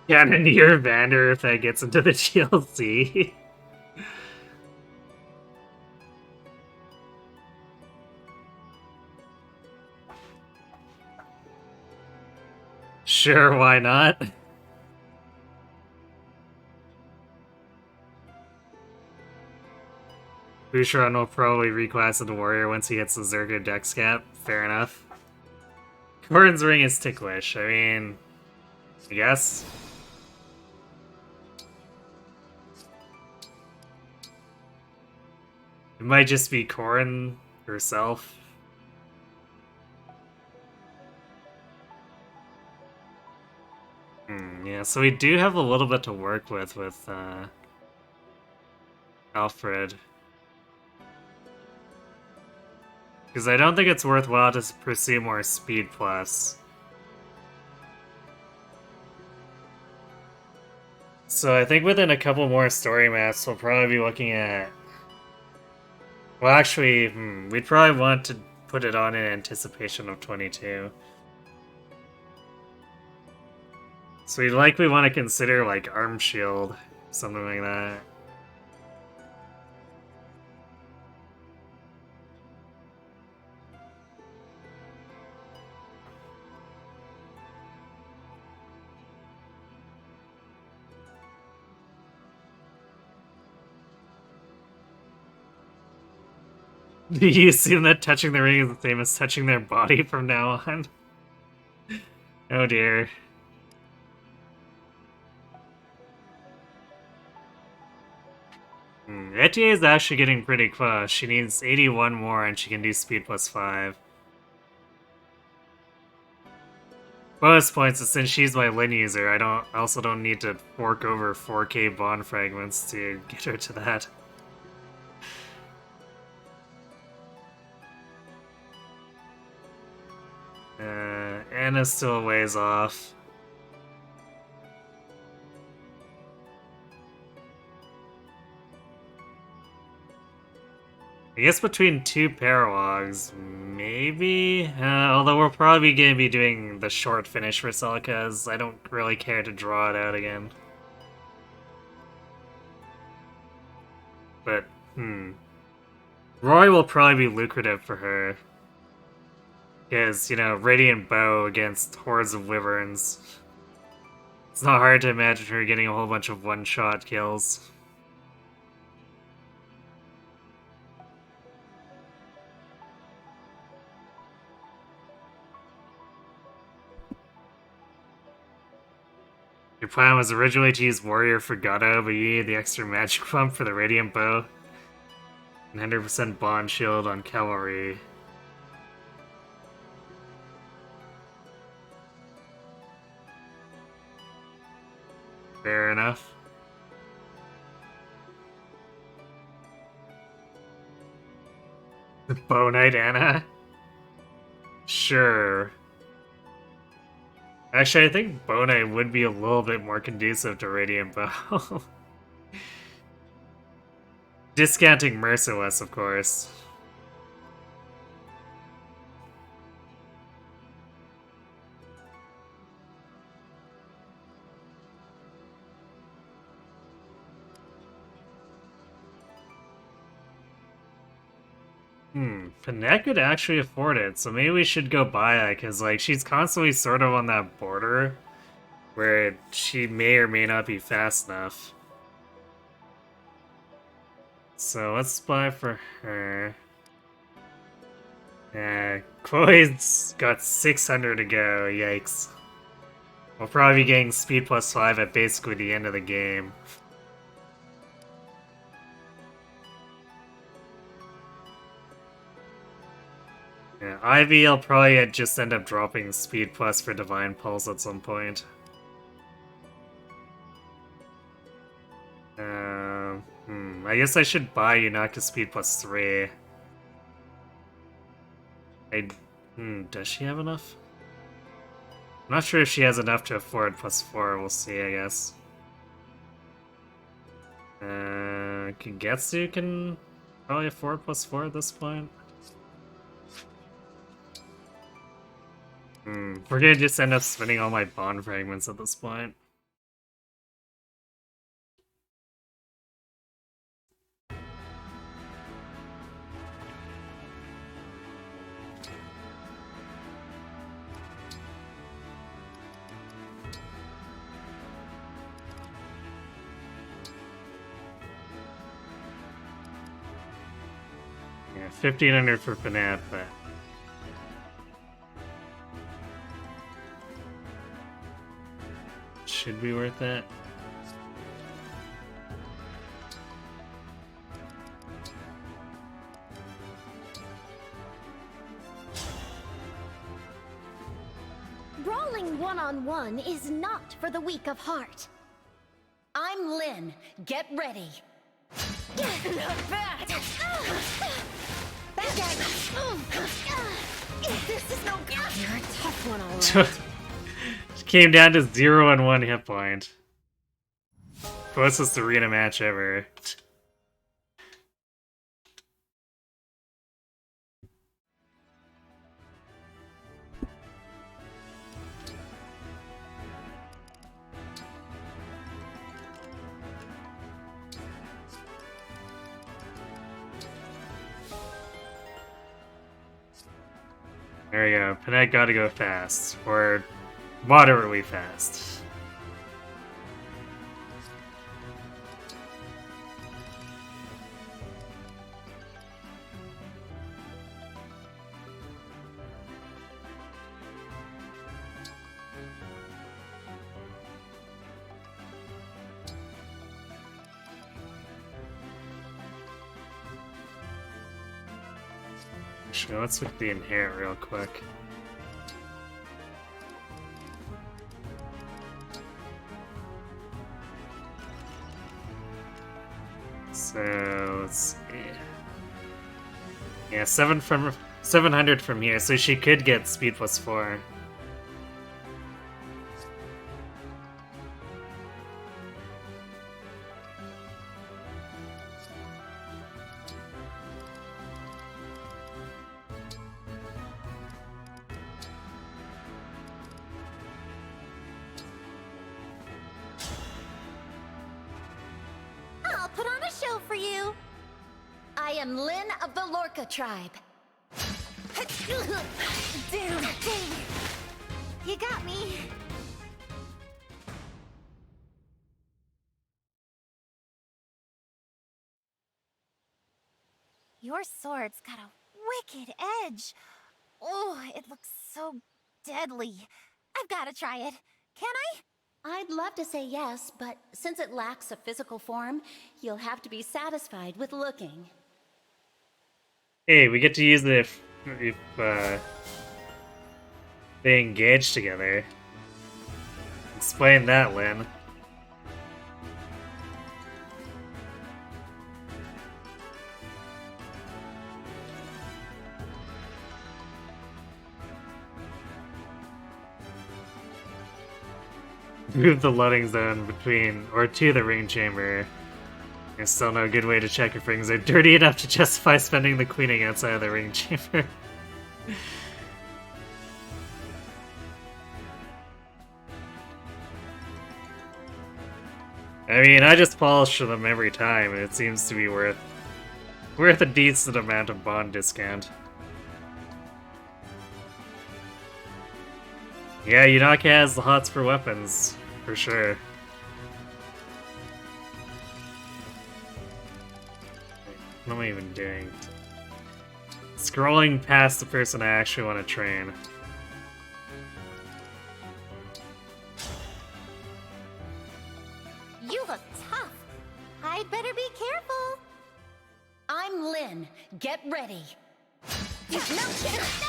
Cannoneer Vander if that gets into the DLC. Sure, why not? Boucheron will probably reclass into warrior once he hits the Zerga dex cap. Fair enough. Corin's ring is ticklish. I mean, I guess. It might just be Corin herself. Yeah, so we do have a little bit to work with Alfred. Because I don't think it's worthwhile to pursue more speed plus. So I think within a couple more story maps, we'll probably be looking at... Well, actually, we'd probably want to put it on in anticipation of 22. So we'd likely want to consider, like, Arm Shield, something like that. Do you assume that touching the ring is the same as touching their body from now on? Oh dear. Etie is actually getting pretty close. She needs 81 more and she can do speed plus 5. Bonus points is since she's my Lin user, I also don't need to fork over 4k bond fragments to get her to that. Anna's still a ways off. I guess between two paralogs, maybe? Although we're probably going to be doing the short finish for Celica's. I don't really care to draw it out again. But, Roy will probably be lucrative for her. Because, you know, Radiant Bow against hordes of wyverns. It's not hard to imagine her getting a whole bunch of one-shot kills. Your plan was originally to use Warrior for Gato, but you needed the extra magic bump for the Radiant Bow. 100% Bond Shield on Cavalry. Fair enough. Bow Knight Anna? Sure. Actually, I think Bow Knight would be a little bit more conducive to Radiant Bow. Discounting Merciless, of course. Panette could actually afford it, so maybe we should go buy it, because, like, she's constantly sort of on that border where she may or may not be fast enough. So let's buy for her. Chloe's got 600 to go, yikes. We'll probably be getting speed plus 5 at basically the end of the game. Yeah, Ivy will probably just end up dropping speed plus for Divine Pulse at some point. I guess I should buy Yunaka speed plus 3. Does she have enough? I'm not sure if she has enough to afford plus 4, we'll see, I guess. Kagetsu can probably afford plus 4 at this point. We're gonna just end up spending all my bond fragments at this point. Yeah, 1500 for Panette, but should be worth it.
Brawling one-on-one is not for the weak of heart.
I'm Lynn. Get ready.
Bad guy. This is no good. You're a tough one, all right.
She came down to 0 and 1 hit point. Closest arena match ever. There we go. Panette gotta go fast. Or moderately fast. Actually, let's look at the inherit real quick. So let's see. Yeah, 700 from here, so she could get speed plus 4.
I'll put on a show for you.
I am Lynn of the Lorca tribe.
Damn, dang. You got me. Your sword's got a wicked edge. Oh, it looks so deadly. I've got to try it. Can I?
I'd love to say yes, but since it lacks a physical form, you'll have to be satisfied with looking.
Hey, we get to use it if they engage together. Explain that, Lynn. Move the loading zone between or to the ring chamber. There's still no good way to check if rings are dirty enough to justify spending the queening outside of the ring chamber. I mean, I just polish them every time, and it seems to be worth a decent amount of bond discount. Yeah, Yunaka has the hots for weapons, for sure. What am I even doing? Scrolling past the person I actually want to train.
You look tough. I'd better be careful. I'm Lynn. Get ready.
No chance.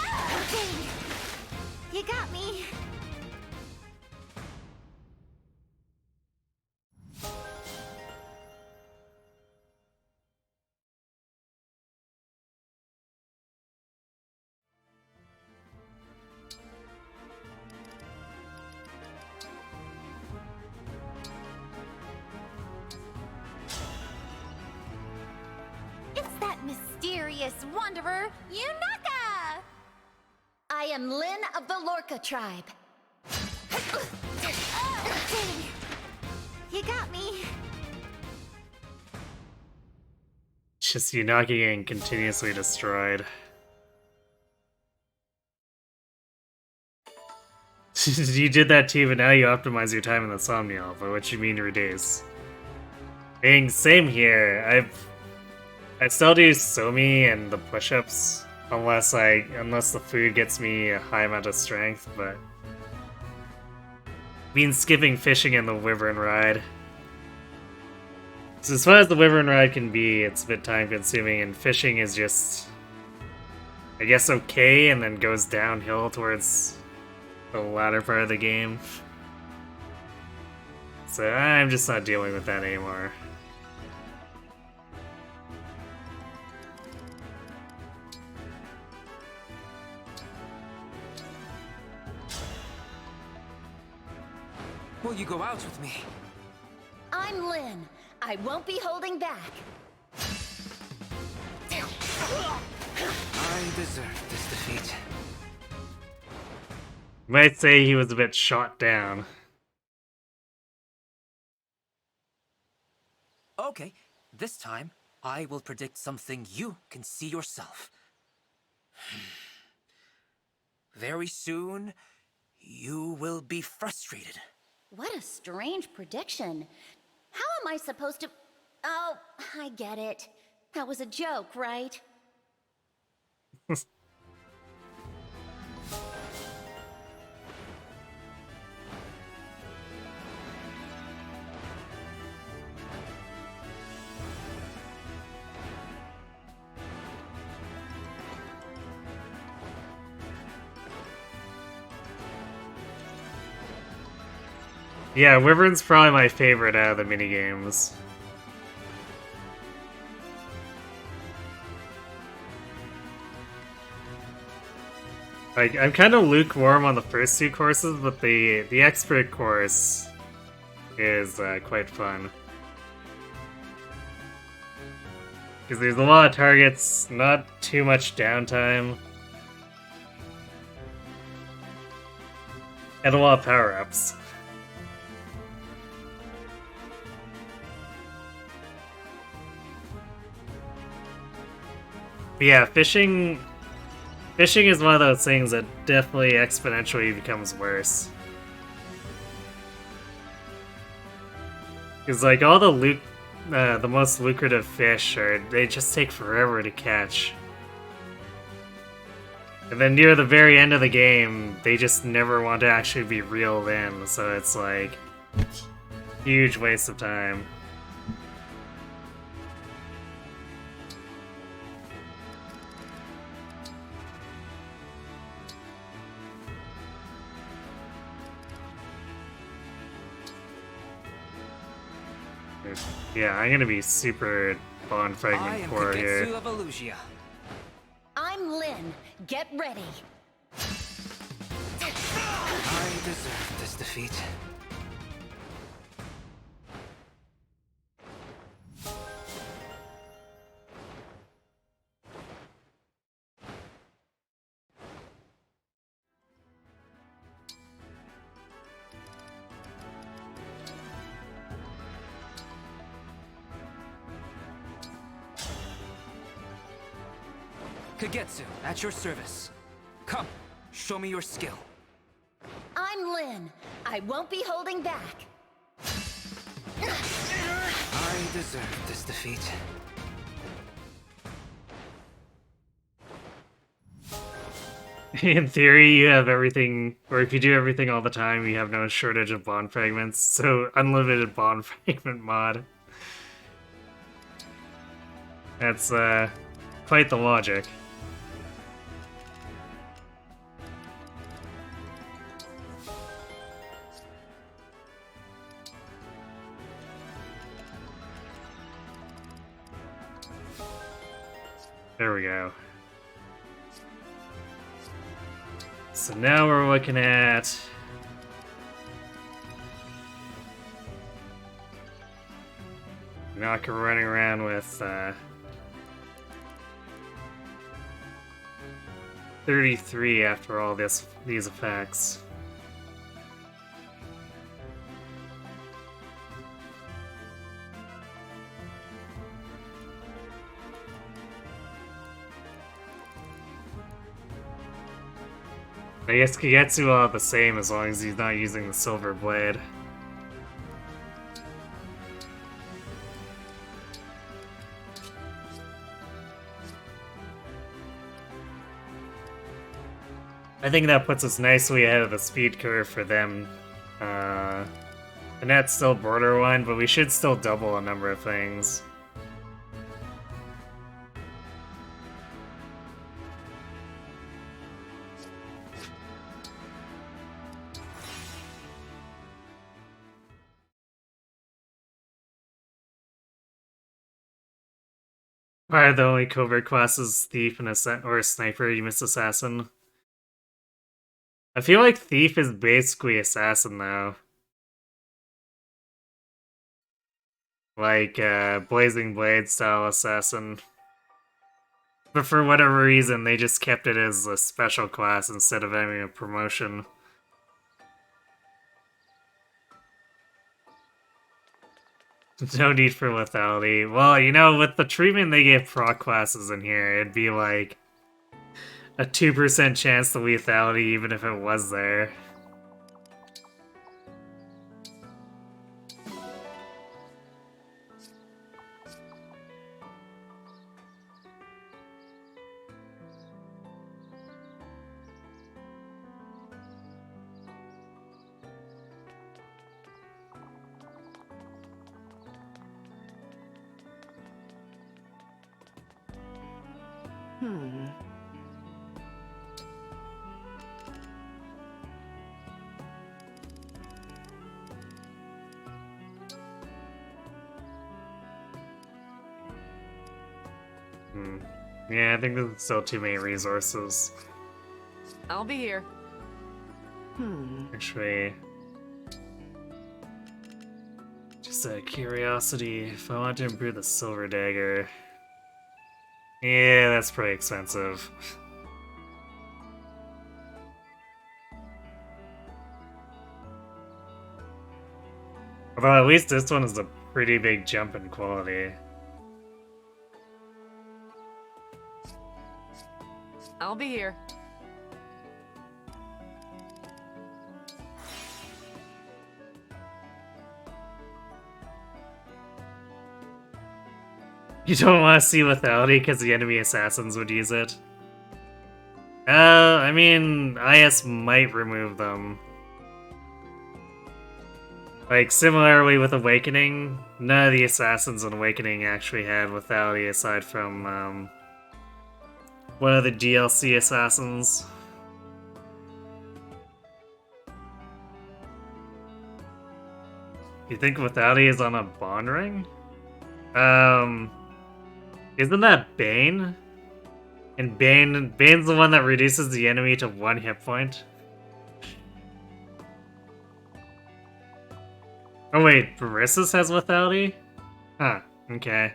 Okay. You got me. It's that mysterious wanderer, Yunaka!
I am Lynn of the Lorca tribe.
You got me.
Just Yunaka getting continuously destroyed. You did that too, but now you optimize your time in the Somnial, by which you mean reduce. Being same here, I still do Somi and the push-ups, unless the food gets me a high amount of strength, but been skipping fishing and the Wyvern ride. So as far as the Wyvern ride can be, it's a bit time consuming, and fishing is just, I guess, okay, and then goes downhill towards the latter part of the game. So I'm just not dealing with that anymore.
Will you go out with me?
I'm Lynn. I won't be holding back.
I deserve this defeat.
Might say he was a bit shot down.
Okay, this time I will predict something you can see yourself. Very soon, you will be frustrated.
What a strange prediction. How am I supposed to... Oh, I get it. That was a joke, right?
Yeah, Wyvern's probably my favorite out of the minigames. Like, I'm kind of lukewarm on the first two courses, but the expert course is quite fun. Because there's a lot of targets, not too much downtime, and a lot of power-ups. But yeah, fishing is one of those things that definitely exponentially becomes worse. Because like all the most lucrative fish they just take forever to catch. And then near the very end of the game, they just never want to actually be reeled in, so it's like huge waste of time. Yeah, I'm gonna be super bond fragment poor here.
Kagetsu of Illusia.
I'm Lynn. Get ready.
I deserve this defeat. Kagetsu, at your service. Come, show me your skill.
I'm Lynn. I won't be holding back.
I deserve this defeat.
In theory, you have everything, or if you do everything all the time, you have no shortage of bond fragments, so unlimited bond fragment mod. That's, quite the logic. There we go. So now we're looking at Naka running around with 33 after all these effects. I guess Kagetsu will have the same as long as he's not using the silver blade. I think that puts us nicely ahead of the speed curve for them. Panette's still border one, but we should still double a number of things. Why are the only covert classes Thief and or Sniper? You miss Assassin. I feel like Thief is basically Assassin though. Like Blazing Blade style Assassin. But for whatever reason, they just kept it as a special class instead of having a promotion. No need for lethality. Well, you know, with the treatment they gave proc classes in here, it'd be like a 2% chance to lethality even if it was there. Yeah, I think there's still too many resources.
I'll be here.
Actually, just a curiosity, if I want to improve the silver dagger... Yeah, that's pretty expensive. Although at least this one is a pretty big jump in quality.
I'll be here.
You don't want to see lethality because the enemy assassins would use it? I mean, IS might remove them. Like, similarly with Awakening, none of the assassins in Awakening actually had lethality aside from, one of the DLC assassins. You think lethality is on a bond ring? Isn't that Bane? And Bane's the one that reduces the enemy to 1 hit point. Oh wait, Barissa's has lethality? Huh, okay.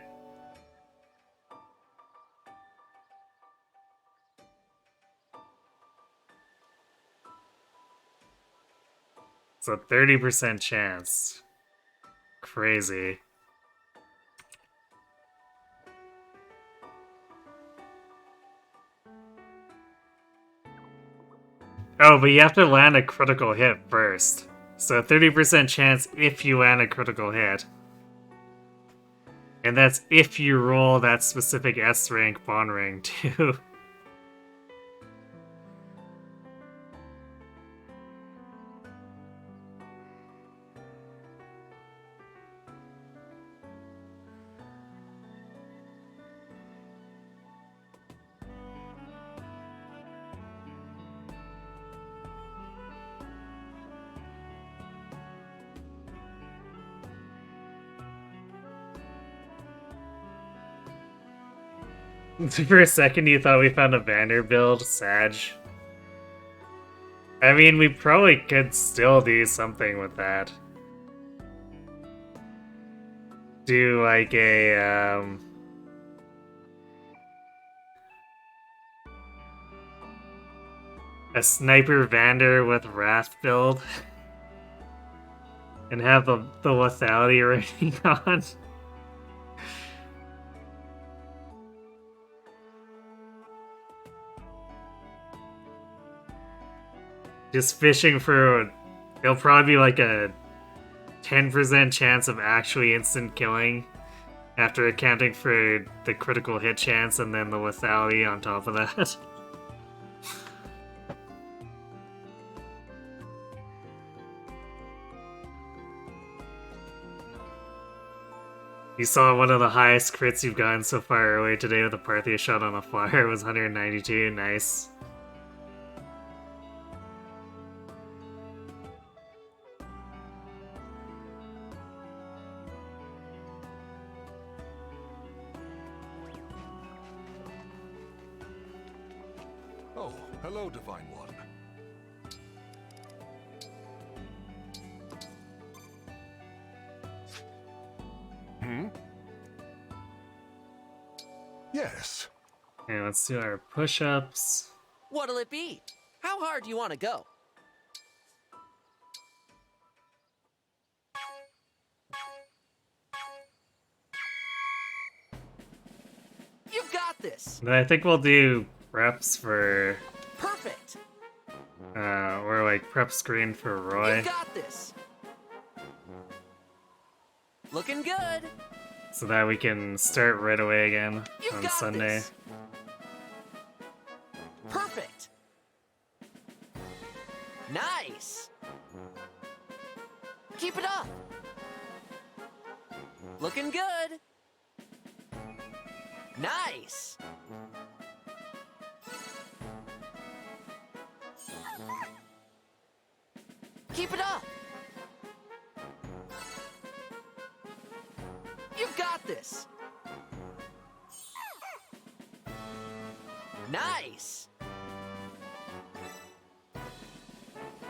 It's a 30% chance. Crazy. Oh, but you have to land a critical hit first. So 30% chance if you land a critical hit. And that's if you roll that specific S rank bond ring too. For a second you thought we found a Vanderbilt Sag. I mean, we probably could still do something with that. Do like a, a Sniper Vander with Wrath build. And have the lethality rating on. Just fishing for... It'll probably be like a 10% chance of actually instant killing after accounting for the critical hit chance and then the lethality on top of that. You saw one of the highest crits you've gotten so far earlier today with a Parthia shot on a flyer. It was 192. Nice.
Oh, hello, Divine One. Hmm? Yes.
Okay, let's do our push-ups.
What'll it be? How hard do you want to go? You got this!
Then I think we'll do preps for...
Perfect!
or like prep screen for Roy.
You got this! Looking good!
So that we can start right away again
You
on
got
Sunday.
this. Perfect! Nice! Keep it up! Looking good! Nice! Keep it up! You got this! Nice!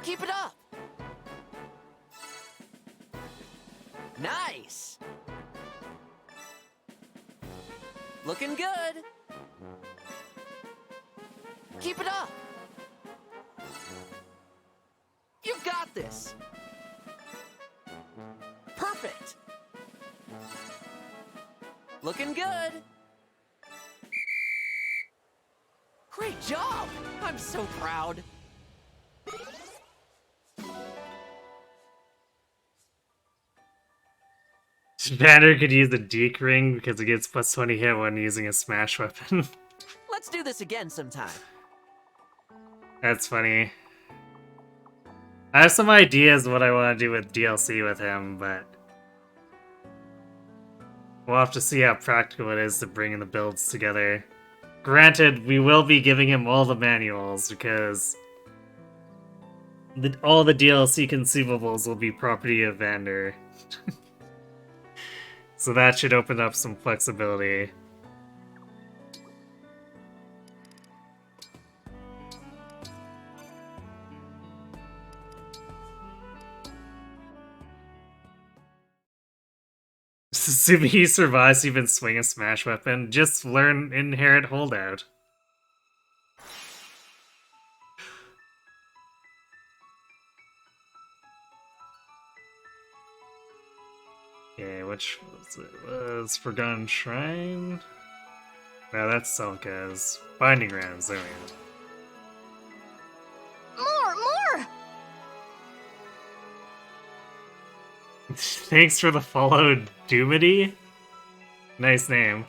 Keep it up! Nice! Looking good! Keep it up! You got this! Perfect! Looking good! Great job! I'm so proud.
Vander could use the Deke ring because it gets plus 20 hit when using a smash weapon.
Let's do this again sometime.
That's funny. I have some ideas what I want to do with DLC with him, but we'll have to see how practical it is to bring the builds together. Granted, we will be giving him all the manuals because all the DLC consumables will be property of Vander. So that should open up some flexibility. Assuming he survives to even swing a smash weapon, just learn Inherit Holdout. Okay, which was it? Was Forgotten Shrine? No, that's Selka's. Binding Rams, there we go.
More!
Thanks for the follow, Doomity. Nice name.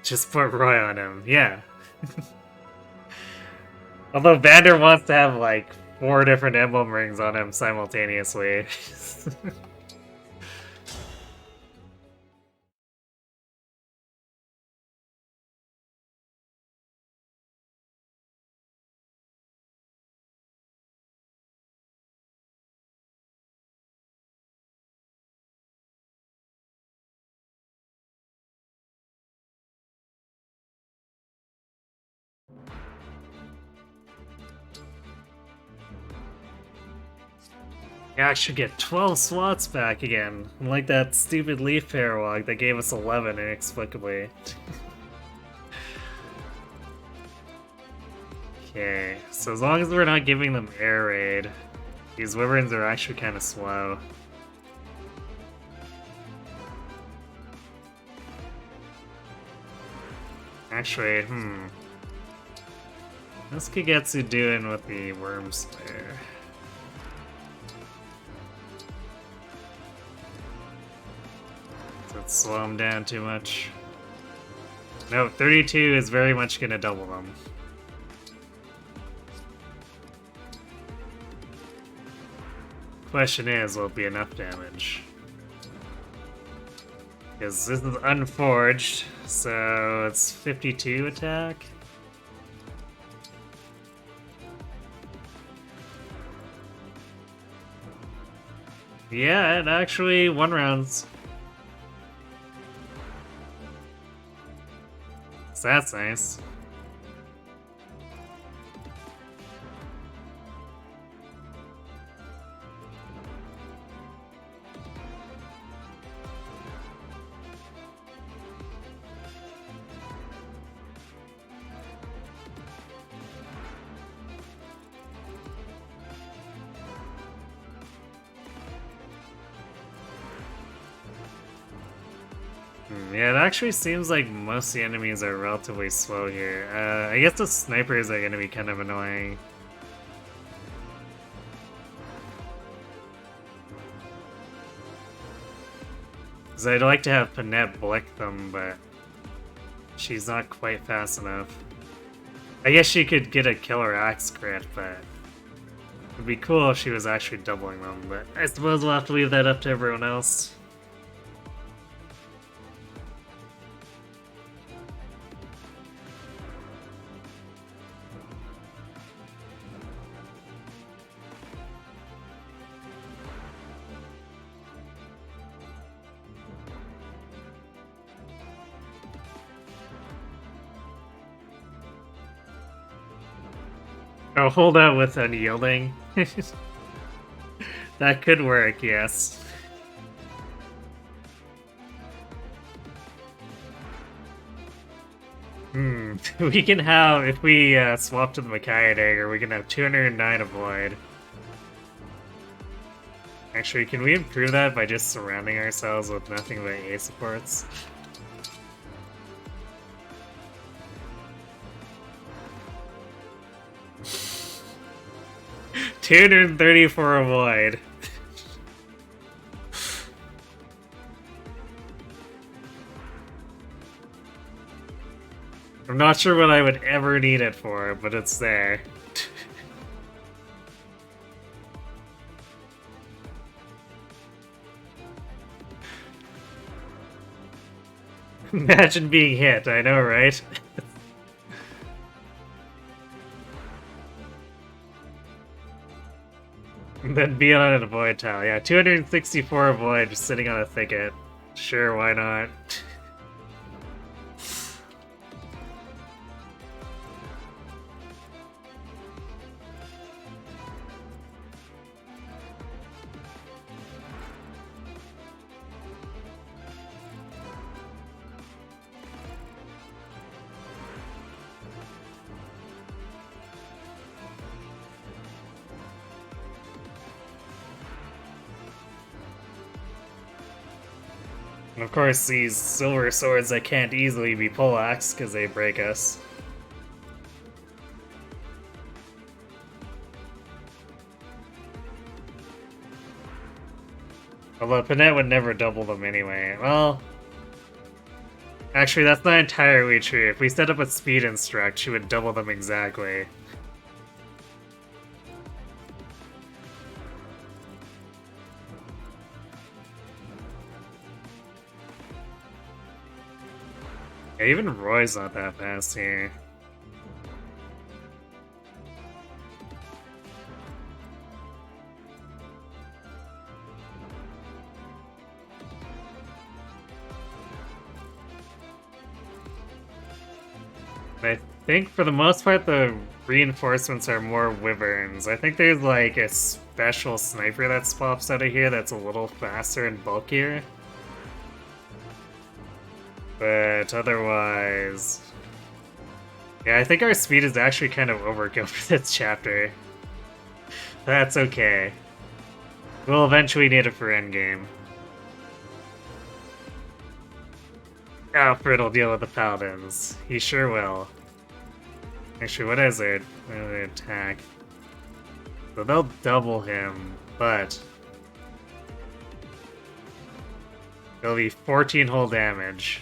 Just put Roy on him, yeah. Although Vander wants to have like 4 different emblem rings on him simultaneously. You actually get 12 slots back again, unlike that stupid Leaf Paralog that gave us 11 inexplicably. Okay, so as long as we're not giving them air raid, these wyverns are actually kind of slow. Actually, what's Kagetsu doing with the worms there? Does it slow him down too much? No, 32 is very much gonna double them. Question is, will it be enough damage? Because this is unforged, so it's 52 attack. Yeah, it actually 1 rounds. So that's nice. Yeah, it actually seems like most of the enemies are relatively slow here. I guess the snipers are going to be kind of annoying. Because I'd like to have Panette blick them, but she's not quite fast enough. I guess she could get a killer axe crit, but it'd be cool if she was actually doubling them, but I suppose we'll have to leave that up to everyone else. Oh, hold out with unyielding. That could work, yes. We can have, if we swap to the Makai dagger, we can have 209 avoid. Actually, can we improve that by just surrounding ourselves with nothing but A supports? 234 avoid. I'm not sure what I would ever need it for, but it's there. Imagine being hit, I know, right? And then being on an avoid tile. Yeah, 264 avoid just sitting on a thicket. Sure, why not? And of course, these silver swords that can't easily be poleaxed because they break us. Although Panette would never double them anyway. Well, actually, that's not entirely true. If we set up a speed instruct, she would double them exactly. Yeah, even Roy's not that fast here. I think for the most part the reinforcements are more wyverns. I think there's like a special sniper that pops out of here that's a little faster and bulkier. But otherwise... Yeah, I think our speed is actually kind of overkill for this chapter. That's okay. We'll eventually need it for endgame. Alfred will deal with the paladins. He sure will. Actually, what is their attack? So they'll double him, but... it'll be 14 whole damage.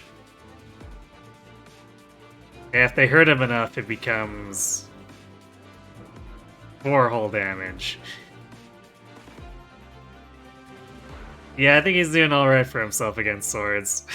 And if they hurt him enough, it becomes 4 whole damage. Yeah, I think he's doing alright for himself against swords.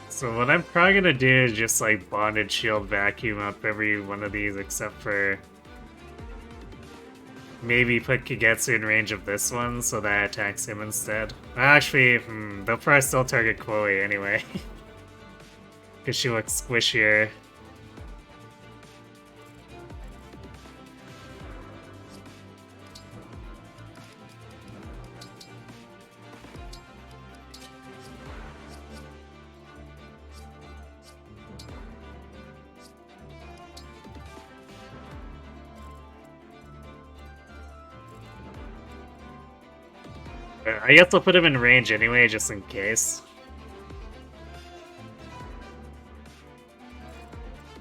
So what I'm probably gonna do is just like bonded shield vacuum up every one of these except for maybe put Kagetsu in range of this one so that attacks him instead. Actually, they'll probably still target Chloe anyway. Because she looks squishier. I guess I'll put him in range anyway, just in case.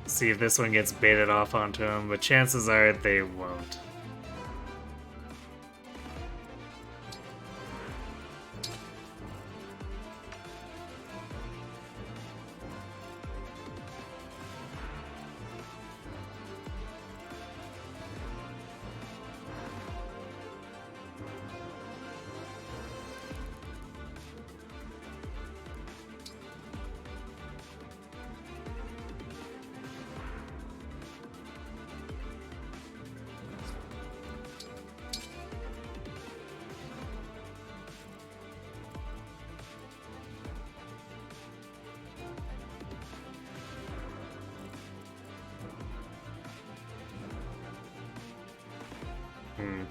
See if this one gets baited off onto him, but chances are they won't.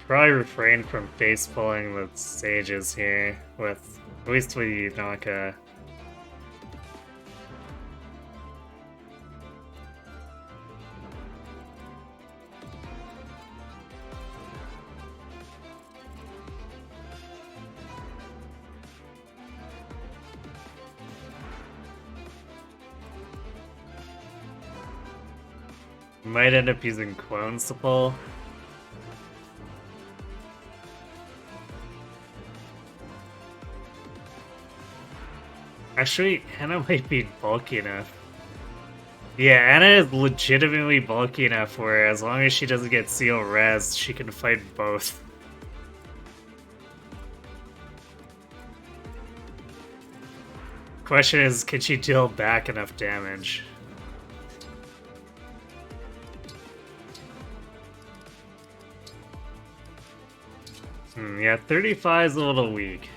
Probably refrain from face pulling the sages here, with at least with Yunaka. Might end up using clones to pull. Actually, Anna might be bulky enough. Yeah, Anna is legitimately bulky enough where as long as she doesn't get seal res, she can fight both. Question is, can she deal back enough damage? Yeah, 35 is a little weak.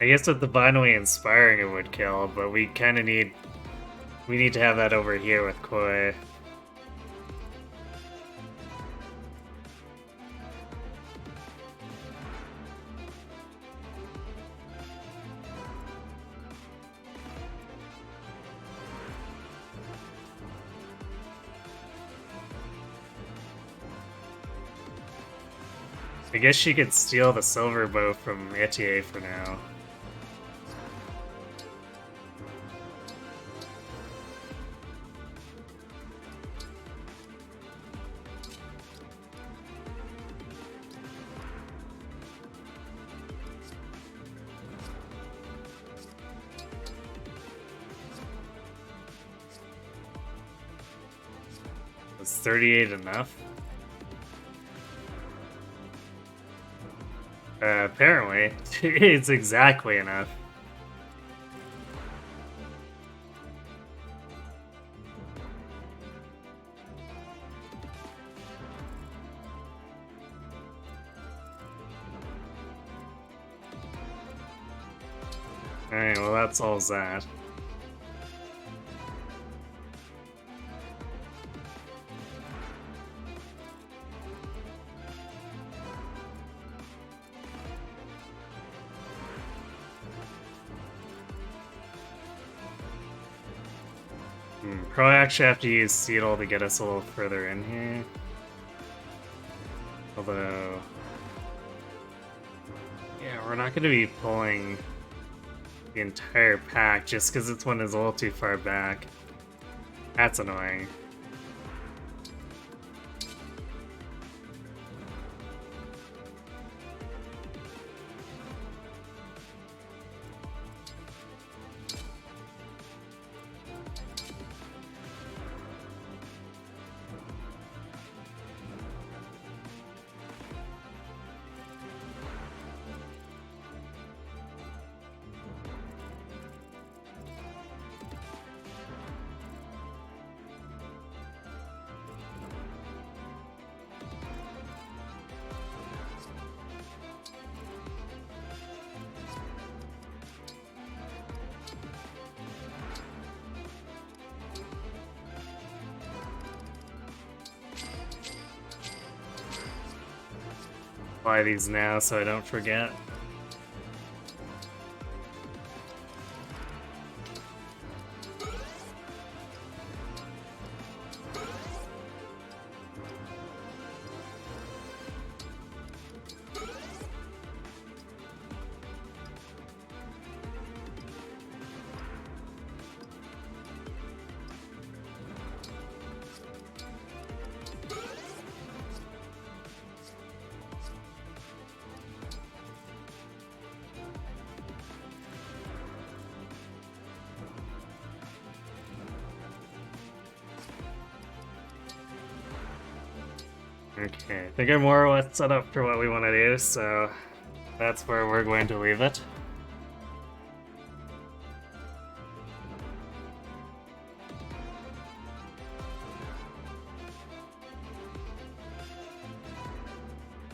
I guess with divinely inspiring it would kill, but we kinda need to have that over here with Koi. I guess she could steal the silver bow from Etie for now. Was 38 enough? Apparently, it's exactly enough. Alright, well that solves that. Probably actually have to use Seedle to get us a little further in here. Although... yeah, we're not going to be pulling the entire pack just because this one is a little too far back. That's annoying. Apply these now so I don't forget. Okay, I think I'm more or less set up for what we want to do, so that's where we're going to leave it.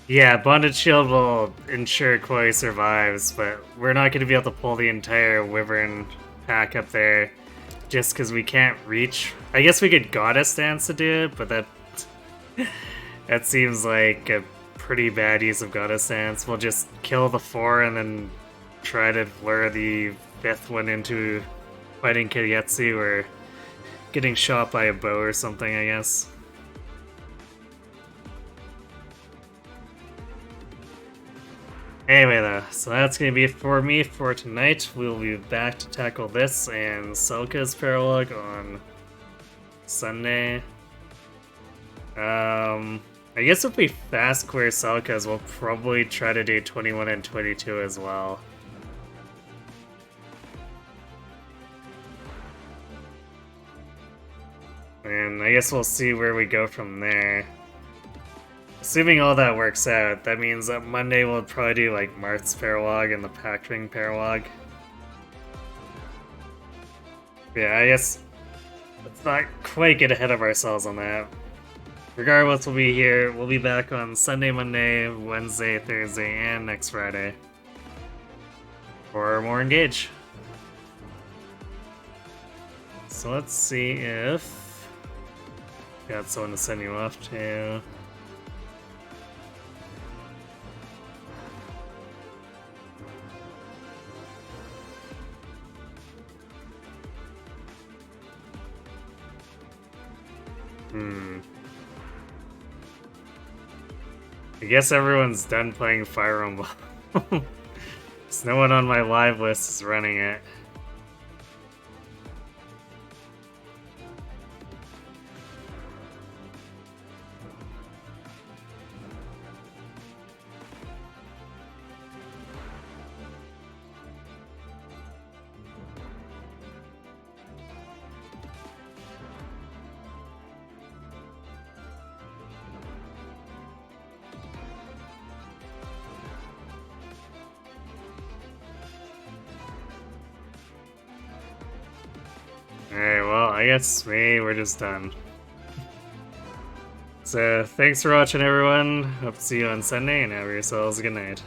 Yeah, Bonded Shield will ensure Koi survives, but we're not going to be able to pull the entire Wyvern pack up there just because we can't reach. I guess we could Goddess Dance to do it, but that seems like a pretty bad use of Goddess Dance. We'll just kill the 4 and then try to lure the 5th one into fighting Kirietsu or getting shot by a bow or something, I guess. Anyway though, so that's gonna be it for me for tonight. We'll be back to tackle this and Selka's Paralogue on Sunday. I guess if we fast clear Selka's, we'll probably try to do 21 and 22 as well. And I guess we'll see where we go from there. Assuming all that works out, that means that Monday we'll probably do like Marth's Paralogue and the Pact Ring Paralogue. Yeah, I guess let's not quite get ahead of ourselves on that. Regardless, we'll be here. We'll be back on Sunday, Monday, Wednesday, Thursday, and next Friday for more Engage. So let's see if got someone to send you off to. I guess everyone's done playing Fire Emblem. There's no one on my live list is running it. Alright, well, I guess we're just done. So, thanks for watching, everyone. Hope to see you on Sunday, and have yourselves a good night.